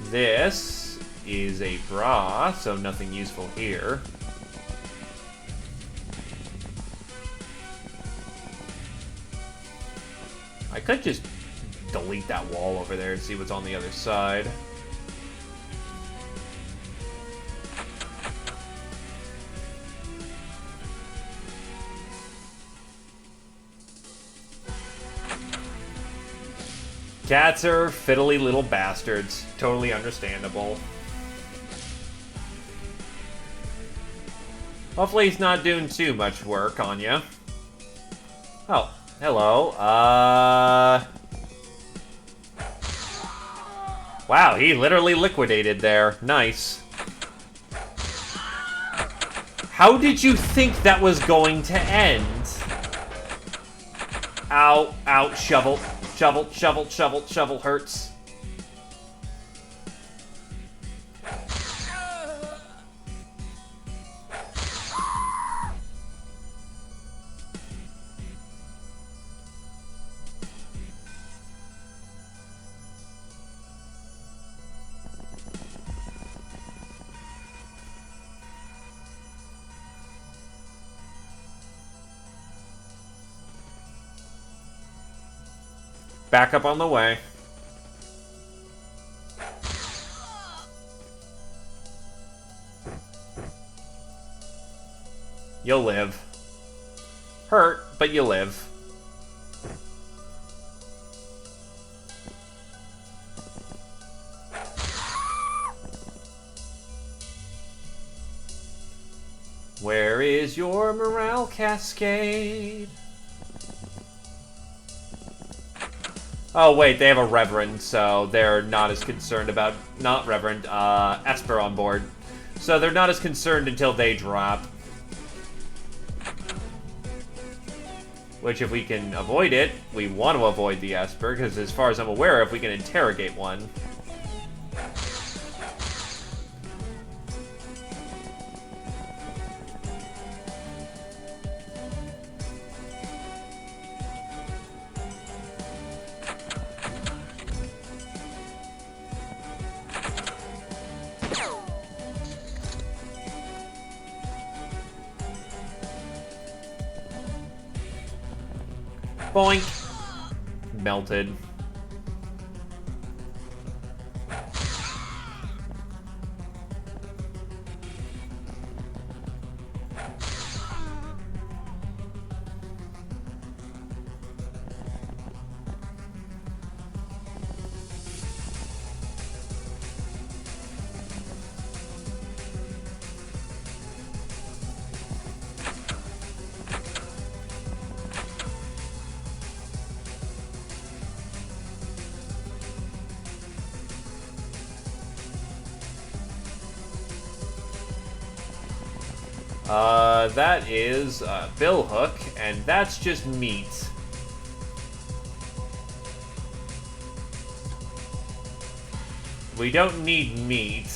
This is a bra, so nothing useful here. I could just delete that wall over there and see what's on the other side. Cats are fiddly little bastards. Totally understandable. Hopefully he's not doing too much work on you. Oh, hello. Wow, he literally liquidated there. Nice. How did you think that was going to end? Ow, ow, shovel. Shovel, shovel, shovel, shovel hurts. Backup on the way. You'll live. Hurt, but you live. Where is your morale cascade? Oh wait, they have a Reverend, so they're not as concerned about... Not Reverend, Esper on board. So they're not as concerned until they drop. Which, if we can avoid it, we want to avoid the Esper, because as far as I'm aware, if we can interrogate one... Boink. Melted. That is Bill Hook, and that's just meat. We don't need meat.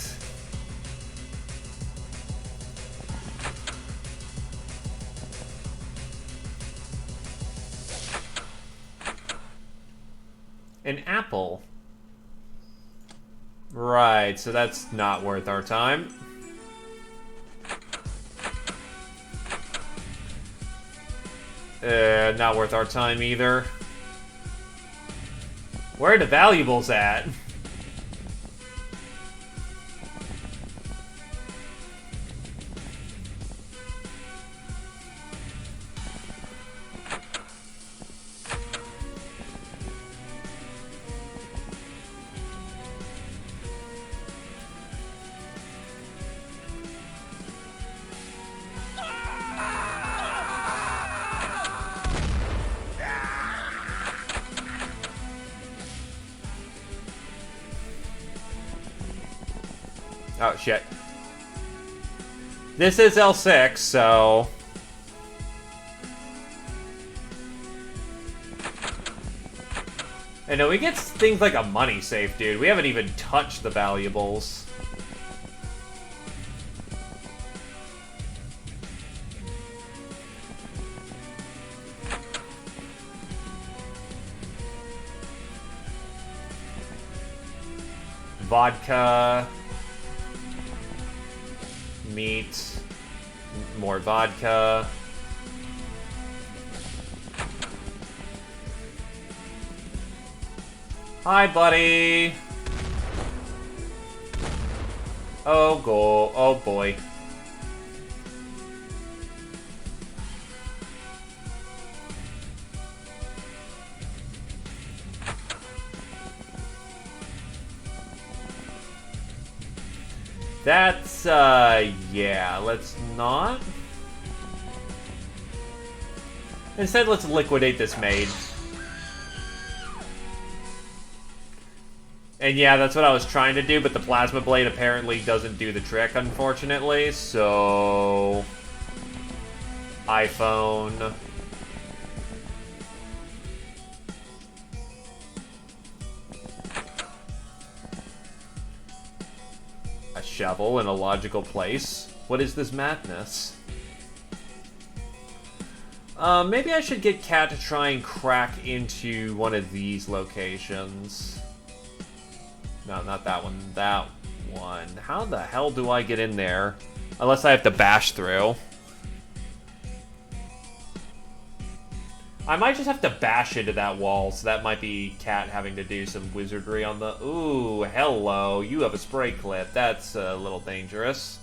An apple. Right, so that's not worth our time. Not worth our time either. Where are the valuables at? Oh, shit. This is L6, so... And no, we get things like a money safe, dude. We haven't even touched the valuables. Vodka... meat, more vodka. Hi, buddy. Oh boy. That's, yeah, let's not. Instead, let's liquidate this maid. And yeah, that's what I was trying to do, but the plasma blade apparently doesn't do the trick, unfortunately, so... iPhone... a shovel in a logical place. What is this madness? Maybe I should get Cat to try and crack into one of these locations. No, not that one. That one. How the hell do I get in there? Unless I have to bash through. I might just have to bash into that wall, so that might be Cat having to do some wizardry on the... Ooh, hello. You have a spray clip. That's a little dangerous.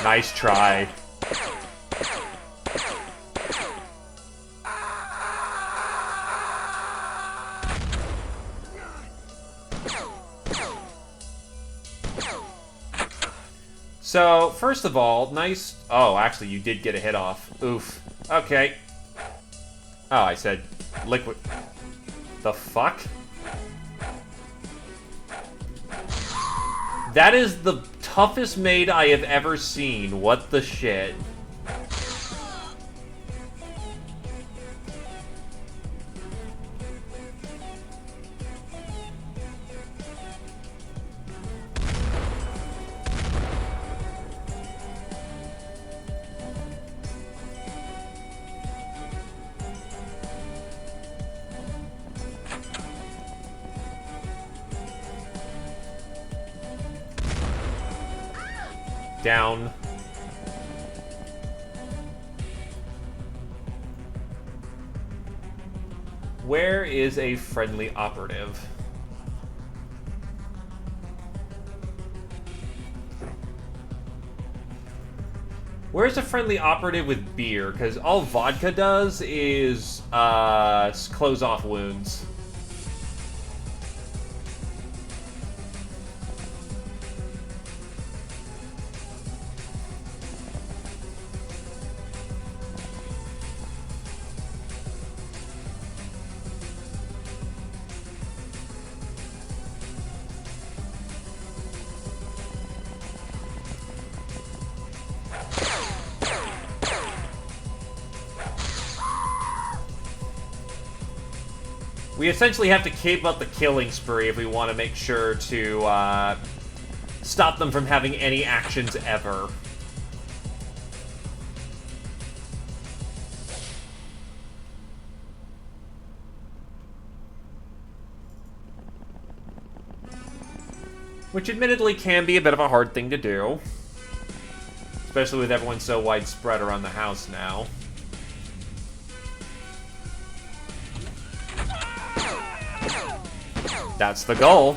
Nice try. So, first of all, nice... Oh, actually, you did get a hit off. Oof. Okay. Oh, I said liquid... The fuck? That is the toughest maid I have ever seen. What the shit? Down. Where is a friendly operative? Where's a friendly operative with beer? Because all vodka does is close off wounds. We essentially have to keep up the killing spree if we want to make sure to stop them from having any actions ever. Which admittedly can be a bit of a hard thing to do. Especially with everyone so widespread around the house now. That's the goal.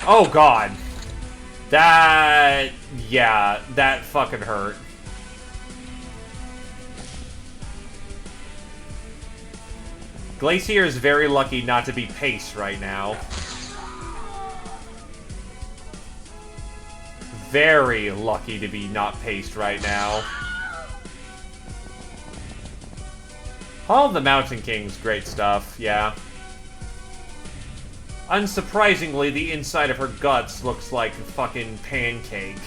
Oh god. Yeah, that fucking hurt. Glacier is very lucky not to be paced right now. Very lucky to be not paced right now. Hall of the Mountain King's great stuff, yeah. Unsurprisingly, the inside of her guts looks like a fucking pancake.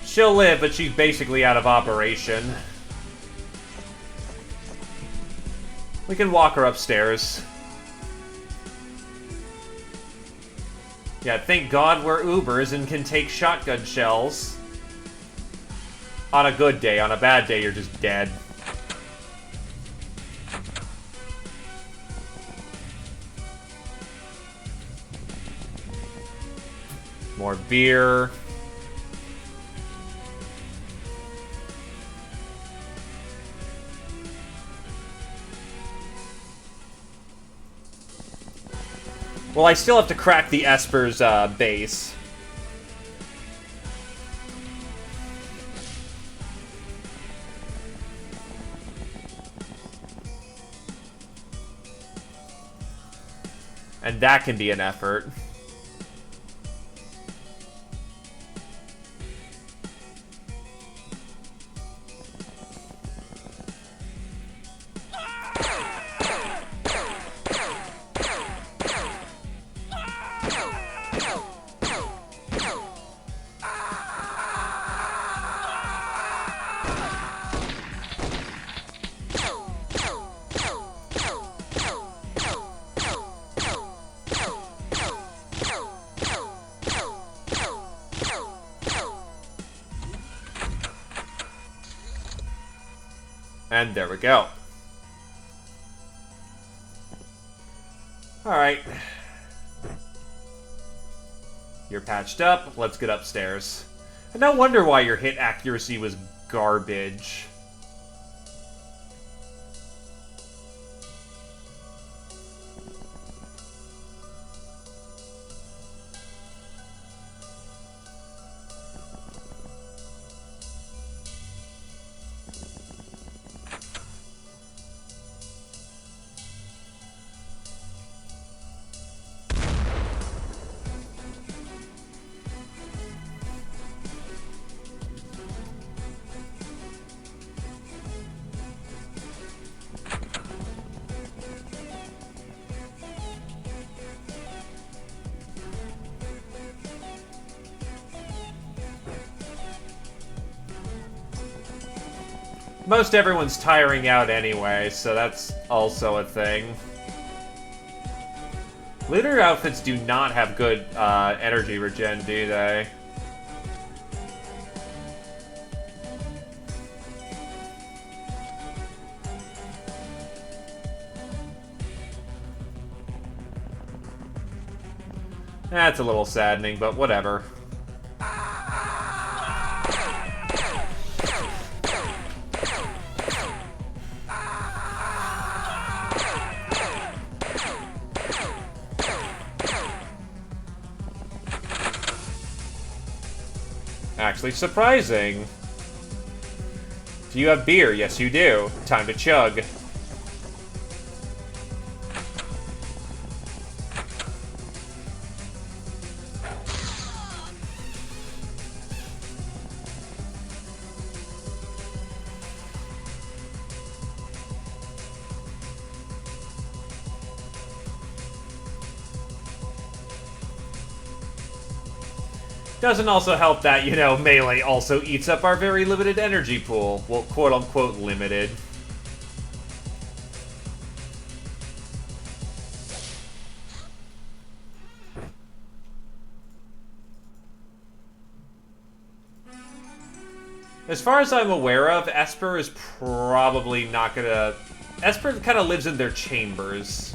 She'll live, but she's basically out of operation. We can walk her upstairs. Yeah, thank God we're Ubers and can take shotgun shells. On a good day. On a bad day, you're just dead. More beer. Well, I still have to crack the Esper's base. And that can be an effort. And there we go. Alright. You're patched up. Let's get upstairs. And no wonder why your hit accuracy was garbage. Most everyone's tiring out anyway, so that's also a thing. Looter outfits do not have good energy regen, do they? That's a little saddening, but whatever. Actually surprising. Do you have beer? Yes, you do. Time to chug. Doesn't also help that, you know, melee also eats up our very limited energy pool. Well, quote-unquote limited. As far as I'm aware of, Esper is probably not gonna... Esper kind of lives in their chambers.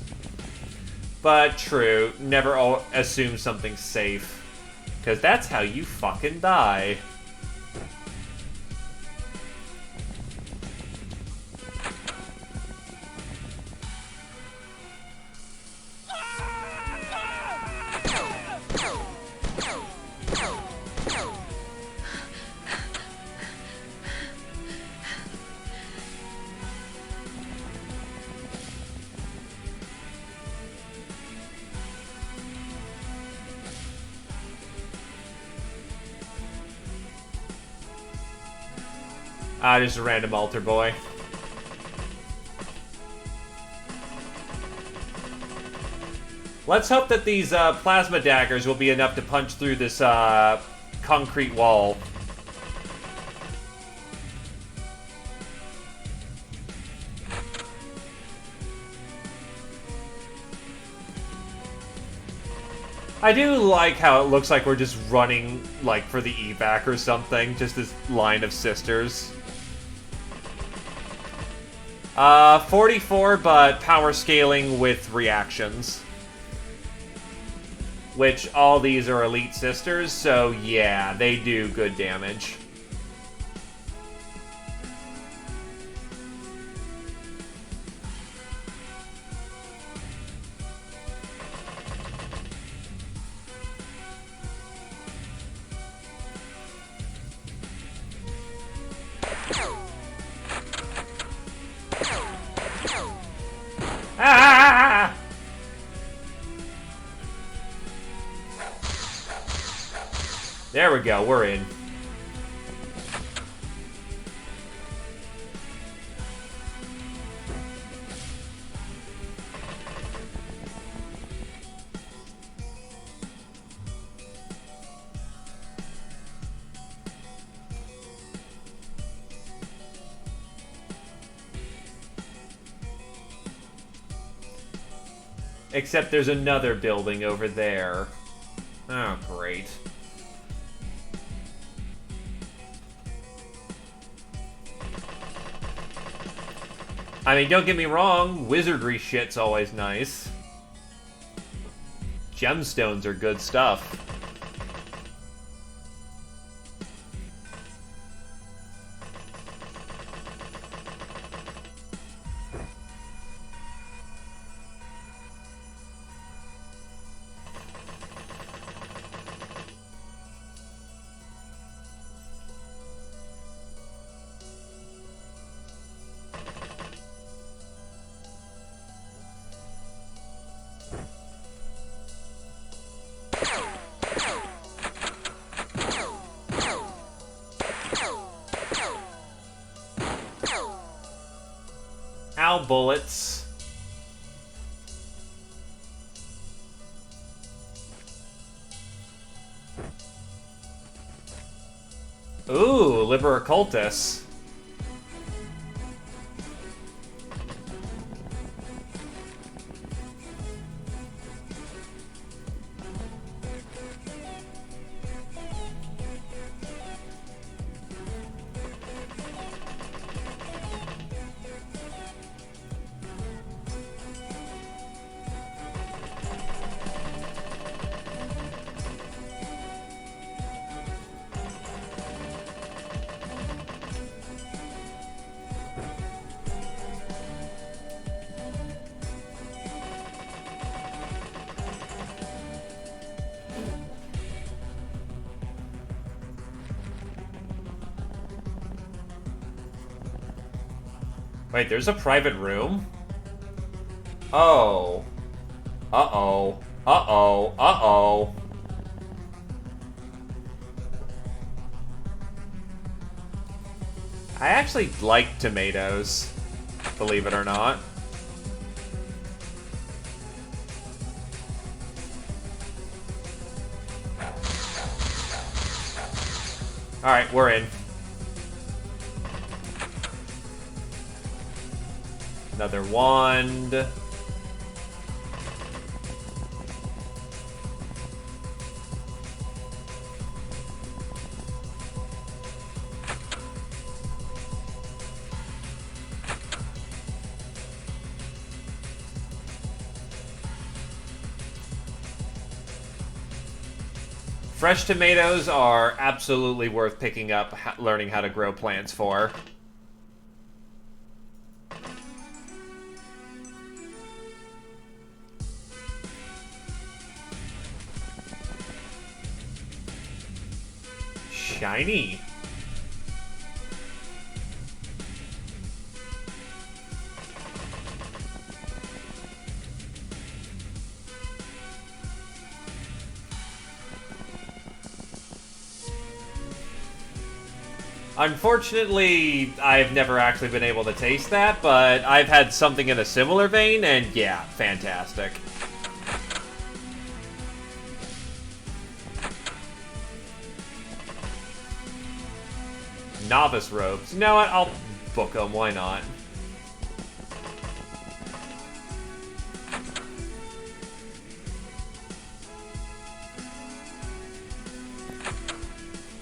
But true, never assume something's safe. Because that's how you fucking die. Ah, just a random altar boy. Let's hope that these plasma daggers will be enough to punch through this concrete wall. I do like how it looks like we're just running, like, for the evac or something. Just this line of sisters. 44, but power scaling with reactions. Which, all these are elite sisters, so yeah, they do good damage. Ah! There we go, we're in. Except there's another building over there. Oh, great. I mean, don't get me wrong, wizardry shit's always nice. Gemstones are good stuff. Ow, bullets. Ooh, Liber Occultus. Wait, there's a private room? Oh. Uh-oh. Uh-oh. Uh-oh. I actually like tomatoes, believe it or not. Alright, we're in. Another wand. Fresh tomatoes are absolutely worth picking up, learning how to grow plants for. Shiny. Unfortunately, I've never actually been able to taste that, but I've had something in a similar vein, and yeah, fantastic. Novice robes. You know what? I'll book them. Why not?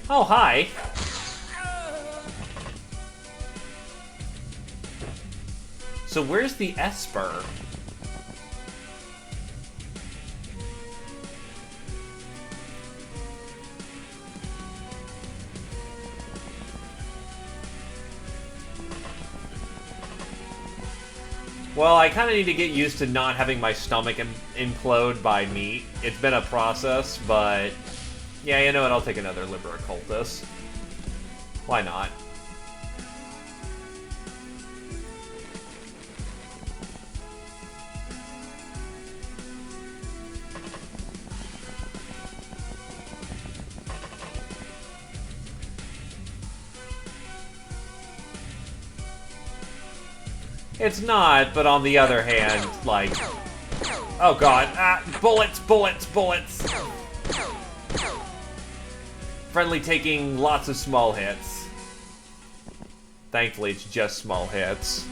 Oh, hi. So where's the Esper? Well, I kind of need to get used to not having my stomach implode by meat. It's been a process, but... yeah, you know what? I'll take another Liber Occultus. Why not? It's not, but on the other hand, like... oh god, bullets, bullets, bullets! Friendly taking lots of small hits. Thankfully, it's just small hits.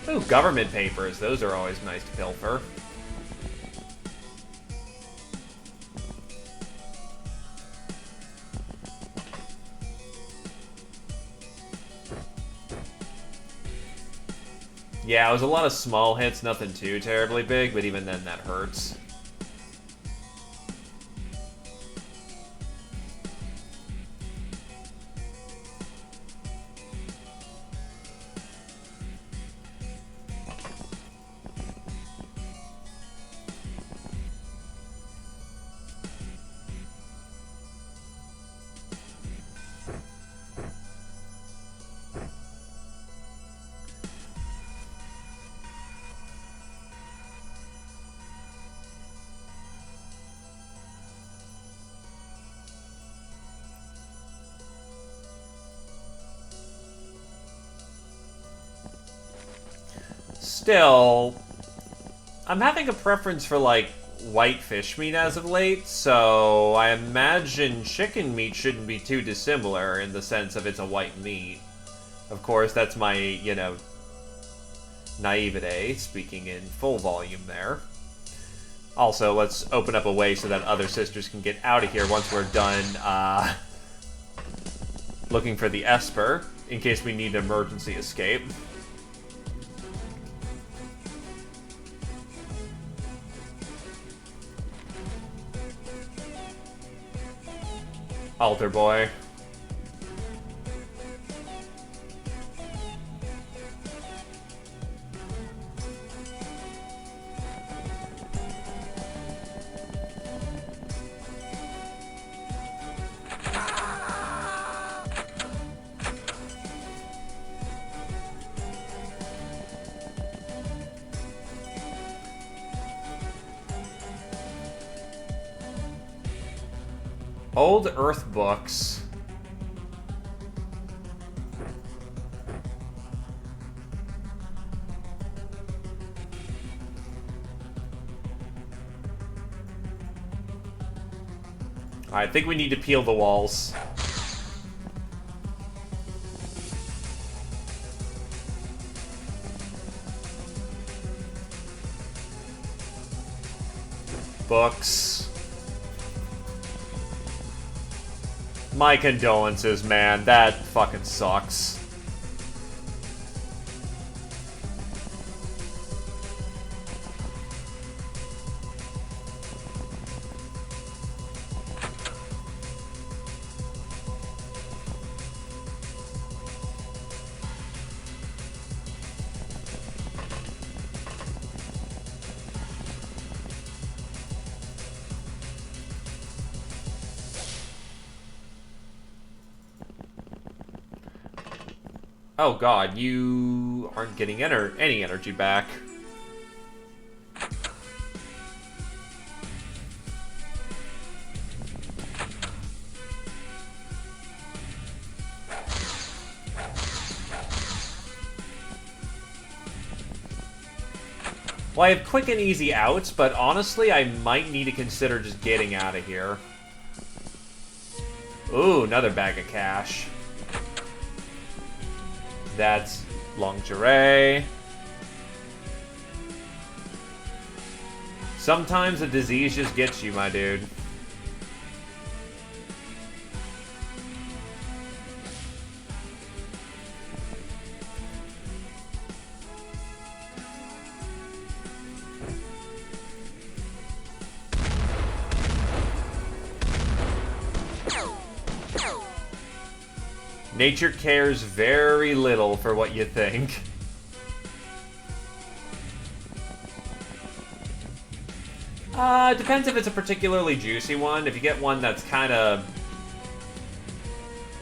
Ooh, government papers. Those are always nice to pilfer. Yeah, it was a lot of small hits, nothing too terribly big, but even then that hurts. Still, I'm having a preference for, like, white fish meat as of late, so I imagine chicken meat shouldn't be too dissimilar in the sense of it's a white meat. Of course, that's my, you know, naivete, speaking in full volume there. Also, let's open up a way so that other sisters can get out of here once we're done, looking for the Esper, in case we need an emergency escape. Altar boy. Old Earth books. I think we need to peel the walls. Books. My condolences, man. That fucking sucks. Oh god, you aren't getting any energy back. Well, I have quick and easy outs, but honestly, I might need to consider just getting out of here. Ooh, another bag of cash. That's lingerie. Sometimes a disease just gets you, my dude. Nature cares very little for what you think. Depends if it's a particularly juicy one. If you get one that's kind of,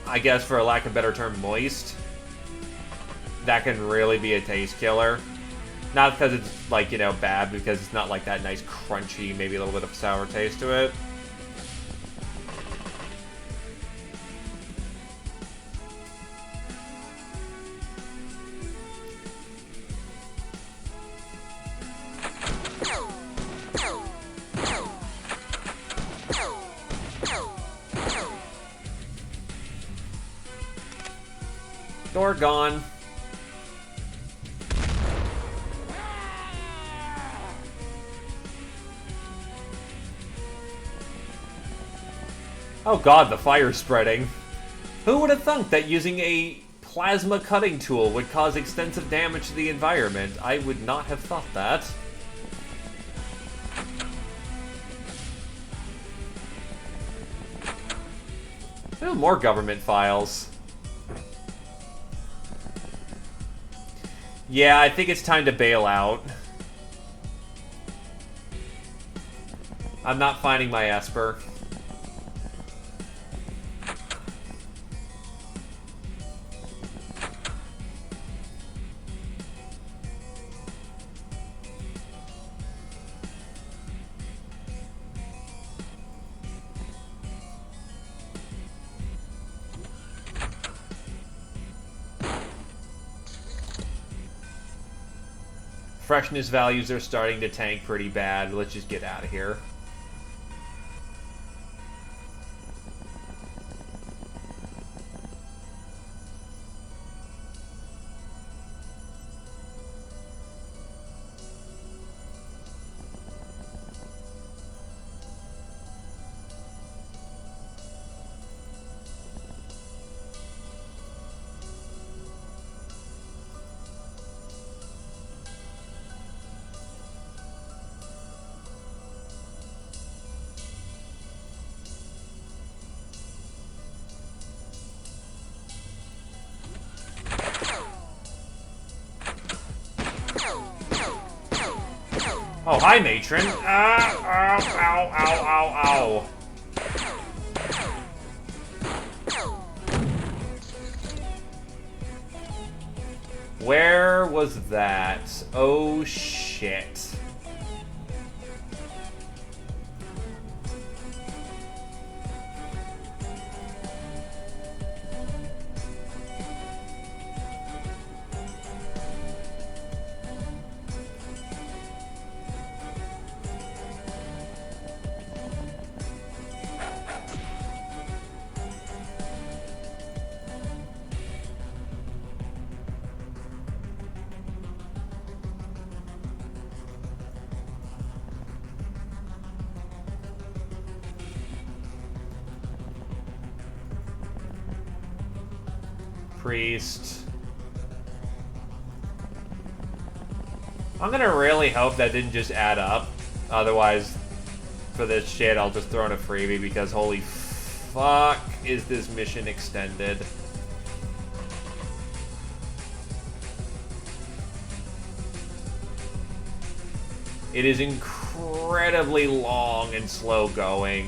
I guess for a lack of a better term, moist, that can really be a taste killer. Not because it's, like, you know, bad, because it's not like that nice crunchy, maybe a little bit of sour taste to it. Door gone. Oh god, the fire's spreading. Who would have thunk that using a plasma cutting tool would cause extensive damage to the environment. I would not have thought that. Oh, more government files. Yeah, I think it's time to bail out. I'm not finding my Esper. Freshness values are starting to tank pretty bad. Let's just get out of here. Oh, hi, matron. Ah, ow, ow, ow, ow. Where was that? Oh, shit. Priest. I'm gonna really hope that didn't just add up. Otherwise, for this shit, I'll just throw in a freebie because holy fuck is this mission extended. It is incredibly long and slow going.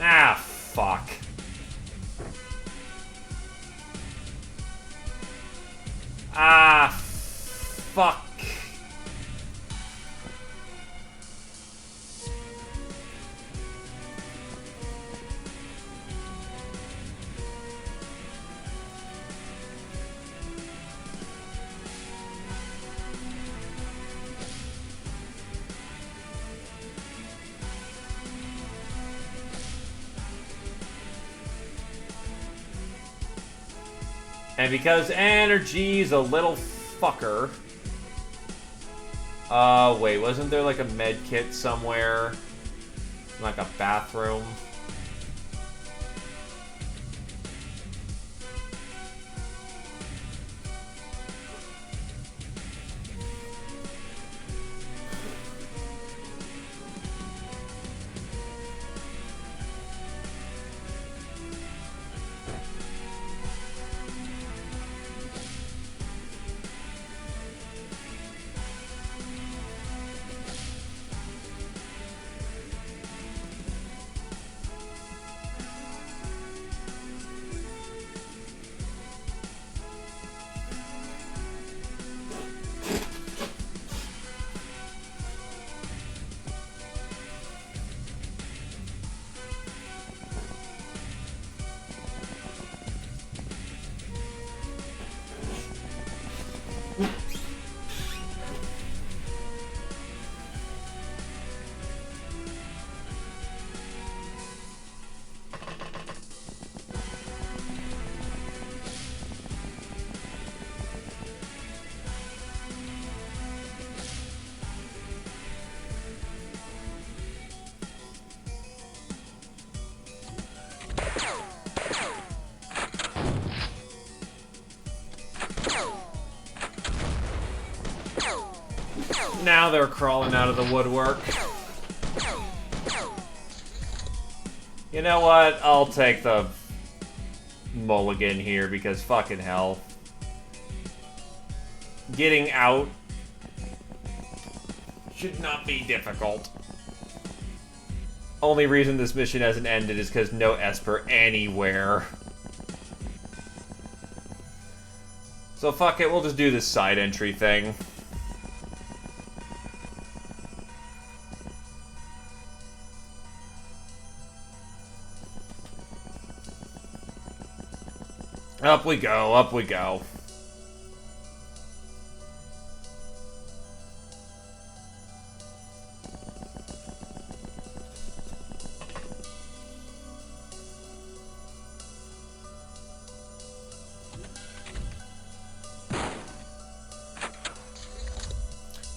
Ah, fuck. Ah, fuck. And because energy's a little fucker. Wait, wasn't there like a med kit somewhere? Like a bathroom? now they're crawling out of the woodwork. You know what? I'll take the mulligan here because fucking hell. Getting out should not be difficult. Only reason this mission hasn't ended is because no Esper anywhere. So fuck it, we'll just do this side entry thing. Up we go, up we go.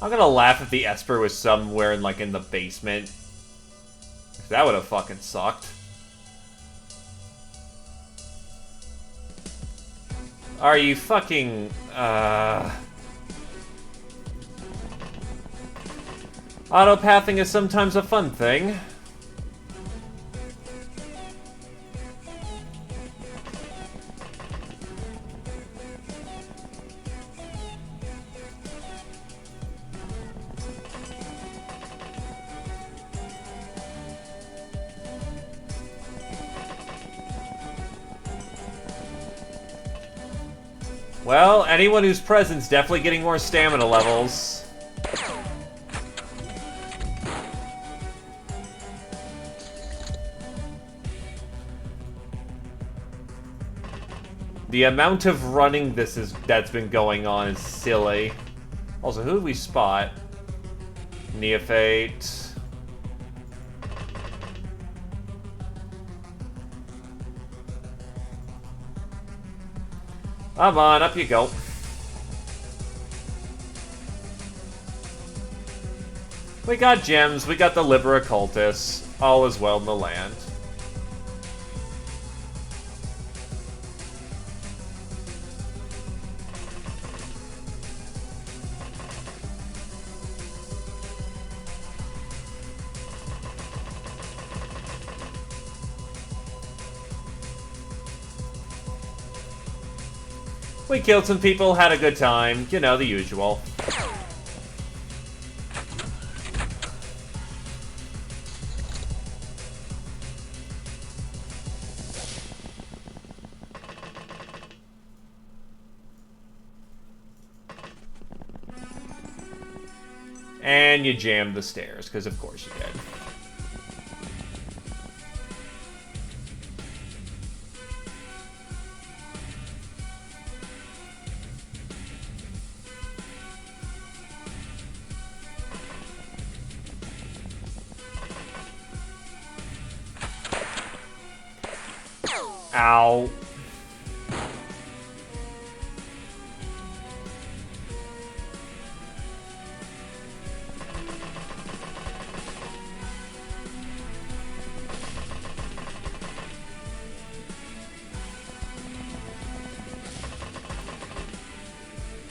I'm gonna laugh if the Esper was somewhere in, like, in the basement. That would have fucking sucked. Are you fucking, Autopathing is sometimes a fun thing. Well, anyone who's present's definitely getting more stamina levels. The amount of running that's been going on is silly. Also, who did we spot? Neophyte. Come on, up you go. We got gems, we got the Libera Cultists. All is well in the land. We killed some people, had a good time, you know, the usual. And you jammed the stairs, because of course you did. Ow.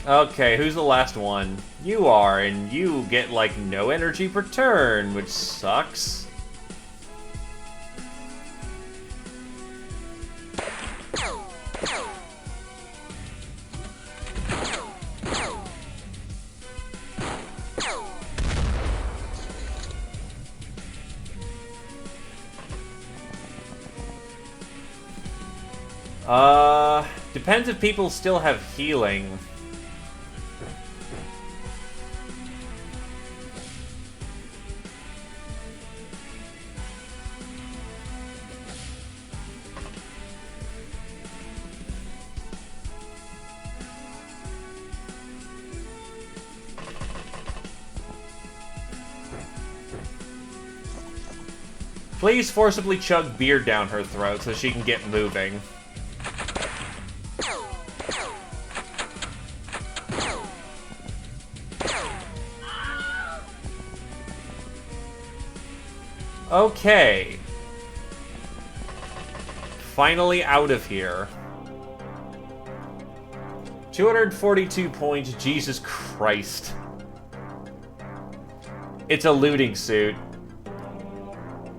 Okay, who's the last one? You are, and you get, like, no energy per turn, which sucks. Depends if people still have healing. Please forcibly chug beer down her throat so she can get moving. Okay. Finally out of here. 242 points, Jesus Christ. It's a looting suit.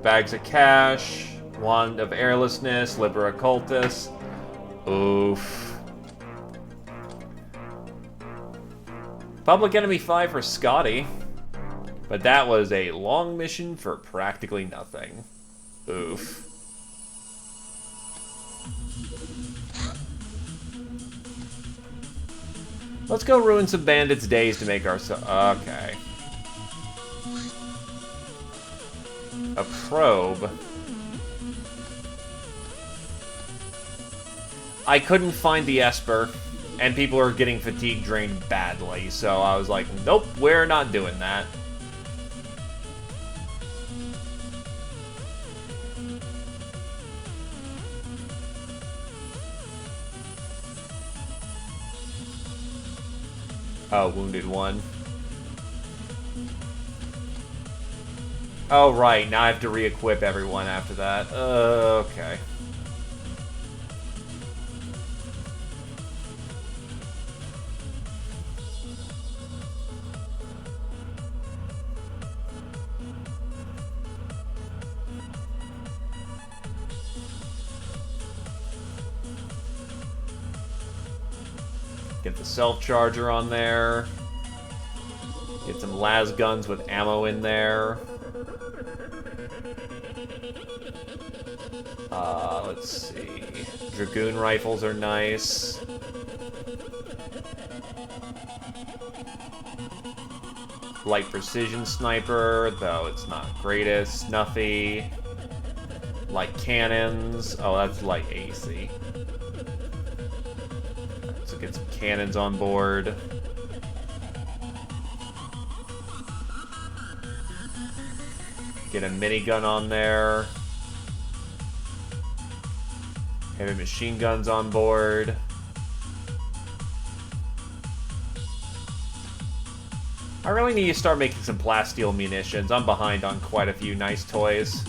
Bags of cash, wand of airlessness, liber occultus. Oof. Public Enemy 5 for Scotty. But that was a long mission for practically nothing. Oof. Let's go ruin some bandits' days to make ourselves... Okay. A probe. I couldn't find the Esper, and people are getting fatigue drained badly, so I was like, nope, we're not doing that. Oh, wounded one. Oh, right, now I have to re-equip everyone after that. Okay. Get the self-charger on there. Get some las guns with ammo in there. Let's see. Dragoon rifles are nice. Light precision sniper, though it's not greatest. Snuffy. Light cannons. Oh, that's light AC. So get some cannons on board. Get a minigun on there. Heavy machine guns on board. I really need to start making some plasteel munitions. I'm behind on quite a few nice toys.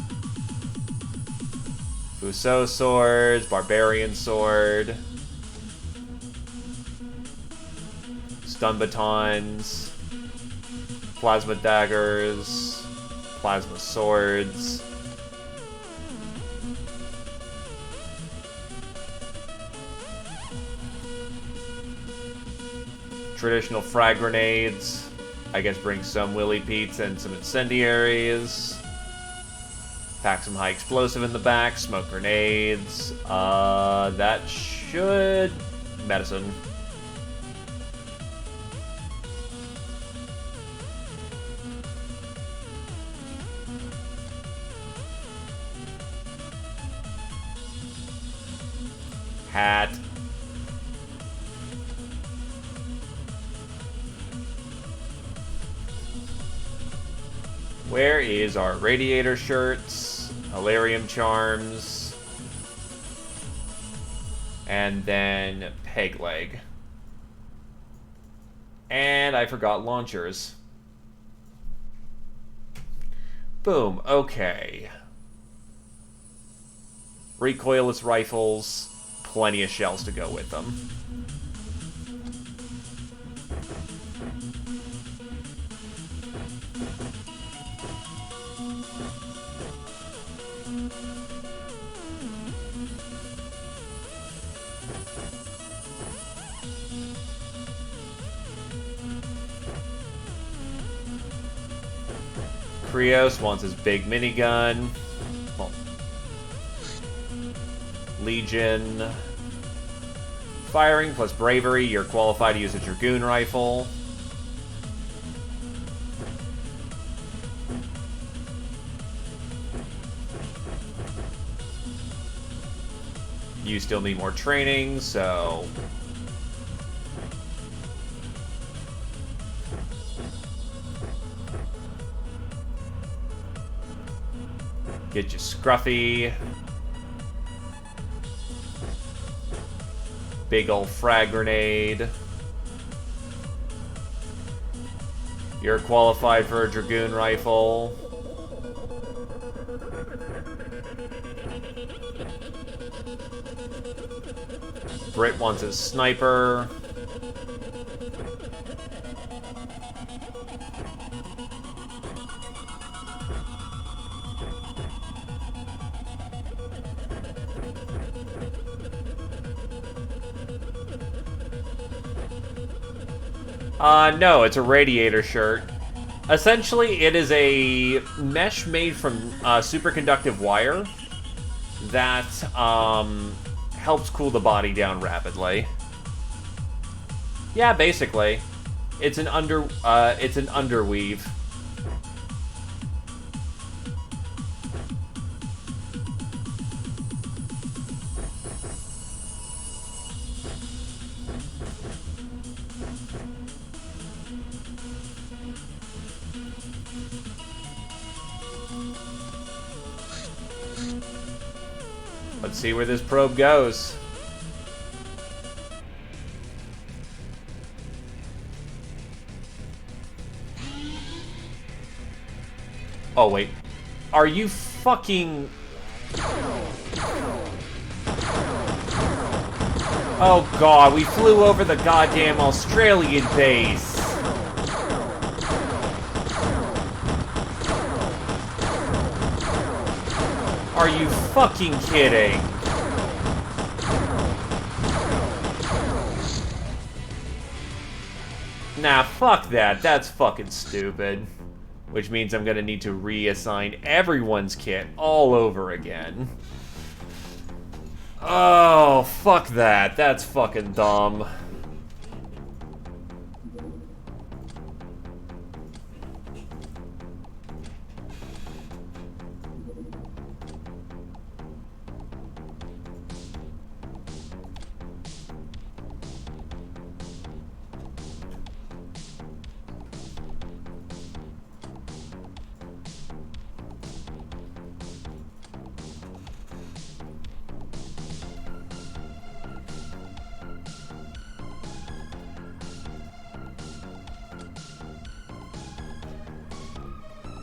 Fusaux swords, barbarian sword. Stun batons. Plasma daggers. Plasma swords. Traditional frag grenades. I guess bring some Willy Pete's and some incendiaries. Pack some high explosive in the back. Smoke grenades. That should... Medicine. Hat. Where is our radiator shirts, Hilarium charms, and then peg leg. And I forgot launchers. Boom, okay. Recoilless rifles, plenty of shells to go with them. Krios wants his big minigun. Well, Legion. Firing plus bravery, you're qualified to use a Dragoon rifle. You still need more training, so... Get you Scruffy. Big ol' frag grenade. You're qualified for a Dragoon rifle. Brit wants his sniper. No, it's a radiator shirt. Essentially, it is a mesh made from superconductive wire that helps cool the body down rapidly. Yeah, basically, it's an underweave. Let's see where this probe goes. Oh, wait. Are you fucking... Oh, God, we flew over the goddamn Australian base. Are you fucking kidding? Nah, fuck that. That's fucking stupid. Which means I'm gonna need to reassign everyone's kit all over again. Oh, fuck that. That's fucking dumb.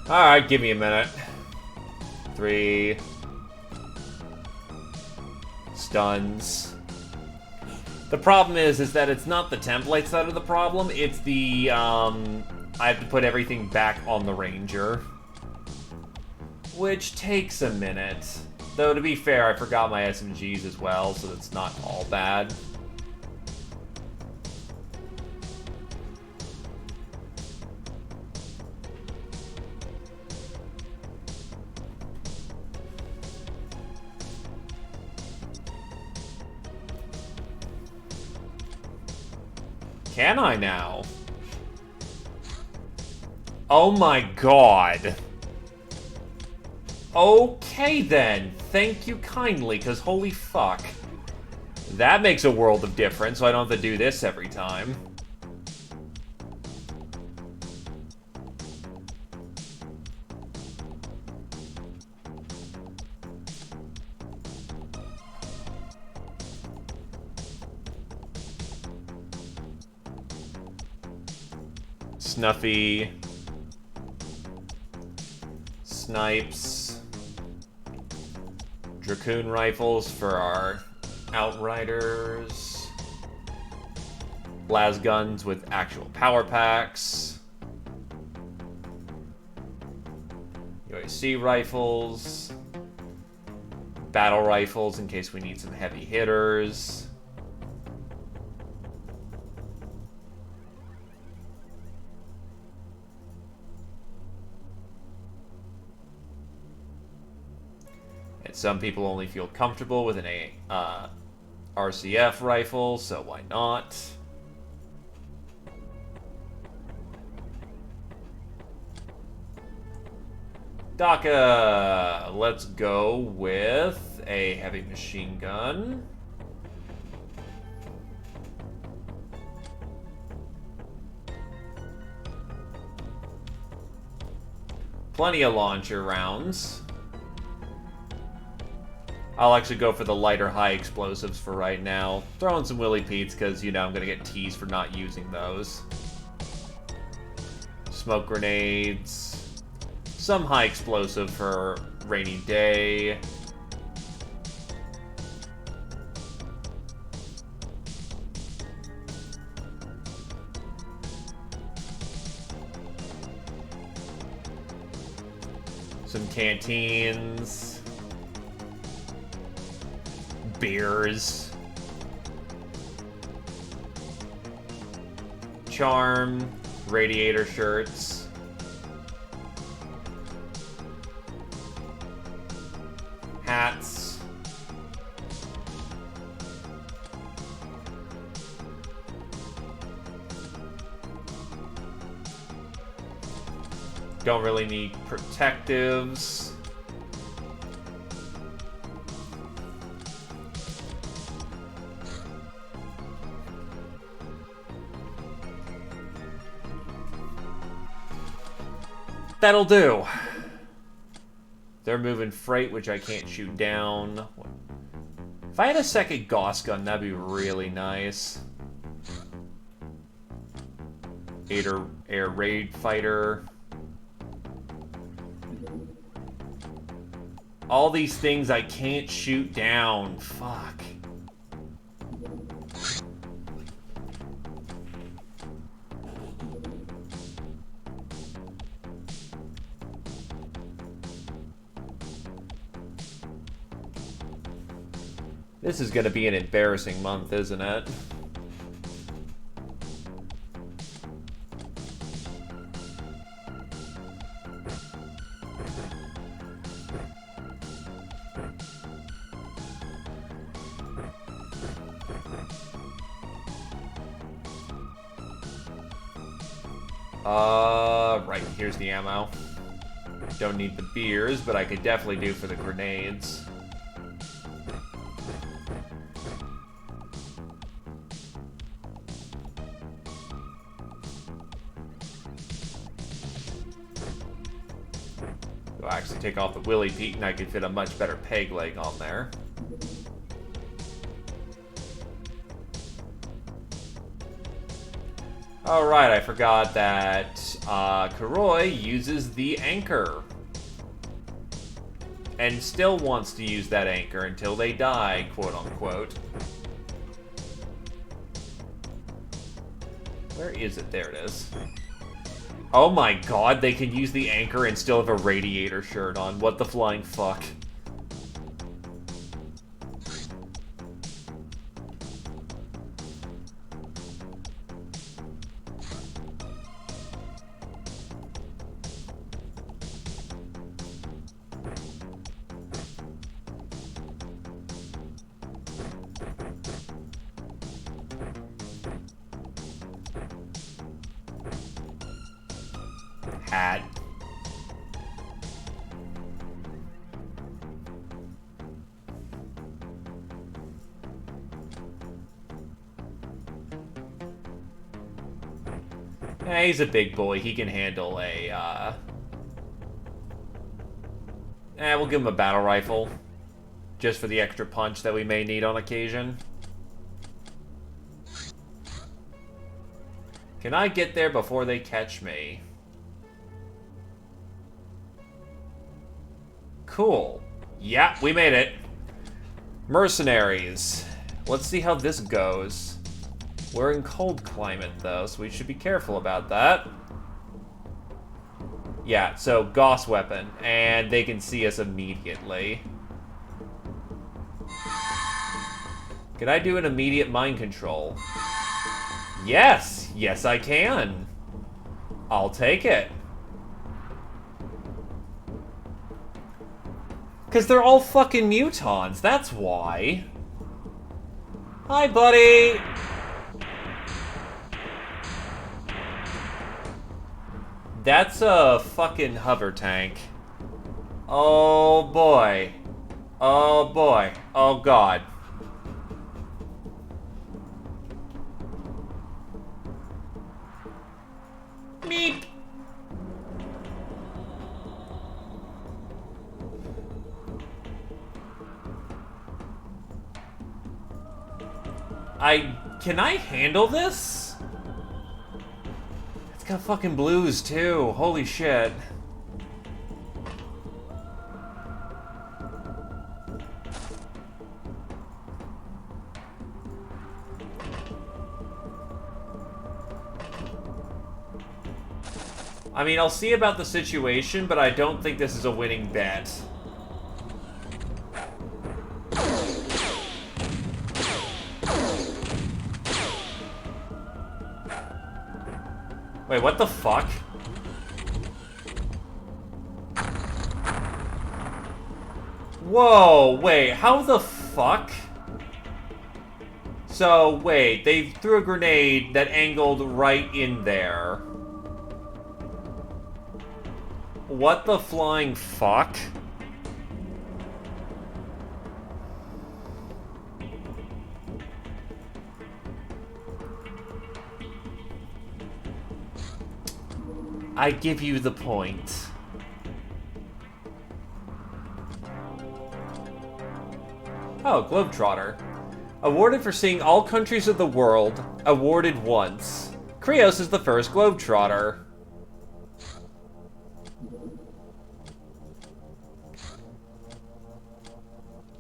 Alright, give me a minute. 3 stuns. The problem is that it's not the templates that are the problem, it's the, I have to put everything back on the Ranger. Which takes a minute. Though, to be fair, I forgot my SMGs as well, so it's not all bad. Can I now? Oh my god. Okay then. Thank you kindly, because holy fuck. That makes a world of difference, so I don't have to do this every time. Snuffy. Snipes. Dracoon rifles for our Outriders. Las guns with actual power packs. UAC rifles. Battle rifles in case we need some heavy hitters. Some people only feel comfortable with an RCF rifle, so why not? DACA! Let's go with a heavy machine gun. Plenty of launcher rounds. I'll actually go for the lighter high explosives for right now. Throw in some Willy Pete's because, you know, I'm going to get teased for not using those. Smoke grenades. Some high explosive for rainy day. Some canteens. Beers. charm, radiator shirts. Hats. Don't really need protectives. That'll do. They're moving freight, which I can't shoot down. If I had a second Gauss gun, that'd be really nice. Air raid fighter. All these things I can't shoot down. Fuck. This is gonna be an embarrassing month, isn't it? Right, here's the ammo. Don't need the beers, but I could definitely do for the grenades. I'll actually take off the Willy Pete and I could fit a much better peg leg on there. Alright, I forgot that Kuroi uses the anchor. And still wants to use that anchor until they die, quote-unquote. Where is it? There it is. Oh my god, they can use the anchor and still have a radiator shirt on. What the flying fuck? Hat. He's a big boy. He can handle a, we'll give him a battle rifle. Just for the extra punch that we may need on occasion. Can I get there before they catch me? Cool. Yeah, we made it. Mercenaries. Let's see how this goes. We're in cold climate, though, so we should be careful about that. Yeah, so Gauss weapon, and they can see us immediately. Can I do an immediate mind control? Yes! Yes, I can. I'll take it. Because they're all fucking mutons, that's why. Hi, buddy! That's a fucking hover tank. Oh boy. Oh boy. Oh god. Meep! Can I handle this? It's got fucking blues too. Holy shit. I mean, I'll see about the situation, but I don't think this is a winning bet. Wait, what the fuck? Whoa, wait, how the fuck? So, wait, they threw a grenade that angled right in there. What the flying fuck? I give you the point. Oh, Globetrotter. Awarded for seeing all countries of the world. Awarded once. Krios is the first Globetrotter.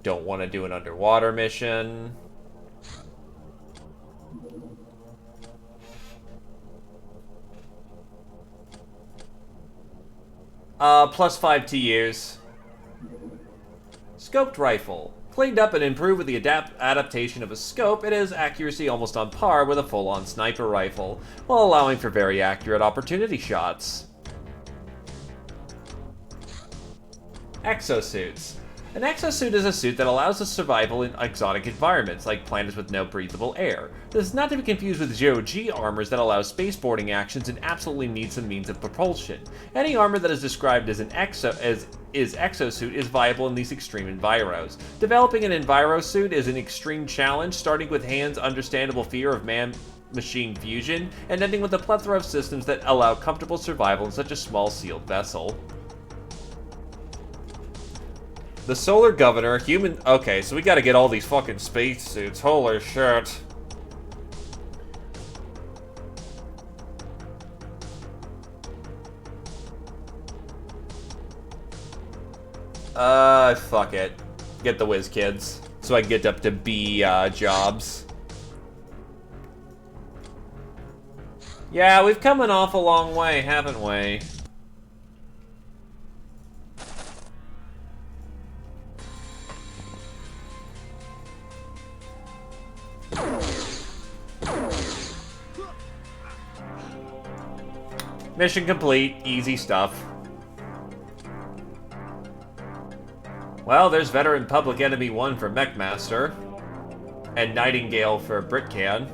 Don't want to do an underwater mission. +5 to use. Scoped rifle. Cleaned up and improved with the adaptation of a scope, it has accuracy almost on par with a full-on sniper rifle, while allowing for very accurate opportunity shots. Exosuits. An exosuit is a suit that allows us survival in exotic environments, like planets with no breathable air. This is not to be confused with zero-G armors that allow spaceboarding actions and absolutely need some means of propulsion. Any armor that is described as an exosuit is viable in these extreme enviros. Developing an envirosuit is an extreme challenge, starting with Han's understandable fear of man-machine fusion, and ending with a plethora of systems that allow comfortable survival in such a small sealed vessel. The Solar Governor, human... Okay, so we gotta get all these fucking spacesuits. Holy shit. Fuck it. Get the whiz kids. So I can get up to B, jobs. Yeah, we've come an awful long way, haven't we? Mission complete. Easy stuff. Well, there's Veteran Public Enemy 1 for Mechmaster. And Nightingale for Britcan.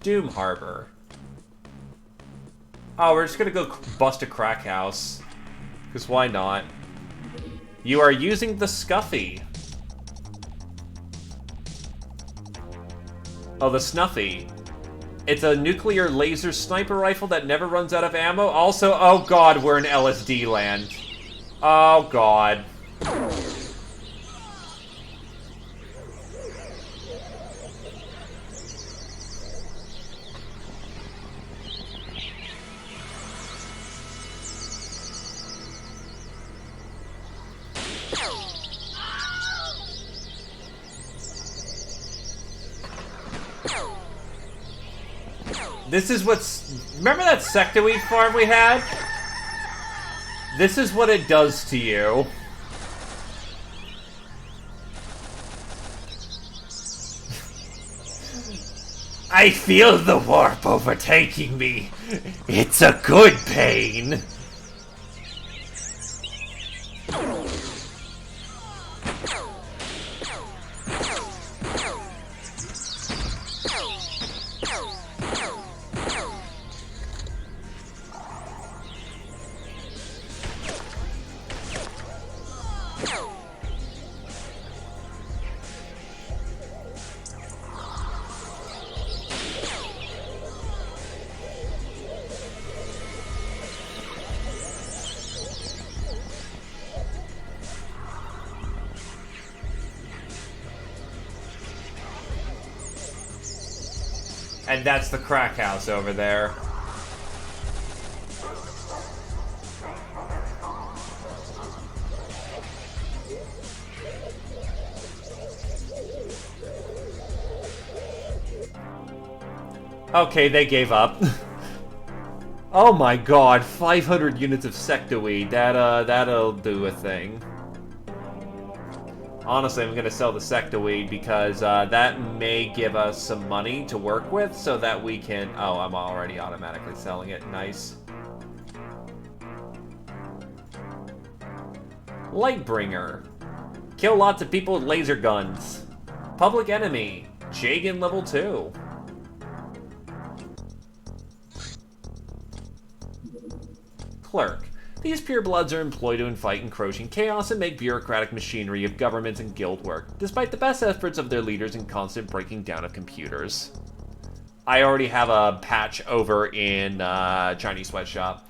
Doom Harbor. Oh, we're just gonna go bust a crack house. Because why not? You are using the Scuffy. Oh, the Snuffy. It's a nuclear laser sniper rifle that never runs out of ammo. Also, oh god, we're in LSD land. Oh god. This is what's... Remember that sectoid farm we had? This is what it does to you. I feel the warp overtaking me. It's a good pain. And that's the crack house over there. Okay, they gave up. Oh my god, 500 units of sectoid. That'll do a thing. Honestly, I'm going to sell the sectoweed because that may give us some money to work with so that we can... Oh, I'm already automatically selling it. Nice. Lightbringer. Kill lots of people with laser guns. Public Enemy. Jagan level 2. Clerk. These purebloods are employed to fight encroaching chaos and make bureaucratic machinery of governments and guild work, despite the best efforts of their leaders and constant breaking down of computers. I already have a patch over in Chinese Sweatshop.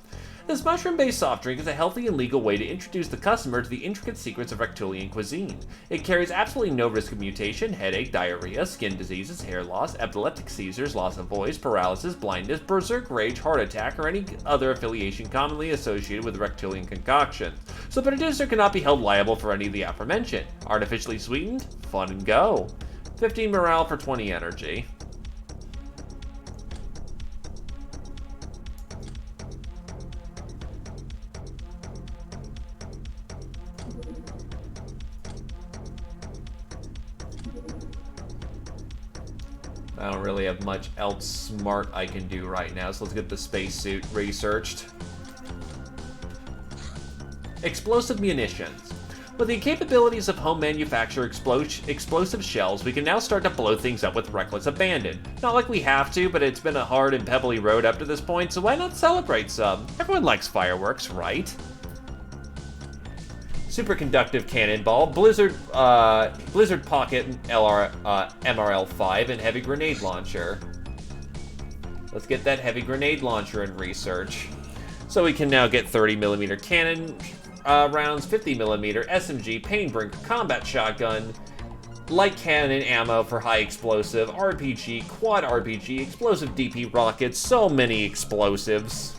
This mushroom-based soft drink is a healthy and legal way to introduce the customer to the intricate secrets of reptilian cuisine. It carries absolutely no risk of mutation, headache, diarrhea, skin diseases, hair loss, epileptic seizures, loss of voice, paralysis, blindness, berserk rage, heart attack, or any other affiliation commonly associated with reptilian concoctions. So the producer cannot be held liable for any of the aforementioned. Artificially sweetened? Fun and go. 15 morale for 20 energy. I don't really have much else smart I can do right now, so let's get the spacesuit researched. Explosive munitions. With the capabilities of home manufacture explosive shells, we can now start to blow things up with reckless abandon. Not like we have to, but it's been a hard and pebbly road up to this point, so why not celebrate some? Everyone likes fireworks, right? Superconductive Cannonball, Blizzard Pocket MRL-5, and Heavy Grenade Launcher. Let's get that Heavy Grenade Launcher in research. So we can now get 30mm cannon rounds, 50mm SMG, Painbringer, Combat Shotgun, Light Cannon ammo for high explosive, RPG, Quad RPG, Explosive DP rockets, so many explosives.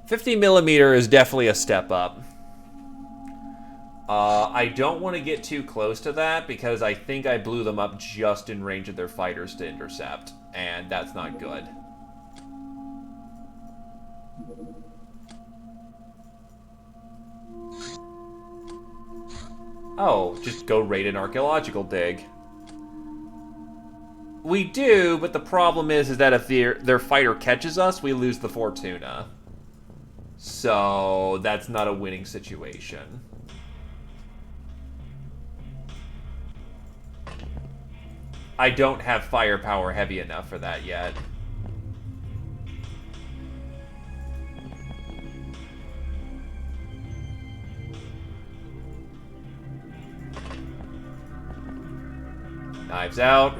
$50mm is definitely a step up. I don't want to get too close to that because I think I blew them up just in range of their fighters to intercept, and that's not good. Oh, just go raid an archaeological dig. We do, but the problem is that if their fighter catches us, we lose the Fortuna. So that's not a winning situation. I don't have firepower heavy enough for that yet. Knives out.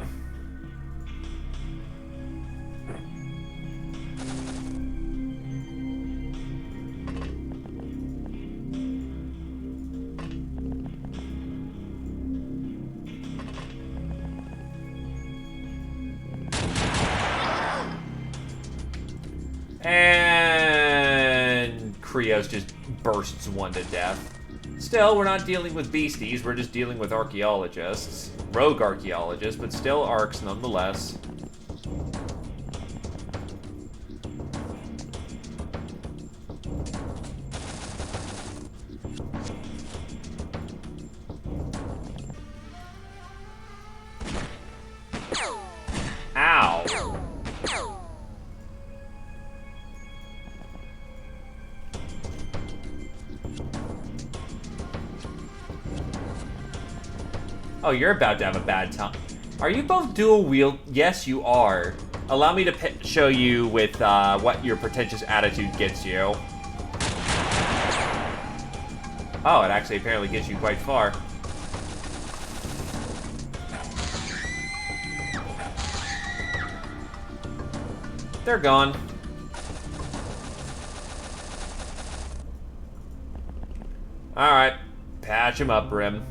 And Krios just bursts one to death. Still, we're not dealing with beasties, we're just dealing with archaeologists. Rogue archaeologists, but still arcs nonetheless. Ow! Oh, you're about to have a bad time. Are you both dual wield? Yes, you are. Allow me to show you with what your pretentious attitude gets you. Oh, it actually apparently gets you quite far. They're gone. Alright. Patch him up, Brim.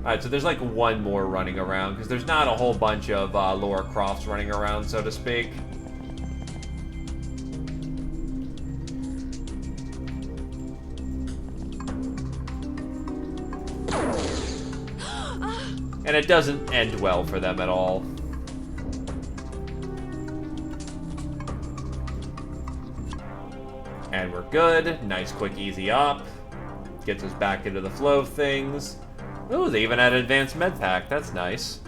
Alright, so there's like one more running around, because there's not a whole bunch of Lara Crofts running around, so to speak. And it doesn't end well for them at all. And we're good. Nice, quick, easy up. Gets us back into the flow of things. Ooh, they even had an advanced med pack. That's nice.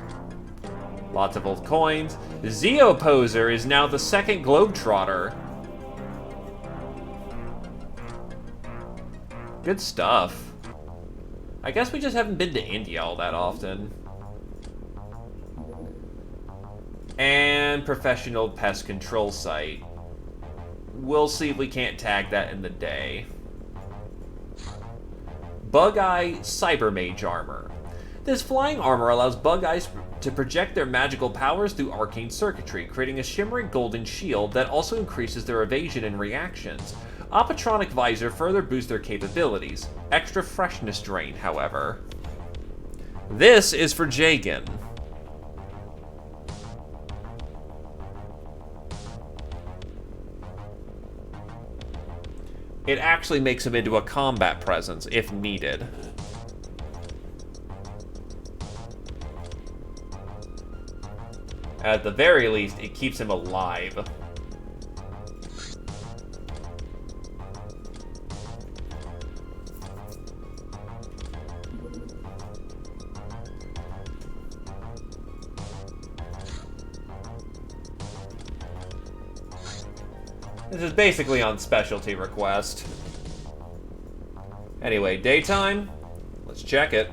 Lots of old coins. Zeo Poser is now the second Globetrotter. Good stuff. I guess we just haven't been to India all that often. And professional pest control site. We'll see if we can't tag that in the day. Bug-Eye Cyber Mage Armor. This flying armor allows Bug-Eyes to project their magical powers through arcane circuitry, creating a shimmering golden shield that also increases their evasion and reactions. Optronic Visor further boosts their capabilities. Extra freshness drain, however. This is for Jagan. It actually makes him into a combat presence, if needed. At the very least, it keeps him alive. This is basically on specialty request. Anyway, daytime. Let's check it.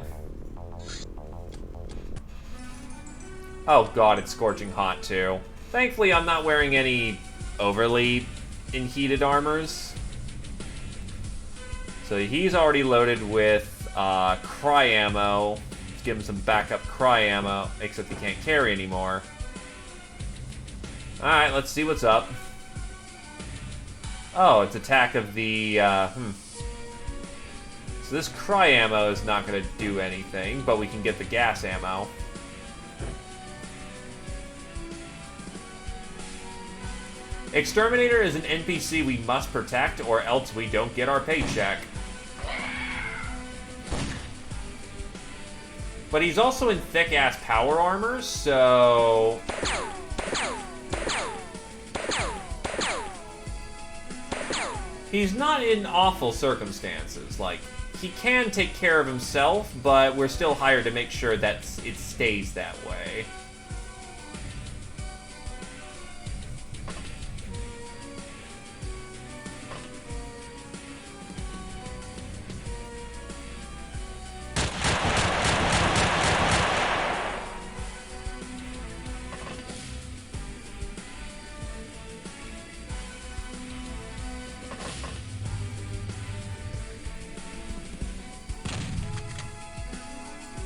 Oh god, it's scorching hot too. Thankfully, I'm not wearing any overly heated armors. So he's already loaded with cry ammo. Let's give him some backup cry ammo, except he can't carry anymore. Alright, let's see what's up. Oh, it's attack of the, So this cry ammo is not going to do anything, but we can get the gas ammo. Exterminator is an NPC we must protect, or else we don't get our paycheck. But he's also in thick-ass power armor, so... he's not in awful circumstances. Like, he can take care of himself, but we're still hired to make sure that it stays that way.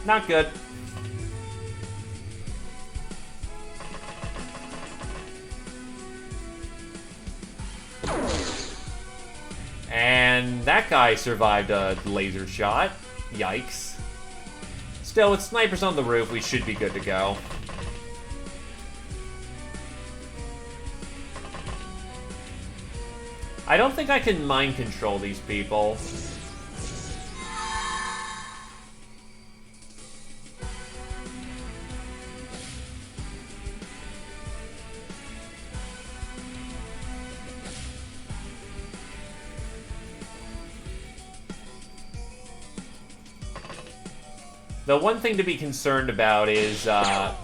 Not good. And that guy survived a laser shot. Yikes. Still, with snipers on the roof, we should be good to go. I don't think I can mind control these people. The one thing to be concerned about is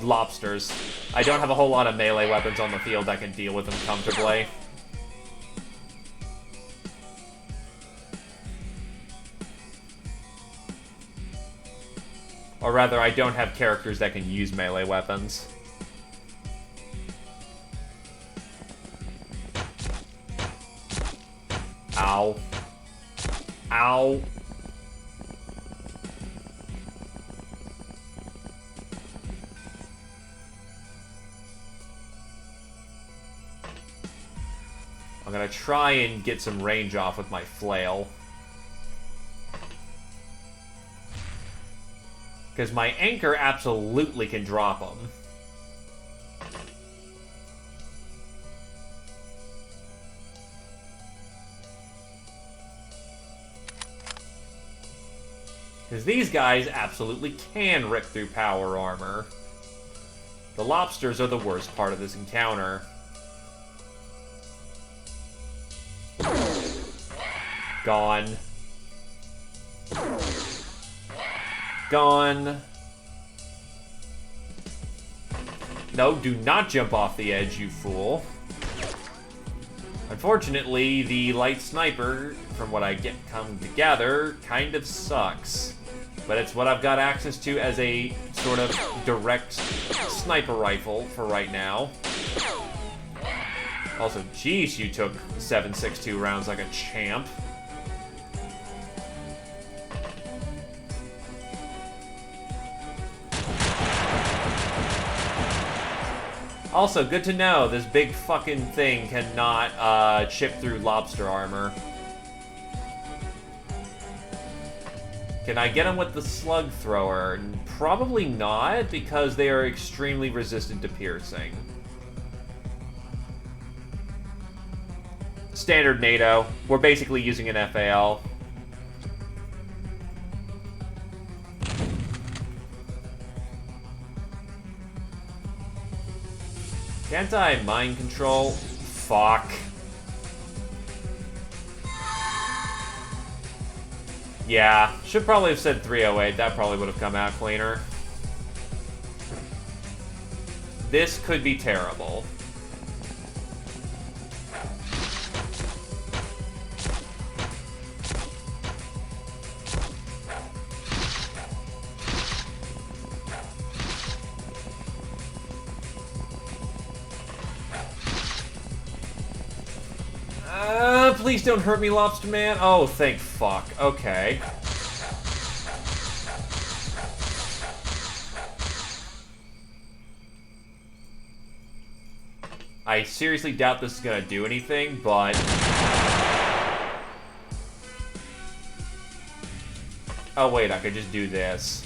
lobsters. I don't have a whole lot of melee weapons on the field that can deal with them comfortably. Or rather, I don't have characters that can use melee weapons. Ow. Ow. I'm gonna try and get some range off with my flail. Because my anchor absolutely can drop them. Because these guys absolutely can rip through power armor. The lobsters are the worst part of this encounter. Gone. Gone. No, do not jump off the edge, you fool. Unfortunately, the light sniper, from what I come to gather, kind of sucks. But it's what I've got access to as a sort of direct sniper rifle for right now. Also, geez, you took 7.62 rounds like a champ. Also, good to know, this big fucking thing cannot chip through lobster armor. Can I get him with the slug thrower? Probably not, because they are extremely resistant to piercing. Standard NATO. We're basically using an FAL. Can't I mind control? Fuck. Yeah, should probably have said 308. That probably would have come out cleaner. This could be terrible. Please don't hurt me, Lobster Man. Oh, thank fuck. Okay. I seriously doubt this is gonna do anything, but... Oh, wait, I could just do this.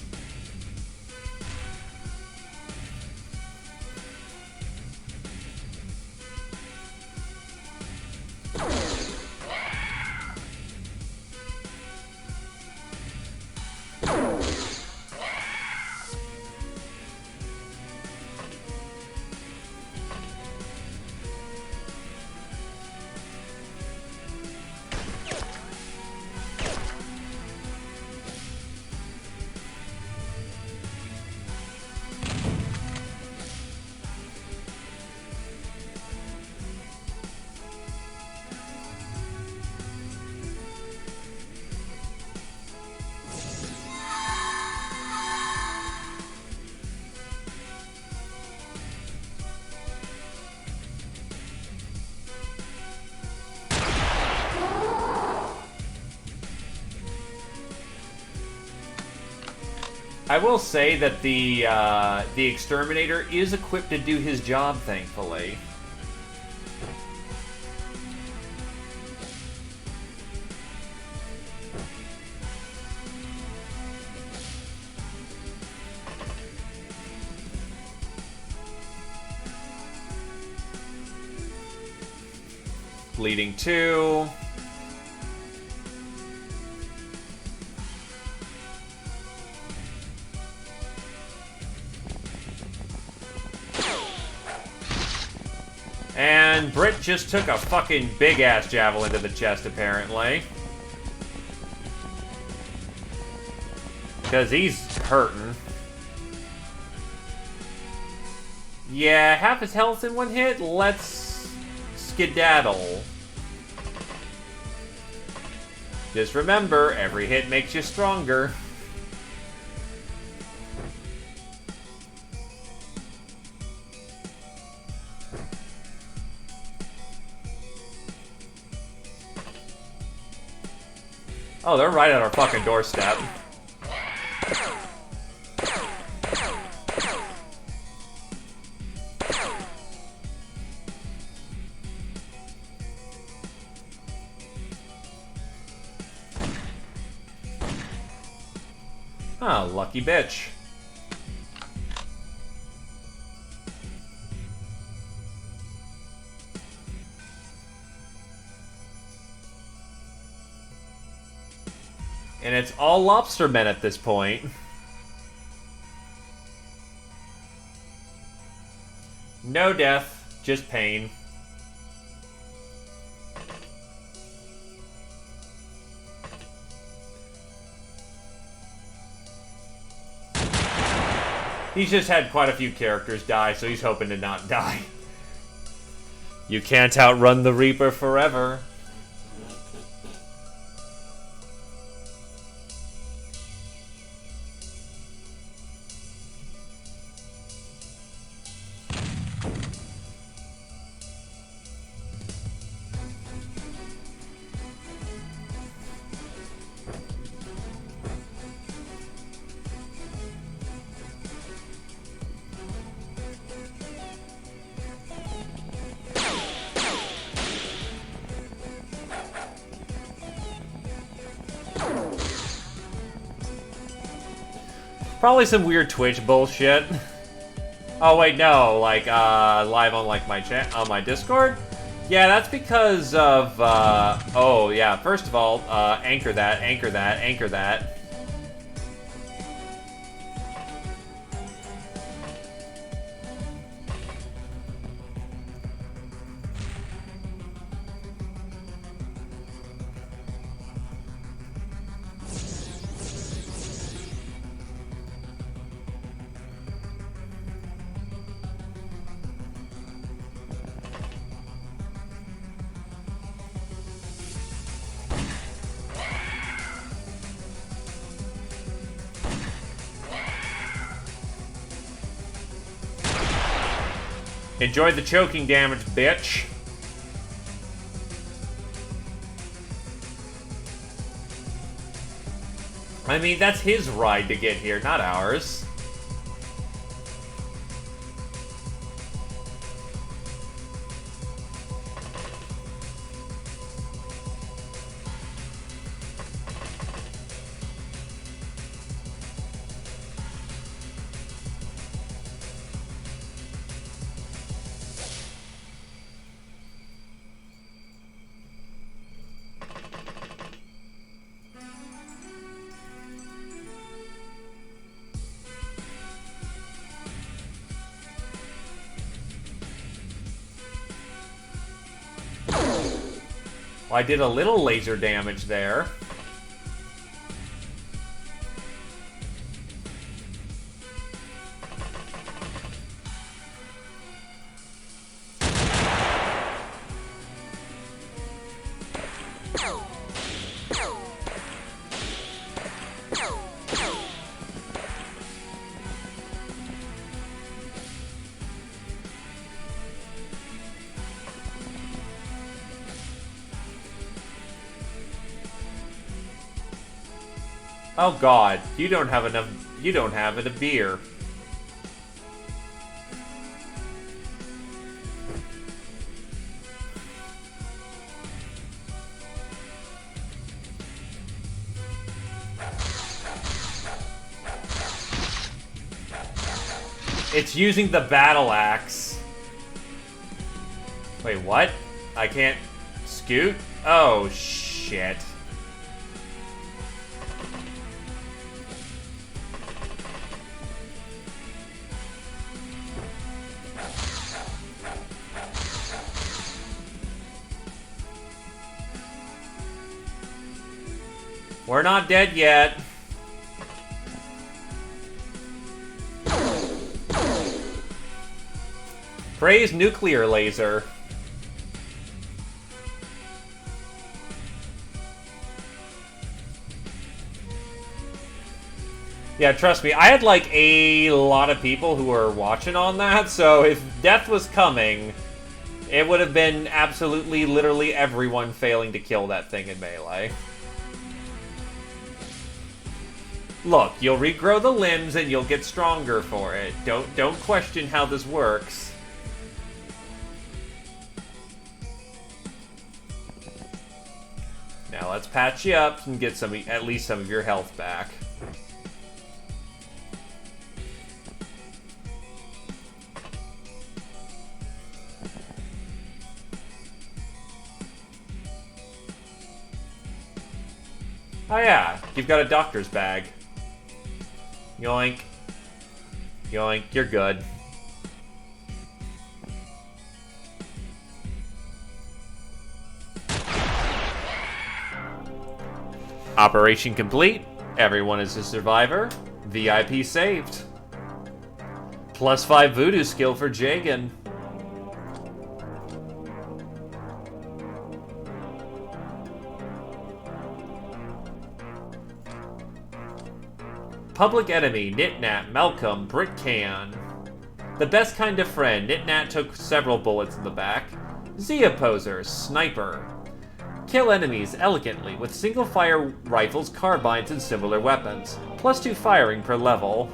I will say that the exterminator is equipped to do his job, thankfully. Bleeding 2. And Britt just took a fucking big-ass javelin to the chest, apparently. Because he's hurting. Yeah, half his health in one hit? Let's skedaddle. Just remember, every hit makes you stronger. Oh, they're right at our fucking doorstep. Oh, lucky bitch. And it's all lobster men at this point. No death, just pain. He's just had quite a few characters die, so he's hoping to not die. You can't outrun the Reaper forever. Probably some weird Twitch bullshit. Oh wait, no, like live on like on my Discord. Yeah, that's because of oh yeah. First of all, anchor that, anchor that, anchor that. Enjoy the choking damage, bitch. I mean, that's his ride to get here, not ours. Well, I did a little laser damage there. Oh god, you don't have enough, you don't have it a beer. It's using the battle axe. Wait, what? I can't scoot? Oh, shit. We're not dead yet. Praise nuclear laser. Yeah, trust me, I had like a lot of people who were watching on that, so if death was coming, it would have been absolutely, literally everyone failing to kill that thing in melee. Look, you'll regrow the limbs and you'll get stronger for it. Don't question how this works. Now let's patch you up and get some, at least some of your health back. Oh yeah, you've got a doctor's bag. Yoink. Yoink, you're good. Operation complete. Everyone is a survivor. VIP saved. +5 voodoo skill for Jagan. Public enemy, Nitnat, Malcolm, Britcan. The best kind of friend, Nitnat took several bullets in the back. Zia poser, Sniper. Kill enemies elegantly with single-fire rifles, carbines, and similar weapons. +2 firing per level.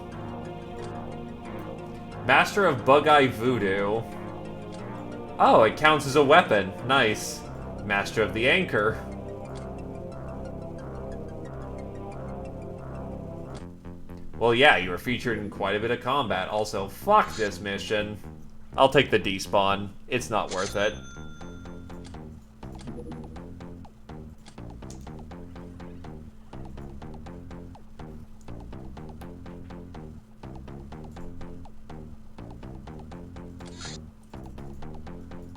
Master of Bug-Eye Voodoo. Oh, it counts as a weapon. Nice. Master of the Anchor. Well, yeah, you were featured in quite a bit of combat. Also, fuck this mission. I'll take the despawn. It's not worth it.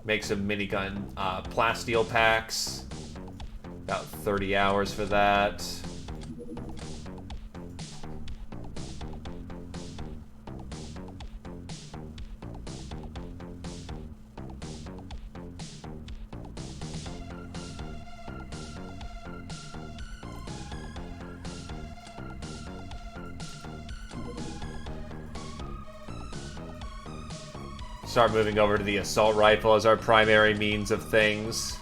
Make some minigun plasteel packs. About 30 hours for that. Start moving over to the assault rifle as our primary means of things.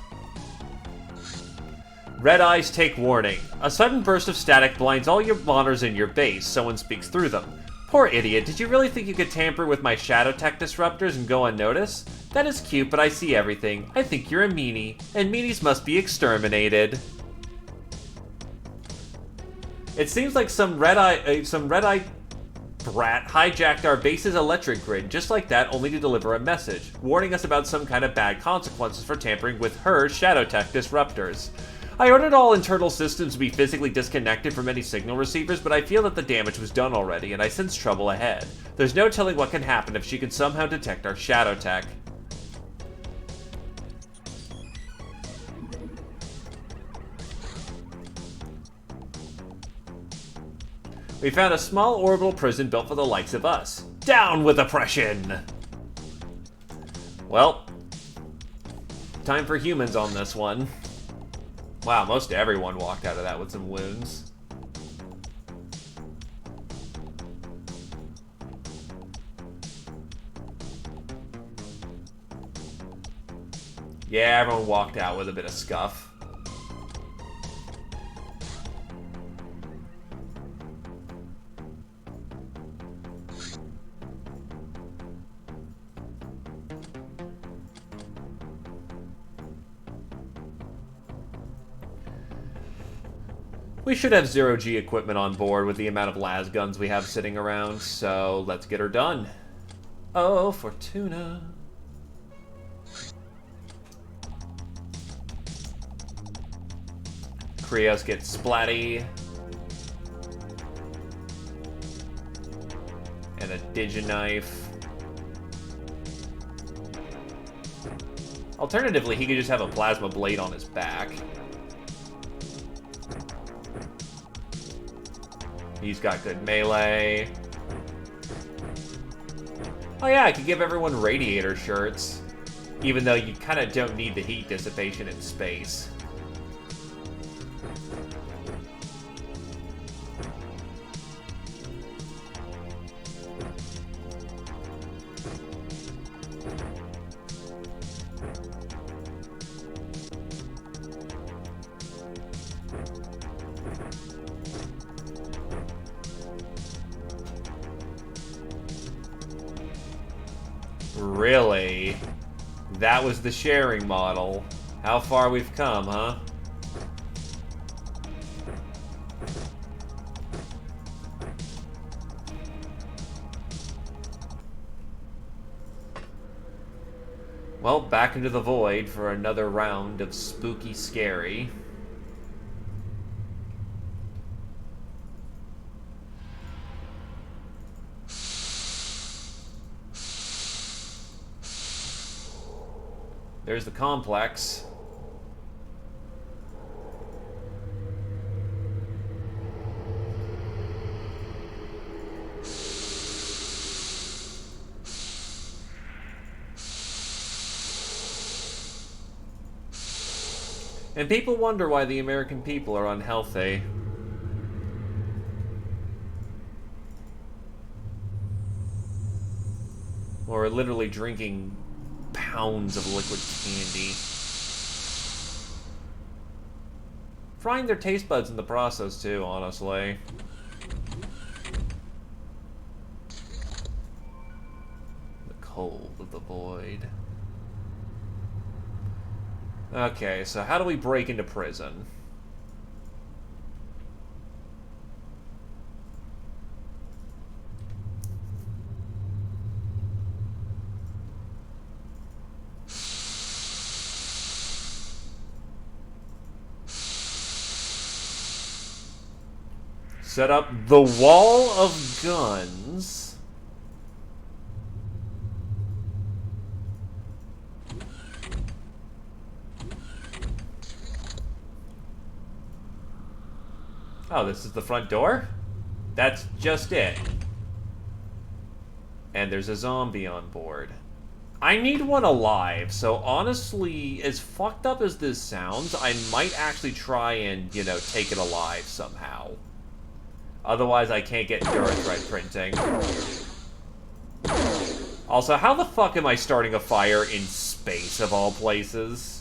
Red eyes take warning. A sudden burst of static blinds all your monitors in your base. Someone speaks through them. Poor idiot, did you really think you could tamper with my shadow tech disruptors and go unnoticed? That is cute, but I see everything. I think you're a meanie, and meanies must be exterminated. It seems like some red-eye brat hijacked our base's electric grid just like that, only to deliver a message, warning us about some kind of bad consequences for tampering with her shadow tech disruptors. I ordered all internal systems to be physically disconnected from any signal receivers, but I feel that the damage was done already, and I sense trouble ahead. There's no telling what can happen if she can somehow detect our shadow tech. We found a small orbital prison built for the likes of us. Down with oppression! Well, time for humans on this one. Wow, most everyone walked out of that with some wounds. Yeah, everyone walked out with a bit of scuff. We should have zero-G equipment on board with the amount of las guns we have sitting around, so let's get her done. Oh, Fortuna. Krios gets splatty. And a digiknife. Alternatively, he could just have a plasma blade on his back. He's got good melee. Oh yeah, I could give everyone radiator shirts. Even though you kind of don't need the heat dissipation in space. Really? That was the sharing model. How far we've come, huh? Well, back into the void for another round of spooky scary. There's the complex. And people wonder why the American people are unhealthy. Or literally drinking pounds of liquid candy. Frying their taste buds in the process, too, honestly. The cold of the void. Okay, so how do we break into prison? Set up the wall of guns. Oh, this is the front door? That's just it. And there's a zombie on board. I need one alive, so honestly, as fucked up as this sounds, I might actually try and, you know, take it alive somehow. Otherwise, I can't get endurance right printing. Also, how the fuck am I starting a fire in space, of all places?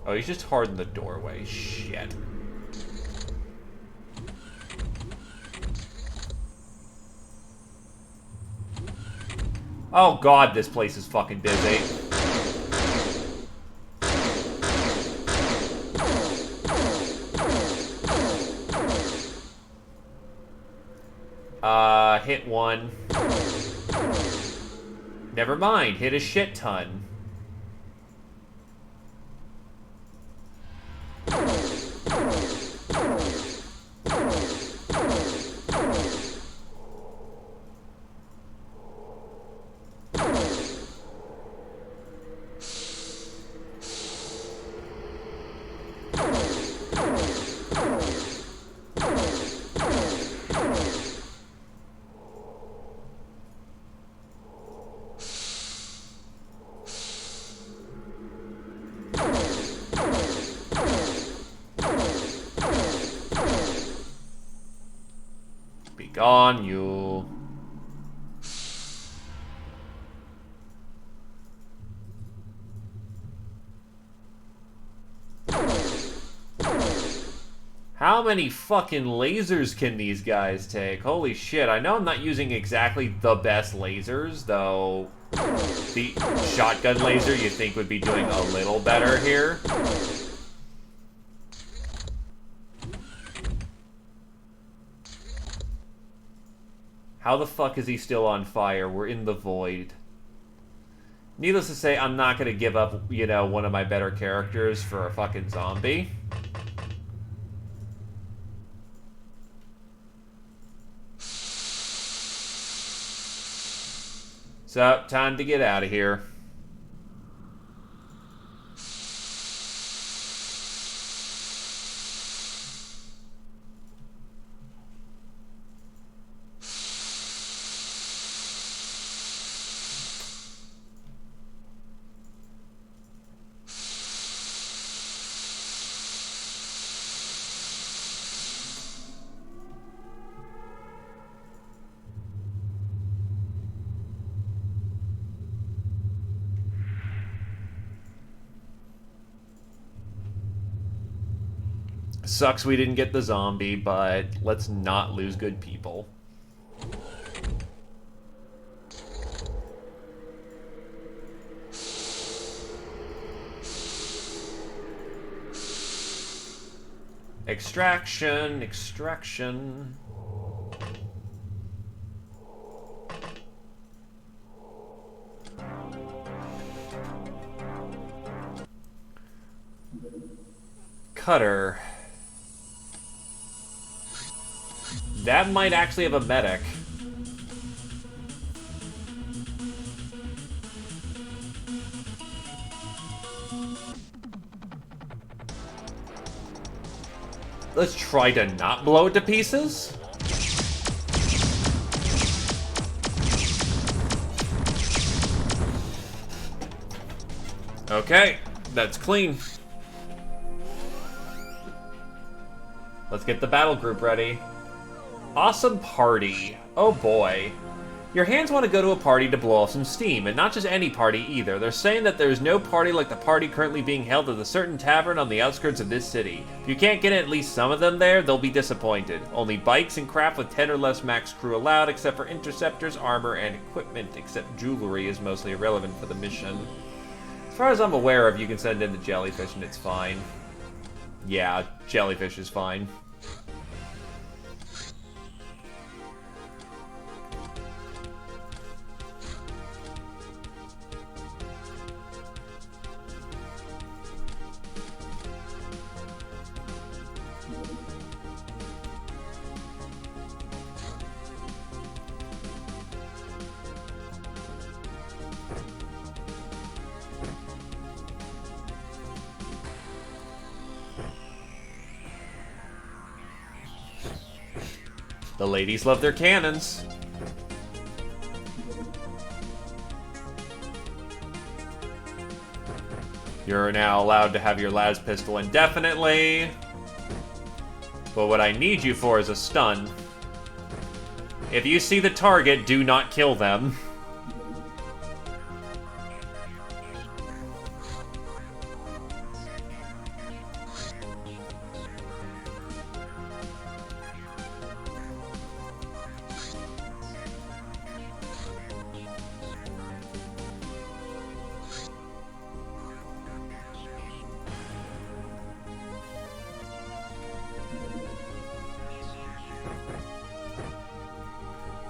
Oh, he's just hard in the doorway. Shit. Oh god, this place is fucking busy. Hit one. Never mind, hit a shit ton. Begone, you. How many fucking lasers can these guys take? Holy shit, I know I'm not using exactly the best lasers, though the shotgun laser you'd think would be doing a little better here. How the fuck is he still on fire? We're in the void. Needless to say, I'm not gonna give up, you know, one of my better characters for a fucking zombie. So, time to get out of here. Sucks we didn't get the zombie, but let's not lose good people. Extraction, extraction. Cutter. That might actually have a medic. Let's try to not blow it to pieces. Okay, that's clean. Let's get the battle group ready. Awesome party. Oh boy. Your hands want to go to a party to blow off some steam, and not just any party either. They're saying that there's no party like the party currently being held at a certain tavern on the outskirts of this city. If you can't get at least some of them there, they'll be disappointed. Only bikes and craft with 10 or less max crew allowed, except for interceptors, armor, and equipment, except jewelry is mostly irrelevant for the mission. As far as I'm aware of, you can send in the jellyfish and it's fine. Yeah, jellyfish is fine. The ladies love their cannons. You're now allowed to have your las pistol indefinitely. But what I need you for is a stun. If you see the target, do not kill them.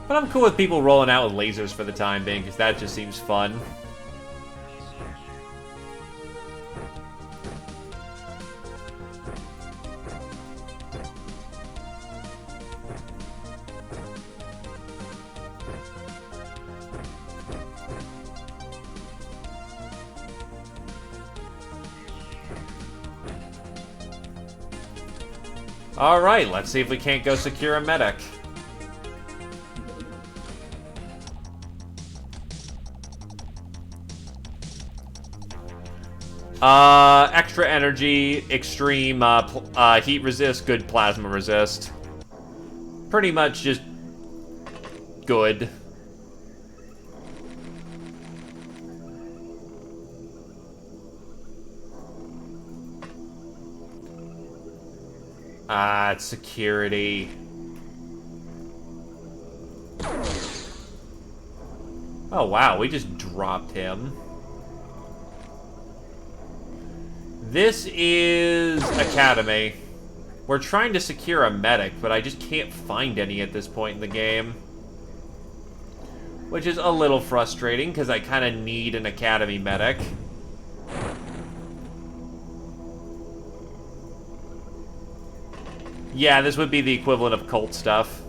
But I'm cool with people rolling out with lasers for the time being, because that just seems fun. Alright, let's see if we can't go secure a medic. Extra energy, extreme, heat resist, good plasma resist. Pretty much just good. It's security. Oh wow, we just dropped him. This is Academy. We're trying to secure a medic, but I just can't find any at this point in the game. Which is a little frustrating, because I kind of need an Academy medic. Yeah, this would be the equivalent of cult stuff.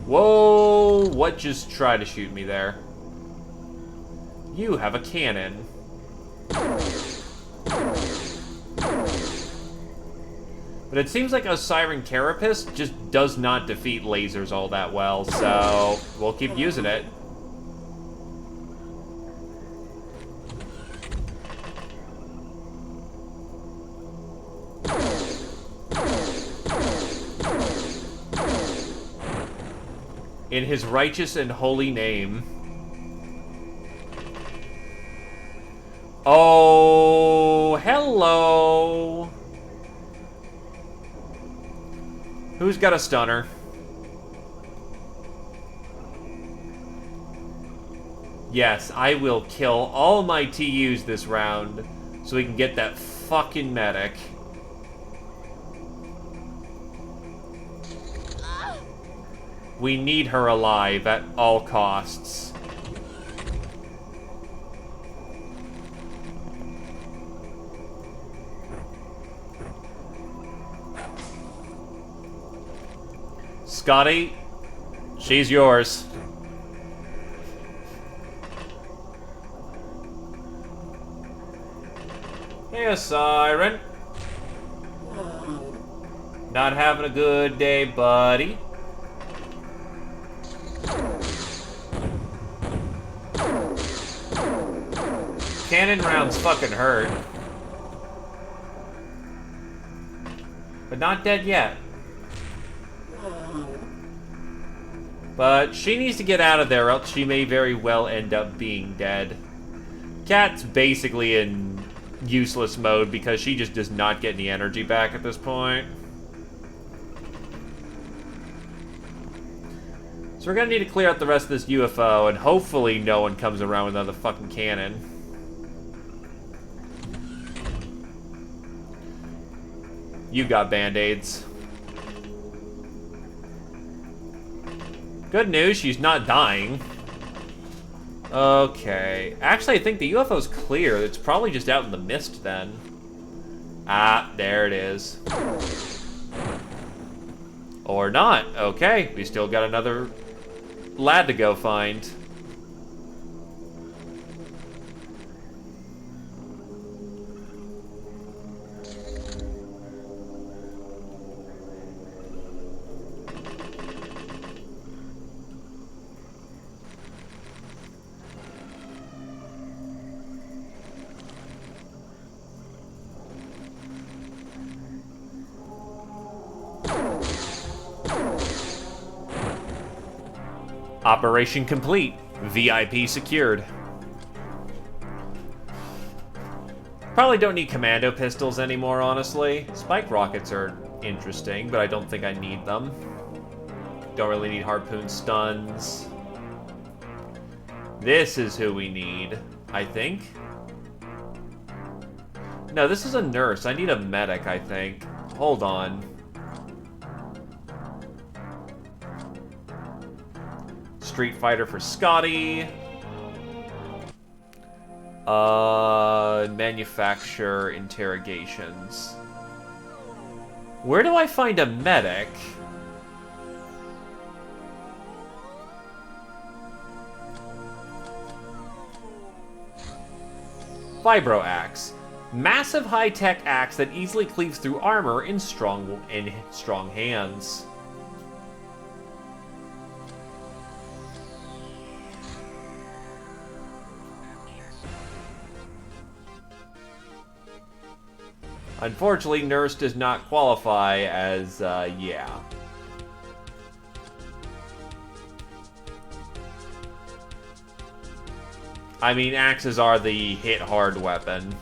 Whoa! What just tried to shoot me there? You have a cannon. But it seems like a Siren Carapace just does not defeat lasers all that well, so we'll keep using it. In his righteous and holy name. Oh, hello. Who's got a stunner? Yes, I will kill all my TUs this round so we can get that fucking medic. We need her alive at all costs. Scotty, she's yours. Hey, Siren. Not having a good day, buddy. Cannon rounds fucking hurt. But not dead yet. But she needs to get out of there, else she may very well end up being dead. Cat's basically in useless mode because she just does not get any energy back at this point. So we're gonna need to clear out the rest of this UFO, and hopefully no one comes around with another fucking cannon. You got band-aids. Good news, she's not dying. Okay. Actually, I think the UFO's clear. It's probably just out in the mist then. Ah, there it is. Or not. Okay, we still got another lad to go find. Operation complete. VIP secured. Probably don't need commando pistols anymore, honestly. Spike rockets are interesting, but I don't think I need them. Don't really need harpoon stuns. This is who we need, I think. No, this is a nurse. I need a medic, I think. Hold on. Street Fighter for Scotty. Manufacture interrogations. Where do I find a medic? Vibro Axe. Massive high-tech axe that easily cleaves through armor in strong hands. Unfortunately, Nurse does not qualify as, yeah. I mean, axes are the hit-hard weapon.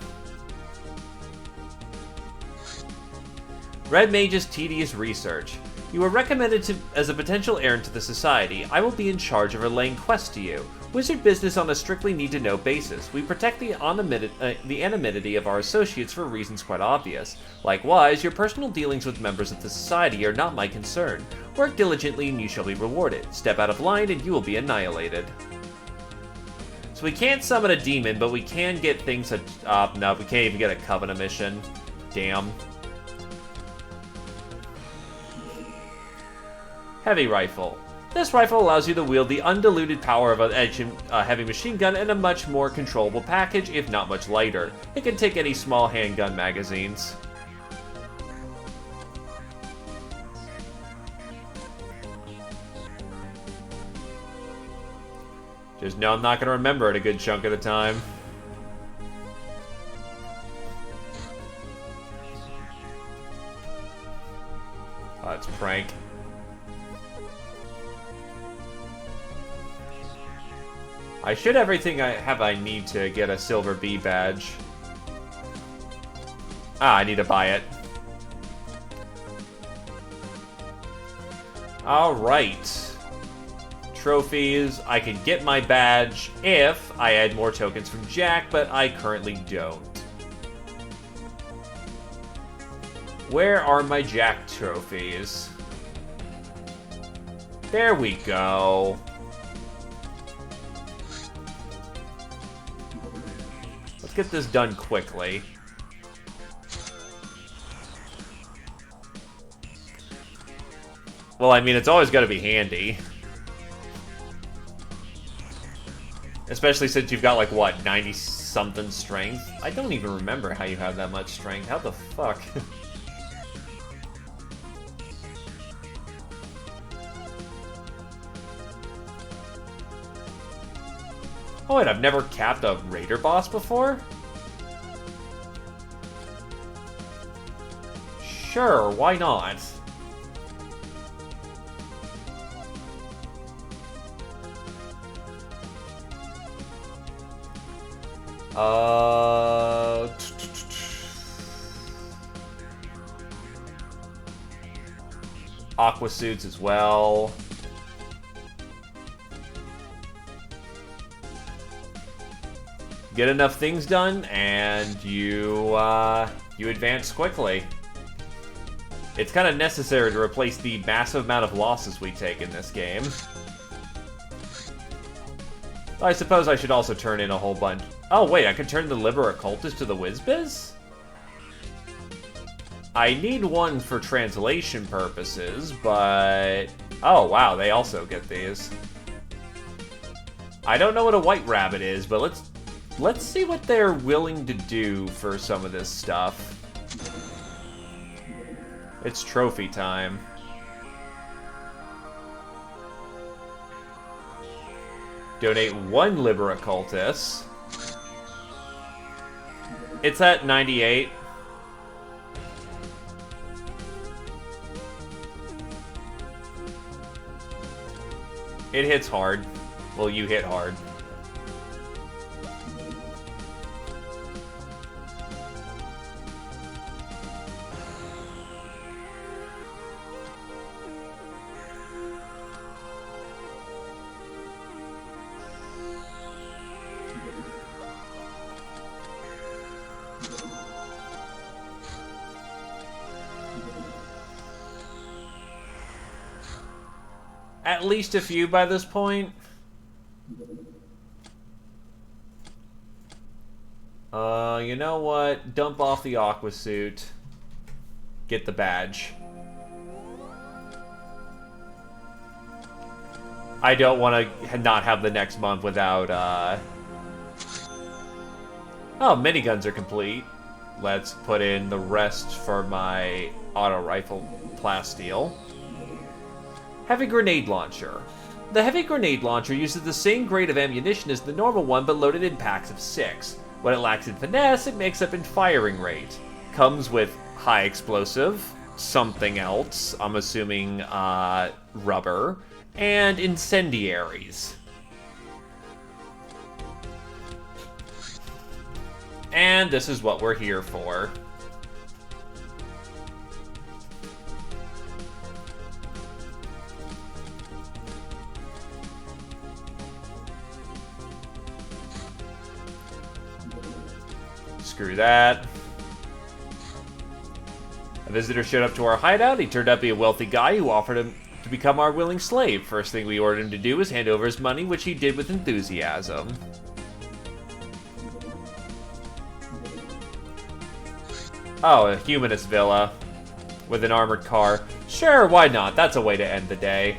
Red Mage's tedious research. You were recommended as a potential errand to the Society. I will be in charge of relaying quests to you. Wizard business on a strictly need-to-know basis. We protect the anonymity of our associates for reasons quite obvious. Likewise, your personal dealings with members of the Society are not my concern. Work diligently and you shall be rewarded. Step out of line and you will be annihilated. So we can't summon a demon, but we can get things no, we can't even get a Covenant mission. Damn. Heavy Rifle. This rifle allows you to wield the undiluted power of a heavy machine gun in a much more controllable package, if not much lighter. It can take any small handgun magazines. Just know I'm not going to remember it a good chunk of the time. Oh, that's prank. I should have everything I need to get a silver B badge. Ah, I need to buy it. Alright. trophies. I can get my badge if I add more tokens from Jack, but I currently don't. Where are my Jack trophies? There we go. Let's get this done quickly. Well, I mean, it's always got to be handy. Especially since you've got, like, what, 90-something strength? I don't even remember how you have that much strength. How the fuck? Oh, wait, I've never capped a raider boss before? Sure, why not? Aqua suits as well. Get enough things done, and you advance quickly. It's kind of necessary to replace the massive amount of losses we take in this game. I suppose I should also turn in a whole bunch. Oh wait, I could turn the Libera Cultist to the Whizbiz? I need one for translation purposes, but... Oh wow, they also get these. I don't know what a White Rabbit is, but let's see what they're willing to do for some of this stuff. It's trophy time. Donate 1 Libera Cultist. It's at 98. It hits hard. Well, you hit hard. At least a few by this point. You know what? Dump off the Aqua suit. Get the badge. I don't want to not have the next month without, Oh, miniguns are complete. Let's put in the rest for my auto rifle plasteel. Heavy Grenade Launcher. The Heavy Grenade Launcher uses the same grade of ammunition as the normal one, but loaded in packs of 6. What it lacks in finesse, it makes up in firing rate. Comes with high explosive, something else, I'm assuming rubber, and incendiaries. And this is what we're here for. Screw that. A visitor showed up to our hideout. He turned out to be a wealthy guy who offered him to become our willing slave. First thing we ordered him to do was hand over his money, which he did with enthusiasm. Oh, a humanist villa with an armored car. Sure, why not? That's a way to end the day.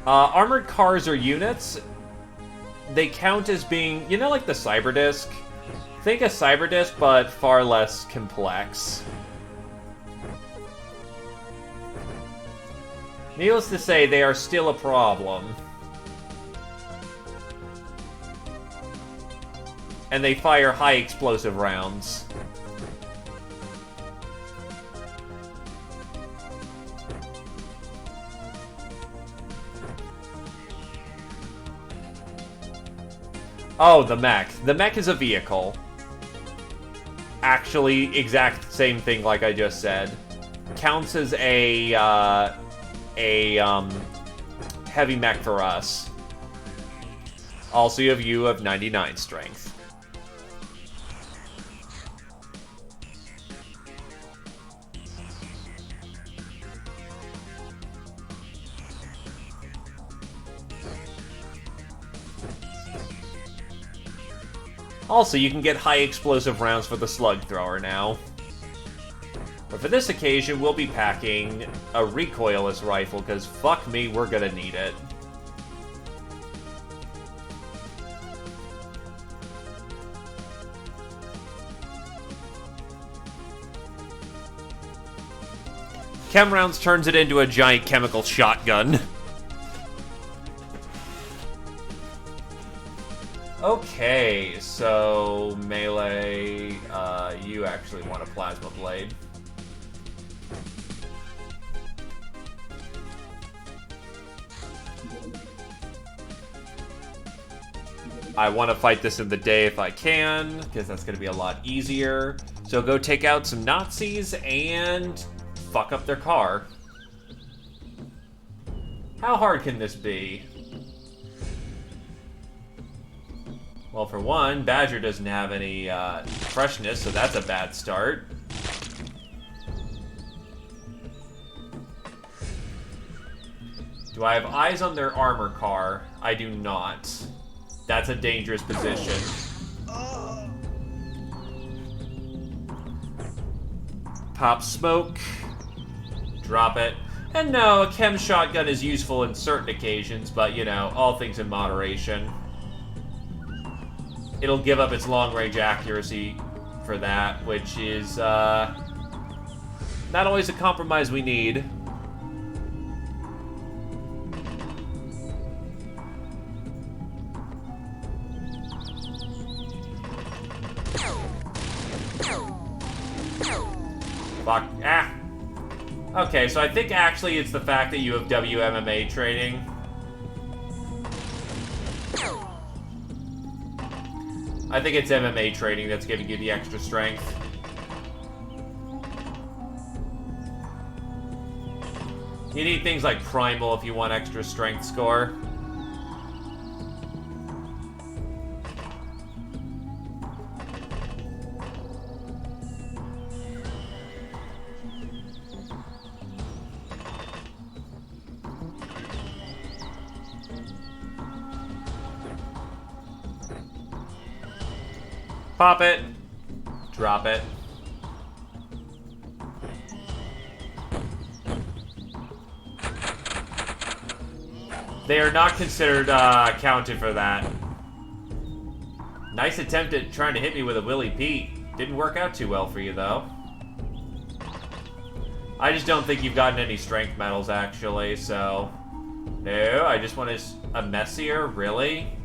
Armored cars are units. They count as being, you know, like the Cyberdisc? Think a Cyberdisc, but far less complex. Needless to say, they are still a problem. and they fire high explosive rounds. Oh, the mech. The mech is a vehicle. Actually, exact same thing like I just said. Counts as a heavy mech for us. Also, you have 99 strength. Also, you can get high explosive rounds for the slug thrower now. But for this occasion, we'll be packing a recoilless rifle, because fuck me, we're gonna need it. Chem rounds turns it into a giant chemical shotgun. Okay, so melee, you actually want a plasma blade. I want to fight this in the day if I can, because that's going to be a lot easier. So go take out some Nazis and fuck up their car. How hard can this be? Well, for one, Badger doesn't have any freshness, so that's a bad start. Do I have eyes on their armor car? I do not. That's a dangerous position. Pop smoke. Drop it. And no, a chem shotgun is useful in certain occasions, but, you know, all things in moderation. It'll give up its long-range accuracy for that, which is, not always a compromise we need. Fuck. Ah! Okay, so I think actually it's the fact that you have WMMA training. I think it's MMA training that's giving you the extra strength. You need things like Primal if you want extra strength score. Pop it. Drop it. They are not considered counted for that. Nice attempt at trying to hit me with a Willy Pete. Didn't work out too well for you, though. I just don't think you've gotten any strength medals, actually, so... No, I just want a messier, really?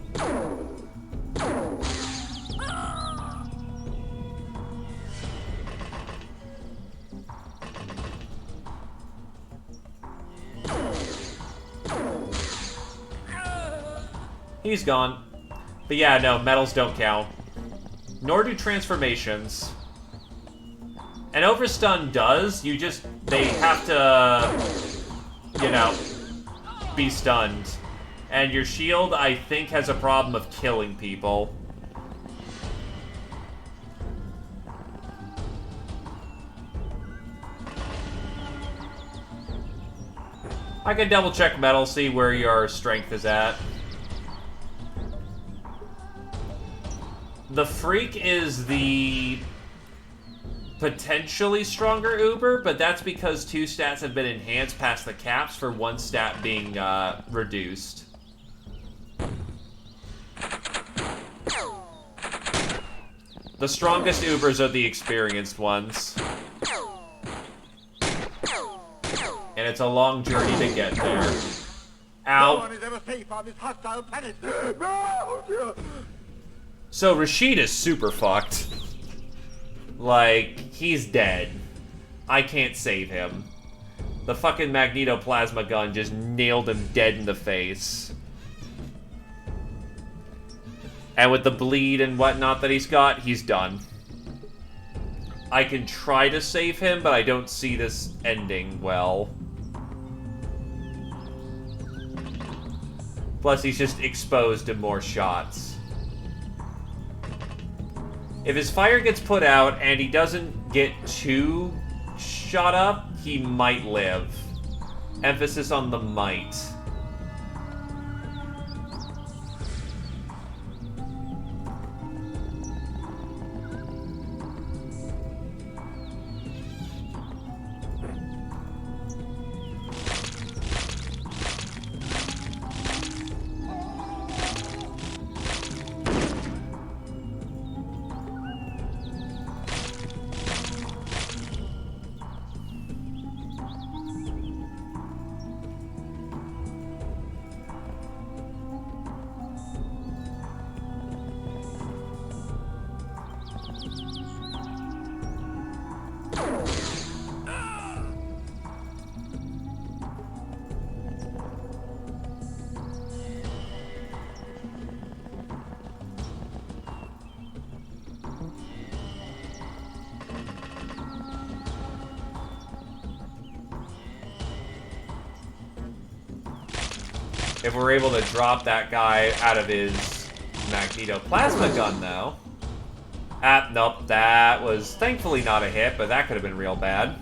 He's gone. But yeah, no, medals don't count. Nor do transformations. An overstun does, they have to, you know, be stunned. And your shield, I think, has a problem of killing people. I can double check metal, see where your strength is at. The Freak is the potentially stronger Uber, but that's because 2 stats have been enhanced past the caps for 1 stat being reduced. The strongest Ubers are the experienced ones. And it's a long journey to get there. No Ow. one is ever safe on this hostile planet. No! So Rashid is super fucked. Like, he's dead. I can't save him. The fucking Magneto plasma gun just nailed him dead in the face. And with the bleed and whatnot that he's got, he's done. I can try to save him, but I don't see this ending well. Plus, he's just exposed to more shots. If his fire gets put out and he doesn't get too shot up, he might live. Emphasis on the might. If we're able to drop that guy out of his Magneto plasma gun, though. Ah, nope, that was thankfully not a hit, but that could have been real bad.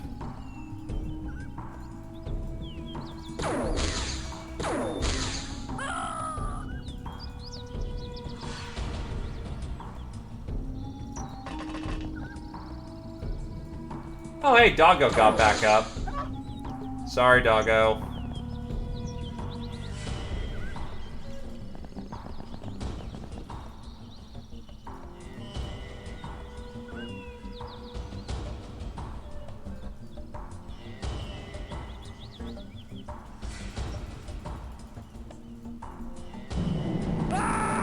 Oh, hey, Doggo got back up. Sorry, Doggo.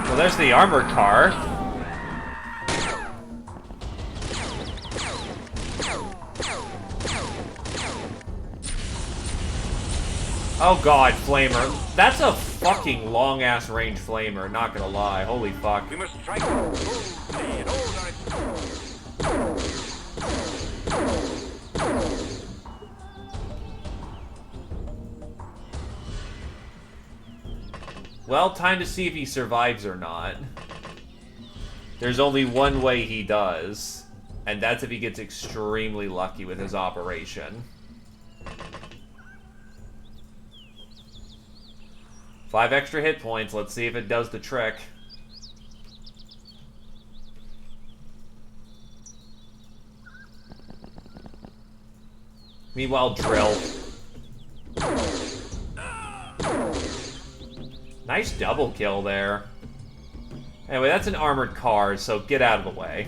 Well, there's the armored car. Oh god, flamer. That's a fucking long-ass range flamer, not gonna lie. Holy fuck. We must strike. And hold on it. Well, time to see if he survives or not. There's only one way he does, and that's if he gets extremely lucky with his operation. 5 extra hit points, let's see if it does the trick. Meanwhile, drill. Nice double kill there. Anyway, that's an armored car, so get out of the way.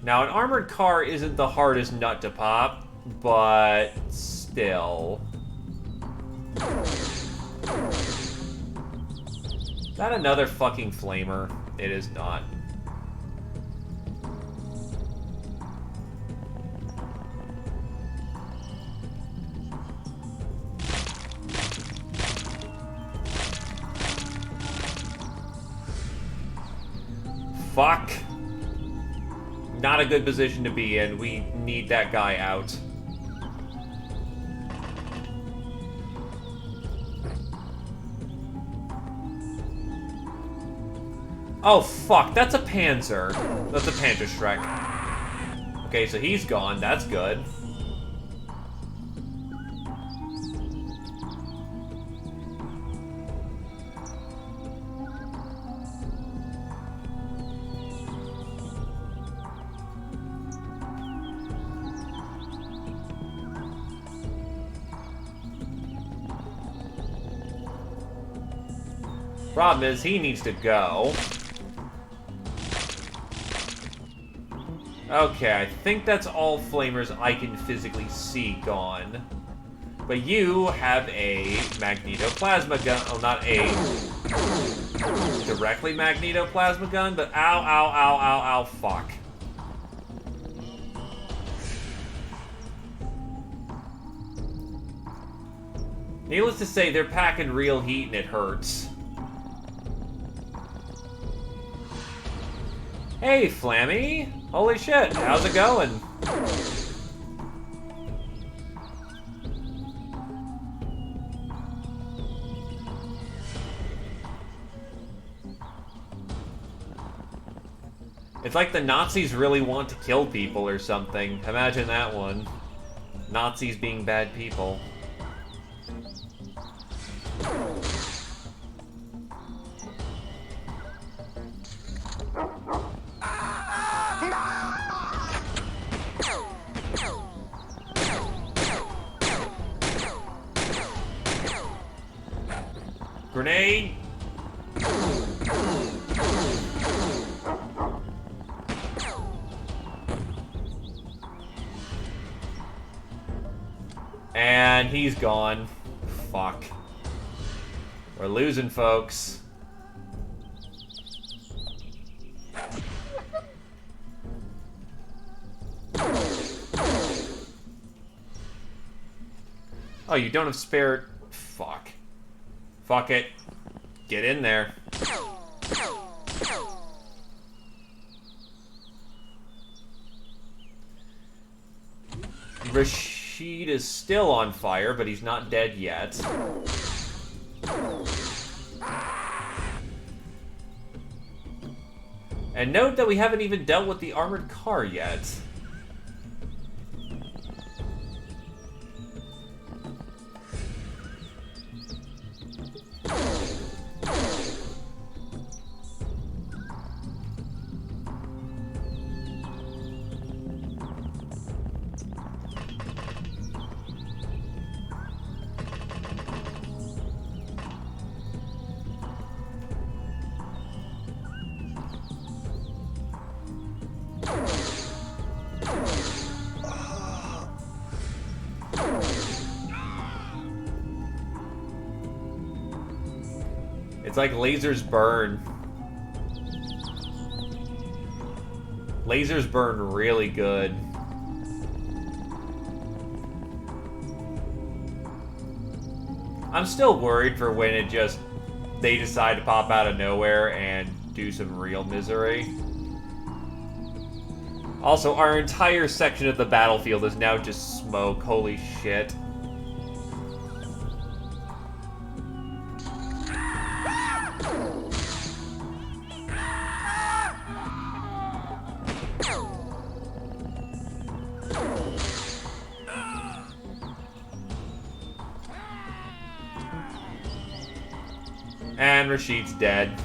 Now, an armored car isn't the hardest nut to pop, but still. Is that another fucking flamer? It is not. Fuck. Not a good position to be in. We need that guy out. Oh, fuck. That's a Panzer. That's a Panther Strike. Okay, so he's gone. That's good. Problem is, he needs to go. Okay, I think that's all flamers I can physically see gone. But you have a magnetoplasma gun. Oh, not a directly magnetoplasma gun, but ow, ow, ow, ow, ow, fuck. Needless to say, they're packing real heat and it hurts. Hey, Flammy! Holy shit, how's it going? It's like the Nazis really want to kill people or something. Imagine that one. Nazis being bad people. Grenade! And he's gone. Fuck. We're losing, folks. Oh, you don't have spare... Fuck. Fuck it. Get in there. Rashid is still on fire, but he's not dead yet. And note that we haven't even dealt with the armored car yet. It's like lasers burn. Lasers burn really good. I'm still worried for when they decide to pop out of nowhere and do some real misery. Also, our entire section of the battlefield is now just smoke. Holy shit. And Rashid's dead.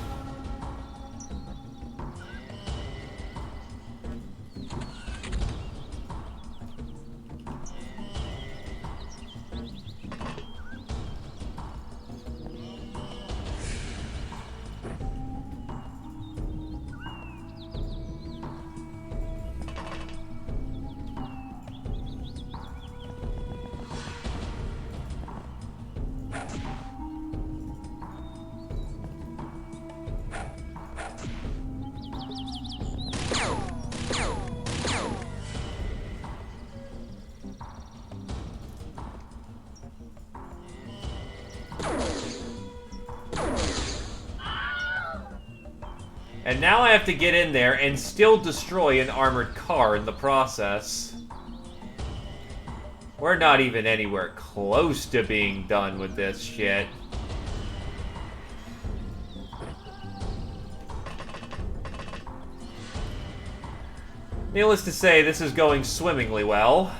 And now I have to get in there and still destroy an armored car in the process. We're not even anywhere close to being done with this shit. Needless to say, this is going swimmingly well.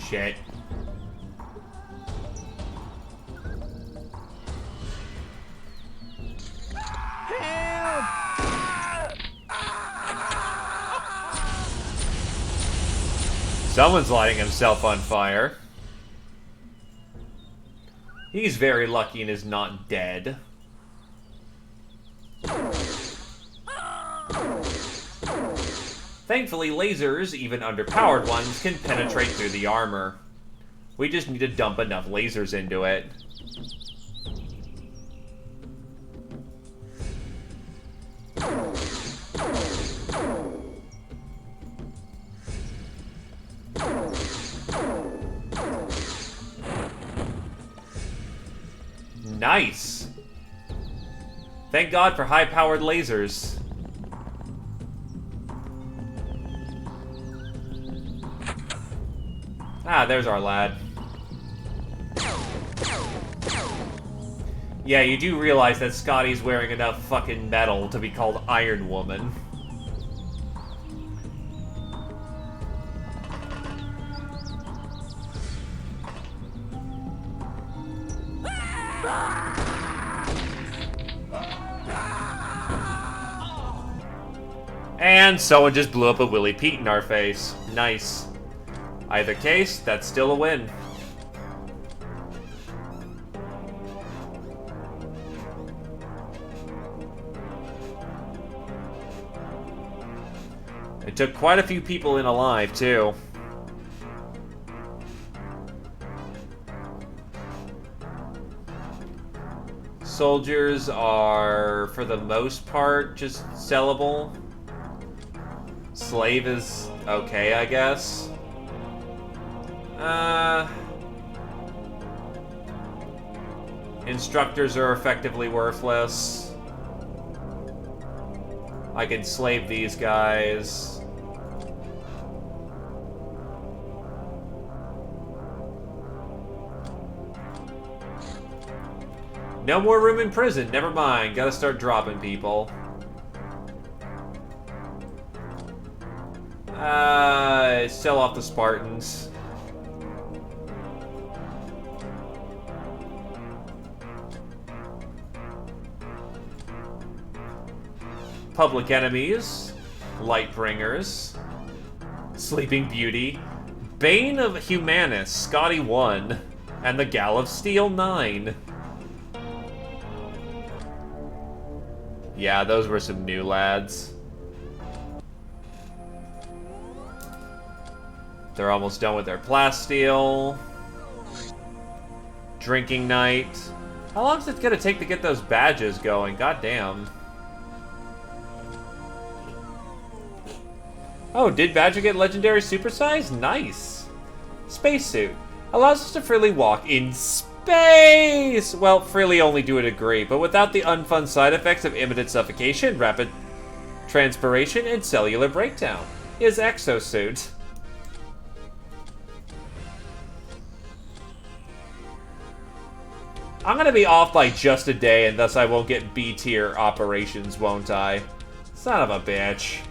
Shit. Someone's lighting himself on fire. He's very lucky and is not dead. Thankfully, lasers, even underpowered ones, can penetrate through the armor. We just need to dump enough lasers into it. Nice! Thank God for high-powered lasers. Ah, there's our lad. Yeah, you do realize that Scotty's wearing enough fucking metal to be called Iron Woman. And someone just blew up a Willy Pete in our face. Nice. Either case, that's still a win. It took quite a few people in alive, too. Soldiers are, for the most part, just sellable. Slave is okay, I guess. Instructors are effectively worthless. I can slave these guys. No more room in prison. Never mind. Gotta start dropping people. Sell off the Spartans. Public enemies. Lightbringers. Sleeping Beauty. Bane of Humanus, Scotty 1. And the Gal of Steel 9. Yeah, those were some new lads. They're almost done with their plasteel. Drinking night. How long is it gonna take to get those badges going? God damn. Oh, did Badger get legendary supersize? Nice. Spacesuit. Allows us to freely walk in space! Well, freely only to a degree, but without the unfun side effects of imminent suffocation, rapid transpiration, and cellular breakdown. Is exosuit. I'm gonna be off by just a day, and thus I won't get B-tier operations, won't I? Son of a bitch.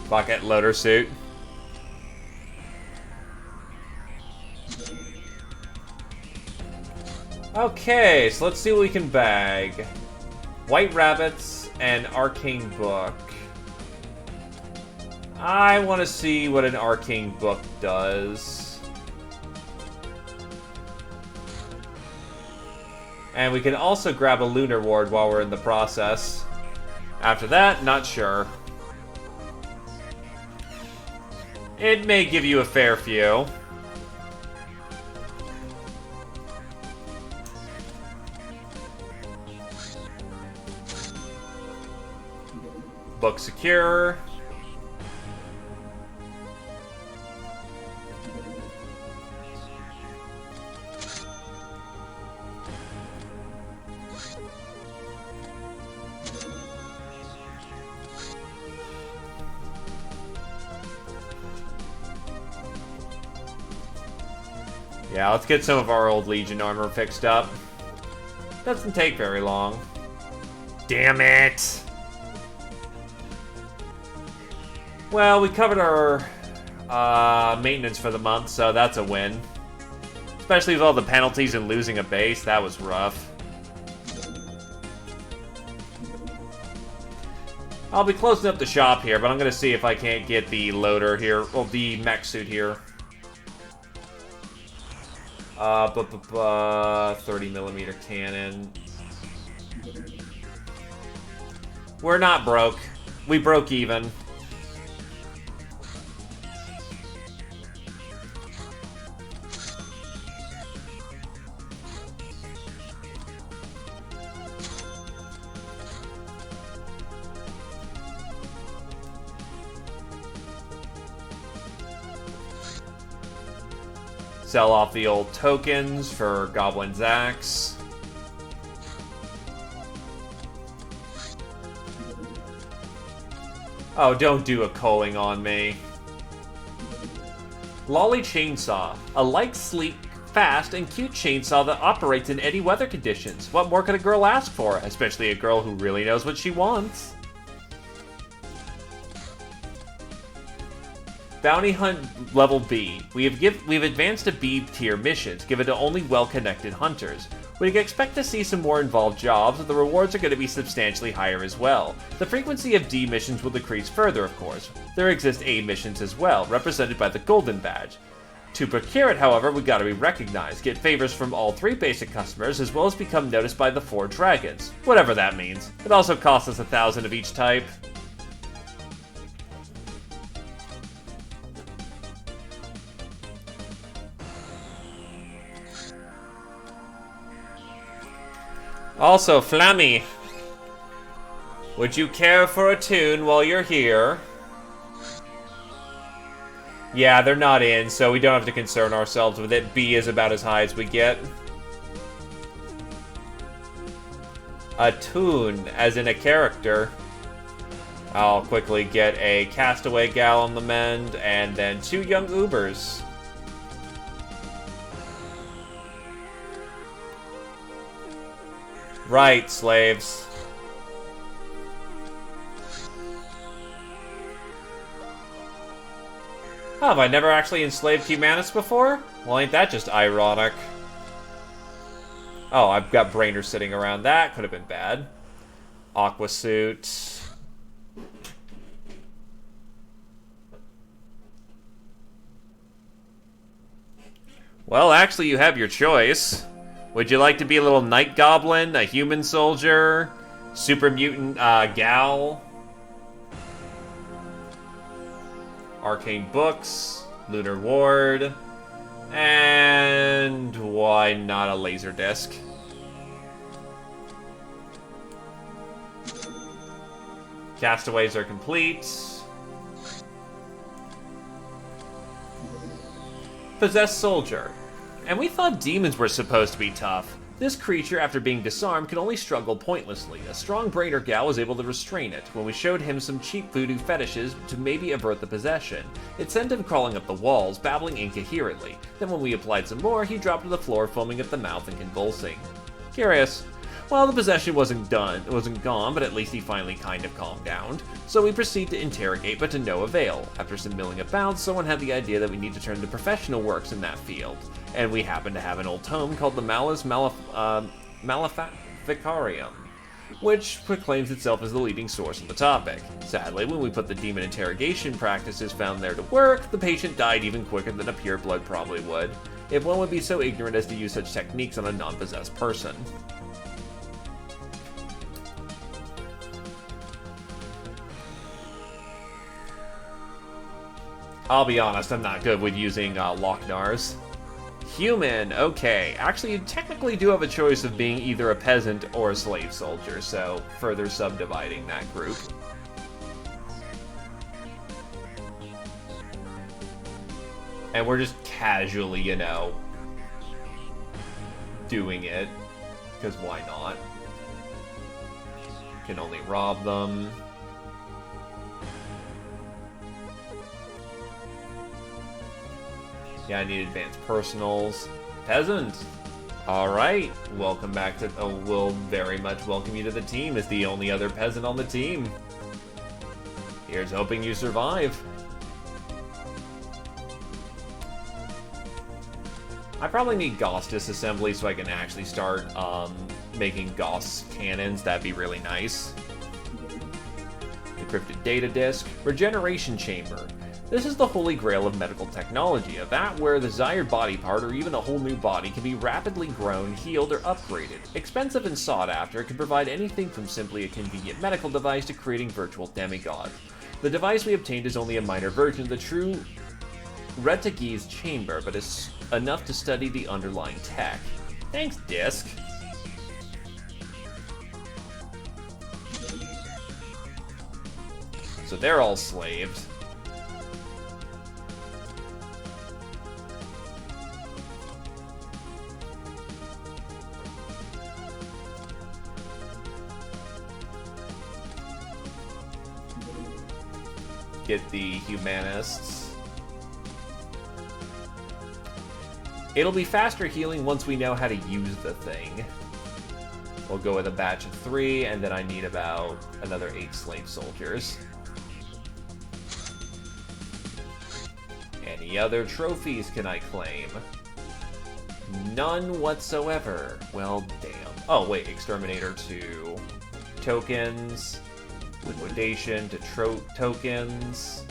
Bucket loader suit. Okay, so let's see what we can bag. White rabbits and arcane book. I want to see what an arcane book does. And we can also grab a lunar ward while we're in the process. After that, not sure. It may give you a fair few. Book secure. Yeah, let's get some of our old Legion armor fixed up. Doesn't take very long. Damn it! Well, we covered our maintenance for the month, so that's a win. Especially with all the penalties and losing a base, that was rough. I'll be closing up the shop here, but I'm gonna see if I can't get the loader here, well, the mech suit here. 30mm cannon. We're not broke. We broke even. Sell off the old tokens for Goblin's Axe. Oh, don't do a culling on me. Lolly Chainsaw. A light, sleek, fast, and cute chainsaw that operates in any weather conditions. What more could a girl ask for? Especially a girl who really knows what she wants. Bounty Hunt level B. We've advanced to B tier missions, given to only well-connected hunters. We can expect to see some more involved jobs, and the rewards are going to be substantially higher as well. The frequency of D missions will decrease further, of course. There exist A missions as well, represented by the Golden Badge. To procure it, however, we gotta be recognized, get favors from all 3 basic customers, as well as become noticed by the 4 dragons. Whatever that means. It also costs us 1,000 of each type. Also, Flammy, would you care for a tune while you're here? Yeah, they're not in, so we don't have to concern ourselves with it. B is about as high as we get. A tune, as in a character. I'll quickly get a castaway gal on the mend, and then 2 young Ubers. Right, slaves. Oh, have I never actually enslaved humanists before? Well, ain't that just ironic? Oh, I've got Brainer sitting around. That could have been bad. Aqua suit. Well, actually, you have your choice. Would you like to be a little night goblin, a human soldier, super mutant gal? Arcane books, lunar ward, and why not a laser disc? Castaways are complete. Possessed soldier. And we thought demons were supposed to be tough. This creature, after being disarmed, can only struggle pointlessly. A strong brainer gal was able to restrain it. When we showed him some cheap voodoo fetishes to maybe avert the possession, it sent him crawling up the walls, babbling incoherently. Then when we applied some more, he dropped to the floor, foaming at the mouth and convulsing. Curious. Well, the possession wasn't gone, but at least he finally kind of calmed down. So we proceed to interrogate, but to no avail. After some milling about, someone had the idea that we need to turn to professional works in that field. And we happen to have an old tome called the Maleficarium, which proclaims itself as the leading source on the topic. Sadly, when we put the demon interrogation practices found there to work, the patient died even quicker than a pure blood probably would, if one would be so ignorant as to use such techniques on a non-possessed person. I'll be honest, I'm not good with using Locknars. Human, okay. Actually, you technically do have a choice of being either a peasant or a slave soldier, so further subdividing that group. And we're just casually, you know, doing it, because why not? Can only rob them. Yeah, I need advanced personals. Peasant! Alright, welcome back to... Oh, we'll very much welcome you to the team as the only other peasant on the team. Here's hoping you survive. I probably need Gauss disassembly so I can actually start making Gauss cannons. That'd be really nice. encrypted data disk, regeneration chamber. This is the holy grail of medical technology, a vat where the desired body part or even a whole new body can be rapidly grown, healed, or upgraded. Expensive and sought after, it can provide anything from simply a convenient medical device to creating virtual demigods. The device we obtained is only a minor version of the true Retage's chamber, but is enough to study the underlying tech. Thanks, Disc. So they're all slaved. Get the humanists. It'll be faster healing once we know how to use the thing. We'll go with a batch of 3, and then I need about another 8 slave soldiers. Any other trophies can I claim? None whatsoever. Well, damn. Oh, wait, Exterminator to tokens. Liquidation to tokens.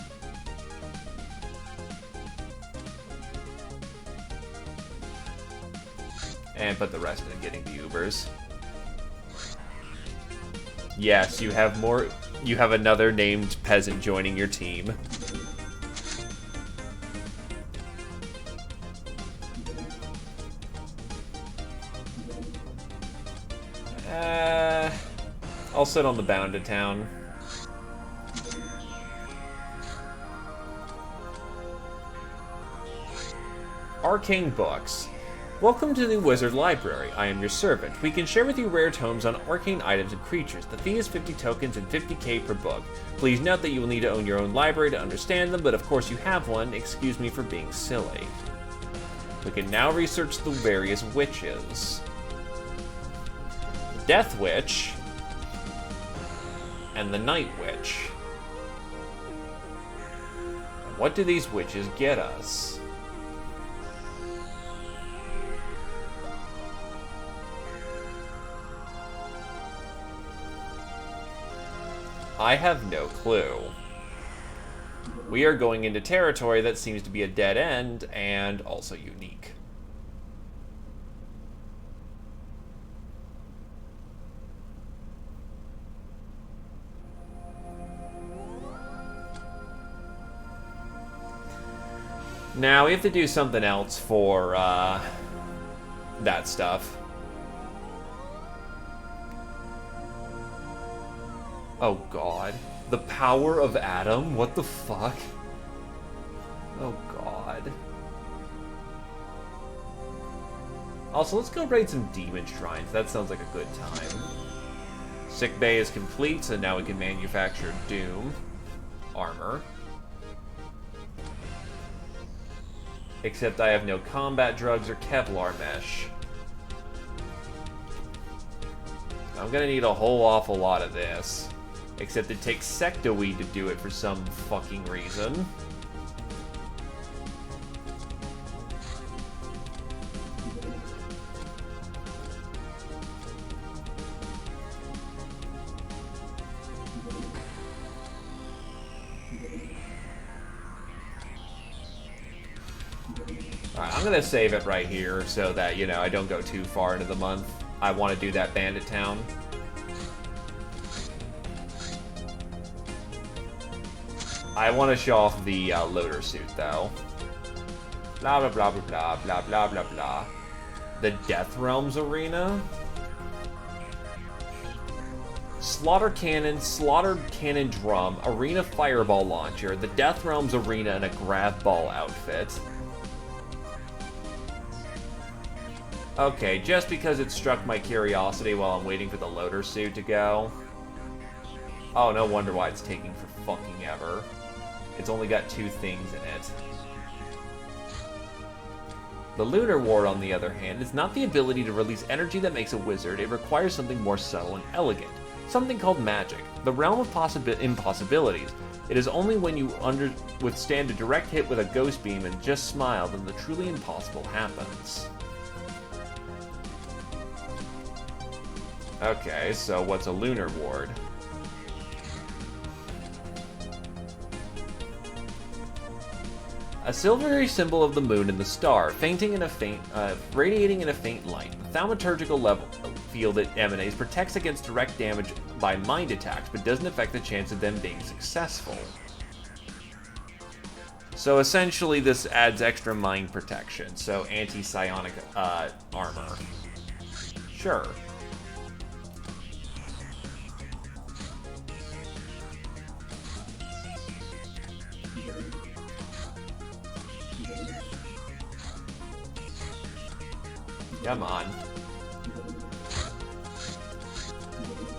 And put the rest in getting the Ubers. Yes, you have more. You have another named peasant joining your team. I'll sit on the bound to town. Arcane Books. Welcome to the Wizard Library. I am your servant. We can share with you rare tomes on arcane items and creatures. The fee is 50 tokens and 50k per book. Please note that you will need to own your own library to understand them, but of course you have one. Excuse me for being silly. We can now research the various witches. The Death Witch and the Night Witch. What do these witches get us? I have no clue. We are going into territory that seems to be a dead end and also unique. Now we have to do something else for that stuff. Oh god. The power of Adam? What the fuck? Oh god. Also, let's go raid some demon shrines. That sounds like a good time. Sick bay is complete, so now we can manufacture Doom armor. Except I have no combat drugs or Kevlar mesh. I'm gonna need a whole awful lot of this. Except it takes sectoweed to do it for some fucking reason. Alright, I'm gonna save it right here so that, you know, I don't go too far into the month. I want to do that bandit town. I want to show off the loader suit, though. Blah, blah, blah, blah, blah, blah, blah, blah. The Death Realms Arena? Slaughter Cannon Drum, Arena Fireball Launcher, the Death Realms Arena, and a Grab Ball outfit. Okay, just because it struck my curiosity while I'm waiting for the loader suit to go. Oh, no wonder why it's taking for fucking ever. It's only got 2 things in it. The Lunar Ward, on the other hand, is not the ability to release energy that makes a wizard. It requires something more subtle and elegant. Something called magic. The realm of impossibilities. It is only when you withstand a direct hit with a ghost beam and just smile that the truly impossible happens. Okay, so what's a Lunar Ward? A silvery symbol of the moon and the star, radiating in a faint light. The thaumaturgical level field it emanates protects against direct damage by mind attacks, but doesn't affect the chance of them being successful. So essentially, this adds extra mind protection, so anti-psionic armor. Sure. Come on.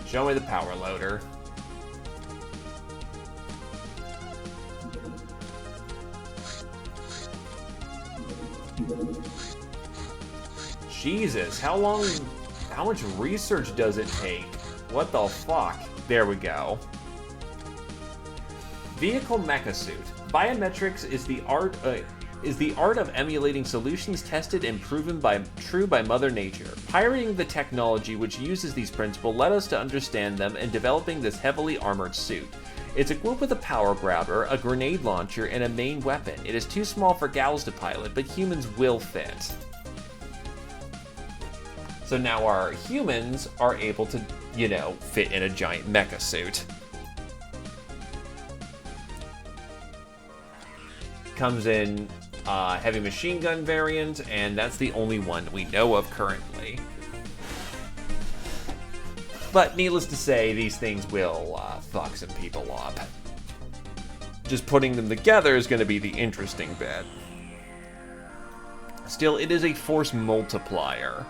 Show me the power loader. Jesus, how much research does it take? What the fuck? There we go. Vehicle mecha suit. Biometrics is the art of emulating solutions tested and proven true by Mother Nature. Pirating the technology which uses these principles led us to understand them in developing this heavily armored suit. It's equipped with a power grabber, a grenade launcher, and a main weapon. It is too small for gals to pilot, but humans will fit. So now our humans are able to, you know, fit in a giant mecha suit. Comes in heavy machine gun variant, and that's the only one we know of currently. But needless to say, these things will fuck some people up. Just putting them together is going to be the interesting bit. Still, it is a force multiplier,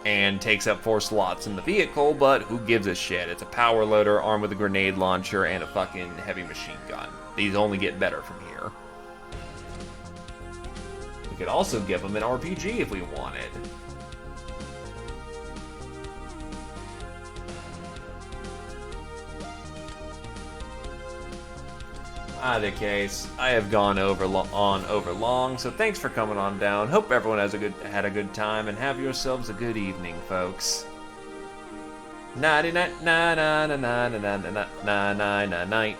and takes up 4 slots in the vehicle, but who gives a shit? It's a power loader armed with a grenade launcher and a fucking heavy machine gun. These only get better from here. We could also give them an RPG if we wanted. Either case, I have gone over long, so thanks for coming on down. Hope everyone had a good time, and have yourselves a good evening, folks. Nighty night, night, night, night, night, night, night, night, night.